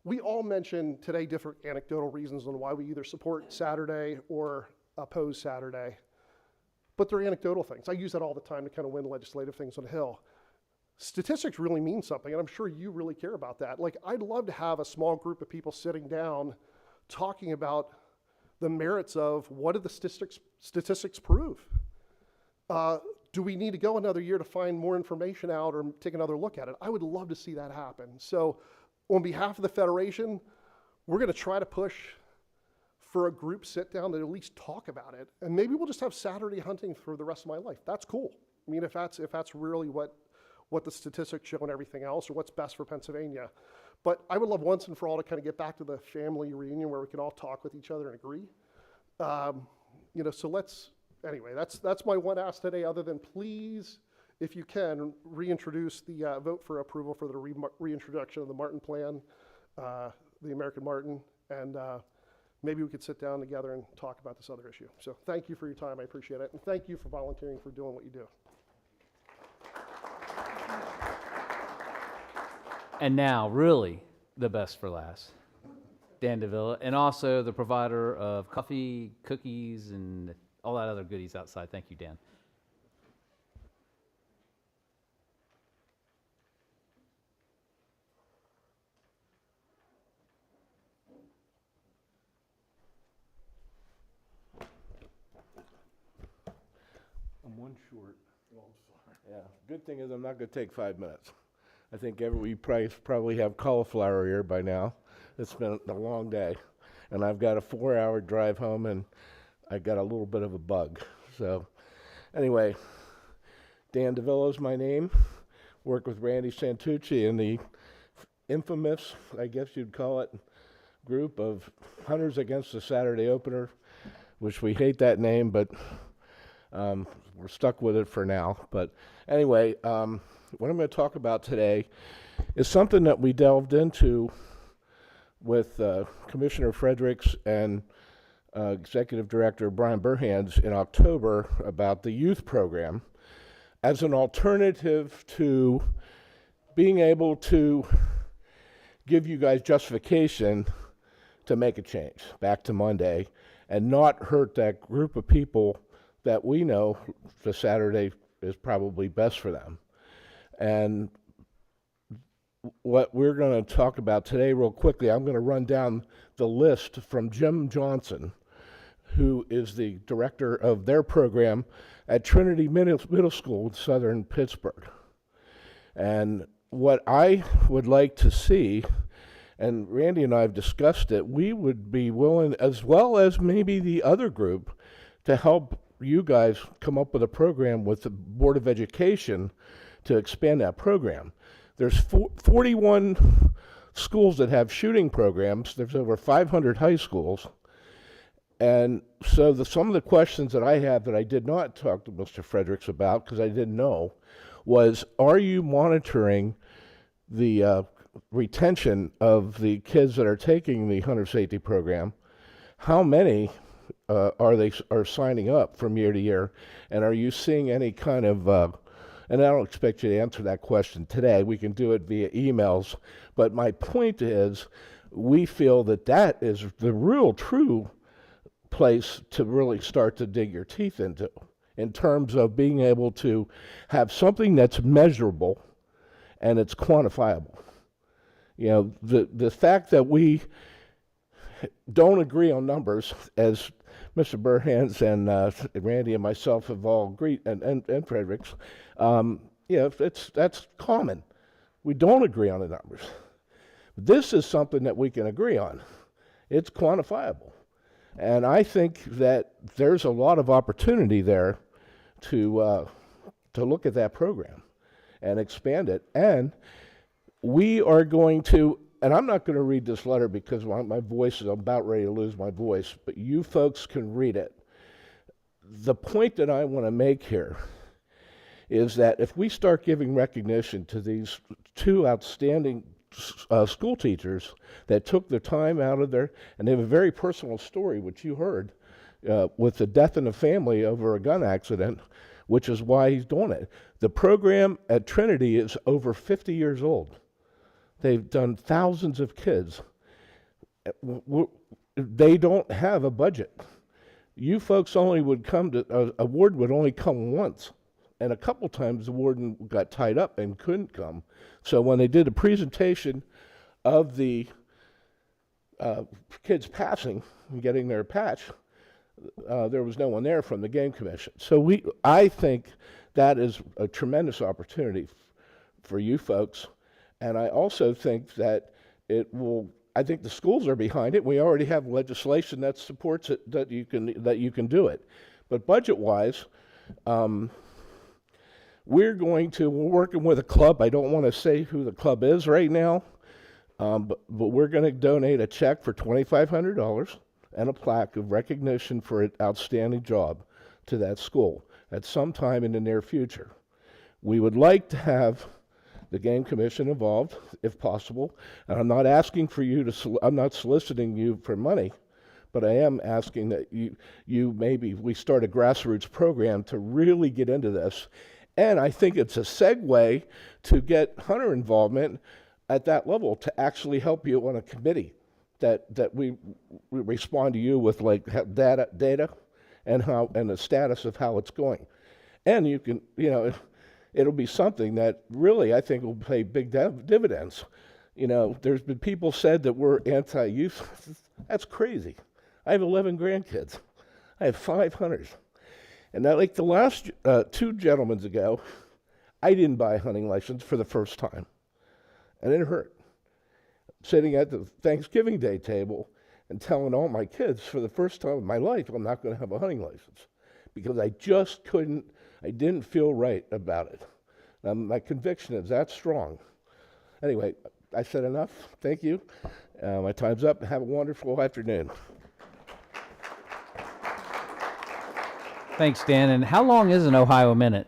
We all mentioned today different anecdotal reasons on why we either support Saturday or oppose Saturday, but they're anecdotal things. I use that all the time to kind of win legislative things on the Hill. Statistics really mean something, and I'm sure you really care about that. Like, I'd love to have a small group of people sitting down talking about the merits of what do the statistics prove? Do we need to go another year to find more information out or take another look at it? I would love to see that happen. So on behalf of the Federation, we're going to try to push for a group sit down to at least talk about it. And maybe we'll just have Saturday hunting for the rest of my life. That's cool. I mean, if that's really what the statistics show and everything else, or what's best for Pennsylvania. But I would love once and for all to kind of get back to the family reunion where we can all talk with each other and agree. So anyway, that's my one ask today, other than please, if you can, reintroduce the vote for approval for the reintroduction of the Marten plan, the American Marten, and maybe we could sit down together and talk about this other issue. So thank you for your time, I appreciate it, and thank you for volunteering for doing what you do.
And now, really, the best for last. Dan DeVilla, and also the provider of coffee, cookies, and all that other goodies outside. Thank you, Dan.
I'm one short. Yeah, good thing is I'm not going to take 5 minutes. I think we probably have cauliflower here by now. It's been a long day, and I've got a 4-hour drive home, and I got a little bit of a bug. So anyway, Dan DeVilla's my name. Work with Randy Santucci in the infamous, I guess you'd call it, group of Hunters Against the Saturday Opener, which we hate that name, but we're stuck with it for now. But anyway, what I'm going to talk about today is something that we delved into with Commissioner Fredericks and Executive Director Brian Burhans in October about the youth program as an alternative to being able to give you guys justification to make a change back to Monday and not hurt that group of people that we know, the Saturday is probably best for them. And what we're going to talk about today real quickly, I'm going to run down the list from Jim Johnson, who is the director of their program at Trinity Middle School in southern Pittsburgh. And what I would like to see, and Randy and I have discussed it, we would be willing, as well as maybe the other group, to help you guys come up with a program with the Board of Education to expand that program. There's 41 schools that have shooting programs. There's over 500 high schools. And so some of the questions that I have that I did not talk to Mr. Fredericks about because I didn't know was, are you monitoring the retention of the kids that are taking the hunter safety program? How many are signing up from year to year? And are you seeing any kind of, and I don't expect you to answer that question today, we can do it via emails, but my point is, we feel that that is the real true place to really start to dig your teeth into, in terms of being able to have something that's measurable and it's quantifiable. You know, the fact that we don't agree on numbers, as Mr. Burhans and Randy and myself have all agreed, and Fredericks, that's common. We don't agree on the numbers. This is something that we can agree on. It's quantifiable. And I think that there's a lot of opportunity there to look at that program and expand it. And we are going to, and I'm not going to read this letter because my voice is about ready to lose my voice, but you folks can read it. The point that I want to make here is that if we start giving recognition to these two outstanding school teachers that took the time out of their, and they have a very personal story, which you heard, with the death in the family over a gun accident, which is why he's doing it. The program at Trinity is over 50 years old. They've done thousands of kids. They don't have a budget. You folks only would come to, a warden would only come once. And a couple times the warden got tied up and couldn't come. So when they did a presentation of the kids passing and getting their patch, there was no one there from the game commission. So I think that is a tremendous opportunity for you folks. And I also think that it will, I think the schools are behind it. We already have legislation that supports it, that you can do it. But budget-wise, we're working with a club. I don't want to say who the club is right now, but we're going to donate a check for $2,500 and a plaque of recognition for an outstanding job to that school at some time in the near future. We would like to have the game commission involved, if possible. And I'm not asking for you to, I'm not soliciting you for money, but I am asking that we start a grassroots program to really get into this. And I think it's a segue to get hunter involvement at that level to actually help you on a committee that we respond to you with like data and the status of how it's going. And you can, it'll be something that really I think will pay big dividends. There's been people said that we're anti-youth. That's crazy. I have 11 grandkids. I have 5 hunters. And that, like the last 2 gentlemen ago, I didn't buy a hunting license for the first time. And it hurt. Sitting at the Thanksgiving Day table and telling all my kids for the first time in my life, I'm not going to have a hunting license. Because I just couldn't, I didn't feel right about it. My conviction is that strong. Anyway, I said enough. Thank you. My time's up. Have a wonderful afternoon.
Thanks, Dan. And how long is an Ohio minute?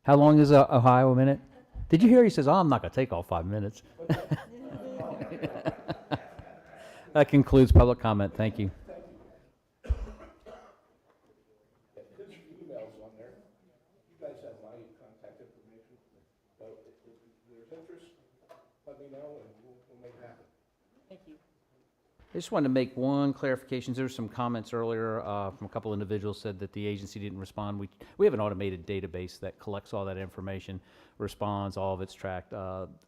How long is an Ohio minute? Did you hear he says, I'm not going to take all 5 minutes. That concludes public comment. Thank you.
His email's on there. You guys have my contact information. So if there's interest, let me know and we'll make it happen.
Thank you.
I just wanted to make one clarification. There were some comments earlier from a couple individuals said that the agency didn't respond. We have an automated database that collects all that information, responds, all of it's tracked.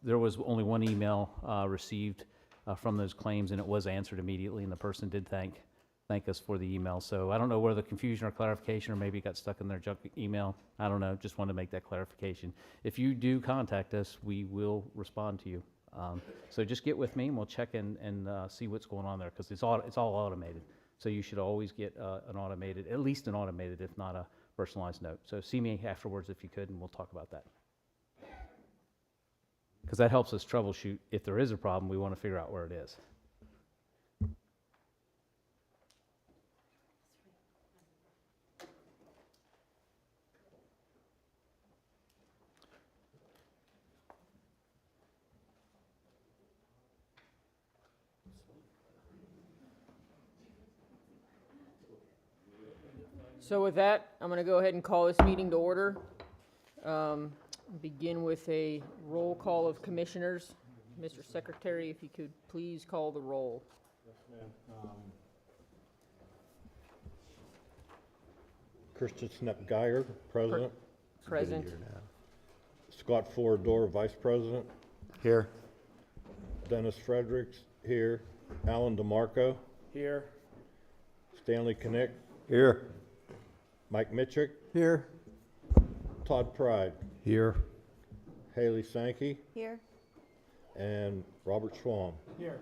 There was only one email received from those claims, and it was answered immediately, and the person did thank us for the email. So I don't know whether the confusion or clarification, or maybe it got stuck in their junk email. I don't know. Just wanted to make that clarification. If you do contact us, we will respond to you. So just get with me and we'll check and see what's going on there, because it's all automated. So you should always get at least an automated, if not a personalized note. So see me afterwards if you could, and we'll talk about that. Because that helps us troubleshoot. If there is a problem, we want to figure out where it is.
So with that, I'm going to go ahead and call this meeting to order. Begin with a roll call of commissioners. Mr. Secretary, if you could please call the roll.
Yes, ma'am. Christian Snep-Geiger, President.
Present.
Scott Floridor, Vice President.
Here.
Dennis Fredericks, here. Alan DeMarco.
Here.
Stanley Kinnick.
Here.
Mike Mitchick.
Here.
Todd Pride.
Here.
Haley Sankey.
Here.
And Robert Schwam.
Here.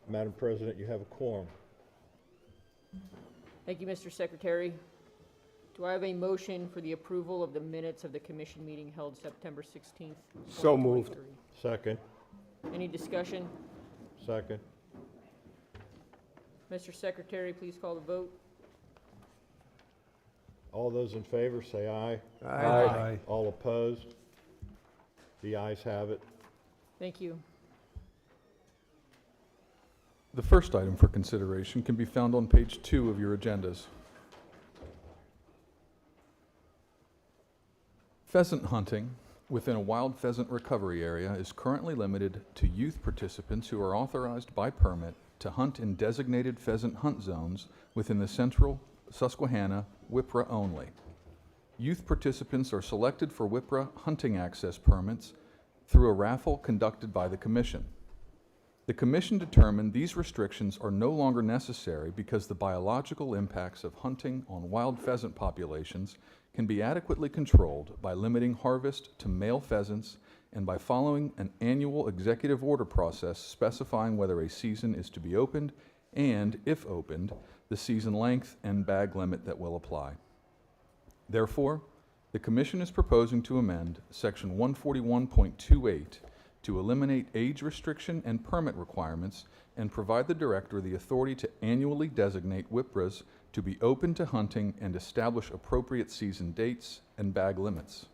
Madam President, you have a quorum.
Thank you, Mr. Secretary. Do I have a motion for the approval of the minutes of the commission meeting held September 16th?
So moved.
2023?
Second.
Any discussion?
Second.
Mr. Secretary, please call the vote.
All those in favor say aye.
Aye.
All opposed? The ayes have it.
Thank you.
The first item for consideration can be found on page 2 of your agendas. Pheasant hunting within a wild pheasant recovery area is currently limited to youth participants who are authorized by permit to hunt in designated pheasant hunt zones within the central Susquehanna WIPRA only. Youth participants are selected for WIPRA hunting access permits through a raffle conducted by the Commission. The Commission determined these restrictions are no longer necessary because the biological impacts of hunting on wild pheasant populations can be adequately controlled by limiting harvest to male pheasants and by following an annual executive order process specifying whether a season is to be opened and, if opened, the season length and bag limit that will apply. Therefore, the Commission is proposing to amend Section 141.28 to eliminate age restriction and permit requirements and provide the Director the authority to annually designate WIPRAs to be open to hunting and establish appropriate season dates and bag limits.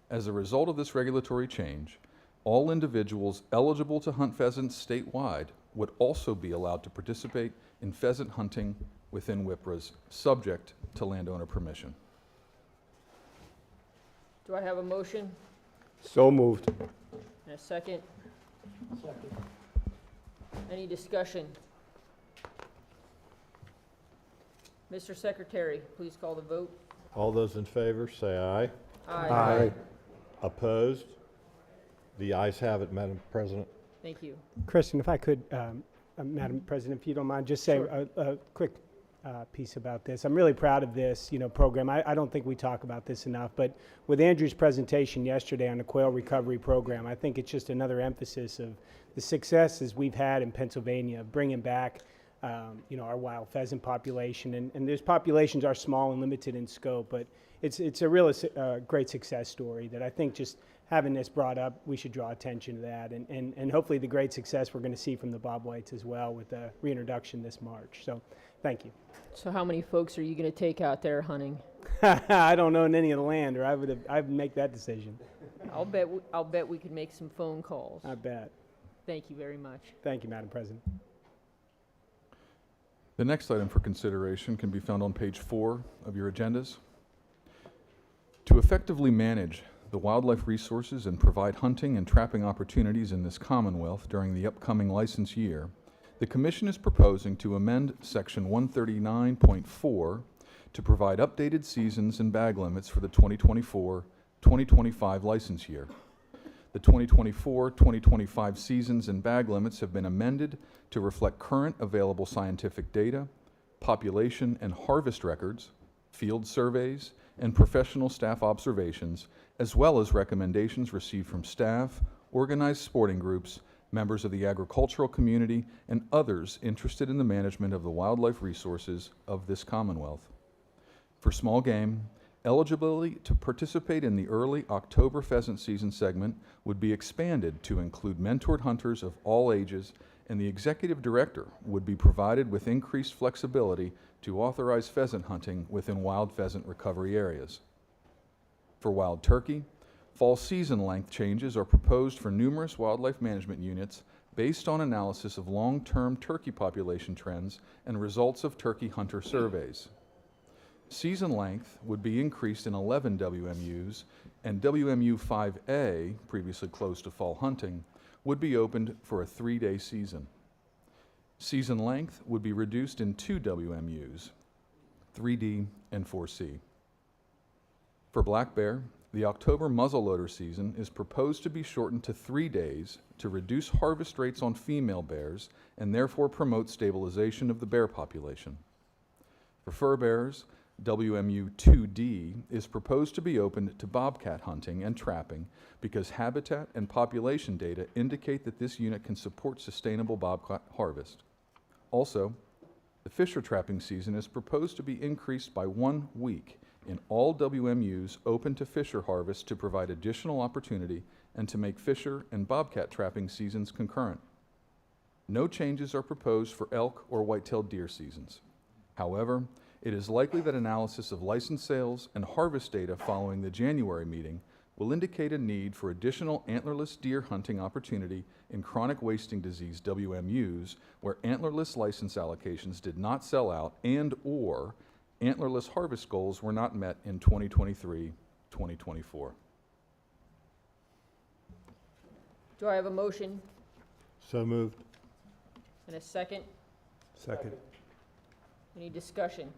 As a result of this regulatory change, all individuals eligible to hunt pheasants statewide would also be allowed to participate in pheasant hunting within WIPRAs, subject to landowner permission.
Do I have a motion
So moved.
and a second? Second. Any discussion? Mr. Secretary, please call the vote.
All those in favor say aye.
Aye.
Opposed? The ayes have it, Madam President.
Thank you.
Kristen, if I could, Madam President, if you don't mind, just say
Sure.
a quick piece about this. I'm really proud of this, program. I don't think we talk about this enough, but with Andrew's presentation yesterday on the quail recovery program, I think it's just another emphasis of the successes we've had in Pennsylvania, bringing back, our wild pheasant population. And those populations are small and limited in scope, but it's a real great success story that I think just having this brought up, we should draw attention to that, and hopefully the great success we're going to see from the bobwhites as well with the reintroduction this March. So, thank you.
So how many folks are you going to take out there hunting?
I don't own any of the land, or I'd make that decision.
I'll bet we could make some phone calls.
I bet.
Thank you very much.
Thank you, Madam President.
The next item for consideration can be found on page 4 of your agendas. To effectively manage the wildlife resources and provide hunting and trapping opportunities in this Commonwealth during the upcoming license year, The Commission is proposing to amend Section 139.4 to provide updated seasons and bag limits for the 2024-2025 license year. The 2024-2025 seasons and bag limits have been amended to reflect current available scientific data, population and harvest records, field surveys, and professional staff observations, as well as recommendations received from staff, organized sporting groups, members of the agricultural community, and others interested in the management of the wildlife resources of this Commonwealth. For small game, eligibility to participate in the early October pheasant season segment would be expanded to include mentored hunters of all ages, and the executive director would be provided with increased flexibility to authorize pheasant hunting within wild pheasant recovery areas. For wild turkey, fall season length changes are proposed for numerous wildlife management units based on analysis of long-term turkey population trends and results of turkey hunter surveys. Season length would be increased in 11 WMUs, and WMU 5A, previously closed to fall hunting, would be opened for a 3-day season. Season length would be reduced in 2 WMUs, 3D and 4C. For black bear, the October muzzleloader season is proposed to be shortened to 3 days to reduce harvest rates on female bears and therefore promote stabilization of the bear population. For fur bears, WMU 2D is proposed to be opened to bobcat hunting and trapping because habitat and population data indicate that this unit can support sustainable bobcat harvest. Also, the fisher trapping season is proposed to be increased by 1 week in all WMUs open to fisher harvest to provide additional opportunity and to make fisher and bobcat trapping seasons concurrent. No changes are proposed for elk or white-tailed deer seasons. However, it is likely that analysis of license sales and harvest data following the January meeting will indicate a need for additional antlerless deer hunting opportunity in chronic wasting disease WMUs where antlerless license allocations did not sell out and/or antlerless harvest goals were not met in 2023-2024.
Do I have a motion
So moved.
and a second?
Second.
Any discussion?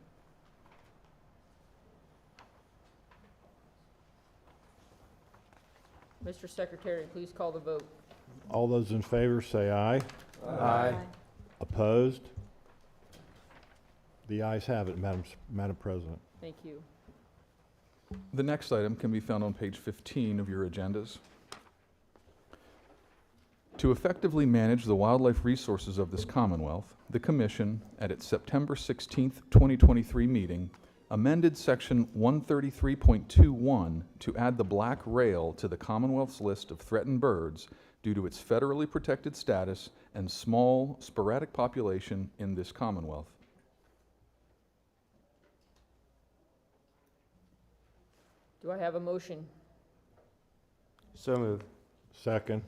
Mr. Secretary, please call the vote.
All those in favor say aye.
Aye.
Opposed? The ayes have it, Madam President.
Thank you.
The next item can be found on page 15 of your agendas. To effectively manage the wildlife resources of this Commonwealth, the Commission, at its September 16, 2023 meeting, amended Section 133.21 to add the black rail to the Commonwealth's list of threatened birds due to its federally protected status and small, sporadic population in this Commonwealth.
Do I have a motion?
So moved. Second.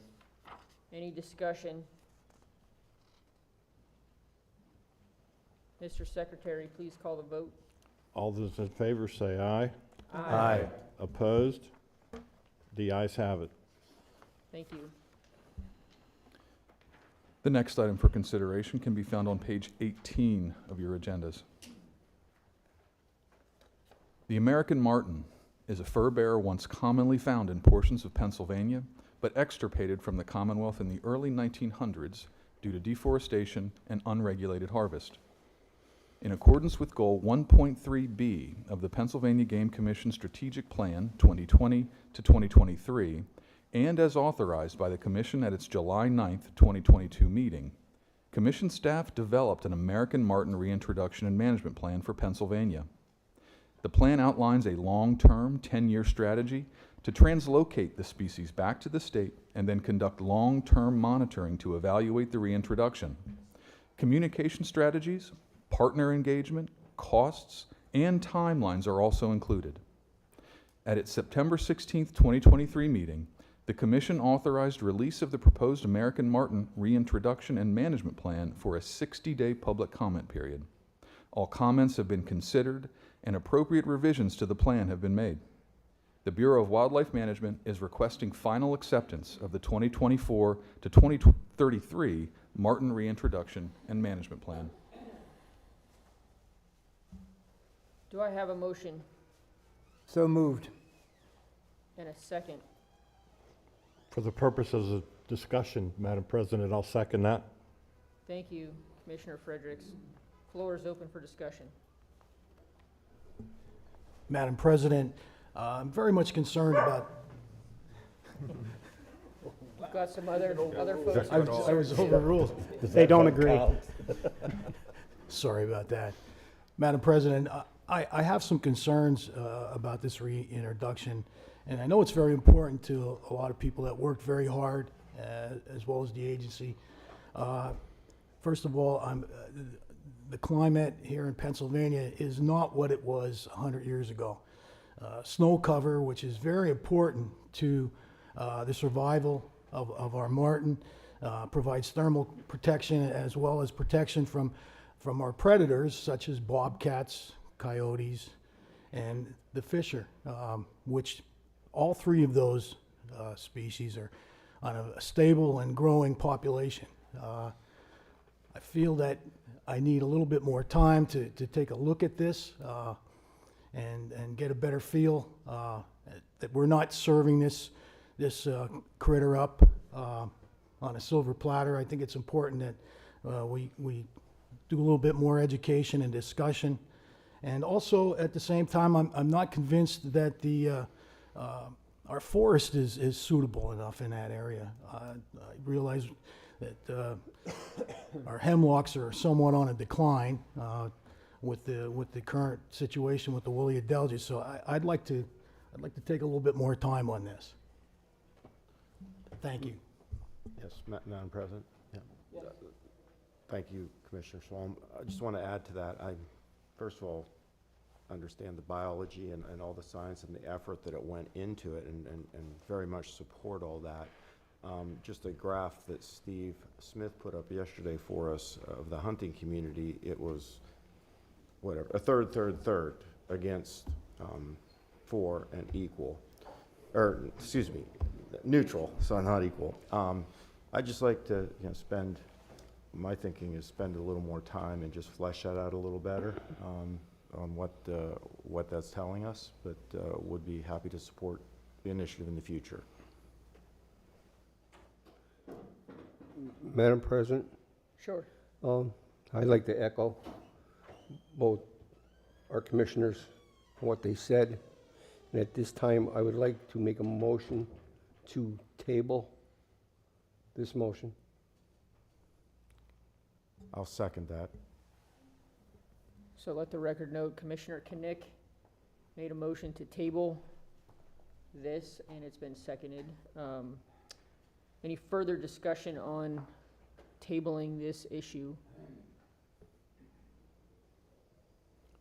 Any discussion? Mr. Secretary, please call the vote.
All those in favor say aye.
Aye.
Opposed? The ayes have it.
Thank you.
The next item for consideration can be found on page 18 of your agendas. The American marten is a fur bearer once commonly found in portions of Pennsylvania, but extirpated from the Commonwealth in the early 1900s due to deforestation and unregulated harvest. In accordance with Goal 1.3b of the Pennsylvania Game Commission Strategic Plan 2020 to 2023, and as authorized by the Commission at its July 9, 2022 meeting, Commission staff developed an American marten reintroduction and management plan for Pennsylvania. The plan outlines a long-term, 10-year strategy to translocate the species back to the state and then conduct long-term monitoring to evaluate the reintroduction. Communication strategies, partner engagement, costs, and timelines are also included. At its September 16, 2023 meeting, the Commission authorized release of the proposed American marten reintroduction and management plan for a 60-day public comment period. All comments have been considered and appropriate revisions to the plan have been made. The Bureau of Wildlife Management is requesting final acceptance of the 2024 to 2033 Marten reintroduction and management plan.
Do I have a motion
So moved.
and a second?
For the purposes of discussion, Madam President, I'll second that.
Thank you, Commissioner Fredericks. Floor is open for discussion.
Madam President, I'm very much concerned about.
We've got some other folks.
I was overruled.
They don't agree.
Sorry about that. Madam President, I have some concerns about this reintroduction, and I know it's very important to a lot of people that worked very hard, as well as the agency. First of all, the climate here in Pennsylvania is not what it was 100 years ago. Snow cover, which is very important to the survival of our marten, provides thermal protection as well as protection from our predators such as bobcats, coyotes, and the fisher, which all three of those species are on a stable and growing population. I feel that I need a little bit more time to take a look at this and get a better feel that we're not serving this critter up on a silver platter. I think it's important that we do a little bit more education and discussion. And also, at the same time, I'm not convinced that our forest is suitable enough in that area. I realize that our hemlocks are somewhat on a decline with the current situation with the woolly adelgis. So I'd like to take a little bit more time on this. Thank you.
Yes, Madam President. Yeah. Thank you, Commissioner Swalm. I just want to add to that. I, first of all, understand the biology and all the science and the effort that it went into it, and very much support all that. Just a graph that Steve Smith put up yesterday for us of the hunting community, it was whatever, a third against 4 and equal, or excuse me, neutral, so not equal. I'd just like to spend, my thinking is spend a little more time and just flesh that out a little better on what that's telling us, but would be happy to support the initiative in the future.
Madam President?
Sure.
I'd like to echo both our commissioners, what they said. And at this time, I would like to make a motion to table this motion.
I'll second that.
So let the record note, Commissioner Knick made a motion to table this, and it's been seconded. Any further discussion on tabling this issue?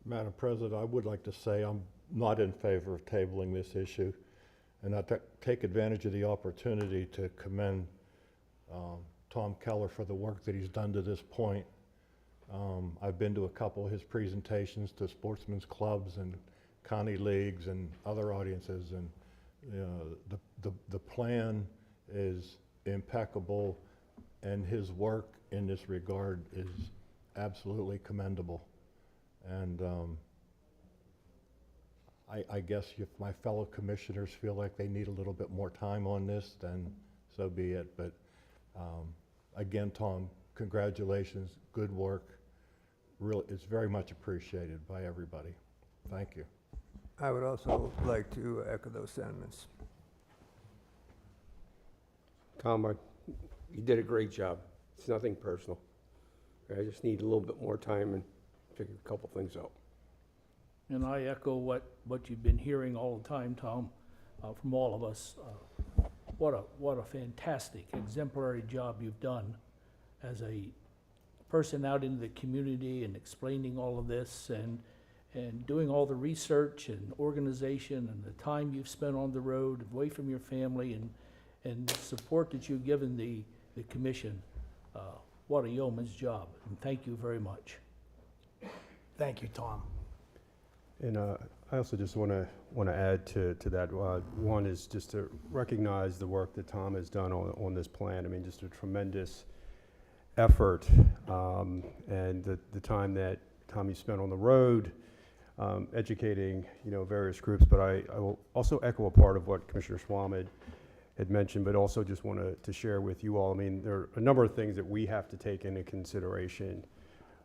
Madam President, I would like to say I'm not in favor of tabling this issue, and I take advantage of the opportunity to commend Tom Keller for the work that he's done to this point. I've been to a couple of his presentations to sportsmen's clubs and county leagues and other audiences, and the plan is impeccable, and his work in this regard is absolutely commendable. And I guess if my fellow commissioners feel like they need a little bit more time on this, then so be it. But again, Tom, congratulations, good work. Really, it's very much appreciated by everybody. Thank you.
I would also like to echo those sentiments. Tom, you did a great job. It's nothing personal. I just need a little bit more time and figure a couple things out.
And I echo what you've been hearing all the time, Tom, from all of us. What a fantastic, exemplary job you've done as a person out in the community and explaining all of this and doing all the research and organization and the time you've spent on the road away from your family and the support that you've given the commission. What a yeoman's job, and thank you very much.
Thank you, Tom.
And I also just want to add to that. One is just to recognize the work that Tom has done on this plan. I mean, just a tremendous effort and the time that Tommy spent on the road educating, various groups. But I will also echo a part of what Commissioner Swam had mentioned, but also just want to share with you all. I mean, there are a number of things that we have to take into consideration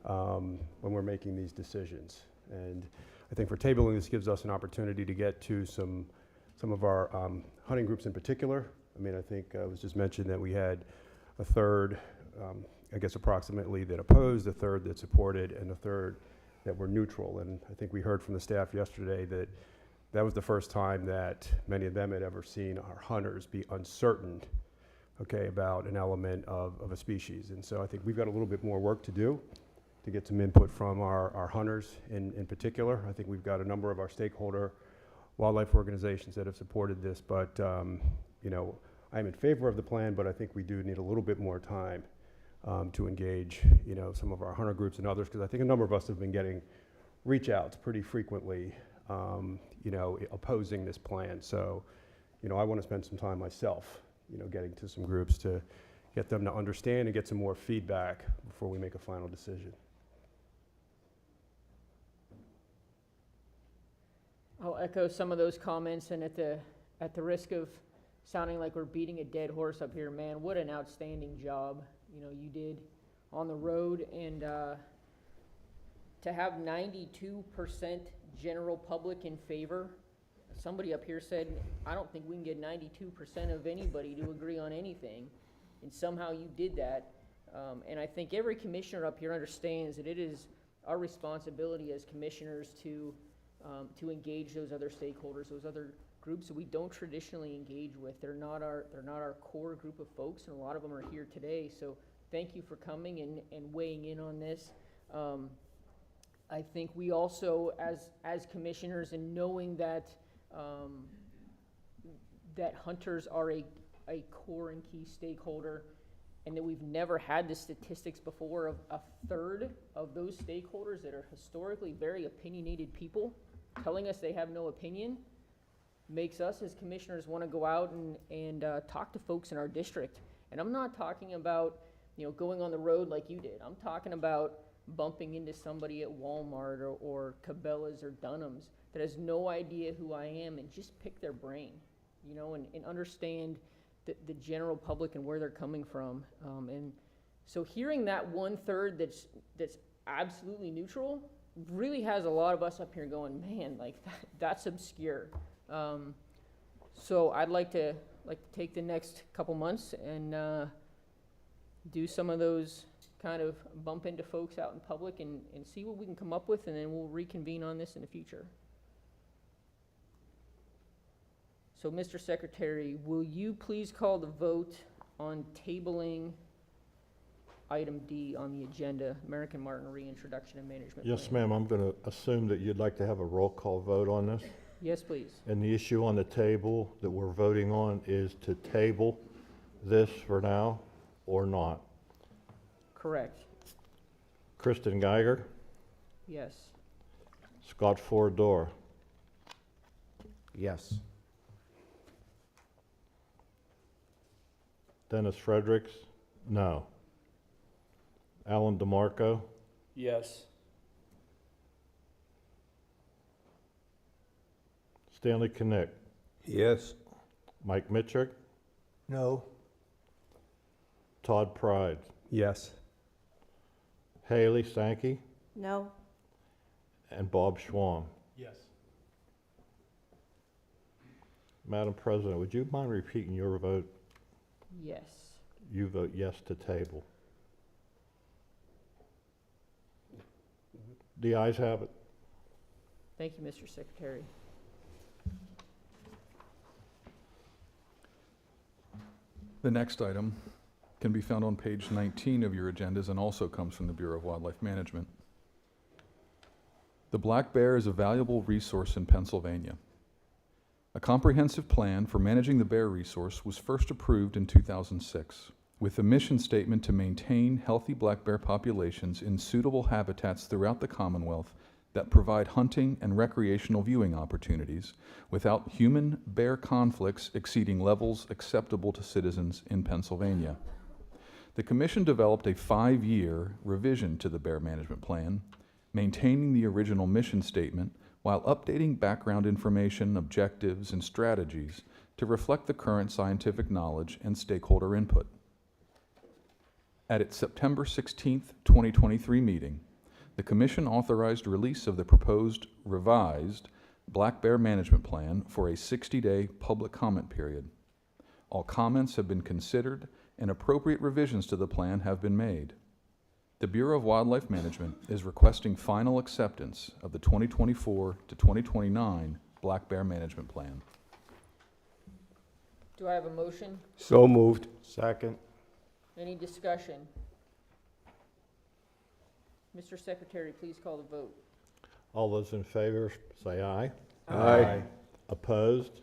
when we're making these decisions. And I think for tabling, this gives us an opportunity to get to some of our hunting groups in particular. I mean, I think it was just mentioned that we had a third, I guess approximately, that opposed, a third that supported, and a third that were neutral. And I think we heard from the staff yesterday that that was the first time that many of them had ever seen our hunters be uncertain, okay, about an element of a species. And so I think we've got a little bit more work to do to get some input from our hunters in particular. I think we've got a number of our stakeholder wildlife organizations that have supported this, but I'm in favor of the plan, but I think we do need a little bit more time to engage, some of our hunter groups and others, because I think a number of us have been getting reach outs pretty frequently, opposing this plan. So, I want to spend some time myself, getting to some groups to get them to understand and get some more feedback before we make a final decision.
I'll echo some of those comments, and at the risk of sounding like we're beating a dead horse up here, man, what an outstanding job you did on the road, and to have 92% general public in favor. Somebody up here said, I don't think we can get 92% of anybody to agree on anything, and somehow you did that. And I think every commissioner up here understands that it is our responsibility as commissioners to engage those other stakeholders, those other groups that we don't traditionally engage with. They're not our core group of folks, and a lot of them are here today. So thank you for coming and weighing in on this. I think we also, as commissioners, and knowing that that hunters are a core and key stakeholder, and that we've never had the statistics before of a third of those stakeholders that are historically very opinionated people telling us they have no opinion, makes us as commissioners want to go out and talk to folks in our district. And I'm not talking about going on the road like you did. I'm talking about bumping into somebody at Walmart or Cabela's or Dunham's that has no idea who I am, and just pick their brain, and understand the general public and where they're coming from. And so hearing that 1/3 that's absolutely neutral really has a lot of us up here going, man, like that's obscure. So I'd like to take the next couple months and do some of those, kind of bump into folks out in public and see what we can come up with, and then we'll reconvene on this in the future. So Mr. Secretary, will you please call the vote on tabling item D on the agenda, American Marten reintroduction and management
Yes,
plan?
ma'am. I'm going to assume that you'd like to have a roll call vote on this.
Yes, please.
And the issue on the table that we're voting on is to table this for now or not.
Correct.
Kristen Geiger,
Yes.
Scott Fordor,
Yes.
Dennis Fredericks, no. Alan DeMarco,
Yes.
Stanley Kinnick,
Yes.
Mike Mitchell,
No.
Todd Pride,
Yes.
Haley Sankey,
No.
and Bob Schwam.
Yes.
Madam President, would you mind repeating your vote?
Yes.
You vote yes to table. The ayes have it.
Thank you, Mr. Secretary.
The next item can be found on page 19 of your agendas and also comes from the Bureau of Wildlife Management. The black bear is a valuable resource in Pennsylvania. A comprehensive plan for managing the bear resource was first approved in 2006, with a mission statement to maintain healthy black bear populations in suitable habitats throughout the Commonwealth that provide hunting and recreational viewing opportunities without human-bear conflicts exceeding levels acceptable to citizens in Pennsylvania. The Commission developed a 5-year revision to the Bear Management Plan, maintaining the original mission statement while updating background information, objectives, and strategies to reflect the current scientific knowledge and stakeholder input. At its September 16, 2023 meeting, the Commission authorized release of the proposed revised Black Bear Management Plan for a 60-day public comment period. All comments have been considered and appropriate revisions to the plan have been made. The Bureau of Wildlife Management is requesting final acceptance of the 2024 to 2029 Black Bear Management Plan.
Do I have a motion?
So moved.
Second.
Any discussion? Mr. Secretary, please call the vote.
All those in favor, say aye.
Aye.
Opposed?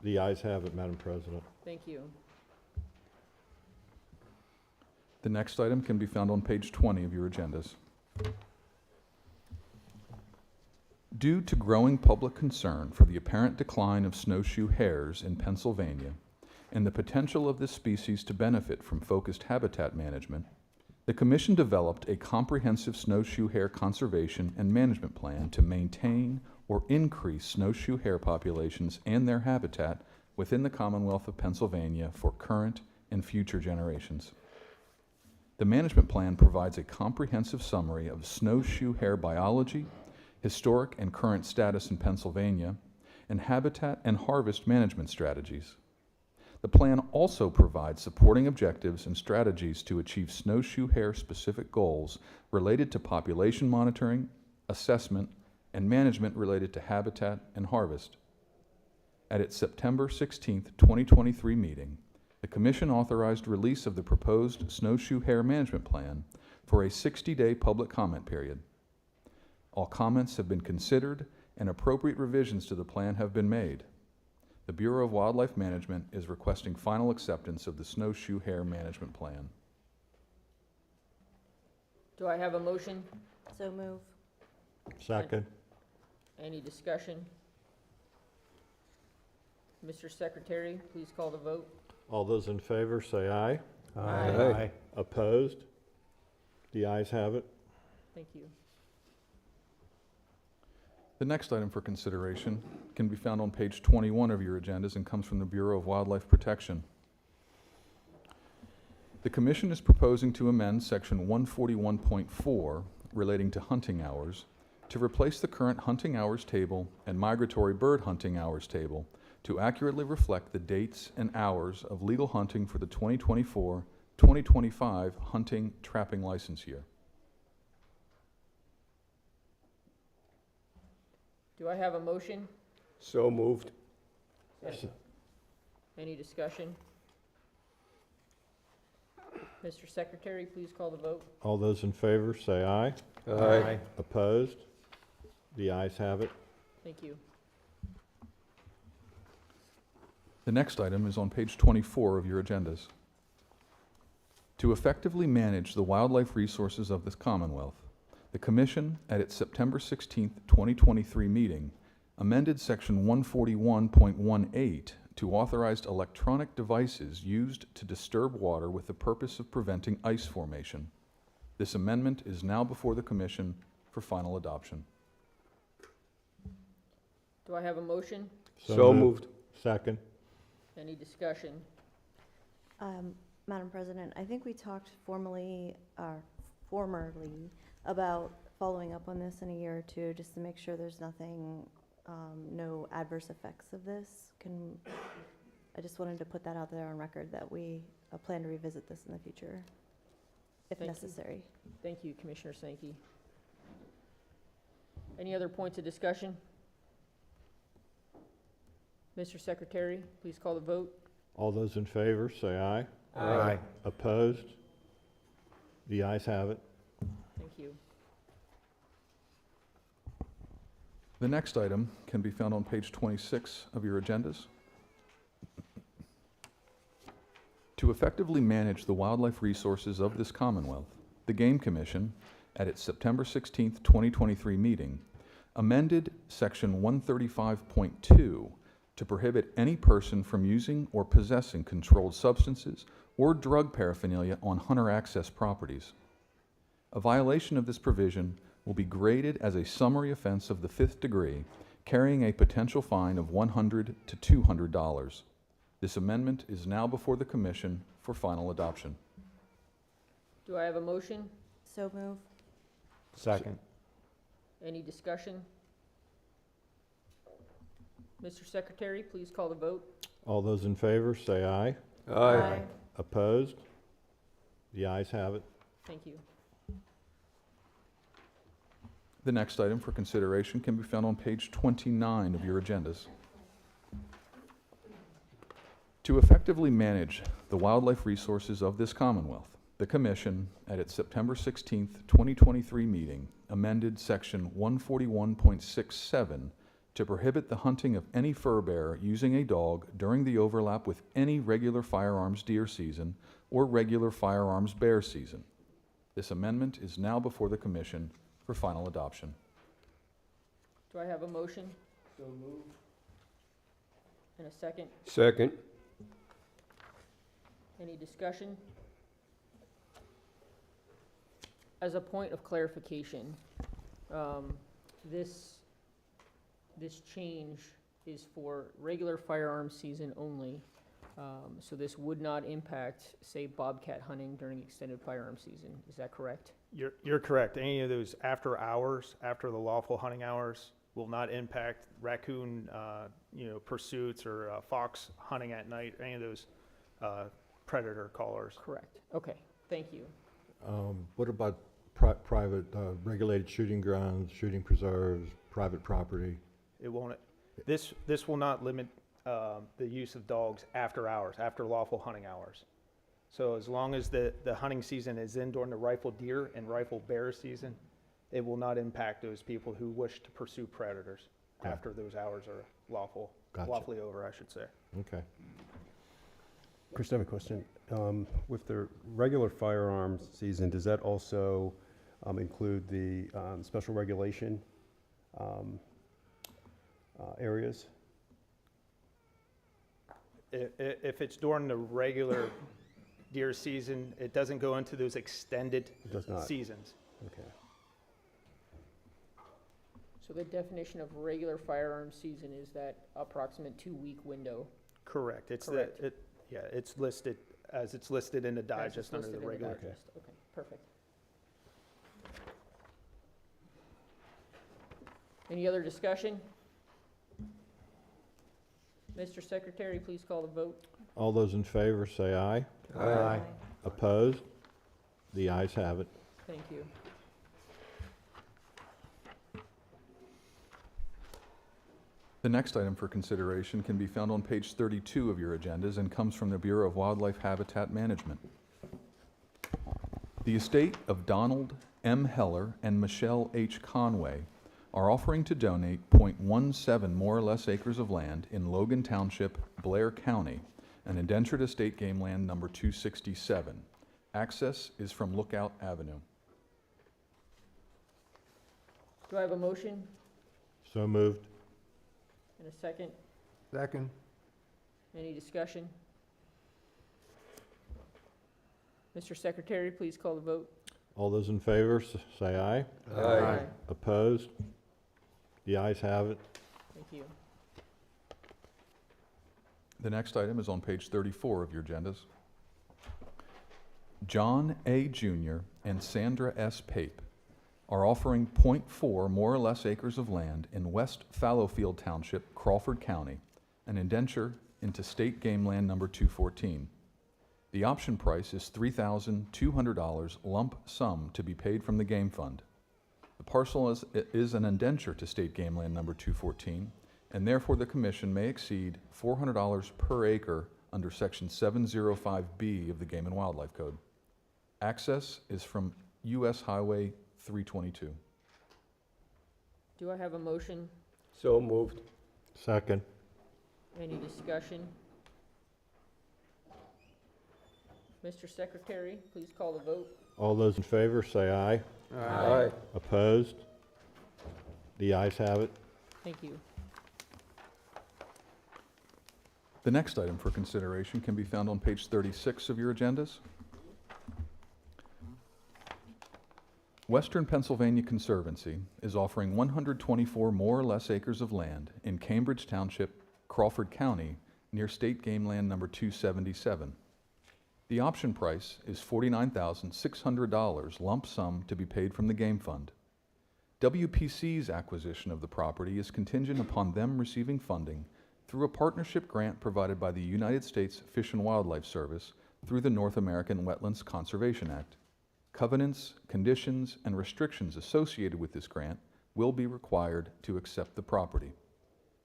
The ayes have it, Madam President.
Thank you.
The next item can be found on page 20 of your agendas. Due to growing public concern for the apparent decline of snowshoe hares in Pennsylvania and the potential of this species to benefit from focused habitat management, the Commission developed a comprehensive snowshoe hare conservation and management plan to maintain or increase snowshoe hare populations and their habitat within the Commonwealth of Pennsylvania for current and future generations. The management plan provides a comprehensive summary of snowshoe hare biology, historic and current status in Pennsylvania, and habitat and harvest management strategies. The plan also provides supporting objectives and strategies to achieve snowshoe hare specific goals related to population monitoring, assessment, and management related to habitat and harvest. At its September 16, 2023 meeting, the Commission authorized release of the proposed snowshoe hare management plan for a 60-day public comment period. All comments have been considered and appropriate revisions to the plan have been made. The Bureau of Wildlife Management is requesting final acceptance of the snowshoe hare management plan.
Do I have a motion?
So move.
Second.
Any discussion? Mr. Secretary, please call the vote.
All those in favor, say aye.
Aye.
Opposed? The ayes have it.
Thank you.
The next item for consideration can be found on page 21 of your agendas and comes from the Bureau of Wildlife Protection. The Commission is proposing to amend Section 141.4 relating to hunting hours to replace the current hunting hours table and migratory bird hunting hours table to accurately reflect the dates and hours of legal hunting for the 2024-2025 hunting trapping license year.
Do I have a motion?
So moved.
Any discussion? Mr. Secretary, please call the vote.
All those in favor, say aye.
Aye.
Opposed? The ayes have it.
Thank you.
The next item is on page 24 of your agendas. To effectively manage the wildlife resources of this Commonwealth, the Commission, at its September 16, 2023 meeting, amended Section 141.18 to authorize electronic devices used to disturb water with the purpose of preventing ice formation. This amendment is now before the Commission for final adoption.
Do I have a motion?
So moved.
Second.
Any discussion?
Madam President, I think we talked formerly about following up on this in a year or two, just to make sure there's nothing, no adverse effects of this. I just wanted to put that out there on record that we plan to revisit this in the future, if
Thank you.
necessary.
Thank you, Commissioner Sankey. Any other points of discussion? Mr. Secretary, please call the vote.
All those in favor, say aye.
Aye.
Opposed? The ayes have it.
Thank you.
The next item can be found on page 26 of your agendas. To effectively manage the wildlife resources of this Commonwealth, the Game Commission, at its September 16, 2023 meeting, amended Section 135.2 to prohibit any person from using or possessing controlled substances or drug paraphernalia on hunter access properties. A violation of this provision will be graded as a summary offense of the 5th degree, carrying a potential fine of $100 to $200. This amendment is now before the Commission for final adoption.
Do I have a motion?
So move.
Second.
Any discussion? Mr. Secretary, please call the vote.
All those in favor, say aye.
Aye.
Opposed? The ayes have it.
Thank you.
The next item for consideration can be found on page 29 of your agendas. To effectively manage the wildlife resources of this Commonwealth, the Commission, at its September 16, 2023 meeting, amended Section 141.67 to prohibit the hunting of any fur bearer using a dog during the overlap with any regular firearms deer season or regular firearms bear season. This amendment is now before the Commission for final adoption.
Do I have a motion? So moved. And a second?
Second.
Any discussion? As a point of clarification, this change is for regular firearms season only. So this would not impact, say, bobcat hunting during extended firearm season. Is that correct?
You're correct. Any of those after hours, after the lawful hunting hours, will not impact raccoon, pursuits or fox hunting at night. Any of those predator callers.
Correct. Okay. Thank you.
What about private regulated shooting grounds, shooting preserves, private property?
It won't. This will not limit the use of dogs after hours, after lawful hunting hours. So as long as the hunting season is in during the rifle deer and rifle bear season, it will not impact those people who wish to pursue predators after those hours are lawfully over, I should say.
Okay.
Chris, I have a question. With the regular firearms season, does that also include the special regulation areas?
If it's during the regular deer season, it doesn't go into those extended seasons.
Okay.
So the definition of regular firearm season is that approximate 2-week window.
Correct. It's
Correct.
it's listed as it's listed in the digest under the regular.
Okay, perfect. Any other discussion? Mr. Secretary, please call the vote.
All those in favor say aye.
Aye.
Opposed? The ayes have it.
Thank you.
The next item for consideration can be found on page 32 of your agendas and comes from the Bureau of Wildlife Habitat Management. The estate of Donald M. Heller and Michelle H. Conway are offering to donate .17 more or less acres of land in Logan Township, Blair County, an indentured estate game land number 267. Access is from Lookout Avenue.
Do I have a motion
So moved.
and a second?
Second.
Any discussion? Mr. Secretary, please call the vote.
All those in favor say aye.
Aye.
Opposed? The ayes have it.
Thank you.
The next item is on page 34 of your agendas. John A. Jr. and Sandra S. Pape are offering .4 more or less acres of land in West Fallowfield Township, Crawford County, an indenture into state game land number 214. The option price is $3,200 lump sum to be paid from the game fund. The parcel is an indenture to state game land number 214, and therefore the Commission may exceed $400 per acre under Section 705B of the Game and Wildlife Code. Access is from U.S. Highway 322.
Do I have a motion?
So moved.
Second.
Any discussion? Mr. Secretary, please call the vote.
All those in favor say aye.
Aye.
Opposed? The ayes have it.
Thank you.
The next item for consideration can be found on page 36 of your agendas. Western Pennsylvania Conservancy is offering 124 more or less acres of land in Cambridge Township, Crawford County, near State Game Land number 277. The option price is $49,600 lump sum to be paid from the Game Fund. WPC's acquisition of the property is contingent upon them receiving funding through a partnership grant provided by the United States Fish and Wildlife Service through the North American Wetlands Conservation Act. Covenants, conditions, and restrictions associated with this grant will be required to accept the property.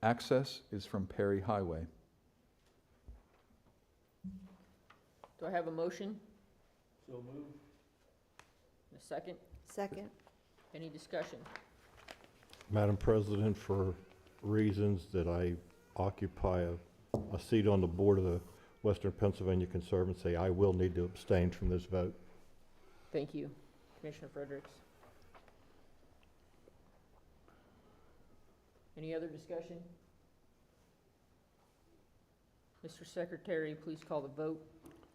Access is from Perry Highway.
Do I have a motion? So moved. A second?
Second.
Any discussion?
Madam President, for reasons that I occupy a seat on the board of the Western Pennsylvania Conservancy, I will need to abstain from this vote.
Thank you. Commissioner Fredericks. Any other discussion? Mr. Secretary, please call the vote.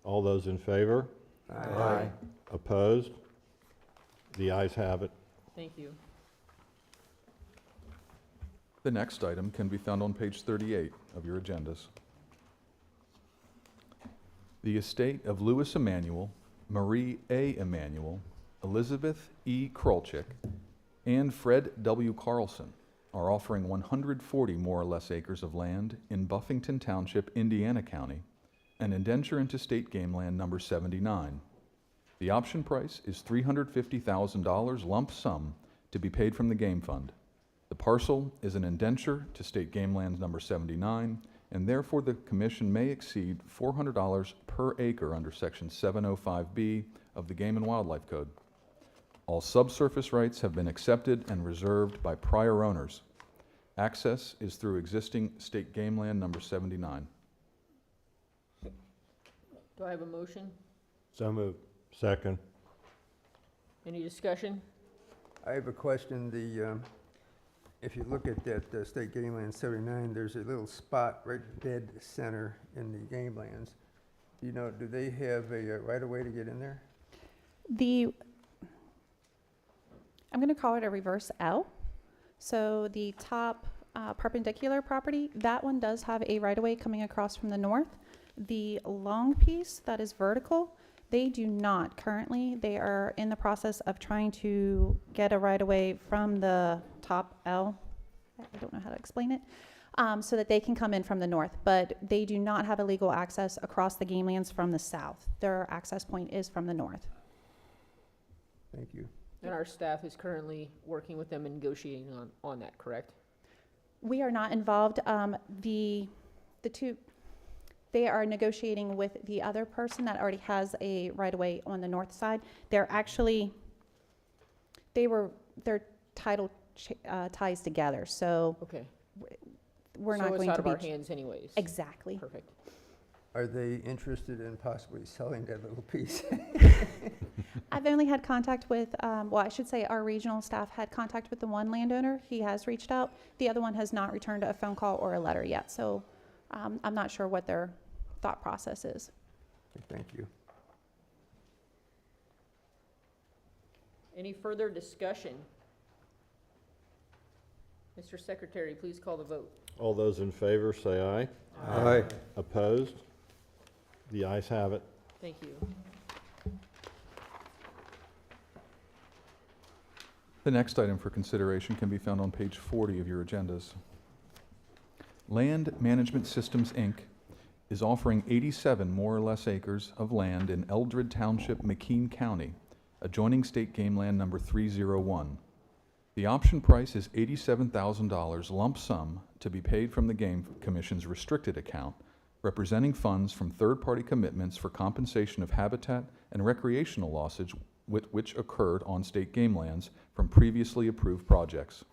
All those in favor?
Aye.
Opposed? The ayes have it.
Thank you.
The next item can be found on page 38 of your agendas. The estate of Louis Emanuel, Marie A. Emanuel, Elizabeth E. Krolchik, and Fred W. Carlson are offering 140 more or less acres of land in Buffington Township, Indiana County, an indenture into State Game Land number 79. The option price is $350,000 lump sum to be paid from the Game Fund. The parcel is an indenture to State Game Land number 79, and therefore the Commission may exceed $400 per acre under Section 705B of the Game and Wildlife Code. All subsurface rights have been accepted and reserved by prior owners. Access is through existing State Game Land number 79.
Do I have a motion?
So moved.
Second.
Any discussion?
I have a question. If you look at that State Game Land 79, there's a little spot right dead center in the game lands. You know, do they have a right-of-way to get in there?
I'm going to call it a reverse L. So the top perpendicular property, that one does have a right-of-way coming across from the north. The long piece that is vertical, they do not currently. They are in the process of trying to get a right-of-way from the top L. I don't know how to explain it. So that they can come in from the north, but they do not have illegal access across the game lands from the south. Their access point is from the north.
Thank you.
And our staff is currently working with them and negotiating on that, correct?
We are not involved. The two, they are negotiating with the other person that already has a right-of-way on the north side. They're actually, their title ties together, so
Okay.
we're
So
not
it's
going
out
to
of
be.
our hands anyways.
Exactly.
Perfect.
Are they interested in possibly selling that little piece?
I've only had contact with, well, I should say our regional staff had contact with the one landowner. He has reached out. The other one has not returned a phone call or a letter yet, so I'm not sure what their thought process is.
Okay, thank you.
Any further discussion? Mr. Secretary, please call the vote.
All those in favor say aye.
Aye.
Opposed? The ayes have it.
Thank you.
The next item for consideration can be found on page 40 of your agendas. Land Management Systems, Inc. is offering 87 more or less acres of land in Eldred Township, McKean County, adjoining State Game Land number 301. The option price is $87,000 lump sum to be paid from the Game Commission's restricted account, representing funds from third-party commitments for compensation of habitat and recreational losses which occurred on state game lands from previously approved projects.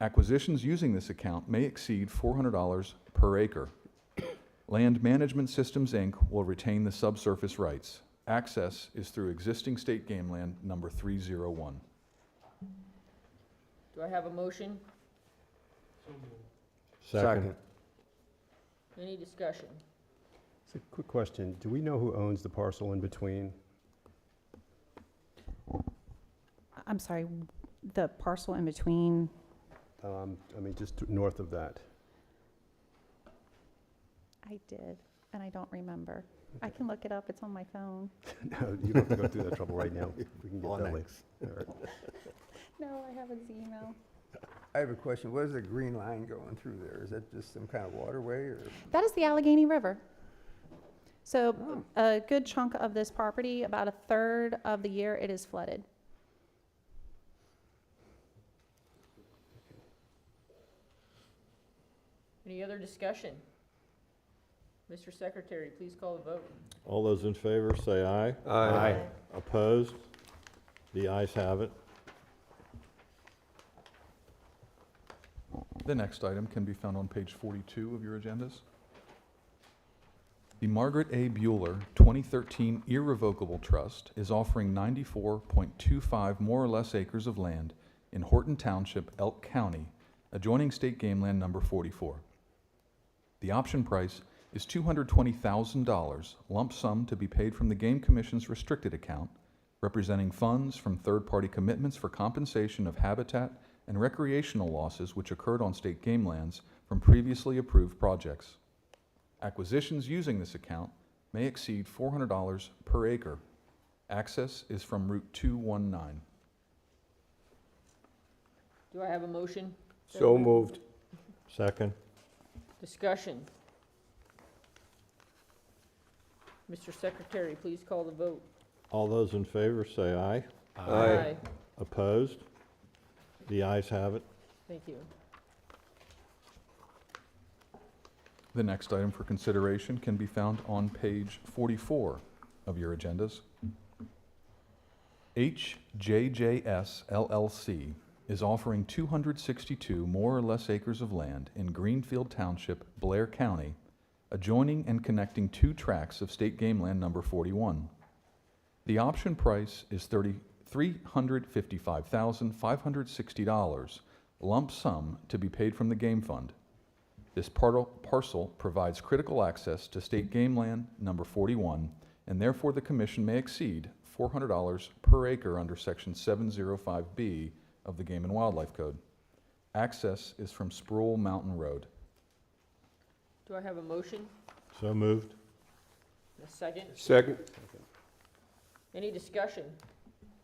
Acquisitions using this account may exceed $400 per acre. Land Management Systems, Inc. will retain the subsurface rights. Access is through existing State Game Land number 301.
Do I have a motion?
Second.
Any discussion?
It's a quick question. Do we know who owns the parcel in between?
I'm sorry, the parcel in between,
I mean, just north of that.
I did, and I don't remember. I can look it up, it's on my phone.
No, you don't have to go through that trouble right now. We can get that later. All right.
No, I have his email.
I have a question. What is the green line going through there? Is that just some kind of waterway or?
That is the Allegheny River. So a good chunk of this property, about a third of the year, it is flooded.
Any other discussion? Mr. Secretary, please call the vote.
All those in favor say aye.
Aye.
Opposed? The ayes have it.
The next item can be found on page 42 of your agendas. The Margaret A. Bueller 2013 Irrevocable Trust is offering 94.25 more or less acres of land in Horton Township, Elk County, adjoining state game land number 44. The option price is $220,000, lump sum to be paid from the Game Commission's restricted account, representing funds from third-party commitments for compensation of habitat and recreational losses which occurred on state game lands from previously approved projects. Acquisitions using this account may exceed $400 per acre. Access is from Route 219.
Do I have a motion?
So moved.
Second.
Discussion. Mr. Secretary, please call the vote.
All those in favor say aye.
Aye.
Opposed? The ayes have it.
Thank you.
The next item for consideration can be found on page 44 of your agendas. HJJS LLC is offering 262 more or less acres of land in Greenfield Township, Blair County, adjoining and connecting two tracts of state game land number 41. The option price is $355,560, lump sum to be paid from the game fund. This parcel provides critical access to state game land number 41, and therefore the Commission may exceed $400 per acre under Section 705B of the Game and Wildlife Code. Access is from Sproul Mountain Road.
Do I have a motion?
So moved.
A second?
Second.
Any discussion?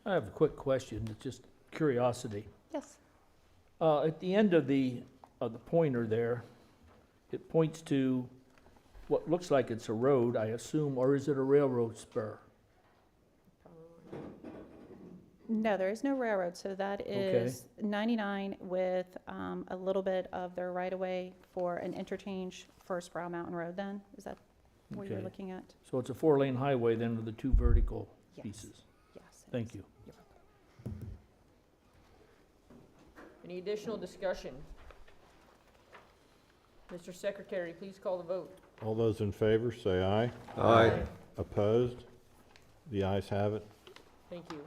I have a quick question, it's just curiosity.
Yes.
At the end of the pointer there, it points to what looks like it's a road, I assume, or is it a railroad spur?
No, there is no railroad, so that is 99 with a little bit of their right-of-way for an interchange for Sproul Mountain Road then? Is that what you're
Okay.
looking at?
So it's a four-lane highway then with the two vertical
Yes.
pieces?
Yes. it
Thank
is.
you.
You're welcome.
Any additional discussion? Mr. Secretary, please call the vote.
All those in favor say aye.
Aye.
Opposed? The ayes have it.
Thank you.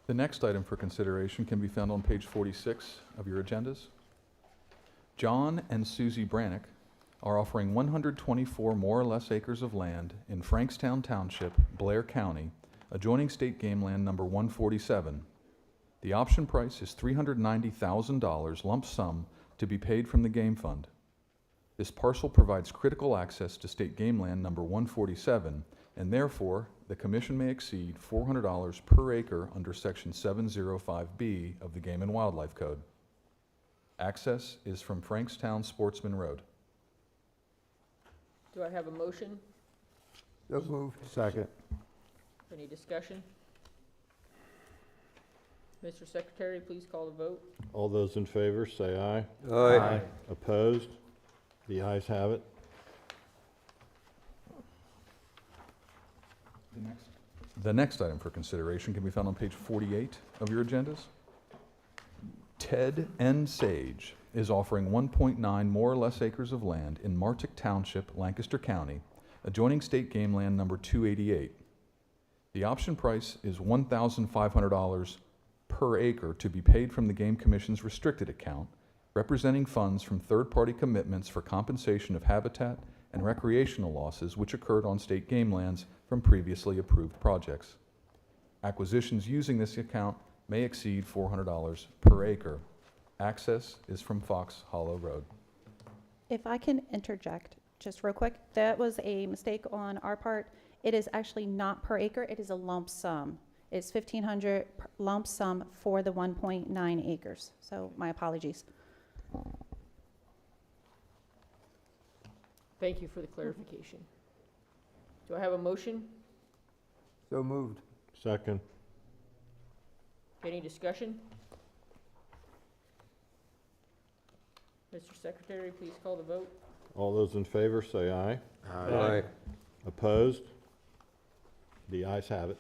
The next item for consideration can be found on page 46 of your agendas. John and Susie Brannick are offering 124 more or less acres of land in Frankstown Township, Blair County, adjoining state game land number 147. The option price is $390,000 lump sum to be paid from the game fund. This parcel provides critical access to state game land number 147, and therefore the Commission may exceed $400 per acre under Section 705B of the Game and Wildlife Code. Access is from Frankstown Sportsman Road.
Do I have a motion?
So moved.
Second.
Any discussion? Mr. Secretary, please call the vote.
All those in favor say aye.
Aye.
Opposed? The ayes have it.
The next item for consideration can be found on page 48 of your agendas. Ted N. Sage is offering 1.9 more or less acres of land in Marten Township, Lancaster County, adjoining state game land number 288. The option price is $1,500 per acre to be paid from the Game Commission's restricted account, representing funds from third-party commitments for compensation of habitat and recreational losses which occurred on state game lands from previously approved projects. Acquisitions using this account may exceed $400 per acre. Access is from Fox Hollow Road.
If I can interject just real quick, that was a mistake on our part. It is actually not per acre, it is a lump sum. It's 1,500 lump sum for the 1.9 acres. So my apologies.
Thank you for the clarification. Do I have a motion?
So moved.
Second.
Any discussion? Mr. Secretary, please call the vote.
All those in favor say aye.
Aye.
Opposed? The ayes have it.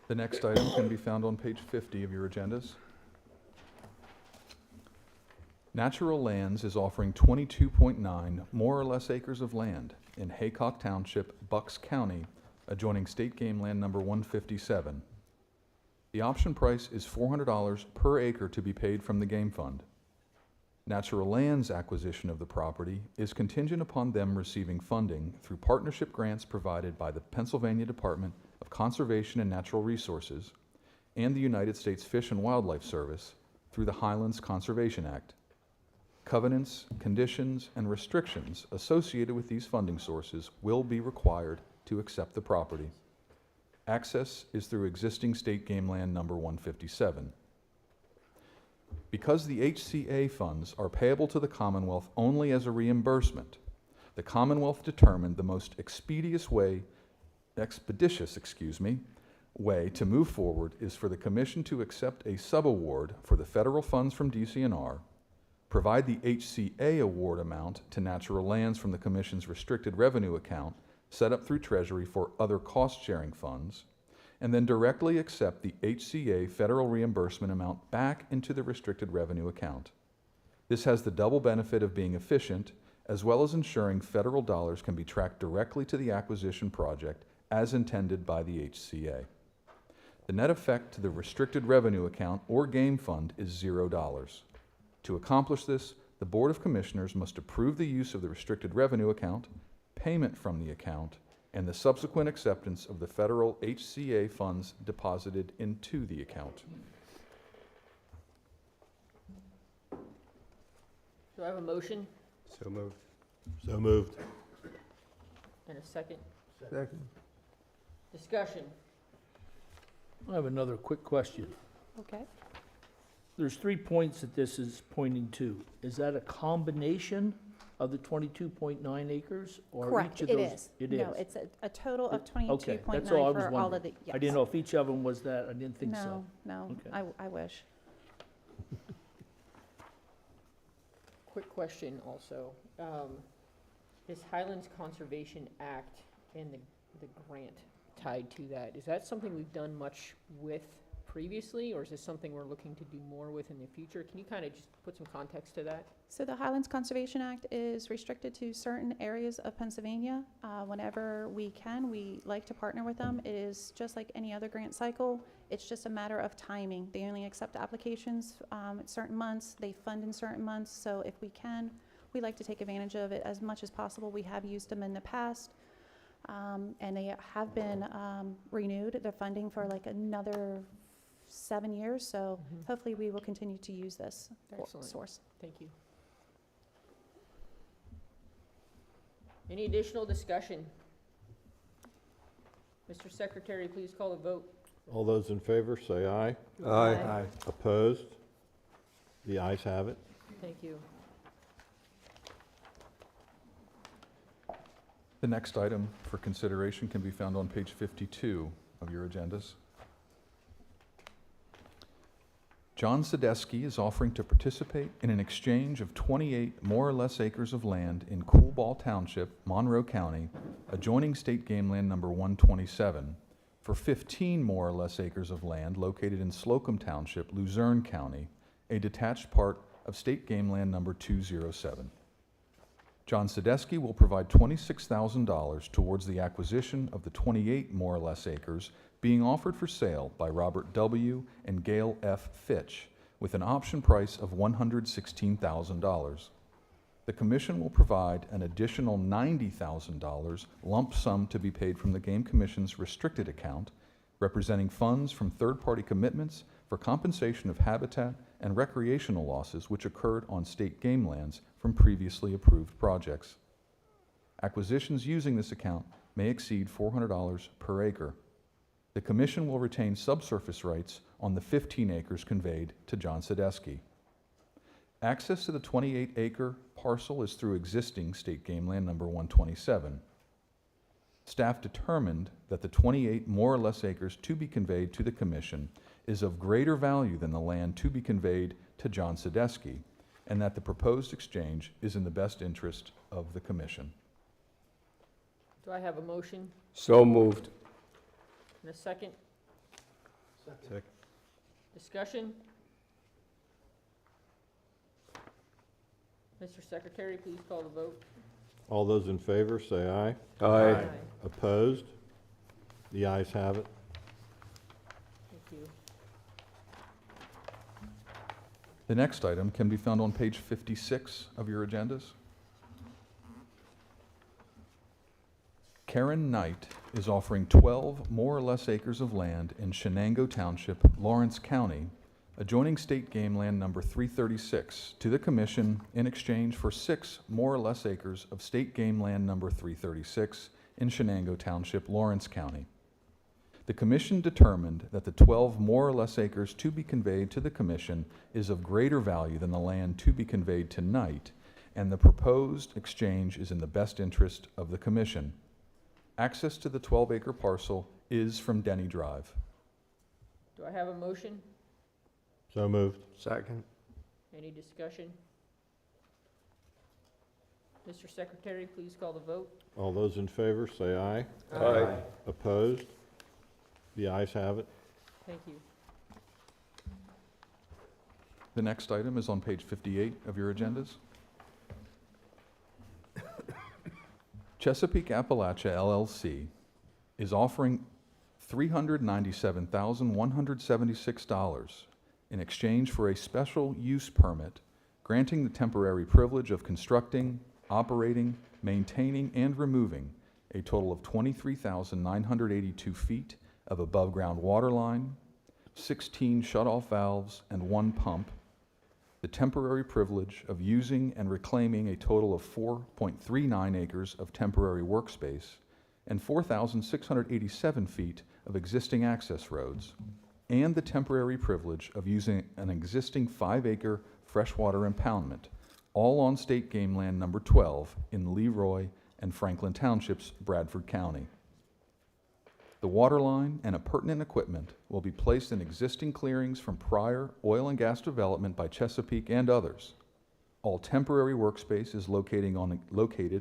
The next item can be found on page 50 of your agendas. Natural Lands is offering 22.9 more or less acres of land in Haycock Township, Bucks County, adjoining State Game Land number 157. The option price is $400 per acre to be paid from the Game Fund. Natural Lands' acquisition of the property is contingent upon them receiving funding through partnership grants provided by the Pennsylvania Department of Conservation and Natural Resources and the United States Fish and Wildlife Service through the Highlands Conservation Act. Covenants, conditions, and restrictions associated with these funding sources will be required to accept the property. Access is through existing State Game Land number 157. Because the HCA funds are payable to the Commonwealth only as a reimbursement, the Commonwealth determined the most expeditious way to move forward is for the Commission to accept a subaward for the federal funds from DCNR, provide the HCA award amount to Natural Lands from the Commission's restricted revenue account set up through Treasury for other cost-sharing funds, and then directly accept the HCA federal reimbursement amount back into the restricted revenue account. This has the double benefit of being efficient, as well as ensuring federal dollars can be tracked directly to the acquisition project as intended by the HCA. The net effect to the restricted revenue account or game fund is $0. To accomplish this, the Board of Commissioners must approve the use of the restricted revenue account, payment from the account, and the subsequent acceptance of the federal HCA funds deposited into the account.
Do I have a motion
So moved.
So moved.
and a second?
Second.
Discussion.
I have another quick question.
Okay.
There's 3 points that this is pointing to. Is that a combination of the 22.9 acres? Or
Correct,
each of
it
those?
is.
It
No,
is.
it's a total of
Okay,
22.9
that's all I was
for all of
wondering.
the,
I didn't know if each of them was that. I didn't think so.
No,
Okay.
I wish.
Quick question also. This Highlands Conservation Act and the grant tied to that, is that something we've done much with previously, or is this something we're looking to do more with in the future? Can you kind of just put some context to that?
So the Highlands Conservation Act is restricted to certain areas of Pennsylvania. Whenever we can, we like to partner with them. It is just like any other grant cycle. It's just a matter of timing. They only accept applications at certain months. They fund in certain months. So if we can, we like to take advantage of it as much as possible. We have used them in the past, and they have been renewed. They're funding for like another 7 years. So hopefully we will continue to use this
Excellent.
source.
Thank you. Any additional discussion? Mr. Secretary, please call the vote.
All those in favor say aye.
Aye.
Opposed? The ayes have it.
Thank you.
The next item for consideration can be found on page 52 of your agendas. John Sadesky is offering to participate in an exchange of 28 more or less acres of land in Coolball Township, Monroe County, adjoining State Game Land number 127, for 15 more or less acres of land located in Slocum Township, Luzerne County, a detached part of State Game Land number 207. John Sadesky will provide $26,000 towards the acquisition of the 28 more or less acres being offered for sale by Robert W. and Gail F. Fitch, with an option price of $116,000. The Commission will provide an additional $90,000 lump sum to be paid from the Game Commission's restricted account, representing funds from third-party commitments for compensation of habitat and recreational losses which occurred on state game lands from previously approved projects. Acquisitions using this account may exceed $400 per acre. The Commission will retain subsurface rights on the 15 acres conveyed to John Sadesky. Access to the 28-acre parcel is through existing state game land number 127. Staff determined that the 28 more or less acres to be conveyed to the Commission is of greater value than the land to be conveyed to John Sadesky, and that the proposed exchange is in the best interest of the Commission.
Do I have a motion
So moved.
and a second?
Second.
Discussion? Mr. Secretary, please call the vote.
All those in favor, say aye.
Aye.
Opposed? The ayes have it.
Thank you.
The next item can be found on page 56 of your agendas. Karen Knight is offering 12 more or less acres of land in Shenango Township, Lawrence County, adjoining state game land number 336, to the Commission in exchange for 6 more or less acres of state game land number 336 in Shenango Township, Lawrence County. The Commission determined that the 12 more or less acres to be conveyed to the Commission is of greater value than the land to be conveyed to Knight, and the proposed exchange is in the best interest of the Commission. Access to the 12-acre parcel is from Denny Drive.
Do I have a motion?
So moved.
Second.
Any discussion? Mr. Secretary, please call the vote.
All those in favor, say aye.
Aye.
Opposed? The ayes have it.
Thank you.
The next item is on page 58 of your agendas. Chesapeake Appalachia LLC is offering $397,176 in exchange for a special use permit granting the temporary privilege of constructing, operating, maintaining, and removing a total of 23,982 feet of above-ground water line, 16 shutoff valves, and 1 pump, the temporary privilege of using and reclaiming a total of 4.39 acres of temporary workspace, and 4,687 feet of existing access roads, and the temporary privilege of using an existing 5-acre freshwater impoundment, all on state game land number 12 in Leroy and Franklin Townships, Bradford County. The water line and appurtenant equipment will be placed in existing clearings from prior oil and gas development by Chesapeake and others. All temporary workspace is located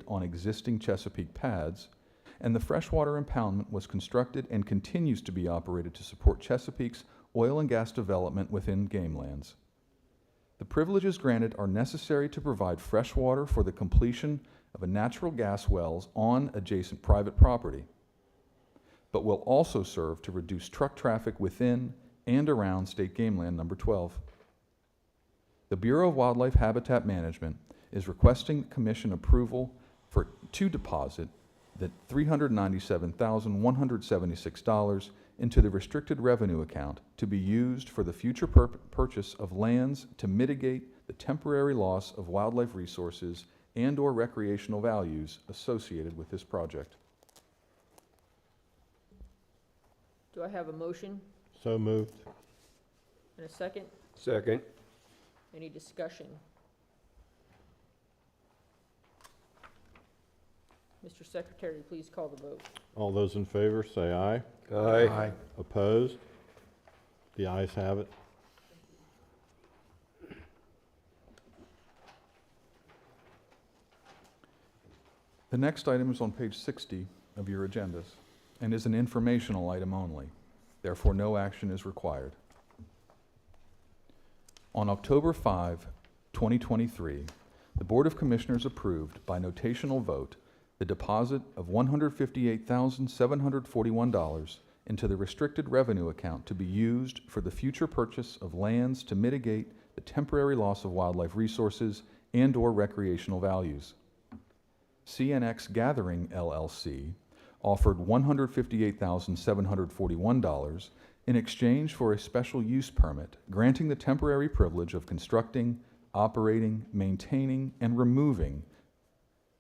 on existing Chesapeake pads, and the freshwater impoundment was constructed and continues to be operated to support Chesapeake's oil and gas development within game lands. The privileges granted are necessary to provide fresh water for the completion of a natural gas wells on adjacent private property, but will also serve to reduce truck traffic within and around state game land number 12. The Bureau of Wildlife Habitat Management is requesting Commission approval to deposit the $397,176 into the restricted revenue account to be used for the future purchase of lands to mitigate the temporary loss of wildlife resources and/or recreational values associated with this project.
Do I have a motion
So moved.
and a second?
Second.
Any discussion? Mr. Secretary, please call the vote.
All those in favor, say aye.
Aye.
Opposed? The ayes have it.
The next item is on page 60 of your agendas and is an informational item only. Therefore, no action is required. On October 5, 2023, the Board of Commissioners approved by notational vote the deposit of $158,741 into the restricted revenue account to be used for the future purchase of lands to mitigate the temporary loss of wildlife resources and/or recreational values. CNX Gathering LLC offered $158,741 in exchange for a special use permit, granting the temporary privilege of constructing, operating, maintaining, and removing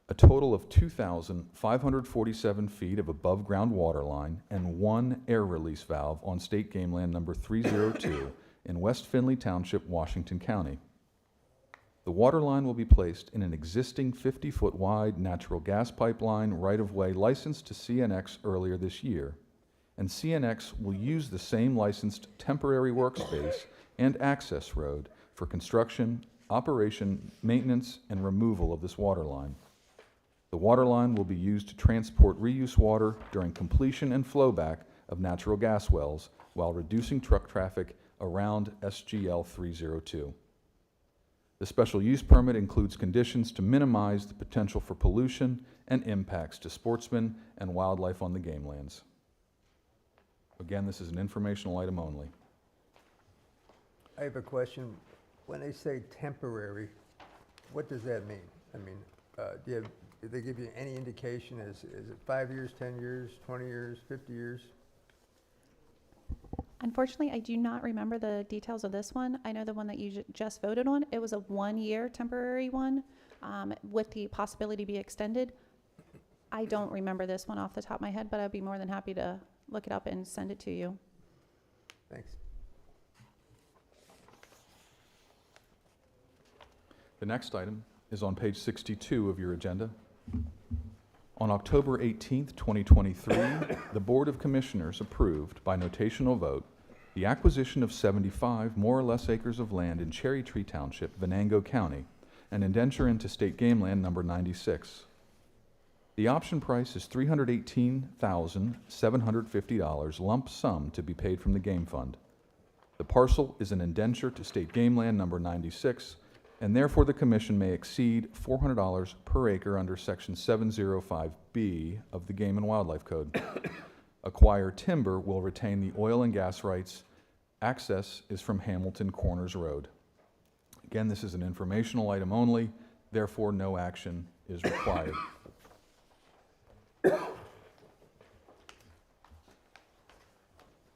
a total of 2,547 feet of above-ground water line and one air release valve on state game land number 302 in West Findlay Township, Washington County. The water line will be placed in an existing 50-foot wide natural gas pipeline right-of-way licensed to CNX earlier this year, and CNX will use the same licensed temporary workspace and access road for construction, operation, maintenance, and removal of this water line. The water line will be used to transport reuse water during completion and flowback of natural gas wells while reducing truck traffic around SGL 302. The special use permit includes conditions to minimize the potential for pollution and impacts to sportsmen and wildlife on the game lands. Again, this is an informational item only.
I have a question. When they say temporary, what does that mean? I mean, did they give you any indication? Is it 5 years, 10 years, 20 years, 50 years?
Unfortunately, I do not remember the details of this one. I know the one that you just voted on, it was a 1-year temporary one with the possibility to be extended. I don't remember this one off the top of my head, but I'd be more than happy to look it up and send it to you.
Thanks.
The next item is on page 62 of your agenda. On October 18th, 2023, the Board of Commissioners approved, by notational vote, the acquisition of 75 more or less acres of land in Cherry Tree Township, Venango County, and indenture into state game land number 96. The option price is $318,750 lump sum to be paid from the game fund. The parcel is an indenture to state game land number 96, and therefore the Commission may exceed $400 per acre under Section 705B of the Game and Wildlife Code. Acquired timber will retain the oil and gas rights. Access is from Hamilton Corners Road. Again, this is an informational item only, therefore no action is required.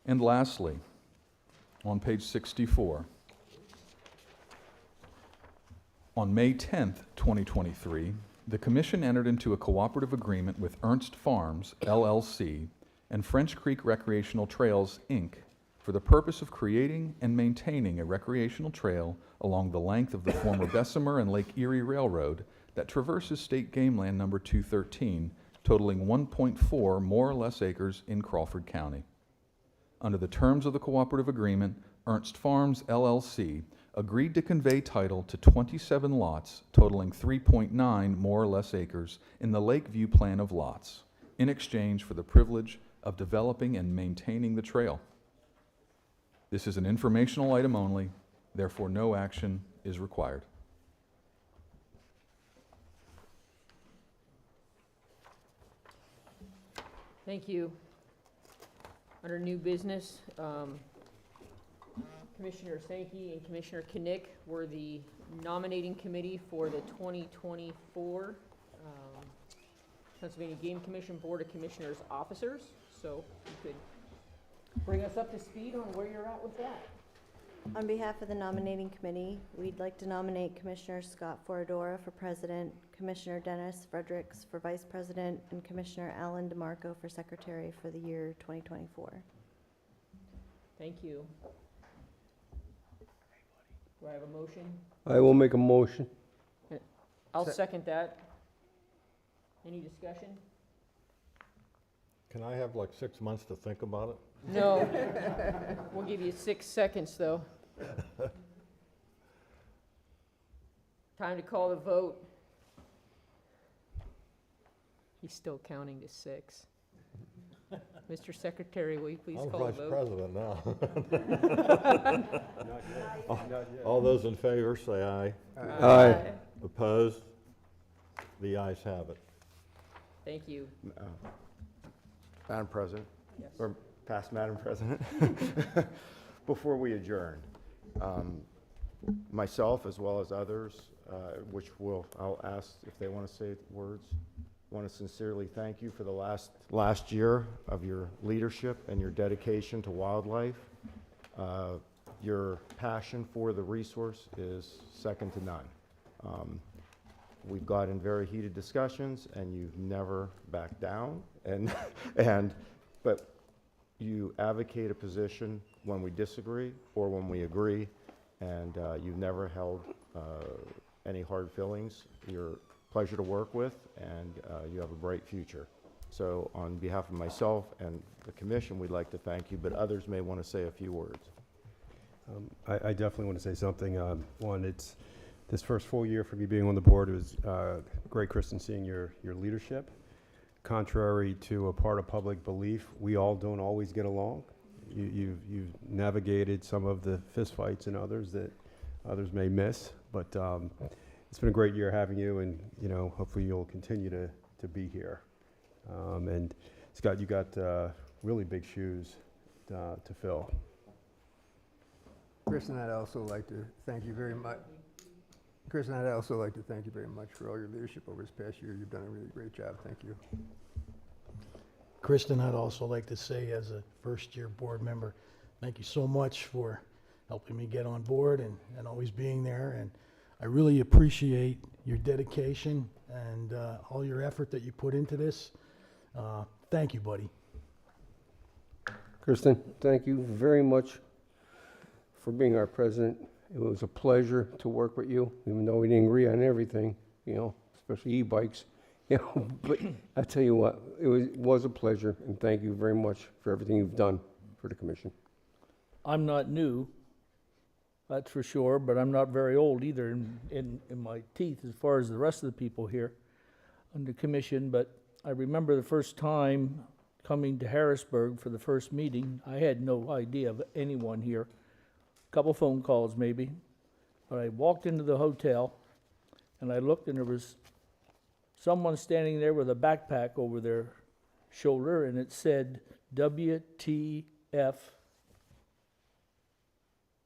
And lastly, on page 64, on May 10th, 2023, the Commission entered into a cooperative agreement with Ernst Farms, LLC, and French Creek Recreational Trails, Inc., for the purpose of creating and maintaining a recreational trail along the length of the former Bessemer and Lake Erie Railroad that traverses state game land number 213, totaling 1.4 more or less acres in Crawford County. Under the terms of the cooperative agreement, Ernst Farms, LLC, agreed to convey title to 27 lots totaling 3.9 more or less acres in the Lakeview Plan of Lots in exchange for the privilege of developing and maintaining the trail. This is an informational item only, therefore no action is required.
Thank you. Under new business, Commissioner Sankey and Commissioner Knick were the nominating committee for the 2024 Pennsylvania Game Commission Board of Commissioners officers. So you could bring us up to speed on where you're at with that.
On behalf of the nominating committee, we'd like to nominate Commissioner Scott Foradora for president, Commissioner Dennis Fredericks for vice president, and Commissioner Alan DeMarco for secretary for the year 2024.
Thank you. Do I have a motion?
I will make a motion.
I'll second that. Any discussion?
Can I have like 6 months to think about it?
No. We'll give you 6 seconds, though. Time to call the vote. He's still counting to 6. Mr. Secretary, will you please
I'm
call the
vice
vote?
president now. All those in favor, say aye.
Aye.
Opposed? The ayes have it.
Thank you.
Madam President?
Yes.
Or past Madam President. Before we adjourn, myself as well as others, I'll ask if they want to say words, want to sincerely thank you for the last year of your leadership and your dedication to wildlife. Your passion for the resource is second to none. We've got in very heated discussions, and you've never backed down, but you advocate a position when we disagree or when we agree, and you've never held any hard feelings. You're a pleasure to work with, and you have a bright future. So on behalf of myself and the commission, we'd like to thank you, but others may want to say a few words.
I definitely want to say something. One, it's this first full year for me being on the board. It was great, Kristen, seeing your leadership. Contrary to a part of public belief, we all don't always get along. You've navigated some of the fistfights and others that others may miss, but it's been a great year having you, and hopefully you'll continue to be here. And Scott, you got really big shoes to fill.
Kristen, I'd also like to thank you very much. Kristen, I'd also like to thank you very much for all your leadership over this past year. You've done a really great job. Thank you.
Kristen, I'd also like to say, as a first-year board member, thank you so much for helping me get on board and always being there. And I really appreciate your dedication and all your effort that you put into this. Thank you, buddy.
Kristen, thank you very much for being our president. It was a pleasure to work with you, even though we didn't agree on everything, especially e-bikes. But I tell you what, it was a pleasure, and thank you very much for everything you've done for the commission.
I'm not new, that's for sure, but I'm not very old either in my teeth as far as the rest of the people here on the commission. But I remember the first time coming to Harrisburg for the first meeting. I had no idea of anyone here. Couple phone calls maybe, but I walked into the hotel and I looked, and there was someone standing there with a backpack over their shoulder, and it said WTF.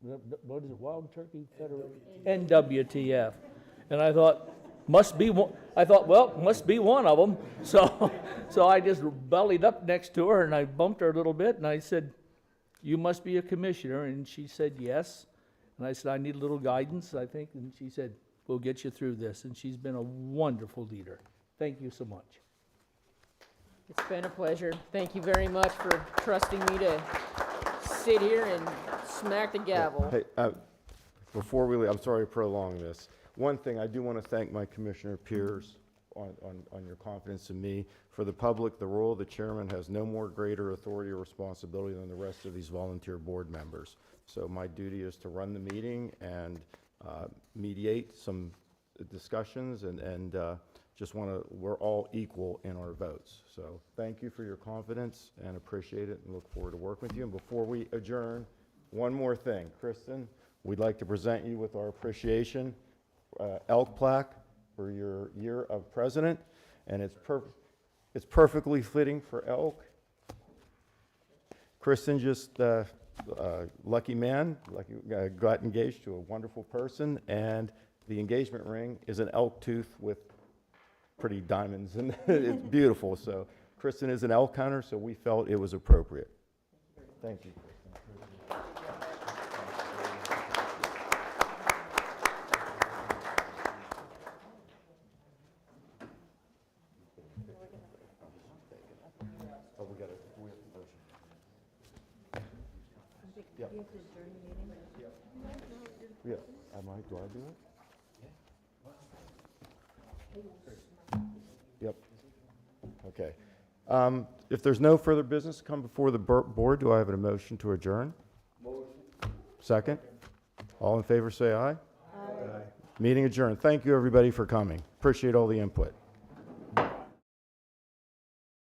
What is it? Wild Turkey Federation? NWTF. And I thought, must be one. I thought, well, must be one of them. So I just bellied up next to her and I bumped her a little bit, and I said, "You must be a commissioner." And she said, "Yes." And I said, "I need a little guidance, I think." And she said, "We'll get you through this." And she's been a wonderful leader. Thank you so much.
It's been a pleasure. Thank you very much for trusting me to sit here and smack the gavel.
Hey, before we leave, I'm sorry to prolong this. One thing, I do want to thank my commissioner peers on your confidence in me. For the public, the role of the chairman has no more greater authority or responsibility than the rest of these volunteer board members. So my duty is to run the meeting and mediate some discussions, and just want to, we're all equal in our votes. So thank you for your confidence and appreciate it, and look forward to working with you. And before we adjourn, one more thing. Kristen, we'd like to present you with our appreciation elk plaque for your year of president, and it's perfectly fitting for elk. Kristen just lucky man, got engaged to a wonderful person, and the engagement ring is an elk tooth with pretty diamonds, and it's beautiful. So Kristen is an elk hunter, so we felt it was appropriate. Thank you. Yeah, do I do it? Yep. Okay. If there's no further business to come before the board, do I have a motion to adjourn? Motion. Second? All in favor say aye. Aye. Meeting adjourned. Thank you, everybody, for coming. Appreciate all the input.